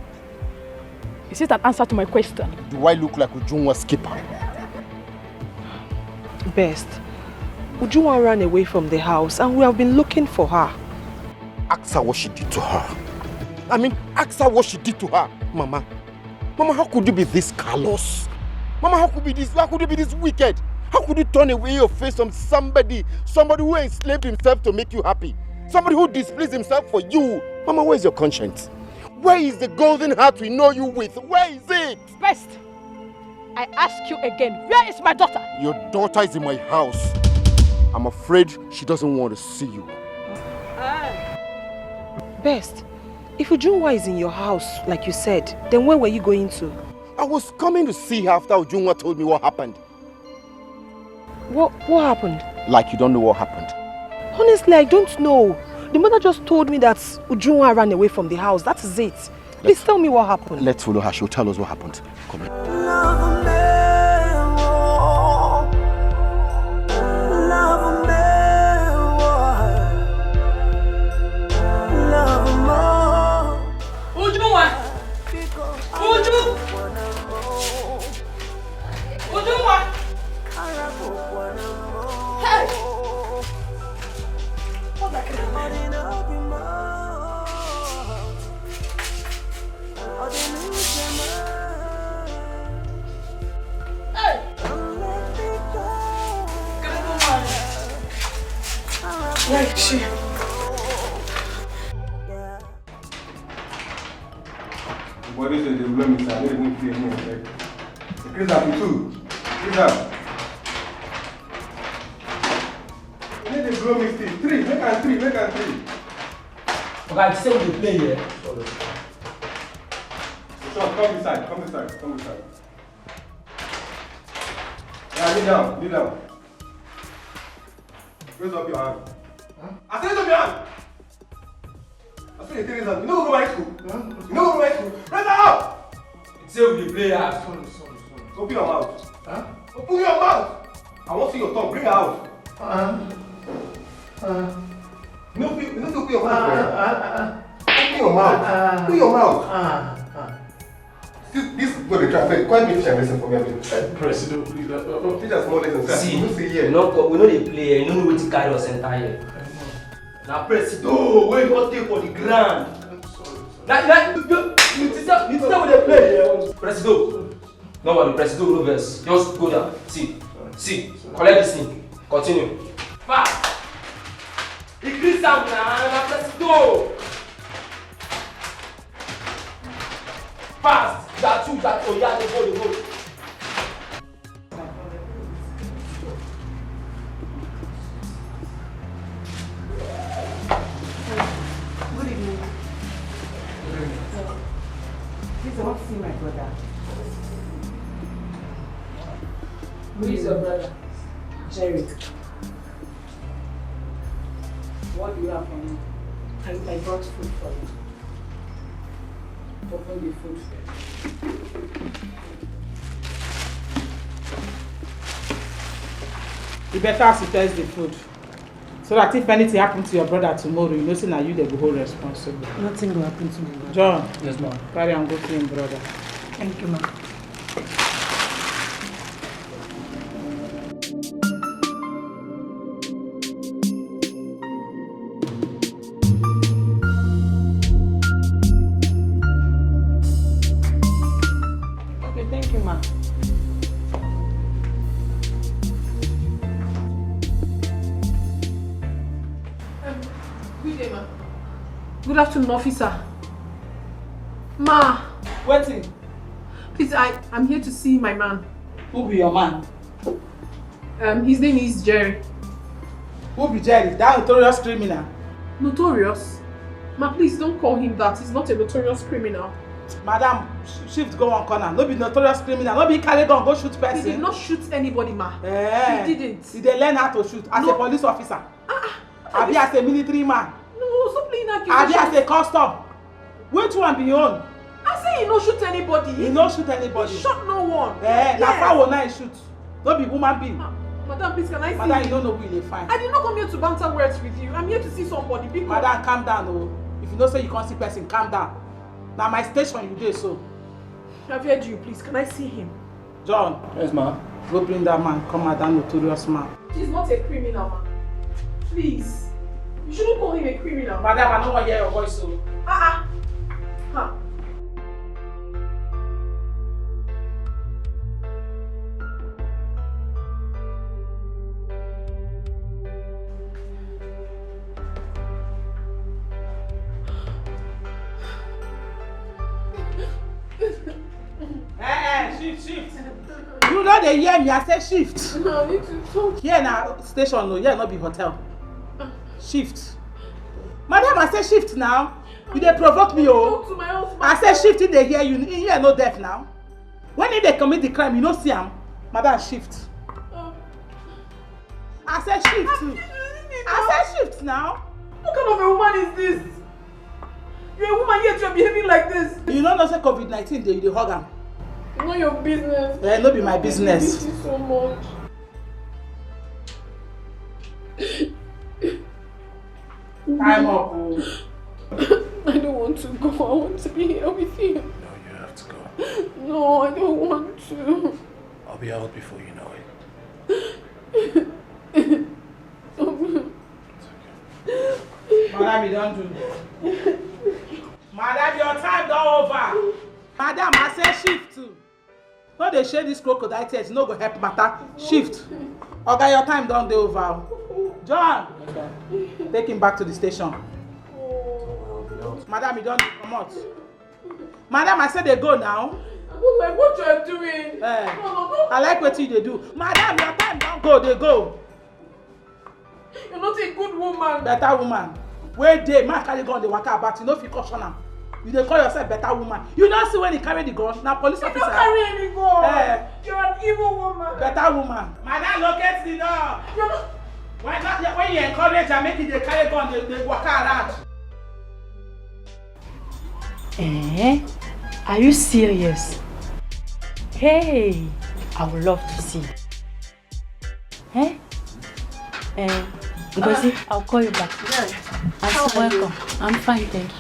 Is it an answer to my question? Do I look like Ujunwa's skipper? Best. Ujunwa ran away from the house and we have been looking for her. Ask her what she did to her. I mean, ask her what she did to her. Mama, how could you be this callous? Mama, how could you be this wicked? How could you turn away your face from somebody who enslaved himself to make you happy? Somebody who displeased himself for you. Mama, where's your conscience? Where is the golden heart we know you with? Where is it? Best. I ask you again, where is my daughter? Your daughter is in my house. I'm afraid she doesn't want to see you. Best, if Ujunwa is in your house, like you said, then where were you going to? I was coming to see her after Ujunwa told me what happened. What happened? Like you don't know what happened. Honestly, I don't know. The mother just told me that Ujunwa ran away from the house. That is it. Please tell me what happened. Let's follow her. She'll tell us what happened. Come here. Ujunwa! Ujunwa! Hey! Like she. What is it? The room is I didn't feel more. Chris up too. Chris up. I need the room is 3. Make and 3. Okay, I say we play here. So come inside. Yeah, kneel down. Raise up your hand. Huh? I said raise up your hand. I said you know go to my school. Raise up. Say we play here. Open your mouth. Huh? Open your mouth. I want to see your tongue. Bring it out. You know to open your mouth. Open your mouth. Open your mouth. This is what they try. Quite make sure listen for me. President, please. Teach us more lessons. See, here. we know they play. You don't know what to carry us enter here. Now, President, wait for take for the ground. You tell what they play here. President, no worry, President, no verse. Just go down. See, collect this thing. Continue. Fast. Increase sound now, President. Fast. That yeah, they go. Good evening. Please, I want to see my brother. Who is your brother? Jerry. What do you have for me? I brought food for you. Open the food. You better ask to test the food. So that if anything happens to your brother tomorrow, you know, say now you the whole responsible. Nothing will happen to me. John. Yes, ma'am. Carry and go to him, brother. Thank you, ma'am. Okay, thank you, ma'am. Good day, ma. Good afternoon, officer. Ma. Waiting. Please, I'm here to see my man. Who be your man? His name is Jerry. Who be Jerry? That notorious criminal. Notorious? Ma, please don't call him that. He's not a notorious criminal. Madam, shift go one corner. No be notorious criminal. No be carry gun go shoot person. He did not shoot anybody, ma. He didn't. He dey learn how to shoot as a police officer. Abi as a military man. No, stop playing accusation. Abi as a custom. Which one be your own? I say he no shoot anybody. He no shoot anybody. He shot no one. Na fowl na he shoot. No be human being. Madam, please, can I see Madam, him? you don't know who you dey find. I did not come here to banter words with you. I'm here to see somebody. Because... Madam, calm down, oh. If you know say you can't see person, calm down. Now my station you dey so. I've heard you, please. Can I see him? John. Yes, ma'am. Go bring that man. Come out, that notorious man. He's not a criminal, man. Please. You shouldn't call him a criminal. Madam, I don't want to hear your voice, so. Huh. Shift. know they hear me, I say shift. No, I need to talk. Here now, station, no, here not be hotel. Shift. Madam, I say shift now. You dey provoke me, oh. Talk to my husband. I say shift in the hear you, in here no deaf now. When they commit the crime, you no see am. Madam, shift. I say shift too. I say shift now. What kind of a woman is this? You're a woman yet you're behaving like this. You know say COVID-19 they hug am. It's not your business. Eh, no be my business. I miss you so much. Time up. I don't want to go. I want to be here with you. No, you have to go. No, I don't want to. I'll be out before you know it. Madam, you don't do. Madam, your time don't over. Madam, I say shift too. No, they share this crocodile tears. No go help matter. Shift. Okay, your time don't dey over. John, take him back to the station. Madam, you don't come out. Madam, I said they go now. I don't like what you're doing. I like what you do. Madam, your time don't go. They go. You're not a good woman. Better woman. Where they man carry gun, they waka about. You know if you caution am. You dey call yourself better woman. You don't see when he carry the gun. Now police officer. You don't carry any gun. You're an evil woman. Better woman. Madam, locate the door. When you encourage and make it they carry gun, they waka around. Are you serious? Hey, I would love to see. Ngozi, I'll call you back. How are you? Welcome. I'm fine, thank you.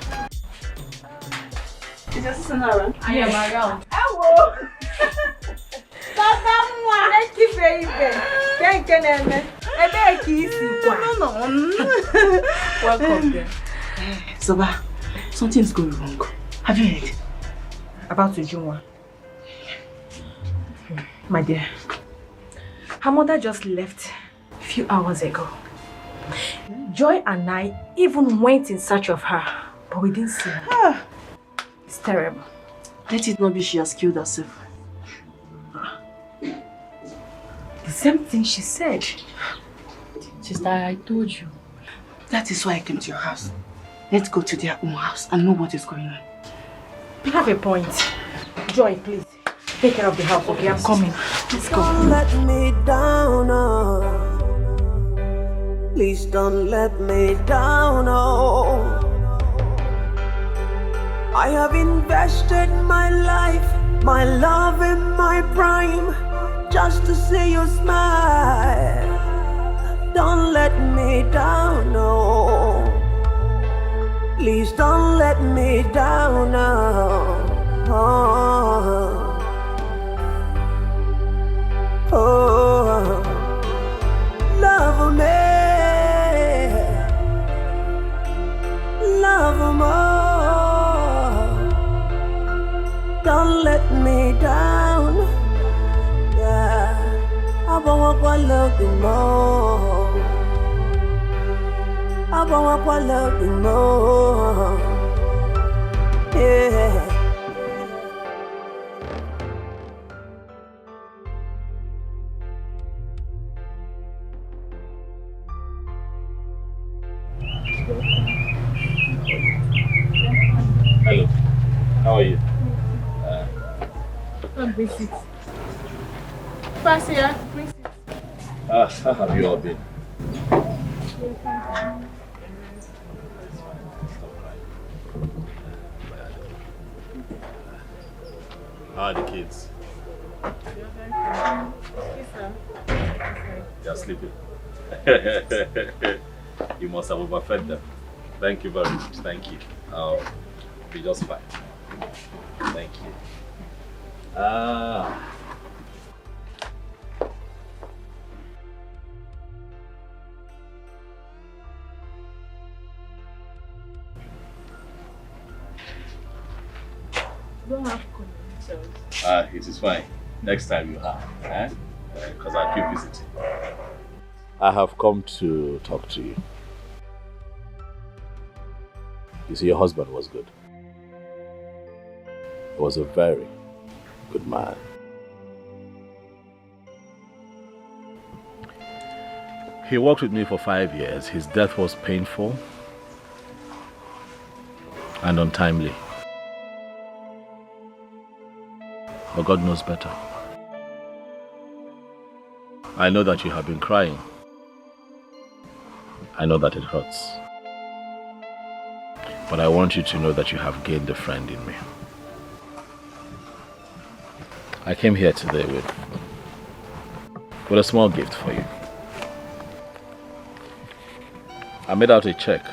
Is your sister not around? I am around. Hello. Thank you very much. Thank you, Welcome there. Zoba, something's going wrong. Have you heard? About Ujunwa. My dear, her mother just left a few hours ago. Joy and I even went in search of her, but we didn't see her. It's terrible. Let it not be she has killed herself. The same thing she said. Sister, I told you. That is why I came to your house. Let's go to their own house and know what is going on. You have a point. Joy, please. Take care of the house, okay? I'm coming. Let's go. Don't let me down, oh. Please don't let me down, oh. I have invested my life, my love and my prime, just to see you smile. Don't let me down, no. Please don't let me down, no. Oh, love me, love more. Don't let me down. Yeah, I want to love you more. I want to love you more. Yeah. Hello, how are you? Bring seats. Pass here, bring seats. How have you all been? How are the kids? They're sleeping. You must have overfed them. Thank you very much. Thank you. I'll be just fine. Thank you. You don't have connections. It is fine. Next time you have, because I keep visiting. I have come to talk to you. You see, your husband was good. He was a very good man. He worked with me for 5 years. His death was painful and untimely. But God knows better. I know that you have been crying. I know that it hurts. But I want you to know that you have gained a friend in me. I came here today with a small gift for you. I made out a check.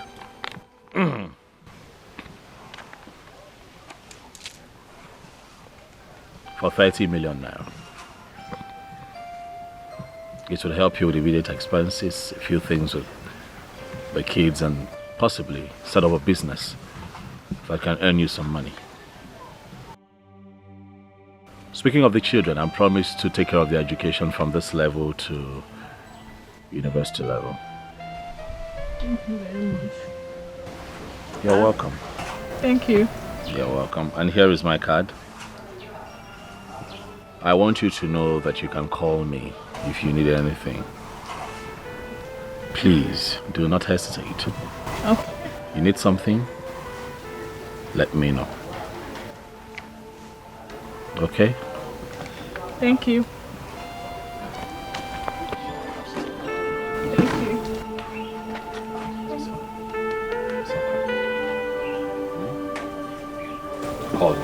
For 30 million naira. It will help you with immediate expenses, a few things with the kids, and possibly set up a business that can earn you some money. Speaking of the children, I promised to take care of their education from this level to university level. Thank you very much. You're welcome. Thank you. You're welcome. And here is my card. I want you to know that you can call me if you need anything. Please, do not hesitate. Okay. You need something? Let me know. Okay? Thank you. Thank you. Call me.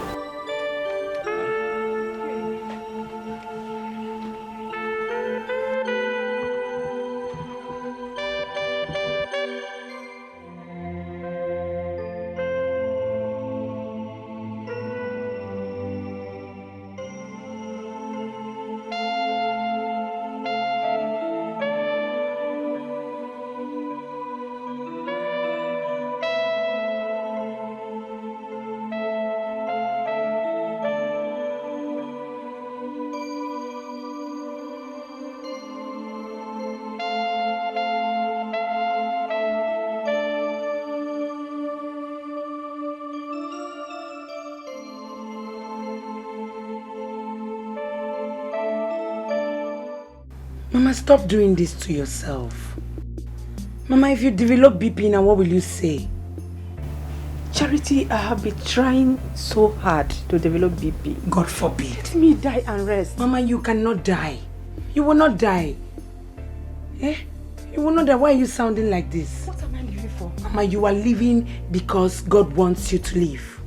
Mama, stop doing this to yourself. Mama, if you develop BP now, what will you say? Charity, I have been trying so hard to develop BP. God forbid. Let me die and rest. Mama, you cannot die. You will not die. Eh? You will not die. Why are you sounding like this? What am I living for? Mama, you are living because God wants you to live.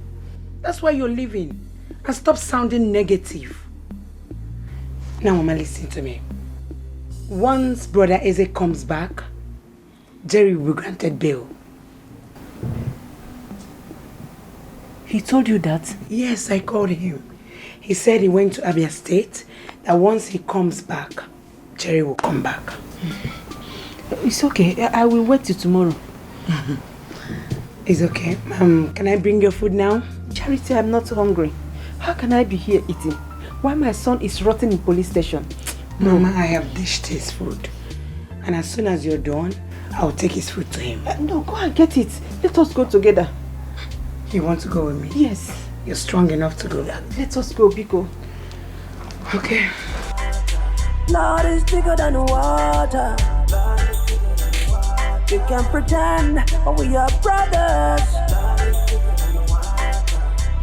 That's why you're living. And stop sounding negative. Now, Mama, listen to me. Once Brother Eze comes back, Jerry will be granted bail. He told you that? Yes, I called him. He said he went to Abia State, that once he comes back, Jerry will come back. It's okay. I will wait till tomorrow. It's okay. Can I bring your food now? Charity, I'm not hungry. How can I be here eating while my son is rotting in police station? Mama, I have dished his food. And as soon as you're done, I'll take his food to him. No, go and get it. Let us go together. You want to go with me? Yes. You're strong enough to go. Let us go, Biko. Okay. Lord is bigger than water. We can pretend, but we are brothers.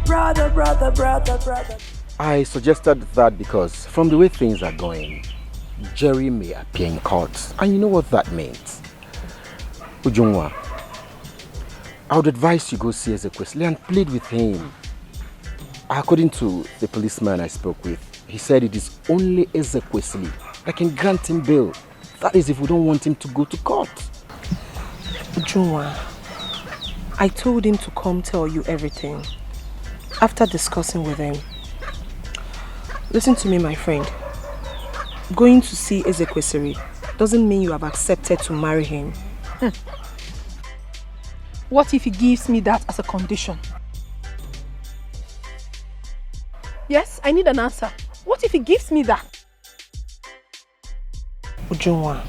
Brother. I suggested that because from the way things are going, Jerry may appear in court. And you know what that means. Ujungwa, I would advise you go see Ezekwesili and plead with him. According to the policeman I spoke with, he said it is only Ezekwesili that can grant him bail. That is if we don't want him to go to court. Ujungwa, I told him to come tell you everything. After discussing with him, listen to me, my friend. Going to see Ezekwesili doesn't mean you have accepted to marry him. What if he gives me that as a condition? Yes, I need an answer. What if he gives me that? Ujungwa,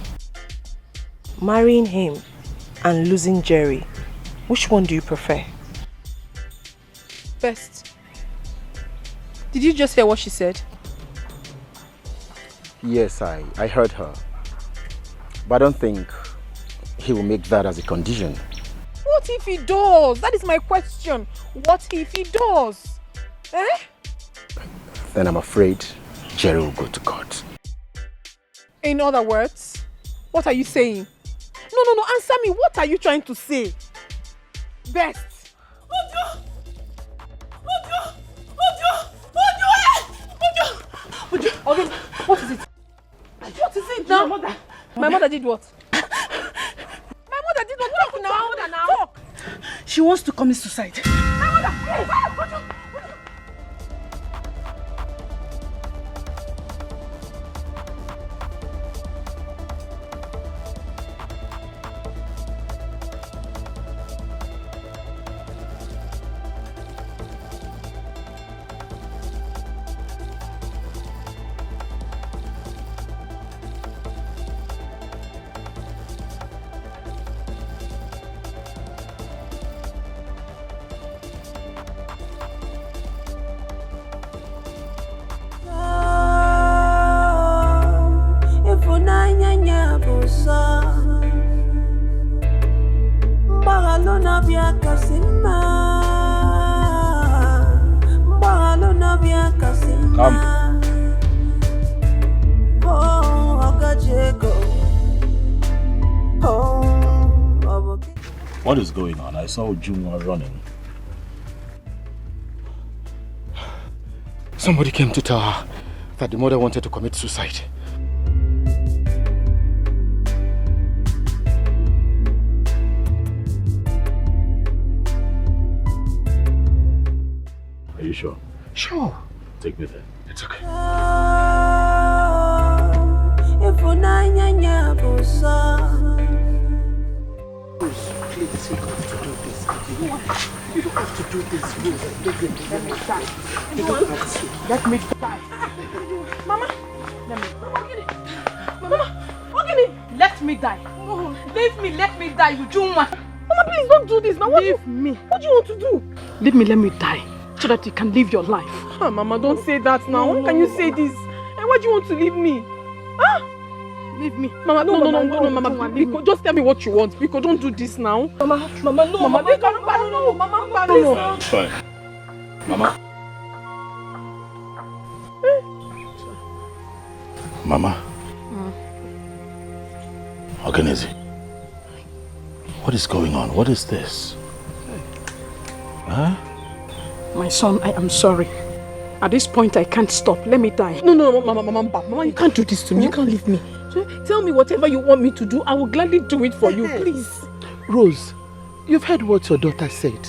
marrying him and losing Jerry, which one do you prefer? Best. Did you just hear what she said? Yes, I heard her. But I don't think he will make that as a condition. What if he does? That is my question. What if he does? Eh? Then I'm afraid Jerry will go to court. In other words, what are you saying? No, answer me. What are you trying to say? Best. Okay, what is it? What is it now? My mother did what? My mother did what? Talk now. Talk. She wants to commit suicide. My mother. What is going on? I saw Ujunwa running. Somebody came to tell her that the mother wanted to commit suicide. Are you sure? Sure. Take me there. It's okay. Please, you don't have to do this. You don't have to do this. You don't have to. Let me die. Mama, let me die. Leave me, let me die, Ujunwa. Mama, please don't do this now. Leave me. What do you want to do? Leave me, let me die, so that you can live your life. Oh, Mama, don't say that now. How can you say this? And why do you want to leave me? Huh? Leave me. Mama, no, Mama. Biko, just tell me what you want. Biko, don't do this now. Mama, no. Mama, no. It's fine. Mama. Mama. Organize. What is going on? What is this? Huh? My son, I am sorry. At this point, I can't stop. Let me die. No, Mama, you can't do this to me. You can't leave me. Tell me whatever you want me to do. I will gladly do it for you, please. Rose, you've heard what your daughter said.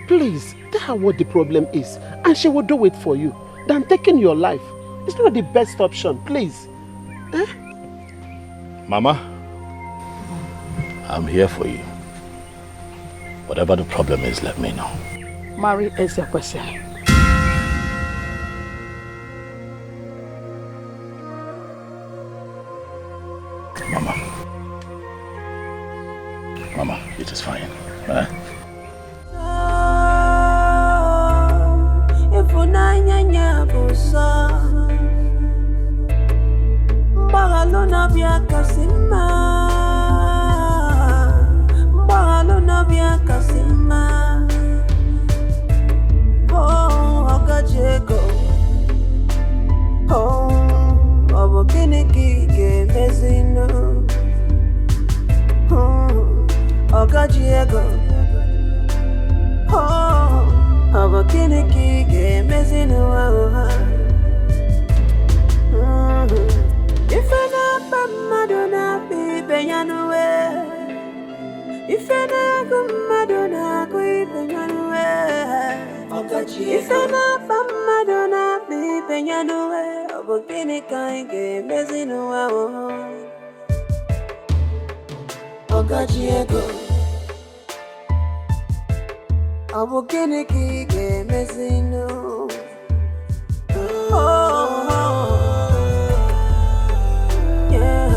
Please, tell her what the problem is, and she will do it for you. Than taking your life. It's not the best option, please. Mama, I'm here for you. Whatever the problem is, let me know. Marry Ezekwesi. Mama, it is fine. Huh? Diego, oh, our kinky game is in a while. If I not Madonna, be Beyanaway. If I not Madonna, be Beyanaway. If I not Madonna, be Beyanaway. Our kinky game is in a while. Diego. I will get a key game as I know. Yeah,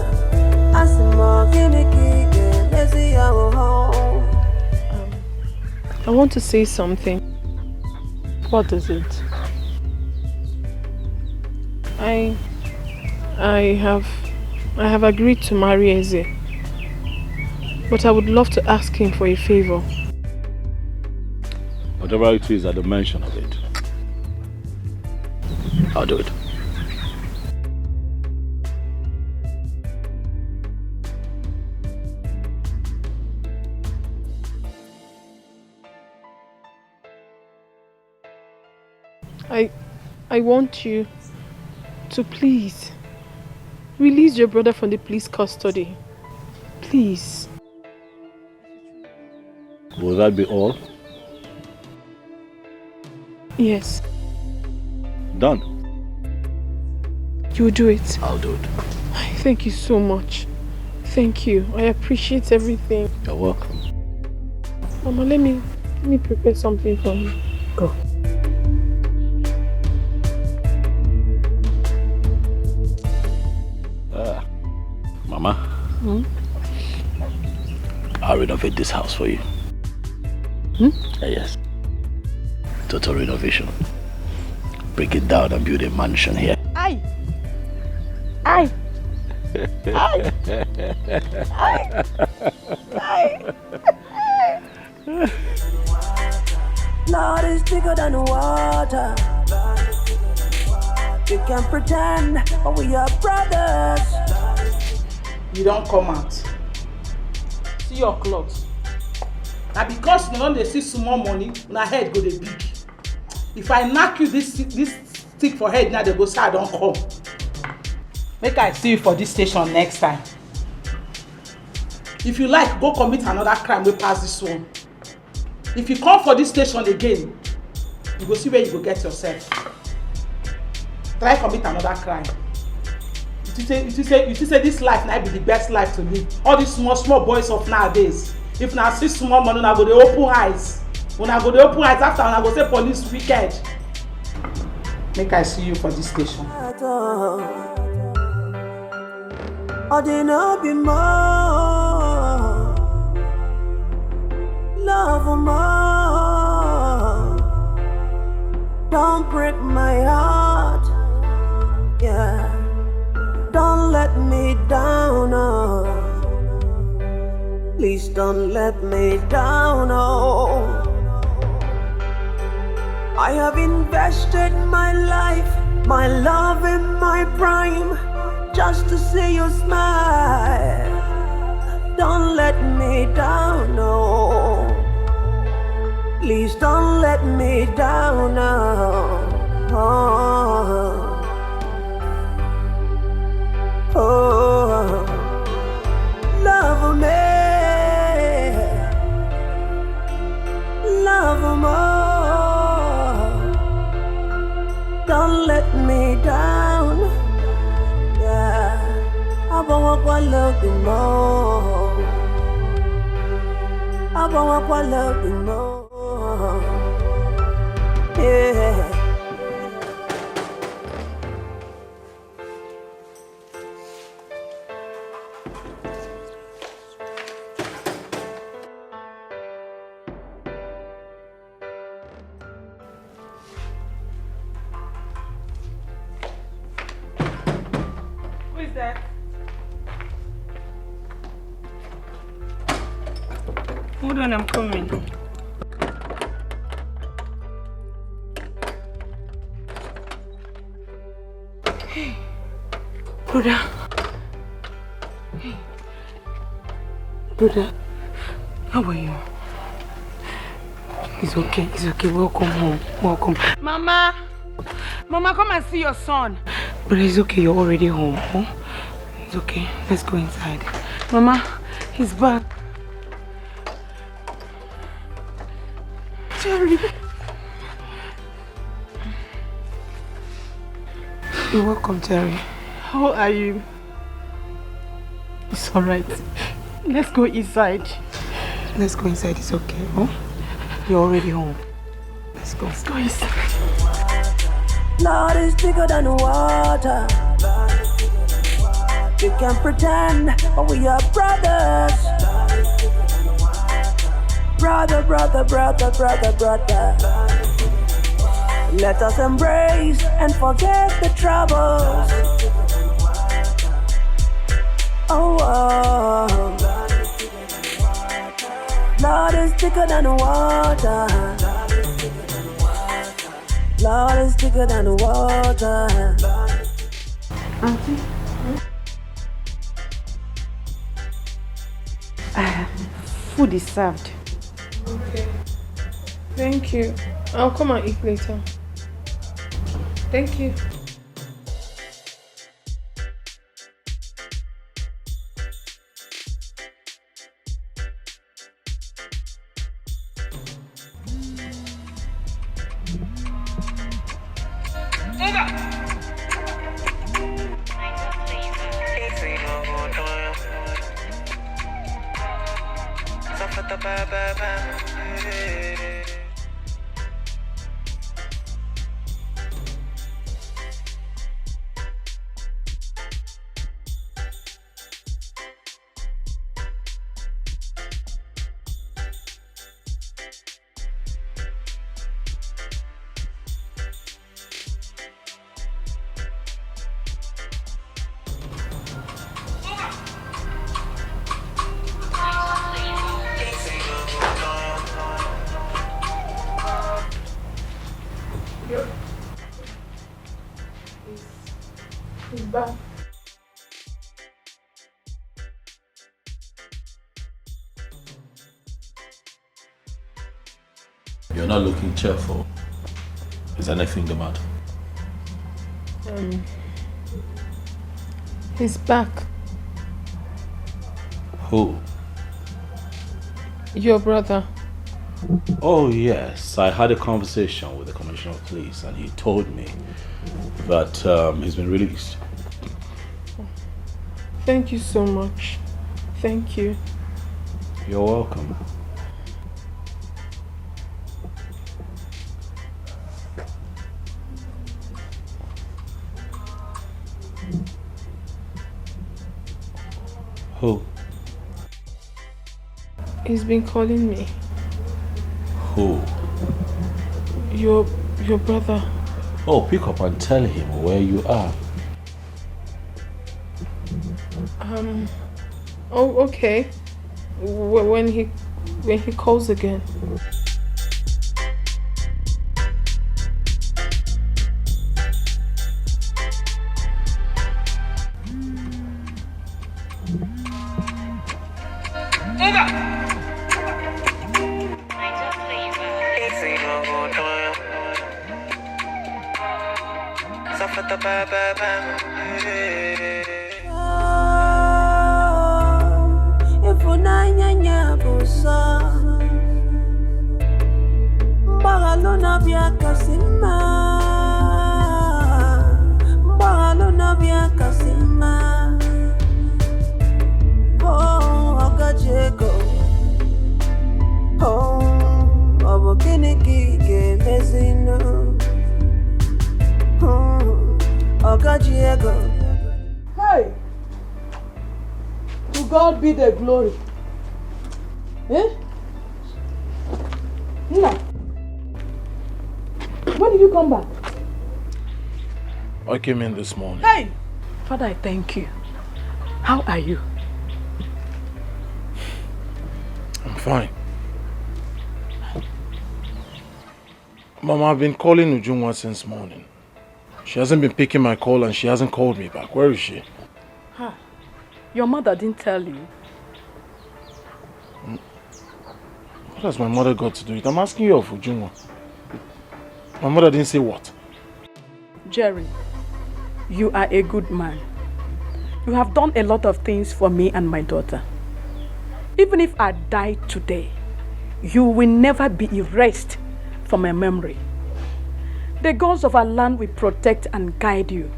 I see more get a key game as I go home. I want to say something. What is it? I have agreed to marry Eze. But I would love to ask him for a favor. Whatever it is at the mention of it, I'll do it. I want you to please release your brother from the police custody. Please. Will that be all? Yes. Done. You will do it. I'll do it. Thank you so much. Thank you. I appreciate everything. You're welcome. Mama, let me prepare something for you. Go. Mama, I'll renovate this house for you. Yes. Total renovation. Break it down and build a mansion here. Aye. Aye. Aye. Aye. Aye. Lord is bigger than water. You can pretend, but we are brothers. You don't come out. See your clothes. Now because you don't see small money, my head go dey big. If I knock you this stick for head now, they go say I don't come. Make I see you for this station next time. If you like, go commit another crime wey pass this one. If you come for this station again, you go see where you go get yourself. Try commit another crime. You say this life now be the best life to live. All these small boys of nowadays. If now see small money, now go dey open eyes. When I go dey open eyes after, when I go say police wicked. Make I see you for this station. Or they no be more. Love more. Don't break my heart. Yeah. Don't let me down, oh. Please don't let me down, oh. I have invested my life, my love in my prime, just to see you smile. Don't let me down, oh. Please don't let me down, oh. Oh, love me, love more. Don't let me down. Yeah, I want to love you more. I want to love you more. Yeah. Hold on, I'm coming. Hey, brother. Hey, brother. How are you? It's okay. Welcome home. Welcome. Mama, come and see your son. Brother, it's okay. You're already home. Huh? It's okay. Let's go inside. Mama, he's back. Jerry. You're welcome, Jerry. How are you? It's alright. Let's go inside. Let's go inside. It's okay. Huh? You're already home. Let's go. Let's go inside. Lord is bigger than water. You can pretend, but we are brothers. Brother. Let us embrace and forget the troubles. thicker than the water. Lord is thicker than the water. Auntie? Food is served. Okay. Thank you. I'll come and eat later. Thank you. He's back. You're not looking cheerful. Is anything the matter? He's back. Who? Your brother. Oh yes, I had a conversation with the Commissioner of Police and he told me that he's been released. Thank you so much. Thank you. You're welcome. Who? He's been calling me. Who? Your brother. Oh, pick up and tell him where you are. Oh, okay. When he calls again. Hey! To God be the glory. Eh? Nna, when did you come back? I came in this morning. Hey! Father, I thank you. How are you? I'm fine. Mama, I've been calling Ujungwa since morning. She hasn't been picking my call and she hasn't called me back. Where is she? Huh. Your mother didn't tell you. What has my mother got to do with it? I'm asking you of Ujungwa. My mother didn't say what? Jerry, you are a good man. You have done a lot of things for me and my daughter. Even if I die today, you will never be erased from my memory. The gods of our land will protect and guide you.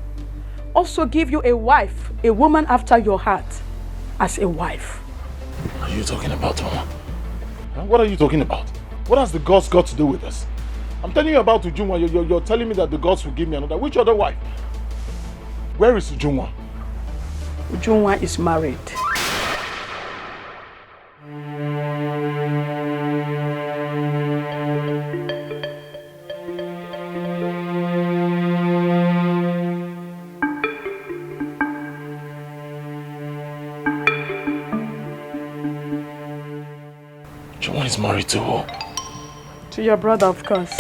Also give you a wife, a woman after your heart, as a wife. What are you talking about, Mama? Huh? What are you talking about? What has the gods got to do with this? I'm telling you about Ujungwa. You're telling me that the gods will give me another. Which other wife? Where is Ujungwa? Ujungwa is married. John is married to who? To your brother, of course.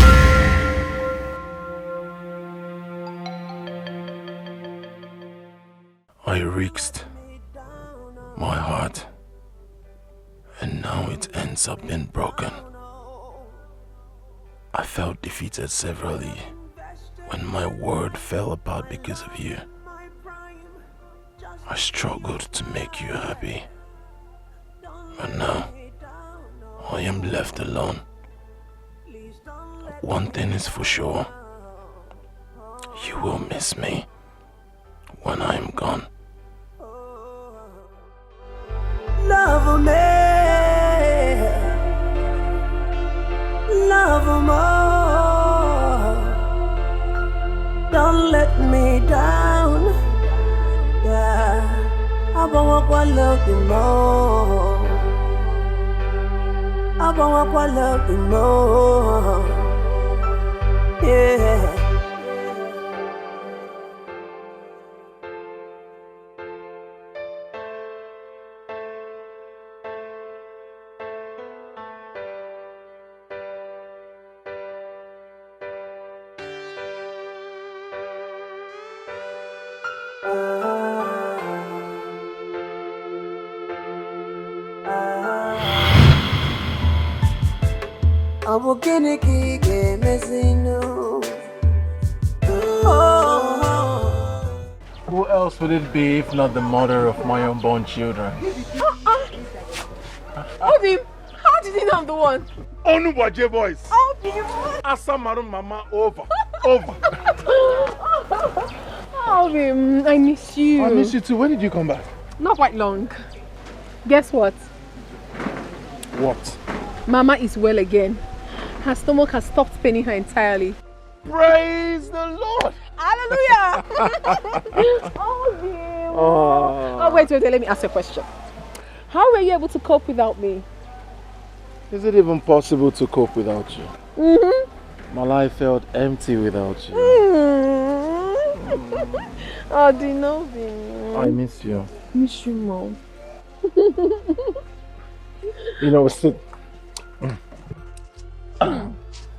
I risked my heart, and now it ends up being broken. I felt defeated severally when my world fell apart because of you. I struggled to make you happy, but now I am left alone. One thing is for sure, you will miss me when I am gone. Love me, love more. Don't let me down. Yeah, I want to love you more. I want to love you more. Yeah. Who else would it be if not the mother of my unborn children? Obim, how did you know I'm the one? Onubaje boys. Obim. Asamaru mama over. Over. Obim, I miss you. I miss you too. When did you come back? Not quite long. Guess what? What? Mama is well again. Her stomach has stopped paining her entirely. Praise the Lord. Hallelujah. Oh, wait, let me ask you a question. How were you able to cope without me? Is it even possible to cope without you? Mm-hmm. My life felt empty without you. Oh, Dino. I miss you. Miss you, Mom. You know,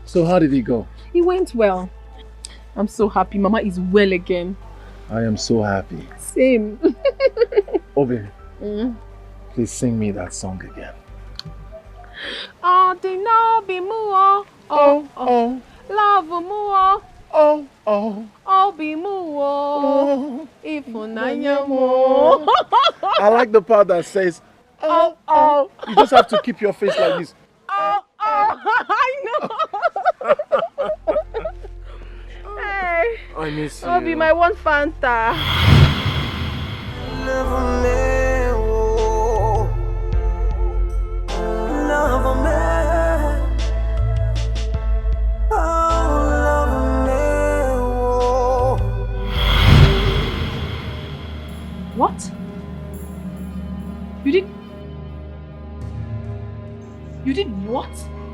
so how did it go? It went well. I'm so happy. Mama is well again. I am so happy. Same. Obi, please sing me that song again. Oh, Dino be more. Oh, oh. Love more. Oh, oh. Oh, be more. If more. I like the part that says, oh, oh. You just have to keep your face like this. Oh, oh. I know. Hey. I miss you. I'll be my one Fanta. Love me, love me, oh, love me. What? You did what?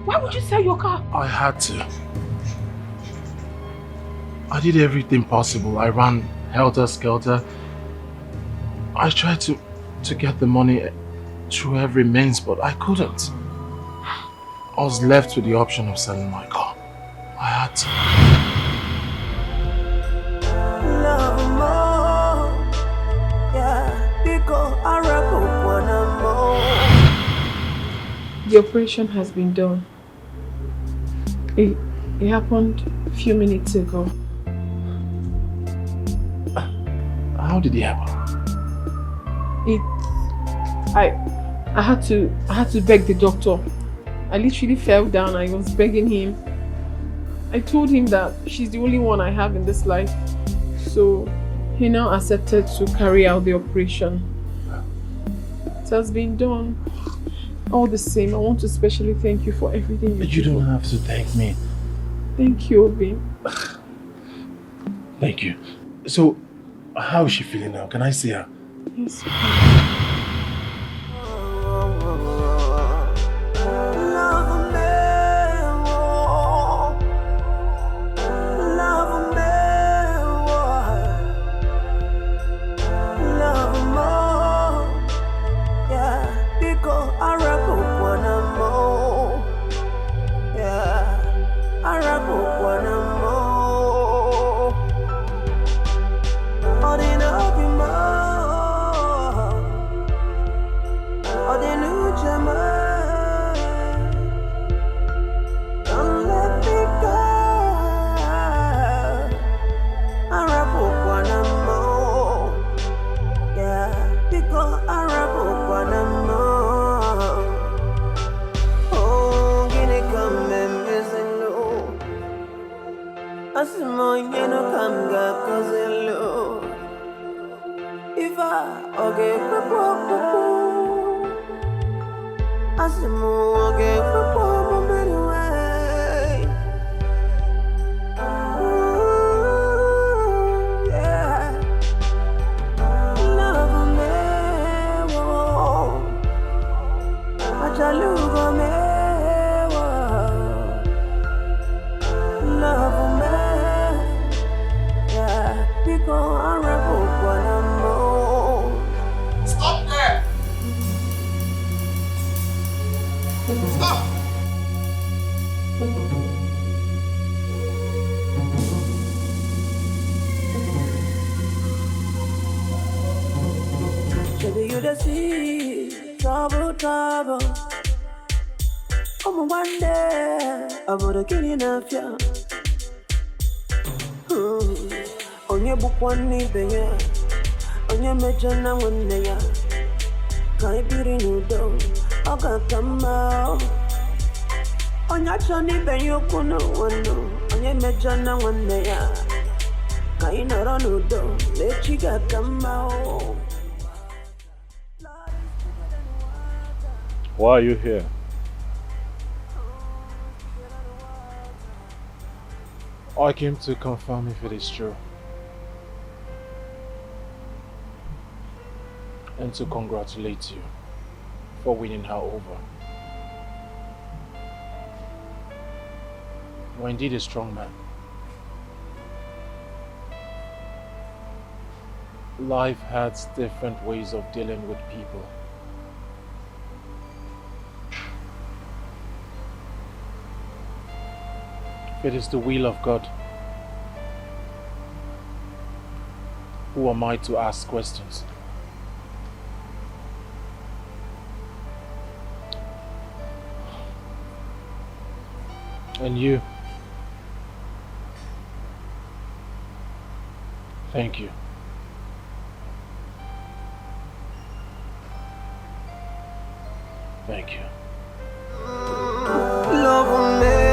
Why would you sell your car? I had to. I did everything possible. I ran helter-skelter. I tried to get the money through every means, but I couldn't. I was left with the option of selling my car. I had to. Love more, yeah, because I reckon one more. The operation has been done. It happened a few minutes ago. How did it happen? I had to beg the doctor. I literally fell down. I was begging him. I told him that she's the only one I have in this life. So he now accepted to carry out the operation. It has been done. All the same, I want to especially thank you for everything you did. You don't have to thank me. Thank you, Obi. Thank you. So, how is she feeling now? Can I see her? Yes. I reckon one more. Onye bukwa n'ibe ya, onye mejọ na nwanne ya, ka ibiri n'udo, ọ ga-aka mma. Onye achọ n'ibe ya okwu n'ụwa, onye mejọ na nwanne ya, ka ị nọrọ n'udo, n'echi ga-aka mma. Why are you here? I came to confirm if it is true. And to congratulate you for winning her over. You are indeed a strong man. Life has different ways of dealing with people. If it is the will of God, who am I to ask questions? And you, thank you. Thank you. Love me.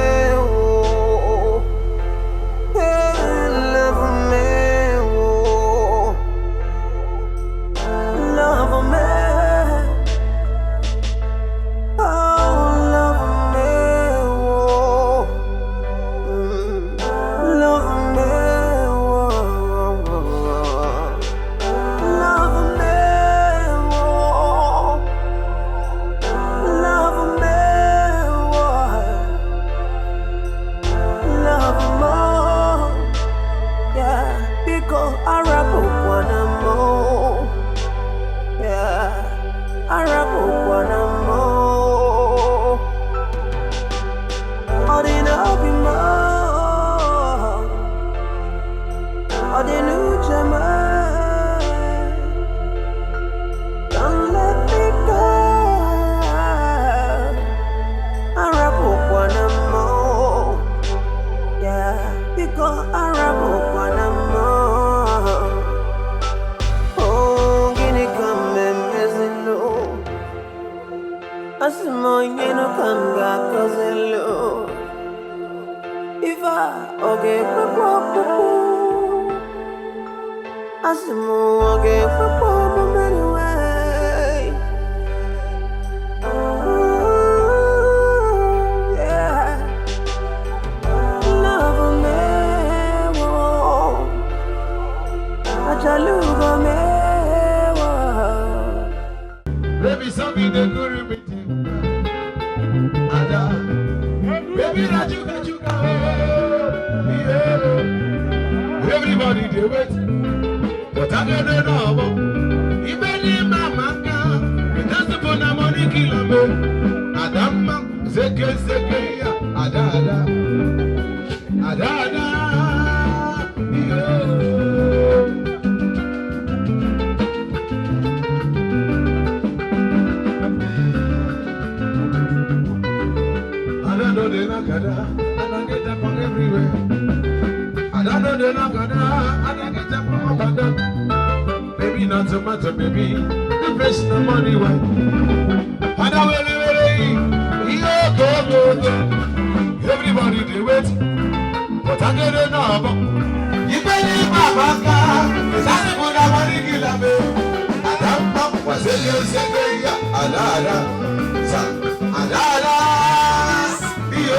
Everybody do it, but I don't know. Even mama, just upon a money kilo. Adam, zeke, adada, adada, I don't know the nakada, and I get up on everywhere. I don't know the nakada, and I get up on my baby, not so much, baby. waste the money away. And I will go. Everybody they wait, but I get it now. You better my back, that's what I want to kill me. And I'm not was it you say, Alada, Alada, you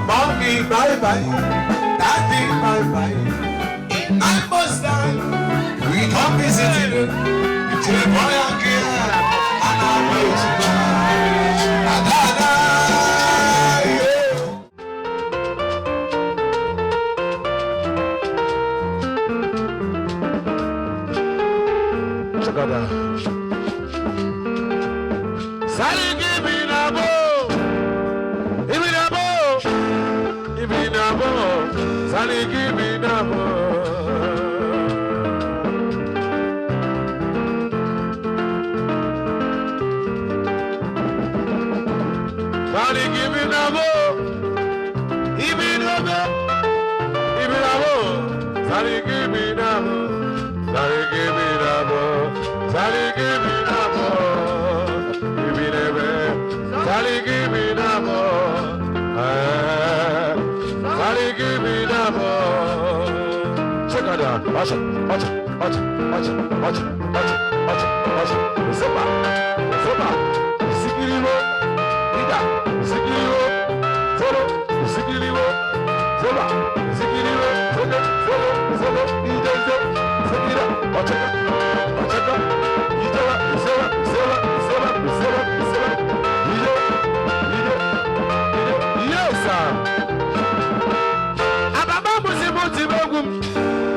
Mommy, bye-bye. Daddy, bye-bye. I must die. We come visiting you. It's a boy and girl. And I'm going to die. Adada, yeah. Chagada. Sally, give me the ball. Give me the ball. Give me the ball. Sally, give me the ball. Sally, give me the ball. Give me the ball. Give me the ball. Sally, give me the ball. Sally, give me the ball. Sally, give me the ball. Give me the ball. Sally, give me the ball. Sally, give me the ball. Check it out. Watch it. Watch it. Watch it. Watch it. Watch it. Watch it. Watch it. Watch it. Zumba. Zumba. Sikiriwo. Ida. Sikiriwo. Zoro. Sikiriwo. Zumba. Sikiriwo. Zoro. Zoro. Zoro. Ida. Zoro. Sikira. Watch it. Watch it. Ida. Zoro. Zoro. Zoro. Zoro. Zoro. Ida. Ida. Ida. Yes, sir. Ababa musimuti begum.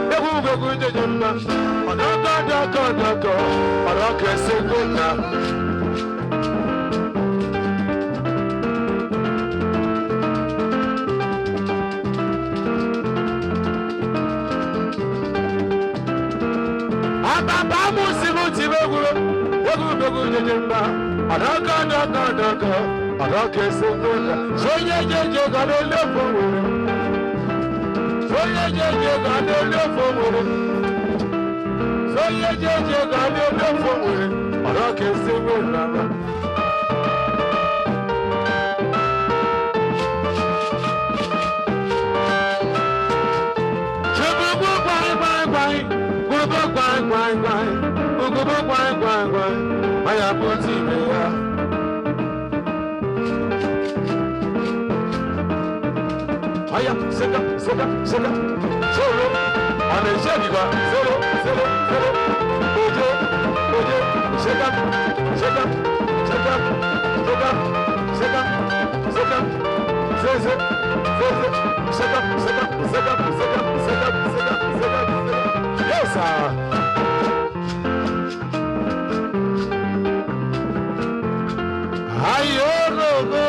Begum begum jejumba. Onaka daka daka. Onaka seguna. Ababa musimuti begum. Begum begum jejumba. Onaka daka daka. Onaka seguna. Soye jeje gano lepo. Soye jeje gano lepo. Soye jeje gano lepo. Onaka seguna. Aya, seka, seka, seka, solo, ane shediga, solo, solo, solo, oje, oje, seka, seka, seka, seka, seka, seka, sese, sese, seka, seka, seka, seka, seka, seka, seka, yes, sir. Ayo, go, go,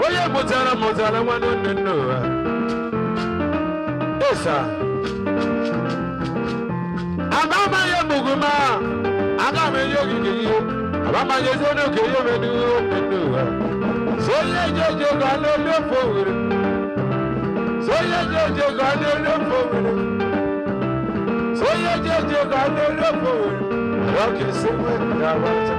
oye mozala mozala wano neno. Esa. Abama ye muguma. Agame yogi kiyo. Abama ye zono kiyo menu neno. Soye jeje gano lepo. Soye jeje gano lepo. Soye jeje gano lepo. Roke sewe dawata.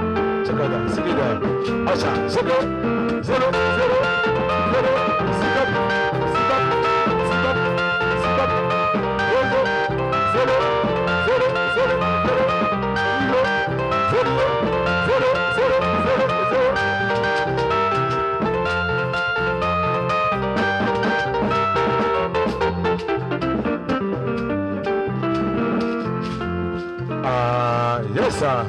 Yes, sir.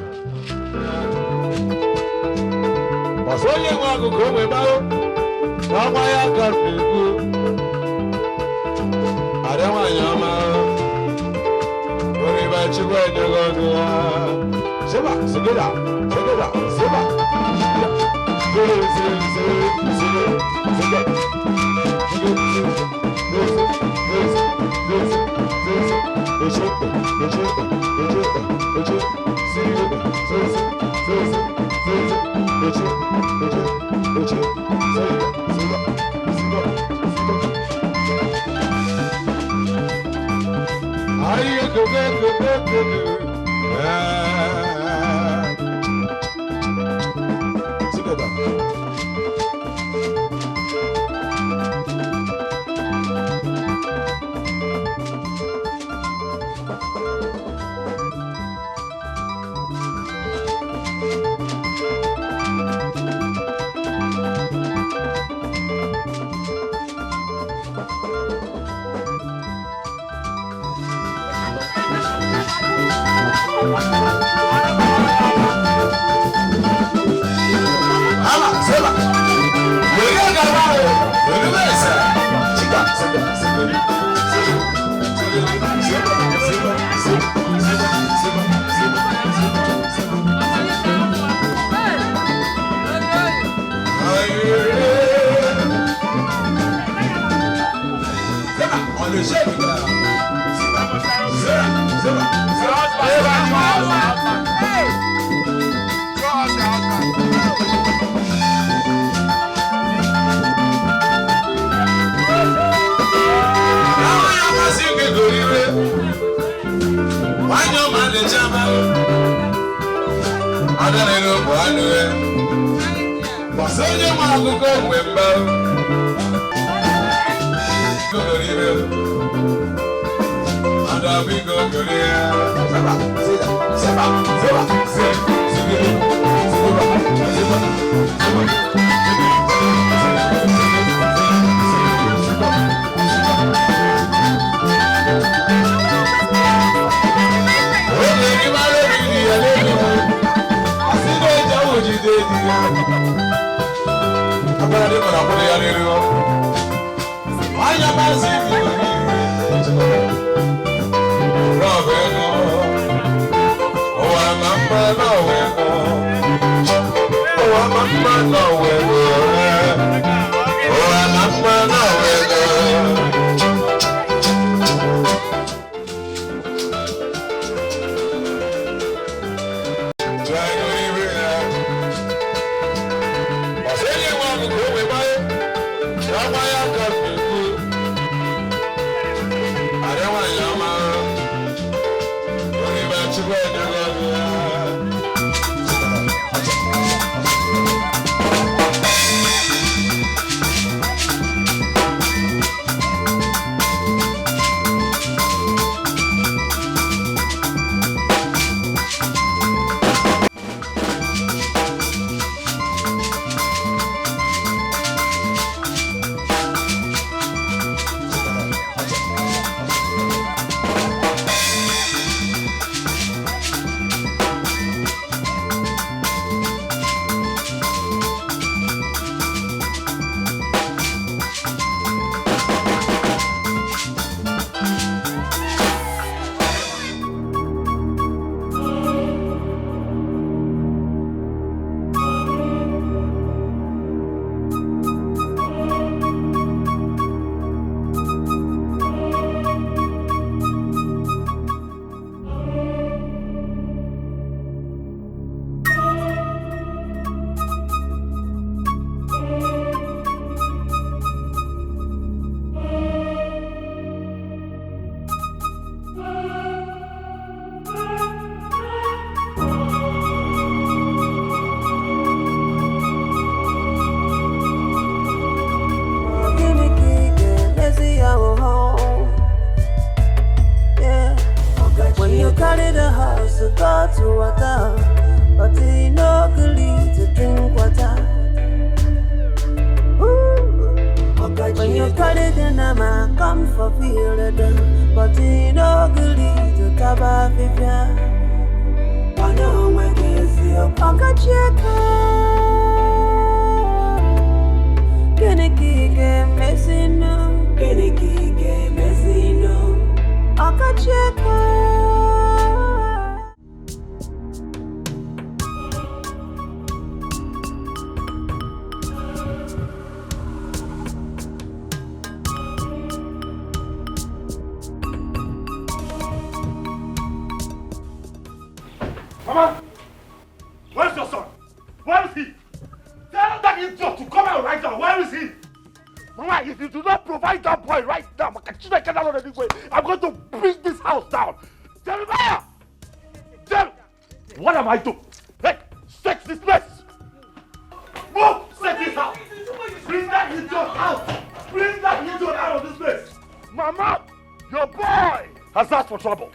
But when you want to go about, how I got people. I don't want your man. Worry about you when you go to Ziba, Zigida, Zigida, Ziba. No. carry the house to go to water, but he no gree to drink water. When you carry the nama, come for feel it, but he no gree to taba fifia. Wano mwekezi oka cheka, kene kike mesino, kene kike mesino, oka cheka. Mama, where's your son? Where is he? Tell that idiot to come out right now. Where is he? Mama, if you do not provide that boy right now, I'm going to beat this house down. Jeremiah! What am I doing? Hey, search this place! Move! Search this house! Bring that idiot out! Bring that idiot out of this place! Mama, your boy has asked for trouble.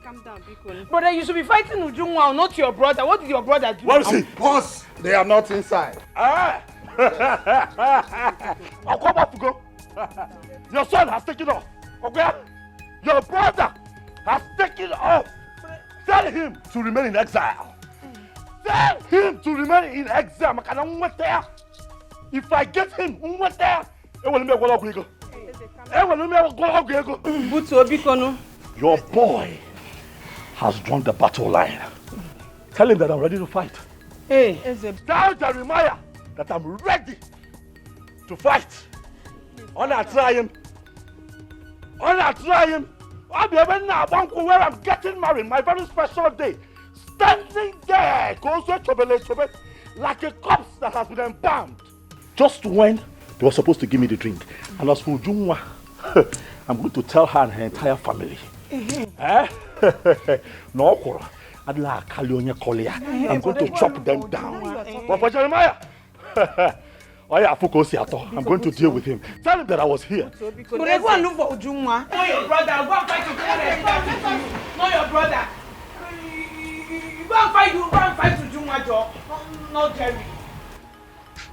Calm down, Biko. Brother, you should be fighting Ujungwa, not your brother. What did your brother do? Where is he? Boss, they are not inside. Ah! I'll come back to go. Your son has taken off. Okay? Your brother has taken off. Tell him to remain in exile. Tell him to remain in exile. If I get him, your boy has drawn the battle line. Tell him that I'm ready to fight. Hey, tell Jeremiah that I'm ready to fight. I'll try him. I'll be even now where I'm getting married, my very special day. Standing there, like a corpse that has been embalmed. Just when they were supposed to give me the drink. And as for Ujungwa, I'm going to tell her and her entire family. No, I'm going to chop them down. But for Jeremiah, I'm going to deal with him. Tell him that I was here. Go and look for Ujungwa. Not your brother. Go and fight Not your brother. Go and fight Ujungwa, Joe. Not Jerry.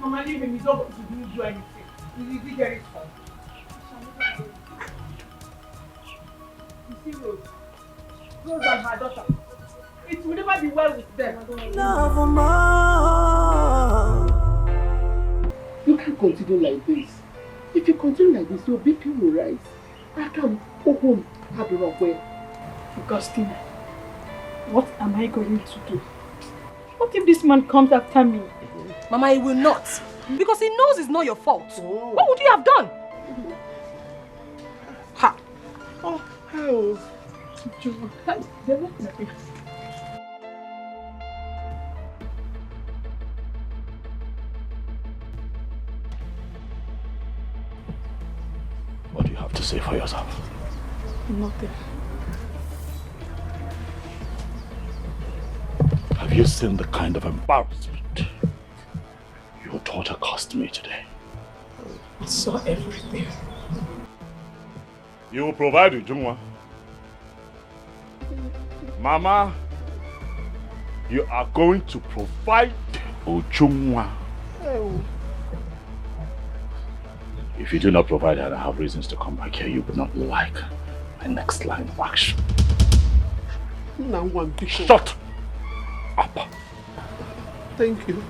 Mama, leave him. He's not going to do anything. He's Jerry's fault. You see, Rose and her daughter. It will never be well with them. Love more. You can't continue like this. If you continue like this, your BP will rise. I can go home, have the wrong way. Augustine, what am I going to do? What if this man comes after me? Mama, he will not. Because he knows it's not your fault. Oh. What would you have done? Ha! Oh, how? What do you have to say for yourself? Nothing. Have you seen the kind of embarrassment your daughter caused me today? I saw everything. You will provide Ujungwa. Mama, you are going to provide Ujungwa. Oh. If you do not provide her and I have reasons to come back here, you would not like my next line of action. Shut up. Thank you.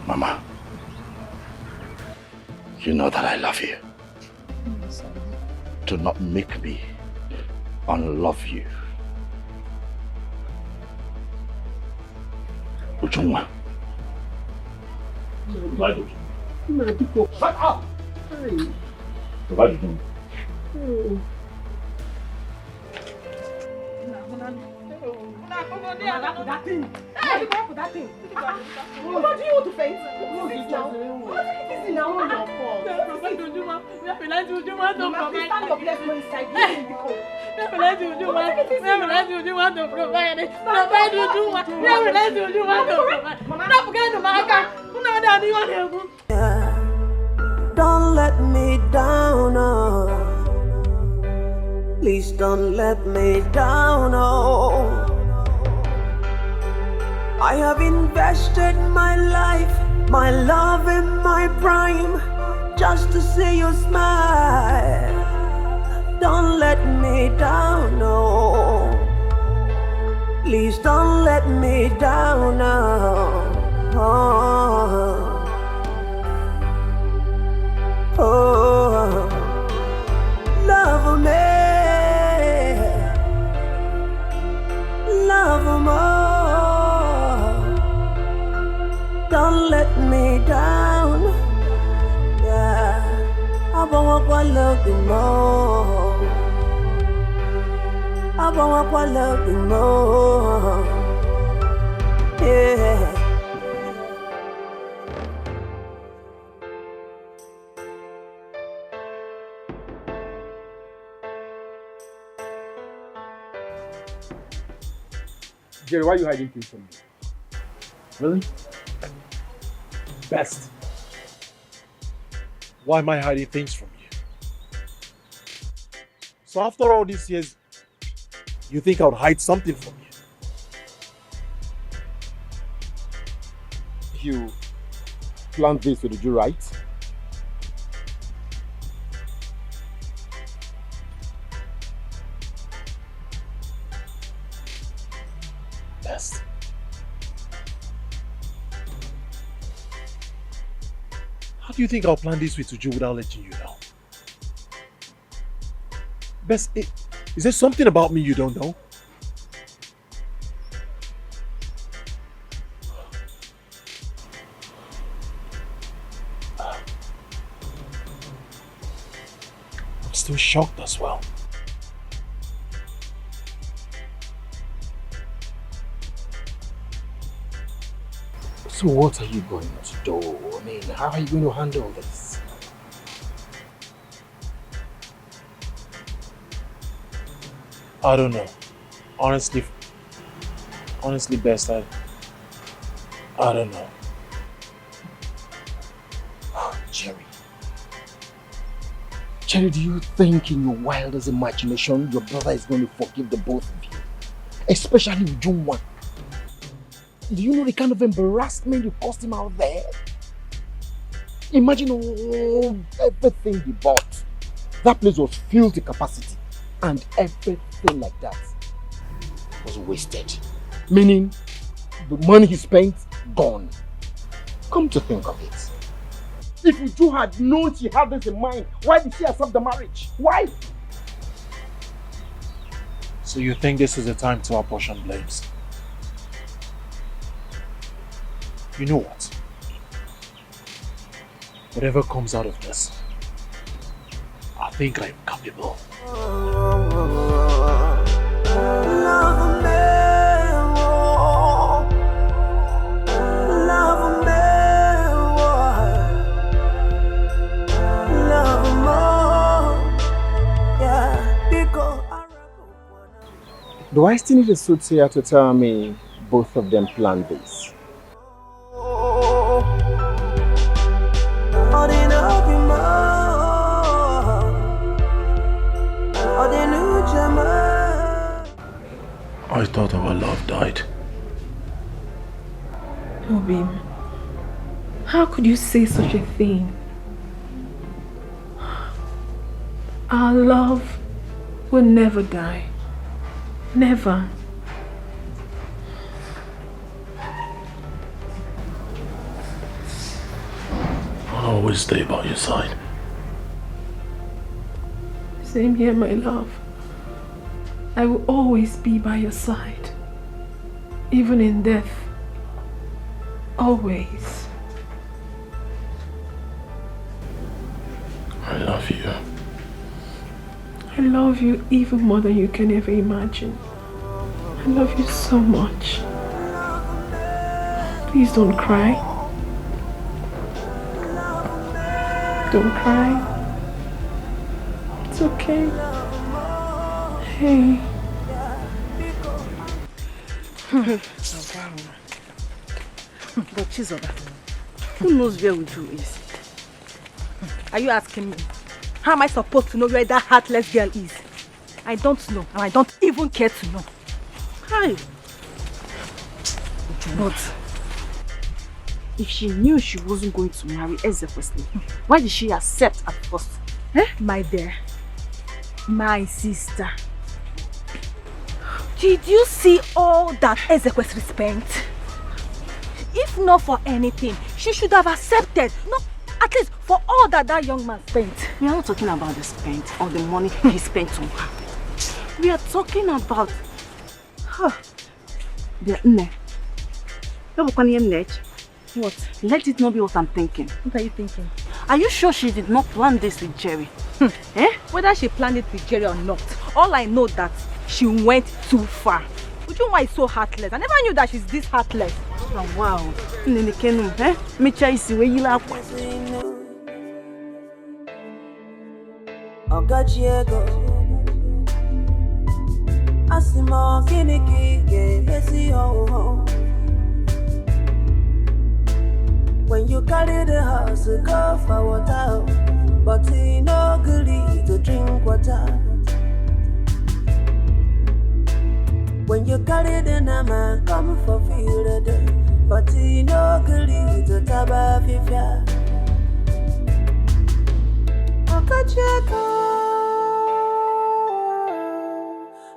Mama, you know that I love you. Do not make me unlove you. Ujungwa. Provide Ujungwa. Shut up! Provide Ujungwa. That thing. Hey, you go for that thing. What do you want to faint? What is this now? What is this now? We have to let you do one to provide. Stand up, let's go inside. We have to let you do one. We have to let you do one to provide. Provide you do one. We have to let you do one to provide. Stop forgetting the marker. Don't let me down. Please don't let me down, oh. I have invested my life, my love and my prime, just to see you smile. Don't let me down, no. Please don't let me down, no. Oh. Oh. Love me, love more. Don't let me down. Yeah, I want to love you more. I want to love you more. Yeah. Jerry, why are you hiding things from me? Really? Best. Why am I hiding things from you? So after all these years, you think I would hide something from you? You planned this, so did you right? Best. How do you think I'll plan this with Uju without letting you know? Best, is there something about me you don't know? I'm still shocked as well. So what are you going to do? I mean, how are you going to handle this? I don't know. Honestly, Best, I don't know. Jerry, do you think in your wildest imagination your brother is going to forgive the both of you? Especially with June 1. Do you know the kind of embarrassment you caused him out there? Imagine everything he bought. That place was filled to capacity, and everything like that was wasted. Meaning, the money he spent, gone. Come to think of it. If Uju had known she had this in mind, why did she accept the marriage? Why? So you think this is the time to apportion blames? You know what? Whatever comes out of this, I think I'm capable. Do I still need a soothsayer to tell me both of them planned this? I thought our love died. Obim, how could you say such a thing? Our love will never die. Never. I'll always stay by your side. Same here, my love. I will always be by your side. Even in death. Always. I love you. I love you even more than you can ever imagine. I love you so much. Please don't cry. Don't cry. It's okay. Hey. But Chizoba, who knows where Uju is? Are you asking me? How am I supposed to know where that heartless girl is? I don't know, and I don't even care to know. Hi. But if she knew she wasn't going to marry Ezekwesili, why did she accept at first? My dear, my sister, did you see all that Ezekwesili spent? If not for anything, she should have accepted. No, at least for all that young man spent. We are not talking about the spent or the money he spent on her. We are talking about what? Let it not be what I'm thinking. What are you thinking? Are you sure she did not plan this with Jerry? Whether she planned it with Jerry or not, all I know that she went too far. Ujunwa is so heartless. I never knew that she's this heartless. Oh, wow. When you carry the house, go for water, but he no agree to drink water. When you carry the nama, come for field, but he no agree to taba fifia. Okacheko,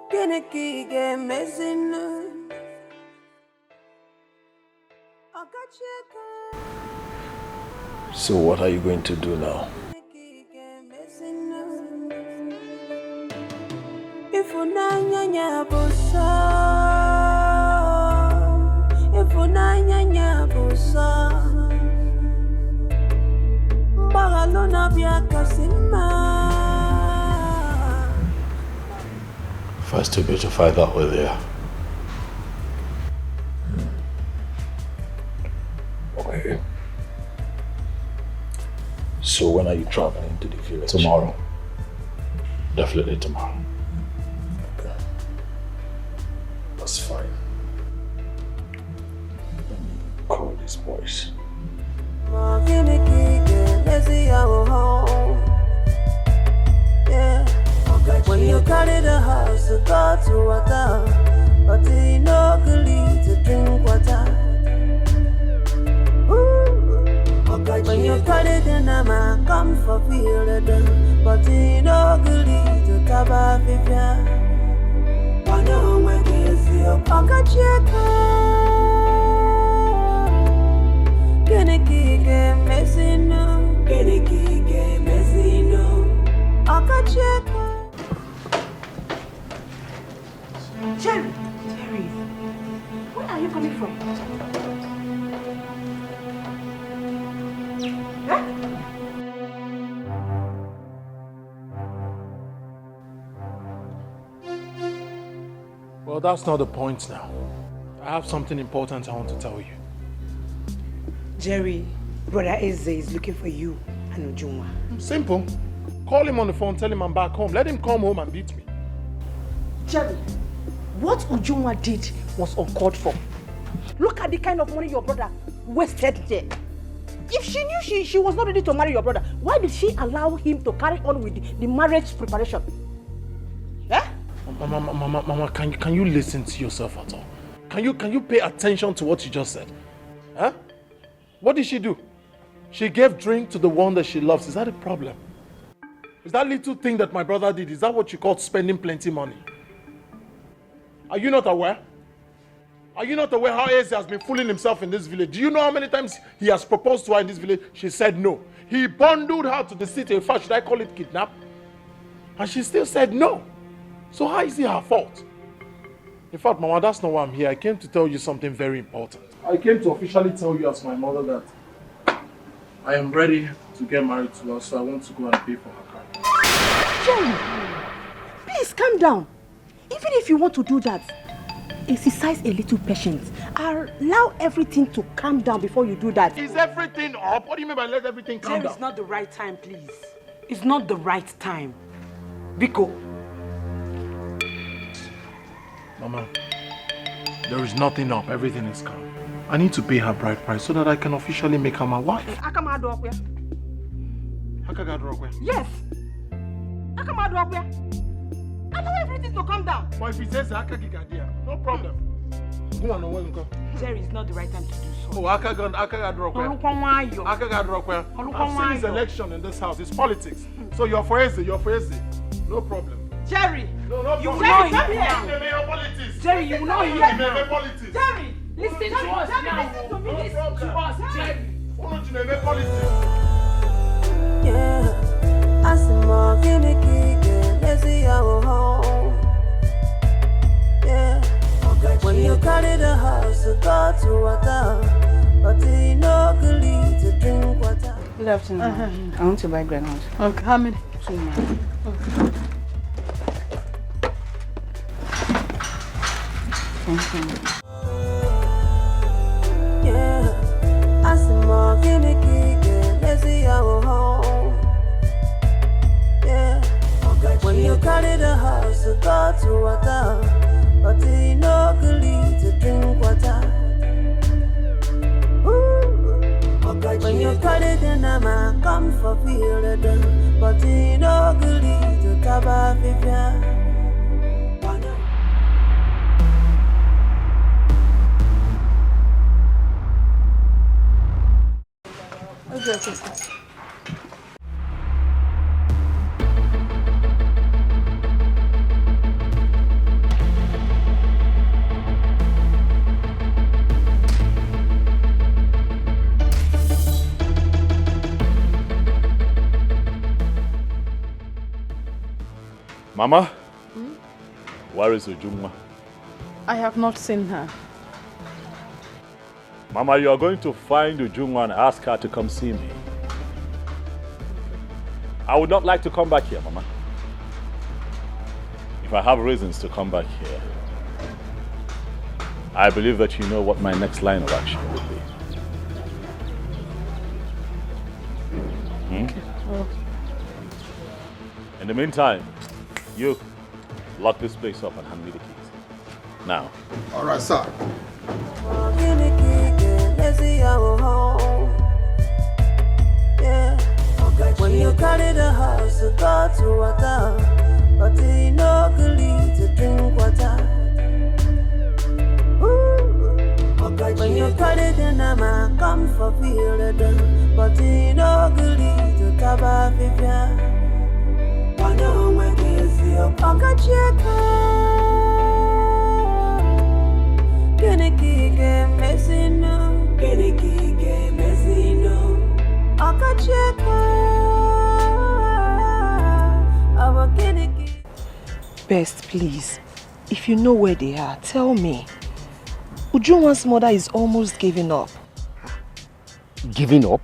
Geneki game messing. So what are you going to do now? If unanya busa, if unanya busa, bagalona bia kasima. First you go to find out where they are. Okay. So when are you traveling to the village? Tomorrow. Definitely tomorrow. Okay. That's fine. Let me call these boys. When you carry the house, go to water, but he no agree to drink water. When you carry the nama, come for field, but he no agree to taba fifia. Wano mwekezi okacheka, genekike mesino, okacheka. Jerry, where are you coming from? Well, that's not the point now. I have something important I want to tell you. Jerry, Brother Eze is looking for you and Ujunwa. Simple. Call him on the phone, tell him I'm back home. Let him come home and beat me. Jerry, what Ujunwa did was uncalled for. Look at the kind of money your brother wasted there. If she knew she was not ready to marry your brother, why did she allow him to carry on with the marriage preparation? Mama, can you listen to yourself at all? Can you pay attention to what you just said? Huh? What did she do? She gave drink to the one that she loves. Is that a problem? Is that little thing that my brother did, is that what you call spending plenty money? Are you not aware? Are you not aware how Eze has been fooling himself in this village? Do you know how many times he has proposed to her in this village? She said no. He bundled her to the city. In fact, should I call it kidnap? And she still said no. So how is it her fault? In fact, Mama, that's not why I'm here. I came to tell you something very important. I came to officially tell you as my mother that I am ready to get married to her, so I want to go and pay for her car. Jerry, please calm down. Even if you want to do that, exercise a little patience. Allow everything to calm down before you do that. Is everything up? What do you mean by let everything calm down? It's not the right time, please. It's not the right time. Biko. Mama, there is nothing up. Everything is calm. I need to pay her bride price so that I can officially make her my wife. Yes. I know everything to calm down. But if he says Akagigadia, no problem. Go on, no go. Jerry, it's not the right time to do so. Oh, Akagadrokwe. I'm saying it's election in this house. It's politics. So you're for Eze. No problem. Jerry! No you will problem. not hear me. Jerry, you will not hear me. Jerry, listen to us now. Listen to me. Listen to us, Jerry. Yeah, I see more gimmicky, let's see our home. Yeah, when you carry the house, you go to water, but you know good to drink water. Good afternoon. I want to buy granola. Okay, how many? 2 more. Okay. Thank you. Yeah, I see more gimmicky, let's see our home. Yeah, when you carry the house, you go to water, but you know good to drink water. When you carry the nama, come for feel the done, but you know good to taba fifia. Okay. Mama? Where is Ujunwa? I have not seen her. Mama, you are going to find Ujunwa and ask her to come see me. I would not like to come back here, Mama. If I have reasons to come back here, I believe that you know what my next line of action would be. Okay. Well. In the meantime, you lock this place up and hand me the keys. Now. All right, sir. Yeah, when you carry the house, you go to water, but you know good to drink water. When you carry the nama, come for feel the done, but you know good to taba fifia. Wano mwekezi okacheka, Kenikike mesino, okacheka, our Keniki. Best, please, if you know where they are, tell me. Ujunwa's mother is almost giving up. Giving up?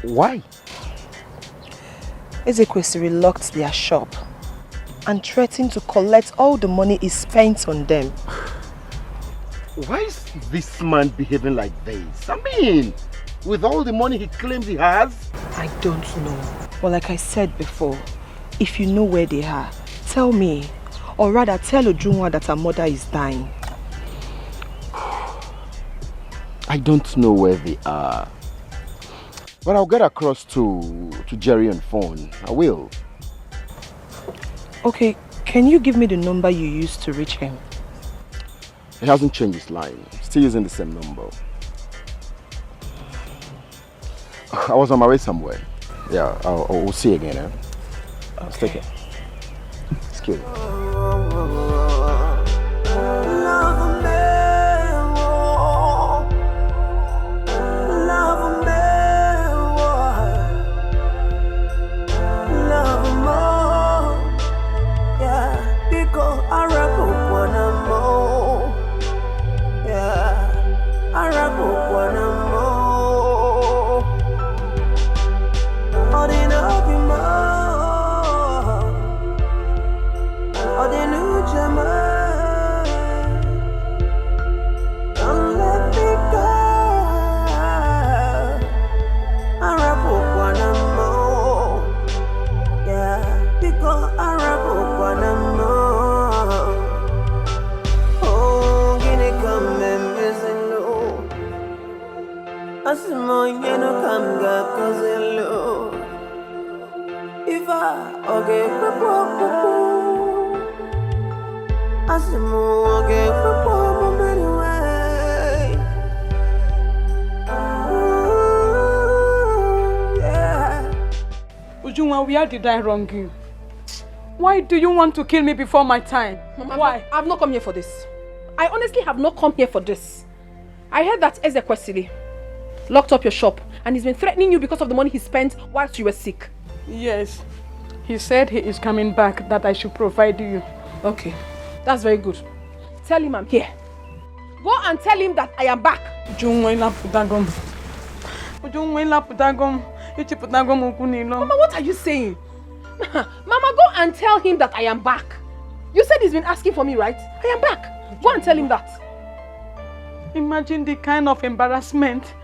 Why? Ezekwesili locked their shop and threatened to collect all the money he spent on them. Why is this man behaving like this? I mean, with all the money he claims he has? I don't know. But like I said before, if you know where they are, tell me. Or rather, tell Ujunwa that her mother is dying. I don't know where they are. But I'll get across to Jerry on phone. I will. Okay, can you give me the number you used to reach him? He hasn't changed his line. Still using the same number. I was on my way somewhere. Yeah, we'll see you again. Okay. Let's take it. Excuse me. Ujunwa, where did I wrong you? Why do you want to kill me before my time? Mama, why? I've not come here for this. I honestly have not come here for this. I heard that Ezekwesili locked up your shop and he's been threatening you because of the money he spent whilst you were sick. Yes. He said he is coming back, that I should provide you. Okay, that's very good. Tell him I'm here. Go and tell him that I am back. Mama, what are you saying? Mama, go and tell him that I am back. You said he's been asking for me, right? I am back. Go and tell him that. Imagine the kind of embarrassment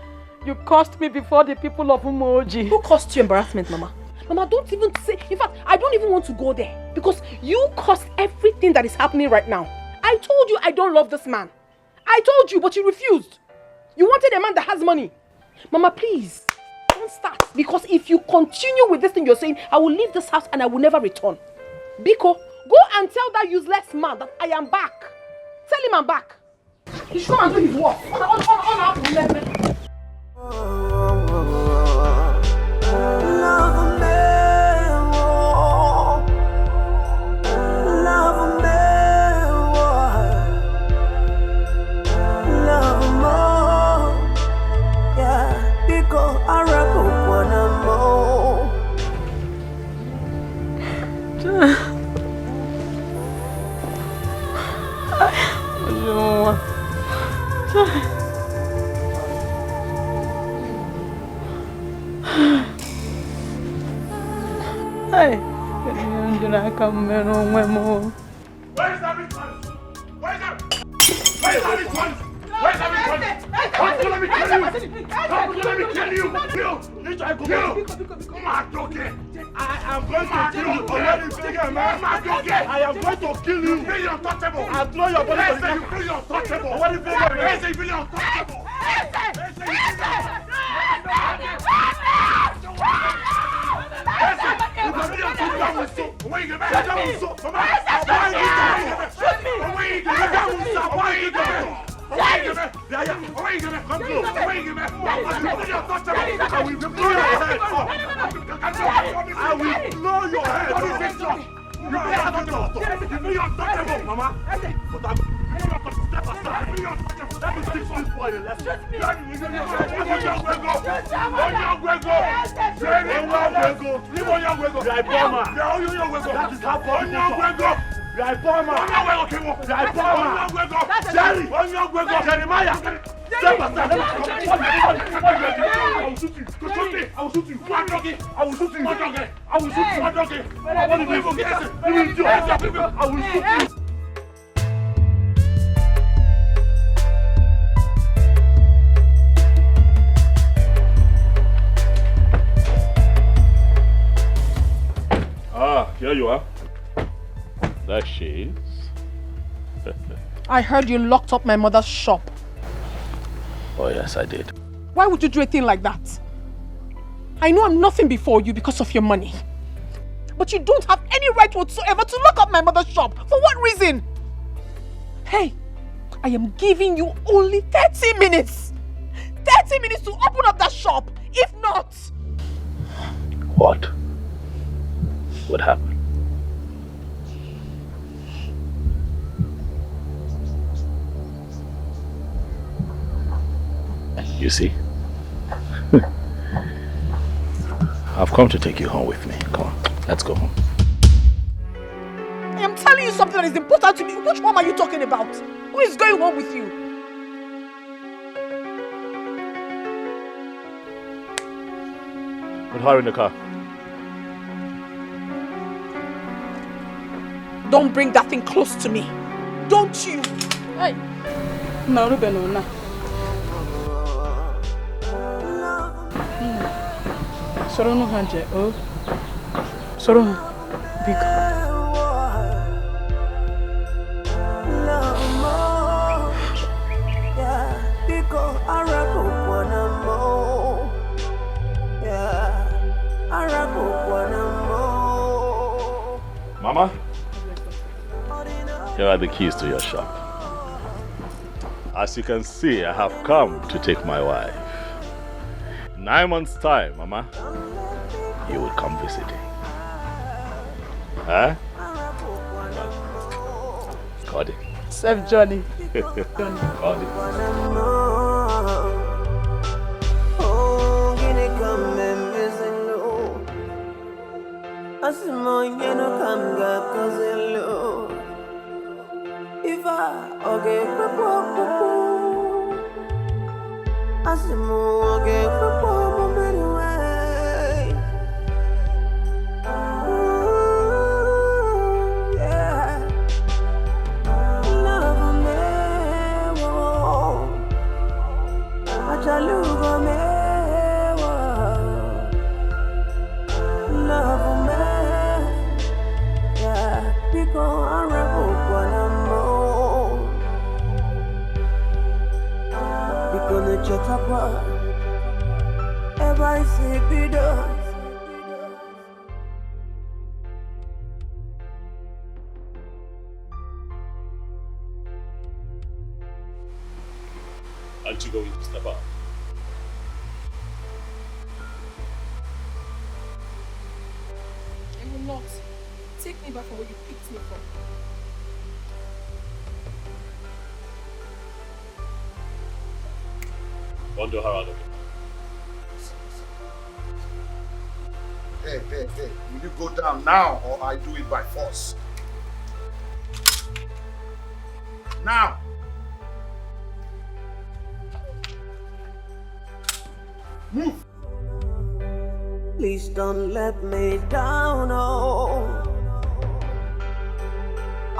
you caused me before the people of Umoji. Who caused you embarrassment, Mama? Mama, don't even say... In fact, I don't even want to go there. Because you caused everything that is happening right now. I told you I don't love this man. I told you, but you refused. You wanted a man that has money. Mama, please, don't start. Because if you continue with this thing you're saying, I will leave this house and I will never return. Biko, go and tell that useless man that I am back. Tell him I'm back. He should come and do his work. Hey, come on, Where's everyone? Where's everyone? Where's everyone? Come let me kill you! Come let me kill you! Come on, Dikeh! I am going to kill you! I am going to kill you! Really untouchable! I'll throw your body to the ground! Really untouchable! What is it? Really untouchable! I will blow your head off. You be untouchable, Mama. But I'm step aside. Let me teach this boy a lesson. That is how far Jeremiah. Step aside. I will shoot you. I will shoot you. I will shoot you. I will shoot you. Ah, here you are. There she is. I heard you locked up my mother's shop. Oh yes, I did. Why would you do a thing like that? I know I'm nothing before you because of your money. But you don't have any right whatsoever to lock up my mother's shop. For what reason? Hey, I am giving you only 30 minutes. 30 minutes to open up that shop. If not... What would happen? You see? I've come to take you home with me. Come on, let's go home. I am telling you something that is important to me. Which one are you talking about? Who is going home with you? Put her in the car. Don't bring that thing close to me. Don't you? Hey. No, Ruben, no. Soro no hanje, oh. Soro, big. Mama? Here are the keys to your shop. As you can see, I have come to take my wife. In 9 months' time, Mama, you will come visiting. Huh? Got it. Safe journey. Got it. Aren't you going to step up? I will not. Take me back from where you picked me from. Wonder how other Hey, will you go down now or I do it by force? Now! Move! Please don't let me down, oh.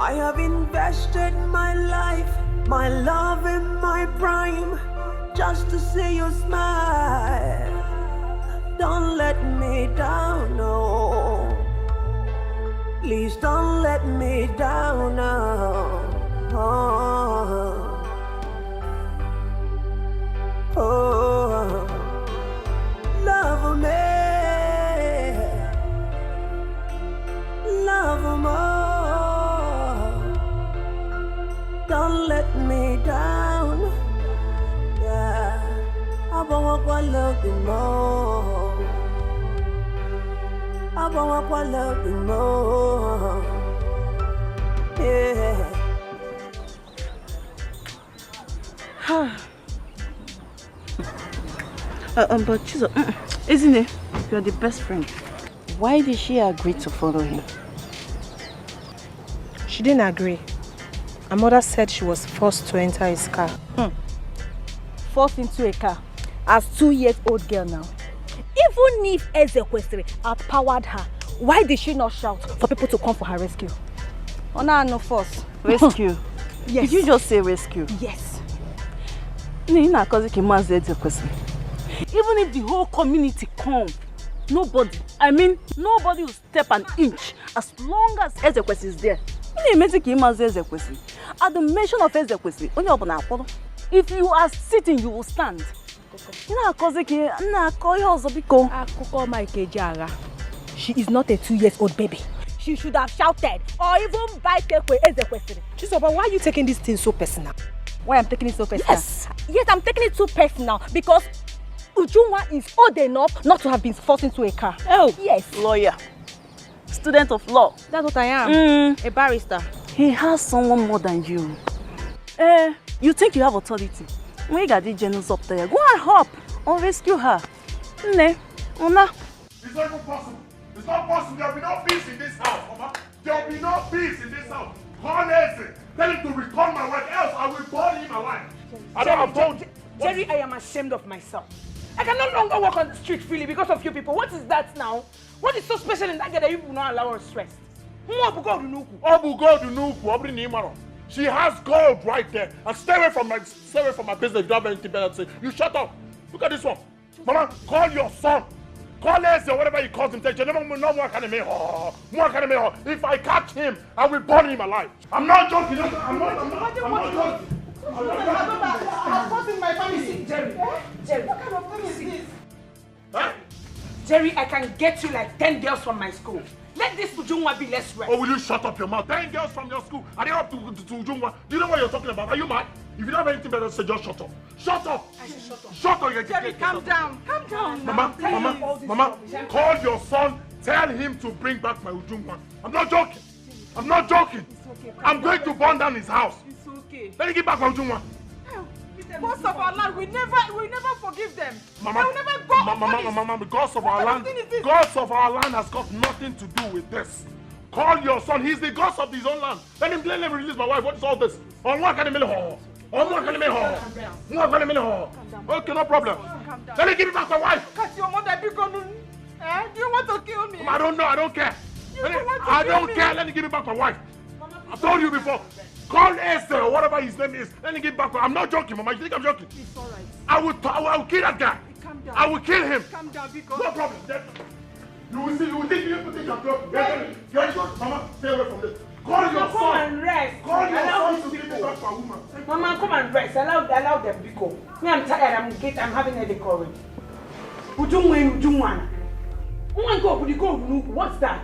I have invested my life, my love and my prime just to see you smile. Don't let me down, no. Please don't let me down, no. Oh, love me, more. Don't let me down. Yeah, I want to love you more. I want to love you more. Yeah. But Chizo, isn't it? You're the best friend. Why did she agree to follow him? She didn't agree. Her mother said she was forced to enter his car. Forced into a car as 2-year-old girl now. Even if Ezekwesili outpowered her, why did she not shout for people to come for her rescue? Oh, no force. Rescue? Yes. Did you just say rescue? Yes. Even if the whole community come, nobody will step an inch as long as Ezekwesili is there. At the mention of Ezekwesili, if you are sitting, you will stand. She is not a 2-year-old baby. She should have shouted or even bited with Ezekwesili. Chizoba, why are you taking this thing so personal? Why I'm taking it so personal? Yes, I'm taking it too personal because Ujunwa is old enough not to have been forced into a car. Oh, yes. Lawyer. Student of law. That's what I am. A barrister. He has someone more than you. You think you have authority? When you got the generals up there, go and hop or rescue her. It's not even possible. It's not possible. There will be no peace in this house, Mama. There will be no peace in this house. Call Eze. Tell him to return my wife, else I will burn him alive. I don't have told you. Jerry, I am ashamed of myself. I can no longer walk on the street freely because of you people. What is that now? What is so special in that girl that you will not allow us rest? She has gold right there. And stay away from my business if you don't have anything better to say. You shut up. Look at this one. Mama, call your son. Call Eze or whatever he calls himself. If I catch him, I will burn him alive. I'm not joking. I'm not joking. I'm causing my family sick, Jerry. Jerry, what kind of thing is this? Huh? Jerry, I can get you like 10 girls from my school. Let this Ujungwa be less rest. Oh, will you shut up your mouth? 10 girls from your school, are they up to Ujungwa? Do you know what you're talking about? Are you mad? If you don't have anything better to say, just shut up. Shut up! I should shut up. Shut up! Jerry, calm down. Calm down now. Mama, call your son. Tell him to bring back my Ujungwa. I'm not joking. I'm not joking. Okay, I'm going to burn down his house. It's okay. Let me get back my Ujungwa. Gods of our land, we never forgive them. Mama, they will never go Mama, gods of our land has got nothing to do with this. Call your son. He's the gods of his own land. Let him release my wife. What is all this? Okay, no problem. Let me give you back my wife. Cut your mother, do you want to kill me? I don't know. I don't care. I don't care. Let me give you back my wife. I told you before. Call Esther or whatever his name is. Let me get back. I'm not joking, Mama. You think I'm joking? It's all right. I will kill that guy. Calm down. I will kill him. Calm down, because... No problem. You will see. You will think I'm joking. Get Mama, stay away from this. Call your son. Come and rest. Call your son to give me back my woman. Mama, come and rest. Allow them to go. Me, I'm tired. I'm having a decorum. Ujungwa. Oh my God, what's that?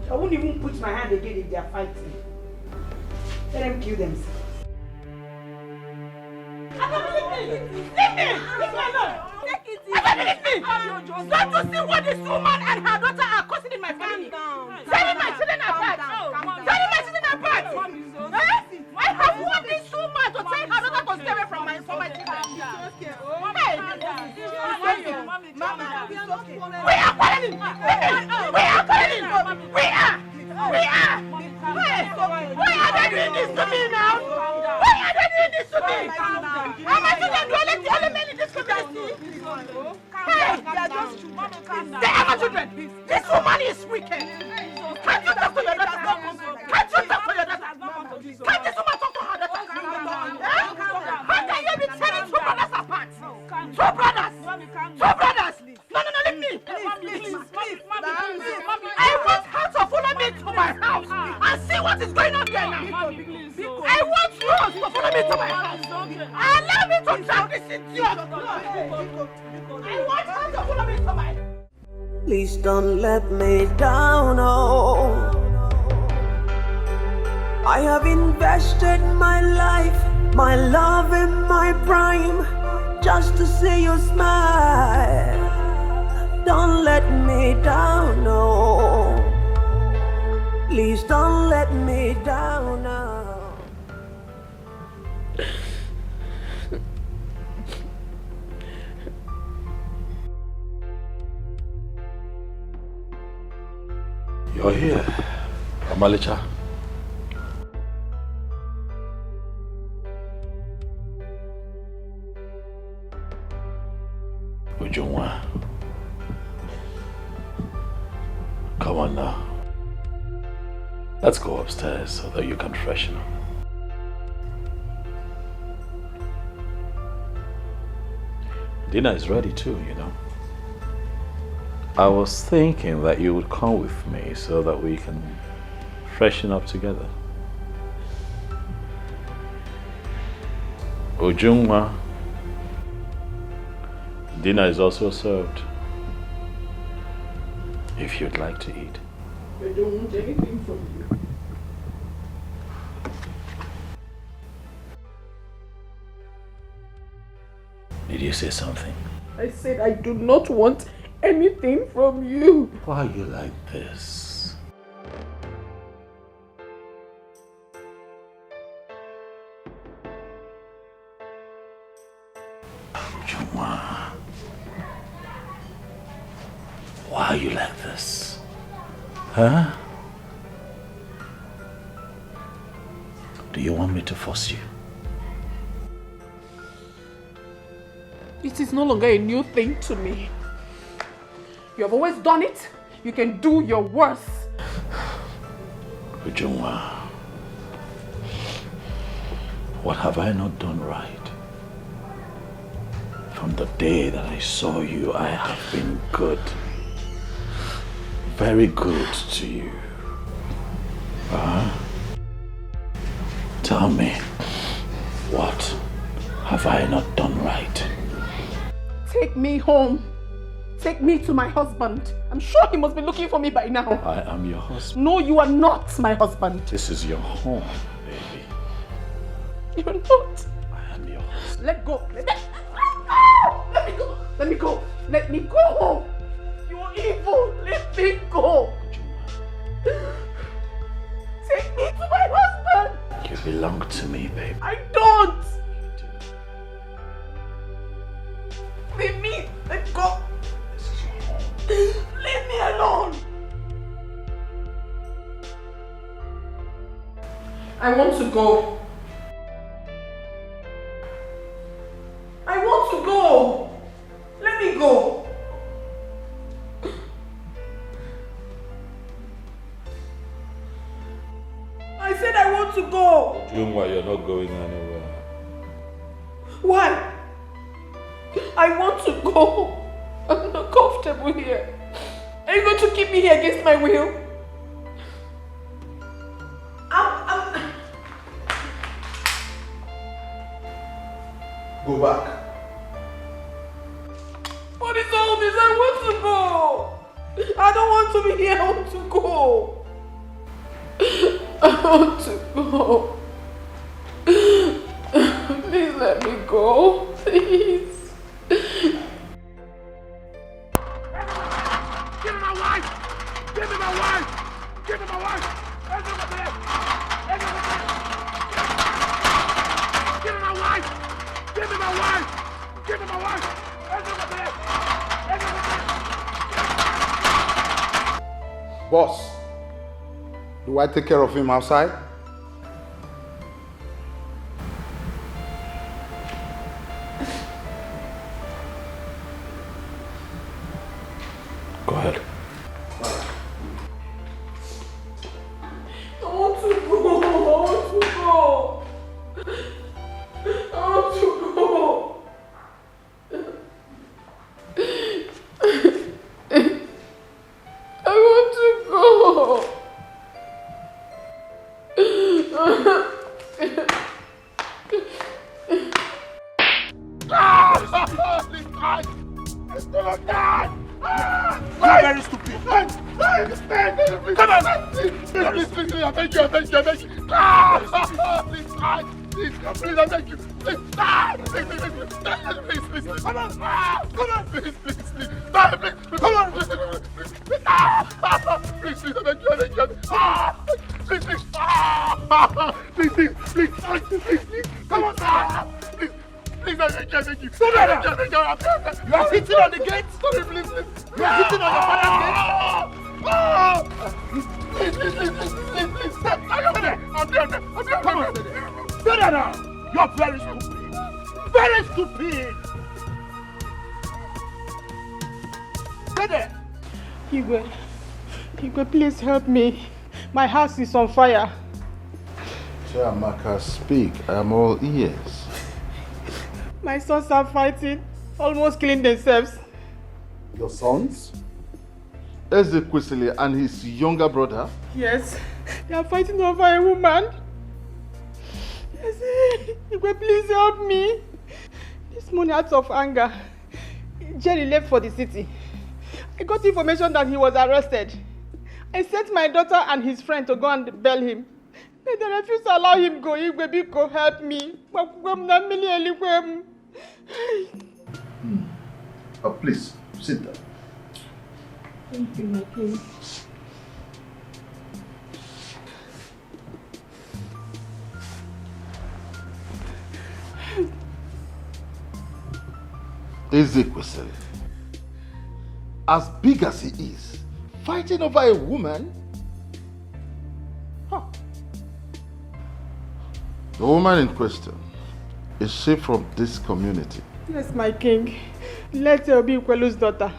I won't even put my hand again if they are fighting. Let them kill themselves. Leave me alone! Take it easy! Don't you see what this woman and her daughter are causing in my family? Tearing my children apart! Tearing my children apart! I have warned this woman to tell her daughter to stay away from my children. Hey! We are quarreling! Hey! Why are they doing this to me now? Why are they doing this to me? How much of them do I let the only men in this community? Hey! They are my children! This woman is wicked! Can't you talk to your daughter? Can't you talk to your daughter? Can't this woman talk to her daughter? How can you be tearing two brothers apart? Two brothers! No, leave me! Please. I want her to follow me to my house and see what is going on there now. I want Rose to follow me to my house. Allow me to drag this idiot. I want her to follow me to my house. Please don't let me down, oh. I have invested my life, my love and my prime, just to see you smile. Don't let me down, no. Please don't let me down, no. You're here, Amalicha. Ujungwa. Come on now. Let's go upstairs so that you can freshen up. Dinner is ready too, you know. I was thinking that you would come with me so that we can freshen up together. Ujungwa, dinner is also served. If you'd like to eat. I don't want anything from you. Did you say something? I said I do not want anything from you. Why are you like this? Ujungwa. Why are you like this? Huh? Do you want me to force you? It is no longer a new thing to me. You have always done it. You can do your worst. Ujungwa, what have I not done right? From the day that I saw you, I have been good. Very good to you. Tell me, what have I not done right? Take me home. Take me to my husband. I'm sure he must be looking for me by now. I am your husband. No, you are not my husband. This is your home, baby. You're not. I am your husband. Let go. Let me go. Let me go. Let me go. You're evil. Let me go. Take me to my husband. You belong to me, baby. I don't. Leave me. Let go. Leave me alone. I want to go. I want to go. Let me go. I said I want to go. Jungwa, you're not going anywhere. Why? I want to go. I'm not comfortable here. Are you going to keep me here against my will? Go back. What is all this? I want to go. I don't want to be here. I want to go. I want to go. Please let me go. Please. Give me my wife! Give me my wife! Give me my wife! Give me my wife! Give me my wife! Give me my wife! Boss, do I take care of him outside? Go ahead. I want to go. I want to go. I want to go. I want to go. It's gonna die! You're very stupid. Come on! Please, I beg you. Please, I beg you. Please, I beg you. Please, come on! Come on! Please, come on! Please, I beg you. Please, come on! Please, I beg you. You are hitting on the gate? Sorry, please. You are hitting on your father's gate? Please. I'm there. Come on. Stay there now. You're very stupid. Very stupid. Stay there. Igwe, please help me. My house is on fire. Chiamaka, speak. I am all ears. My sons are fighting, almost killing themselves. Your sons? Ezekwesili and his younger brother? Yes, they are fighting over a woman. Yes, Igwe, please help me. This morning, out of anger, Jerry left for the city. I got information that he was arrested. I sent my daughter and his friend to go and bail him. They refused to allow him go. Igwe, Biko, help me. Please, sit down. Thank you, my king. Ezekwesili, as big as he is, fighting over a woman? Huh. The woman in question, is she from this community? Yes, my king. Let her be Kwelu's daughter.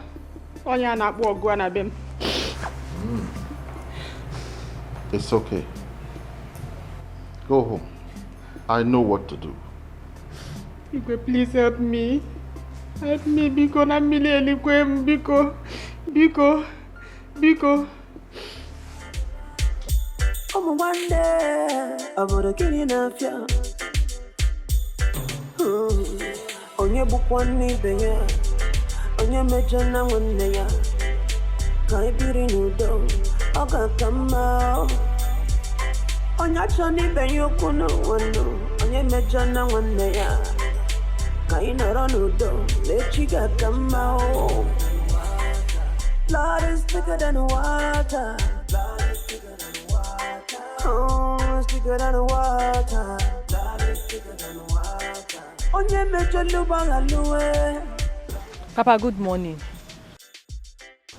It's okay. Go home. I know what to do. Igwe, please help me. Help me, Biko. Na mili elikwe, Biko. Biko. Biko. One day, obodo gịnị na-afịa onye bụkwa n'ibe ya onye mejọ na nwanne ya ka anyị biri n'udo ọ ga-aka mma onye achọ n'ibe ya okwu n'ụwa onye mejọ na nwanne ya ka anyị nọrọ n'udo n'echi ga-aka mma Lord is thicker than water. Lord is thicker than water. Oh, it's thicker than water. Lord is thicker than water. Onye mejo luba luwe. Papa, good morning.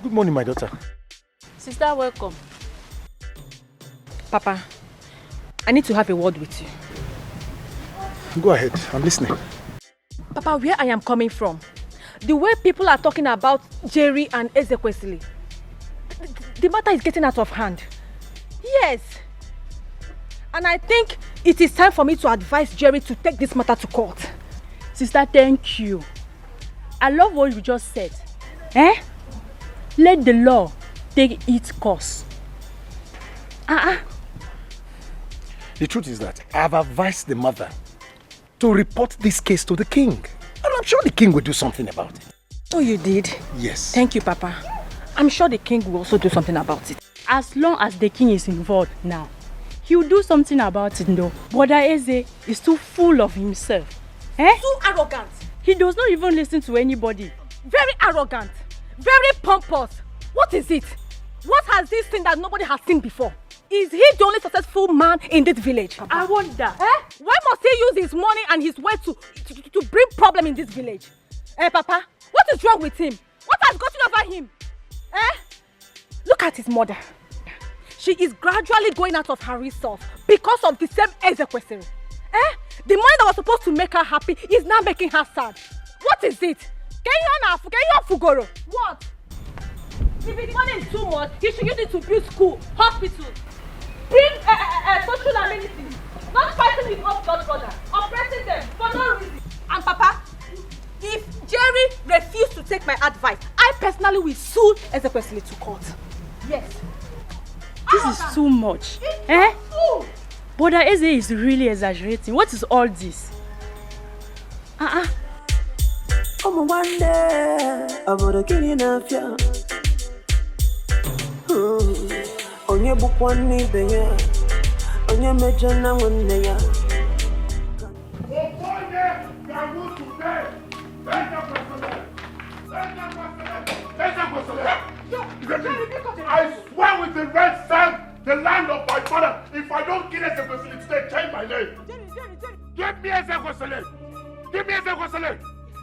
Good morning, my daughter. Sister, welcome. Papa, I need to have a word with you. Go ahead, I'm listening. Papa, where I am coming from, the way people are talking about Jerry and Ezekwesili, the matter is getting out of hand. Yes. And I think it is time for me to advise Jerry to take this matter to court. Sister, thank you. I love what you just said. Let the law take its course. The truth is that I have advised the mother to report this case to the king. And I'm sure the king will do something about it. Oh, you did? Yes. Thank you, Papa. I'm sure the king will also do something about it. As long as the king is involved now, he will do something about it, no. Brother Eze is too full of himself. Too arrogant. He does not even listen to anybody. Very arrogant. Very pompous. What is it? What has he seen that nobody has seen before? Is he the only successful man in this village? Papa? I wonder. Why must he use his money and his wealth to bring problem in this village? Papa, what is wrong with him? What has gotten over him? Look at his mother. She is gradually going out of her resource because of the same Ezekwesili. The money that was supposed to make her happy is now making her sad. What is it? What? If the money is too much, he should use it to build school, hospital, bring social amenities, not fighting with us blood brothers, oppressing them for no reason. And Papa, if Jerry refused to take my advice, I personally will sue Ezekwesili to court. Yes. This is too much. Brother Eze is really exaggerating. What is all this? One day, obodo gịnị na-afịa onye bụkwa n'ibe ya onye mejọ na nwanne ya I swear with the red sand, the land of my father, if I don't kill Ezekwesili today, change my name. Give me Ezekwesili. Give me Ezekwesili.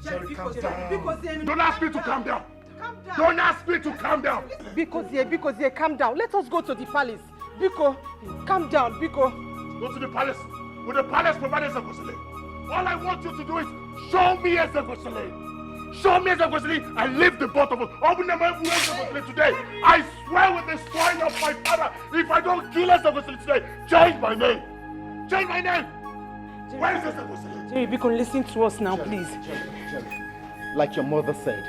Jerry, calm down. Don't ask me to calm down. Don't ask me to calm down. Because calm down. Let us go to the palace. Biko, calm down, Biko. Go to the palace. Will the palace provide Ezekwesili? All I want you to do is show me Ezekwesili. Show me Ezekwesili and leave the both of us. Open them everywhere Ezekwesili today. I swear with the swine of my father, if I don't kill Ezekwesili today, change my name. Change my name. Where is Ezekwesili? Jerry, Biko, listen to us now, please. Jerry, like your mother said,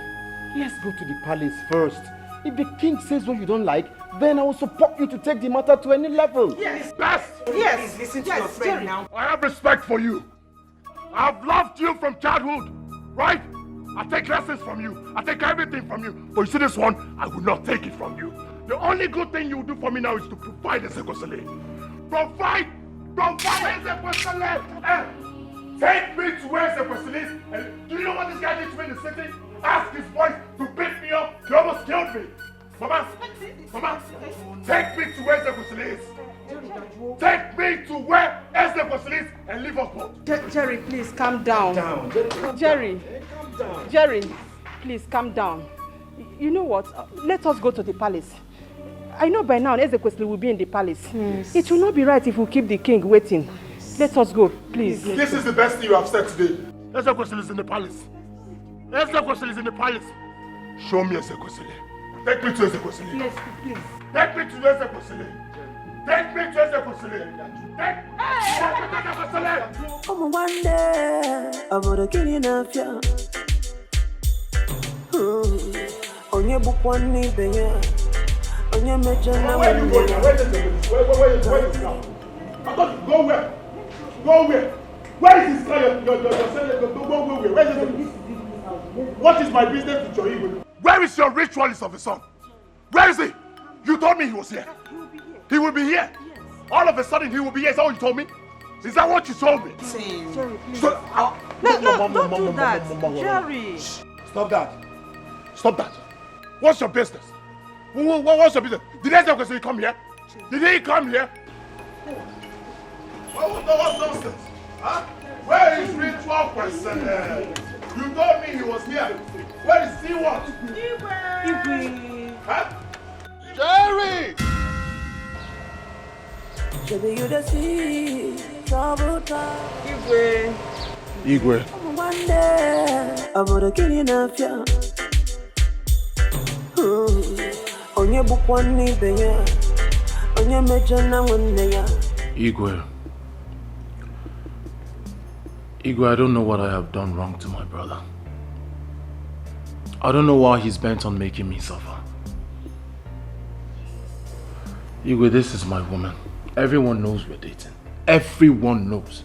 let's go to the palace first. If the king says what you don't like, then I will support you to take the matter to any level. Yes, best. Yes, listen to your friend now. I have respect for you. I have loved you from childhood, right? I take lessons from you. I take everything from you. But you see this one, I will not take it from you. The only good thing you will do for me now is to provide Ezekwesili. Provide Ezekwesili. Take me to where Ezekwesili is. And do you know what this guy did to me in the city? Ask his wife to beat me up. He almost killed me. Mama, take me to where Ezekwesili is. Take me to where Ezekwesili is and leave us both. Jerry, please calm down. Jerry, please calm down. You know what? Let us go to the palace. I know by now Ezekwesili will be in the palace. Yes. It will not be right if we keep the king waiting. Let us go, please. This is the best thing you have said today. Ezekwesili is in the palace. Ezekwesili is in the palace. Show me Ezekwesili. Take me to Ezekwesili. Yes, please. Take me to Ezekwesili. Take me to Ezekwesili. Take me to Ezekwesili. One day, obodo gịnị na-afịa onye bụkwa n'ibe ya onye mejọ na nwanne ya Go where? Go where? Where is this guy? Go where? Where is this? What is my business with your Igwe? Where is your ritualist of the son? Where is he? You told me he was here. He will be here. Yes. All of a sudden he will be here. Is that what you told me? Is that what you told me? Jerry, please. Don't do that. Jerry. Stop that. Stop that. What's your business? What's your business? Did I say he come here? Did he come here? What's nonsense? Huh? Where is ritual person? You told me he was here. Where is he what? Igwe. Huh? Jerry! Baby, you the see trouble time. Igwe. Igwe. One day, I'm gonna kill you now, yeah. On your book one knee, baby. On your major now, one day. Igwe. Igwe, I don't know what I have done wrong to my brother. I don't know why he's bent on making me suffer. Igwe, this is my woman. Everyone knows we're dating. Everyone knows.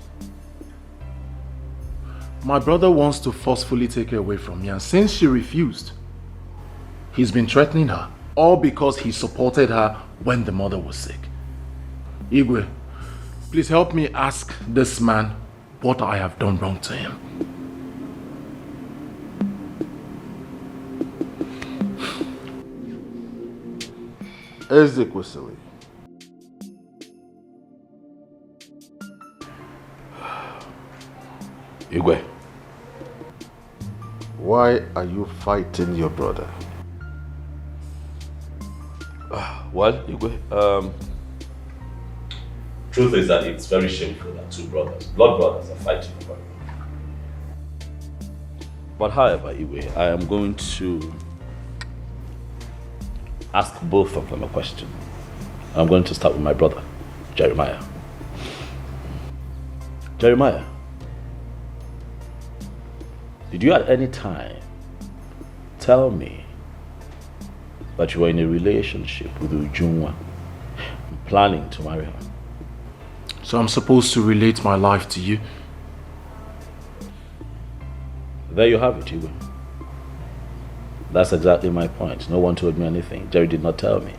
My brother wants to forcefully take her away from me, and since she refused, he's been threatening her, all because he supported her when the mother was sick. Igwe, please help me ask this man what I have done wrong to him. Ezekwesili. Igwe. Why are you fighting your brother? Well, Igwe, truth is that it's very shameful that two brothers, blood brothers, are fighting over it. But however, Igwe, I am going to ask both of them a question. I'm going to start with my brother, Jeremiah. Jeremiah, did you at any time tell me that you were in a relationship with Ujunwa, planning to marry her? So I'm supposed to relate my life to you? There you have it, Igwe. That's exactly my point. No one told me anything. Jerry did not tell me.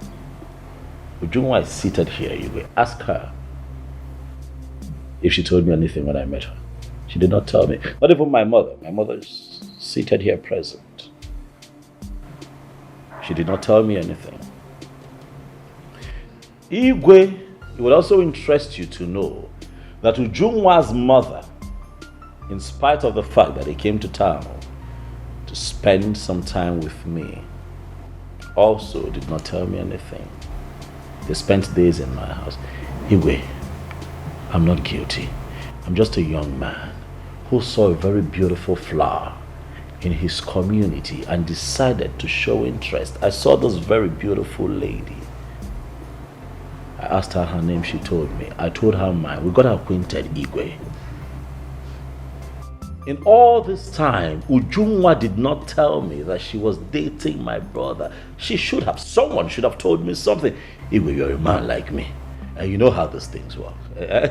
Ujunwa is seated here, Igwe. Ask her if she told me anything when I met her. She did not tell me. Not even my mother. My mother is seated here present. She did not tell me anything. Igwe, it would also interest you to know that Ujunwa's mother, in spite of the fact that he came to town to spend some time with me, also did not tell me anything. They spent days in my house. Igwe, I'm not guilty. I'm just a young man who saw a very beautiful flower in his community and decided to show interest. I saw this very beautiful lady. I asked her her name, she told me. I told her mine. We got acquainted, Igwe. In all this time, Ujunwa did not tell me that she was dating my brother. Someone should have told me something. Igwe, you're a man like me. And you know how these things work.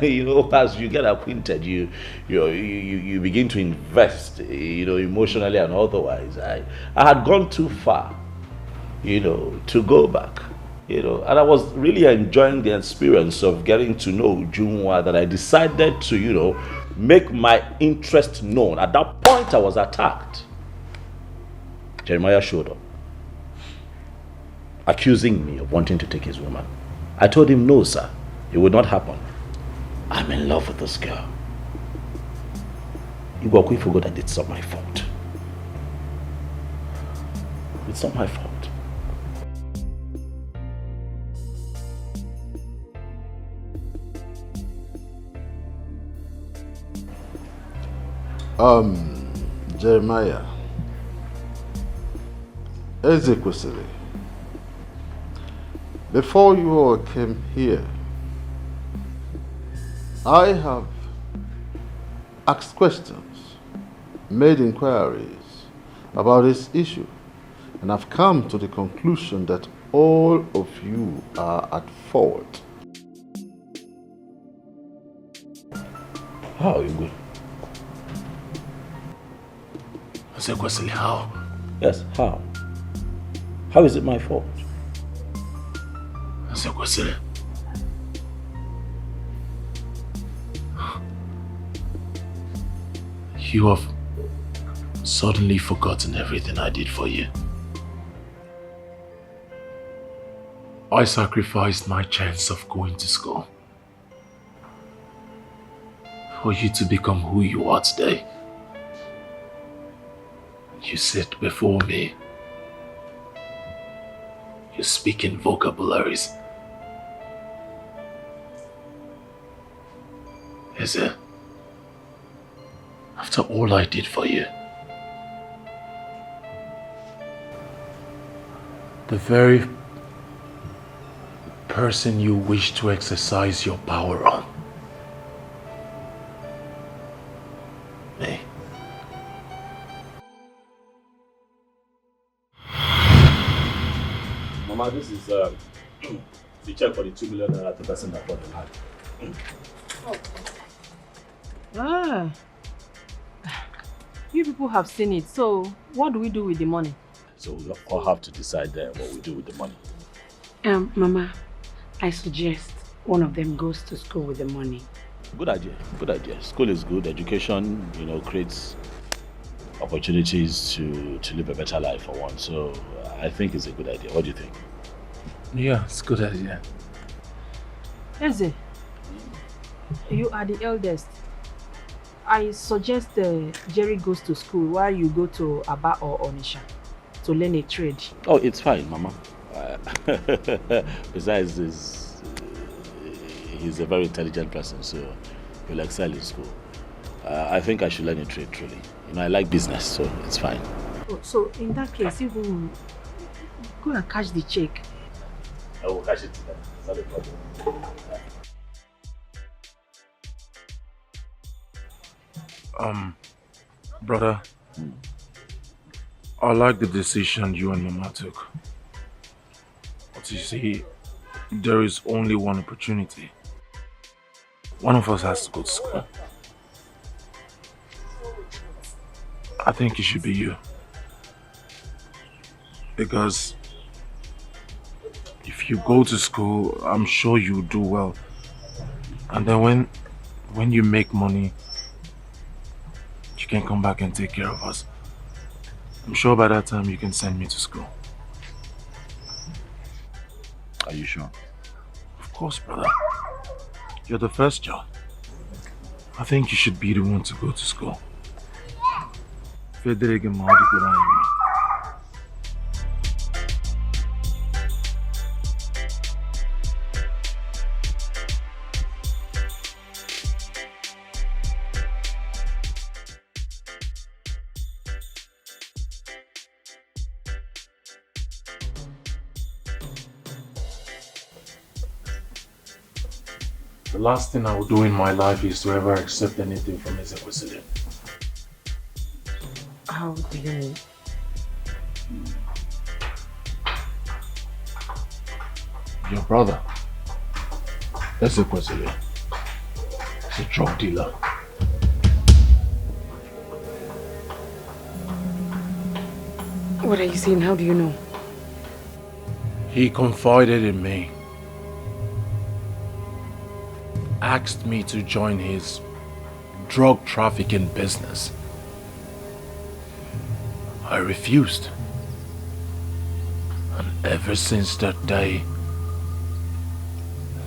You know, as you get acquainted, you begin to invest, emotionally and otherwise. I had gone too far, to go back, and I was really enjoying the experience of getting to know Ujunwa that I decided to, make my interest known. At that point, I was attacked. Jeremiah showed up, accusing me of wanting to take his woman. I told him, no, sir, it would not happen. I'm in love with this girl. Igwe forgot that it's not my fault. It's not my fault. Jeremiah, Ezekwesili, before you all came here, I have asked questions, made inquiries about this issue, and I've come to the conclusion that all of you are at fault. How are you good? I said, Kwesili, how? Yes, how? How is it my fault? I said, Kwesili. You have suddenly forgotten everything I did for you. I sacrificed my chance of going to school for you to become who you are today. You sit before me. You speak in vocabularies. Is it? After all I did for you. The very person you wish to exercise your power on. Me. Mama, this is the check for the 2 million naira the person that bought the land. You people have seen it, so what do we do with the money? So we all have to decide what we do with the money. Mama, I suggest one of them goes to school with the money. Good idea, good idea. School is good. Education, creates opportunities to live a better life for one. So I think it's a good idea. What do you think? Yeah, it's a good idea. Eze, you are the eldest. I suggest Jerry goes to school while you go to Aba or Onisha to learn a trade. Oh, it's fine, Mama. Besides, he's a very intelligent person, so he'll excel in school. I think I should learn a trade, truly. I like business, so it's fine. Oh, so in that case, you will go and cash the check. I will cash it today. It's not a problem. Brother, I like the decision you and Mama took. But you see, there is only one opportunity. One of us has to go to school. I think it should be you. Because if you go to school, I'm sure you'll do well. And then when you make money, you can come back and take care of us. I'm sure by that time you can send me to school. Are you sure? Of course, brother. You're the first child. I think you should be the one to go to school. Fredrick and Maudi Gurayima. The last thing I will do in my life is to ever accept anything from Mr. President. How do you mean? Your brother, Mr. President, is a drug dealer. What are you saying? How do you know? He confided in me. Asked me to join his drug trafficking business. I refused. And ever since that day,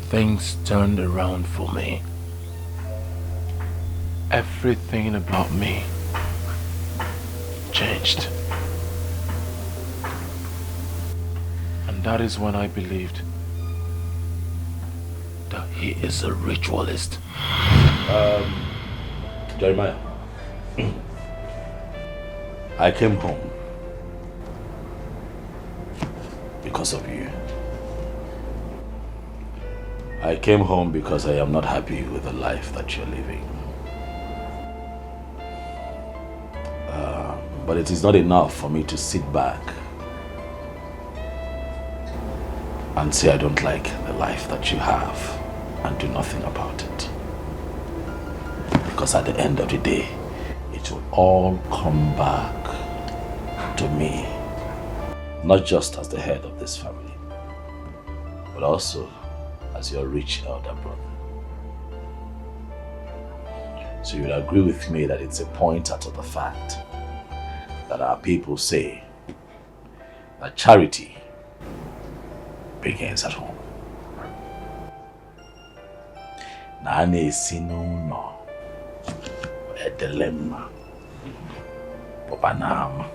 things turned around for me. Everything about me changed. And that is when I believed that he is a ritualist. Jeremiah, I came home because of you. I came home because I am not happy with the life that you're living. But it is not enough for me to sit back and say I don't like the life that you have and do nothing about it. Because at the end of the day, it will all come back to me. Not just as the head of this family, but also as your rich elder brother. So you would agree with me that it's a pointer to the fact that our people say that charity begins at home. Nane sinu no edelema popanam.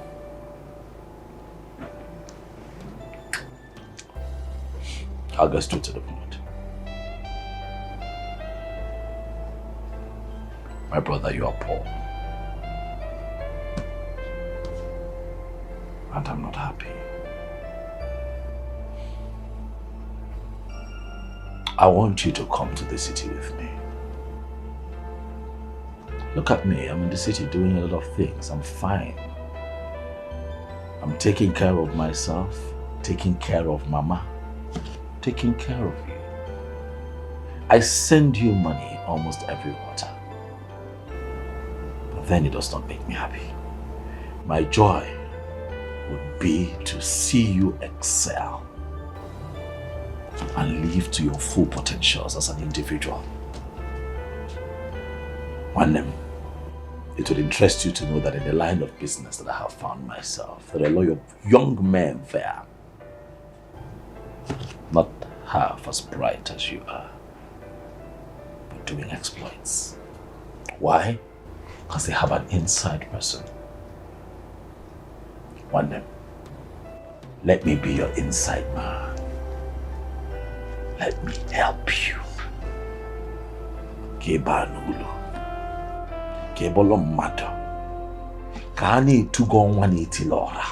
I'll go straight to the point. My brother, you are poor. And I'm not happy. I want you to come to the city with me. Look at me, I'm in the city doing a lot of things. I'm fine. I'm taking care of myself, taking care of Mama, taking care of you. I send you money almost every quarter. But then it does not make me happy. My joy would be to see you excel and live to your full potentials as an individual. One name, it would interest you to know that in the line of business that I have found myself, there are a lot of young men there, not half as bright as you are, but doing exploits. Why? Because they have an inside person. One name, let me be your inside man. Let me help you. Kebanulu. Kebolo matter. Kani to go one iti lora.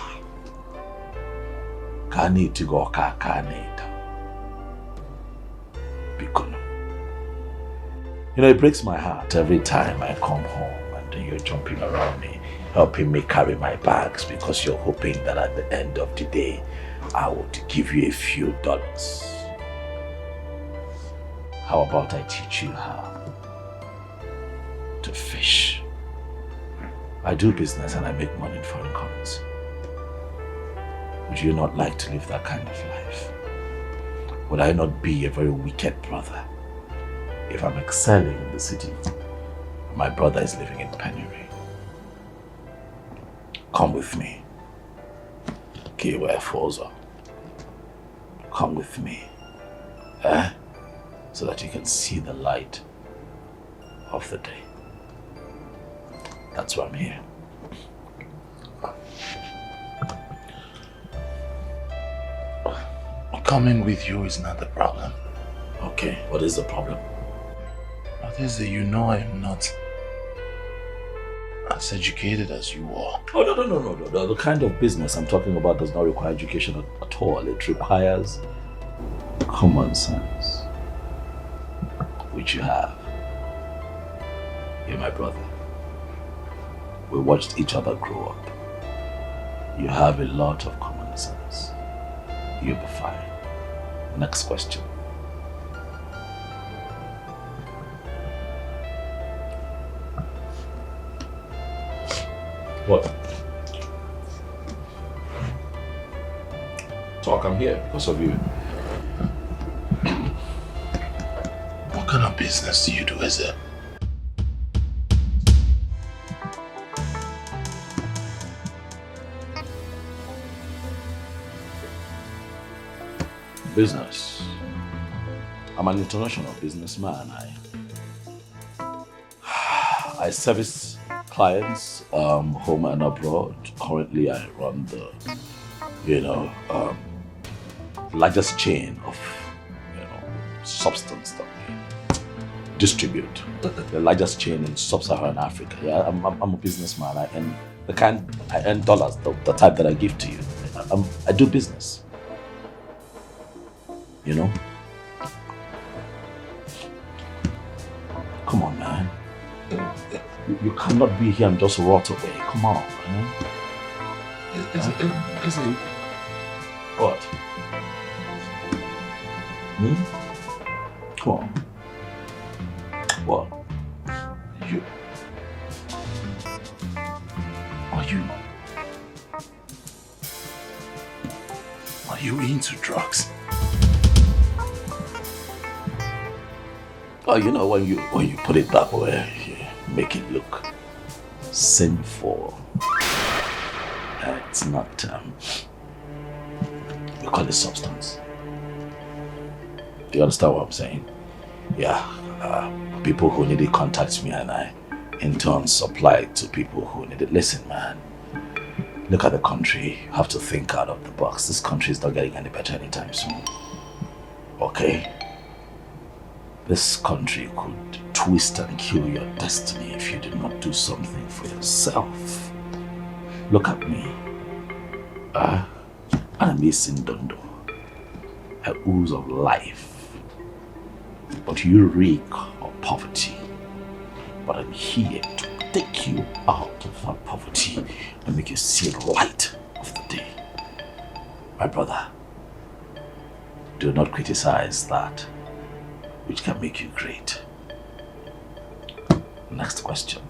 Kani to go kakaneta. Bikono. You know, it breaks my heart every time I come home and then you're jumping around me, helping me carry my bags because you're hoping that at the end of the day, I would give you a few dollars. How about I teach you how to fish? I do business and I make money in foreign currency. Would you not like to live that kind of life? Would I not be a very wicked brother if I'm excelling in the city? My brother is living in penury. Come with me. Kiwe Fozo. Come with me. So that you can see the light of the day. That's why I'm here. Coming with you is not the problem. Okay, what is the problem? That is that you know I am not as educated as you are. Oh, no. The kind of business I'm talking about does not require education at all. It requires common sense, which you have. You're my brother. We watched each other grow up. You have a lot of common sense. You'll be fine. Next question. What? Talk, I'm here because of you. What kind of business do you do, is it? Business. I'm an international businessman. I service clients home and abroad. Currently, I run the largest chain of substance that we distribute. The largest chain in sub-Saharan Africa. Yeah, I'm a businessman. I earn dollars, the type that I give to you. I do business. You know? Come on, man. You cannot be here and just rot away. Come on, man. Is it? What? Come on. What? you into drugs? Oh, you know, when you put it that way, you make it look sinful. It's not, we call it substance. Do you understand what I'm saying? Yeah, people who need it contact me and I in turn supply it to people who need it. Listen, man, look at the country. You have to think out of the box. This country is not getting any better anytime soon. Okay? This country could twist and kill your destiny if you did not do something for yourself. Look at me. I'm missing Dondo. A ooze of life. But you reek of poverty. But I'm here to take you out of that poverty and make you see the light of the day. My brother, do not criticize that which can make you great. Next question.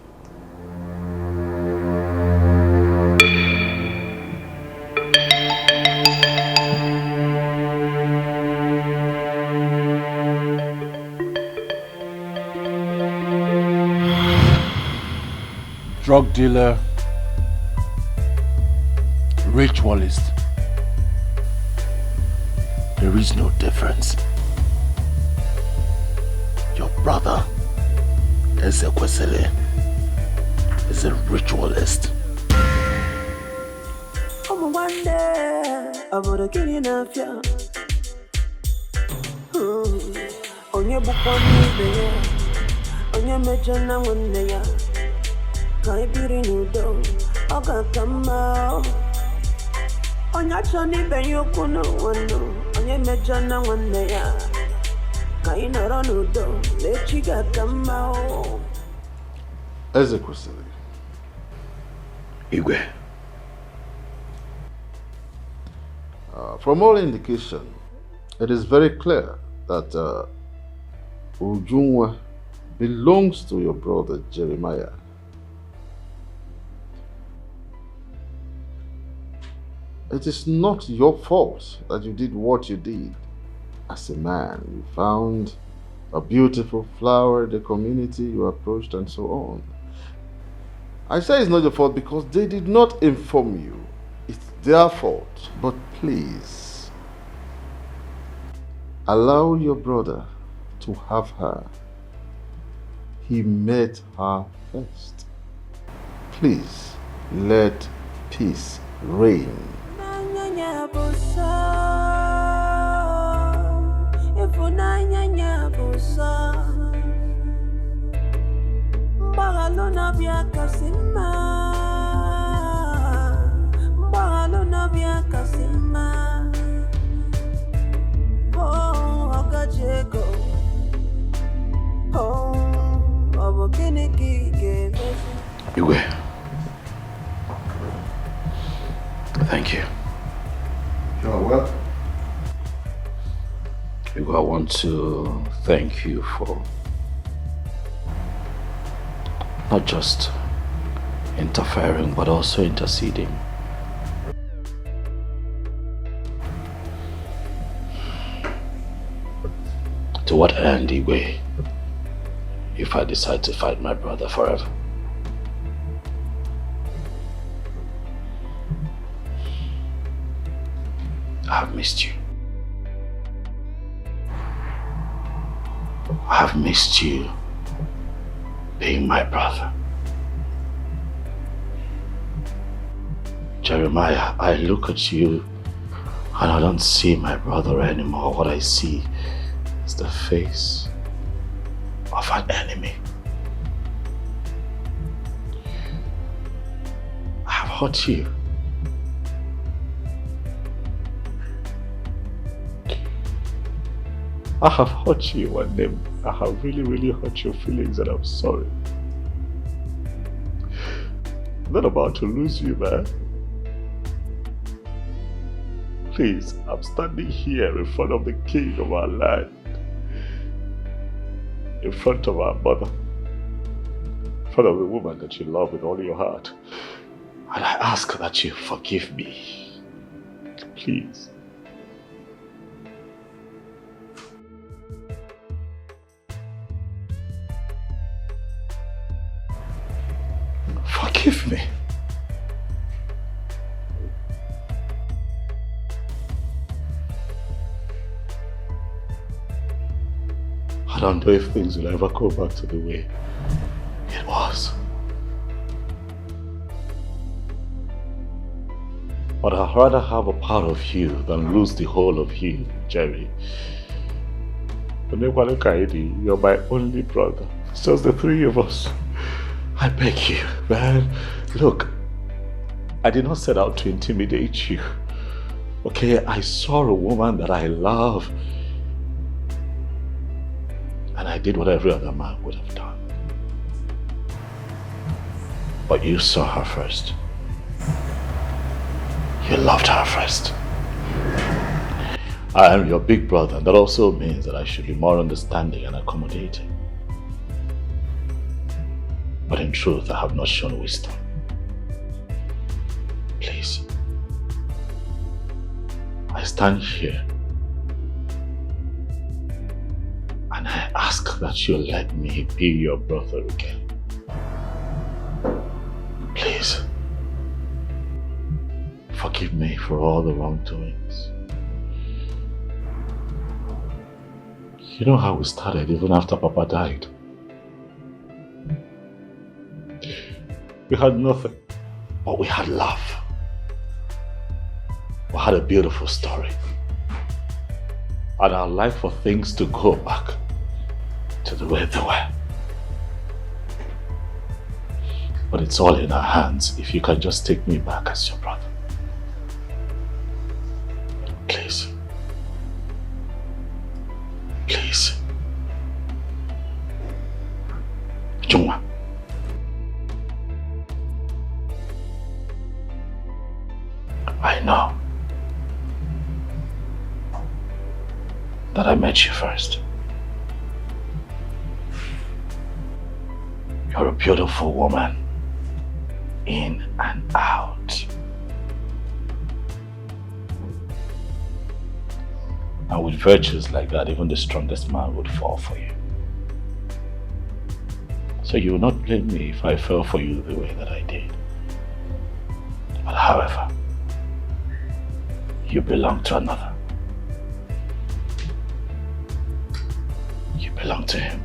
Drug dealer, ritualist. There is no difference. Your brother, Ezekwesili, is a ritualist. One day, I'm gonna get enough, yeah. On your book one day, on your major one day. Can't be renewed, I got come out. On your journey, ben you couldn't one, on your major one day. Can't run out, let you get come out. Ezekwesili. Igwe. From all indication, it is very clear that Ujunwa belongs to your brother Jeremiah. It is not your fault that you did what you did. As a man, you found a beautiful flower in the community, you approached and so on. I say it's not your fault because they did not inform you. It's their fault. But please, allow your brother to have her. He met her first. Please, let peace reign. Igwe. Thank you. You're welcome. Igwe, I want to thank you for not just interfering but also interceding. To what end, Igwe, if I decide to fight my brother forever? I've missed you. I've missed you being my brother. Jeremiah, I look at you and I don't see my brother anymore. What I see is the face of an enemy. I've hurt you. I have hurt you one day. I have really hurt your feelings and I'm sorry. I'm not about to lose you, man. Please, I'm standing here in front of the king of our land. In front of our mother. In front of the woman that you love with all your heart. And I ask that you forgive me. Please. Forgive me. I don't know if things will ever go back to the way it was. But I'd rather have a part of you than lose the whole of you, Jerry. You're my only brother. It's just the three of us. I beg you, man. Look, I did not set out to intimidate you. Okay, I saw a woman that I love. And I did what every other man would have done. But you saw her first. You loved her first. I am your big brother, and that also means that I should be more understanding and accommodating. But in truth, I have not shown wisdom. Please. I stand here and I ask that you let me be your brother again. Please. Forgive me for all the wrongdoings. You know how we started even after Papa died? We had nothing, but we had love. We had a beautiful story. And I'd like for things to go back to the way they were. But it's all in our hands if you can just take me back as your brother. Please. Please. Jungwa. I know that I met you first. You're a beautiful woman, in and out. And with virtues like that, even the strongest man would fall for you. So you will not blame me if I fell for you the way that I did. But however, you belong to another. You belong to him.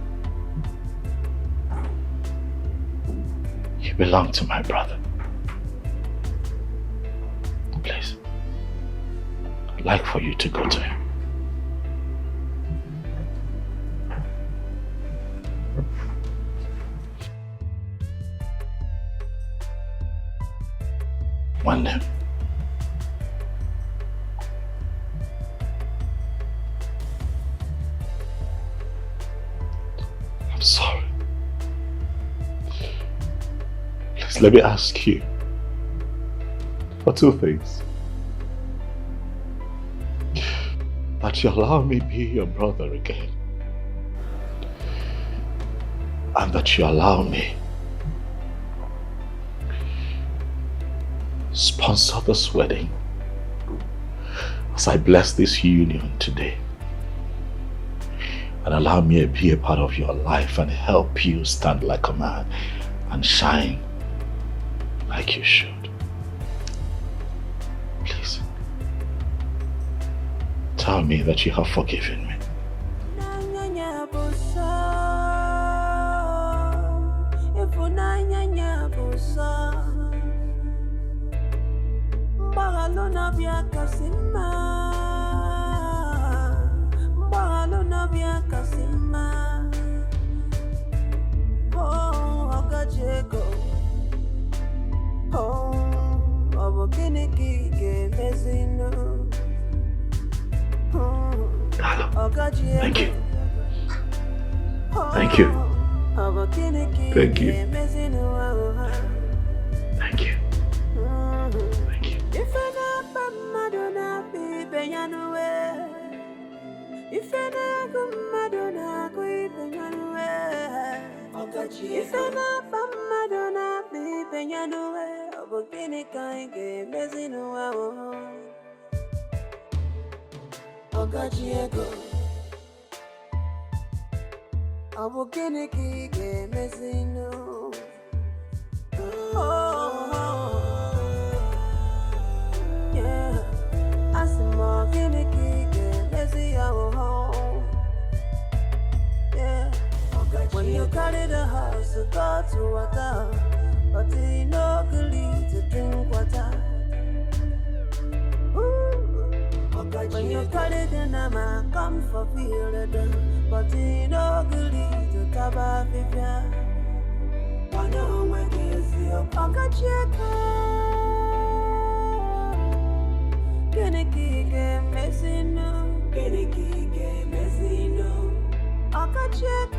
You belong to my brother. Please, I'd like for you to go to him. One day. I'm sorry. Please let me ask you for two things. That you allow me be your brother again. And that you allow me sponsor this wedding as I bless this union today. And allow me to be a part of your life and help you stand like a man and shine like you should. Please, tell me that you have forgiven me. Thank you. Thank you. Thank you. Thank you. Thank you. Yeah, I see more gimmicky, let's see our home. Yeah, when you carry the house, you go to water, but you no good to drink water. When you carry the nama, come for feel the done, but you no good to taba fifia. I know when you see your pocket check. Can it keep messing up? Can it keep messing up? I can check.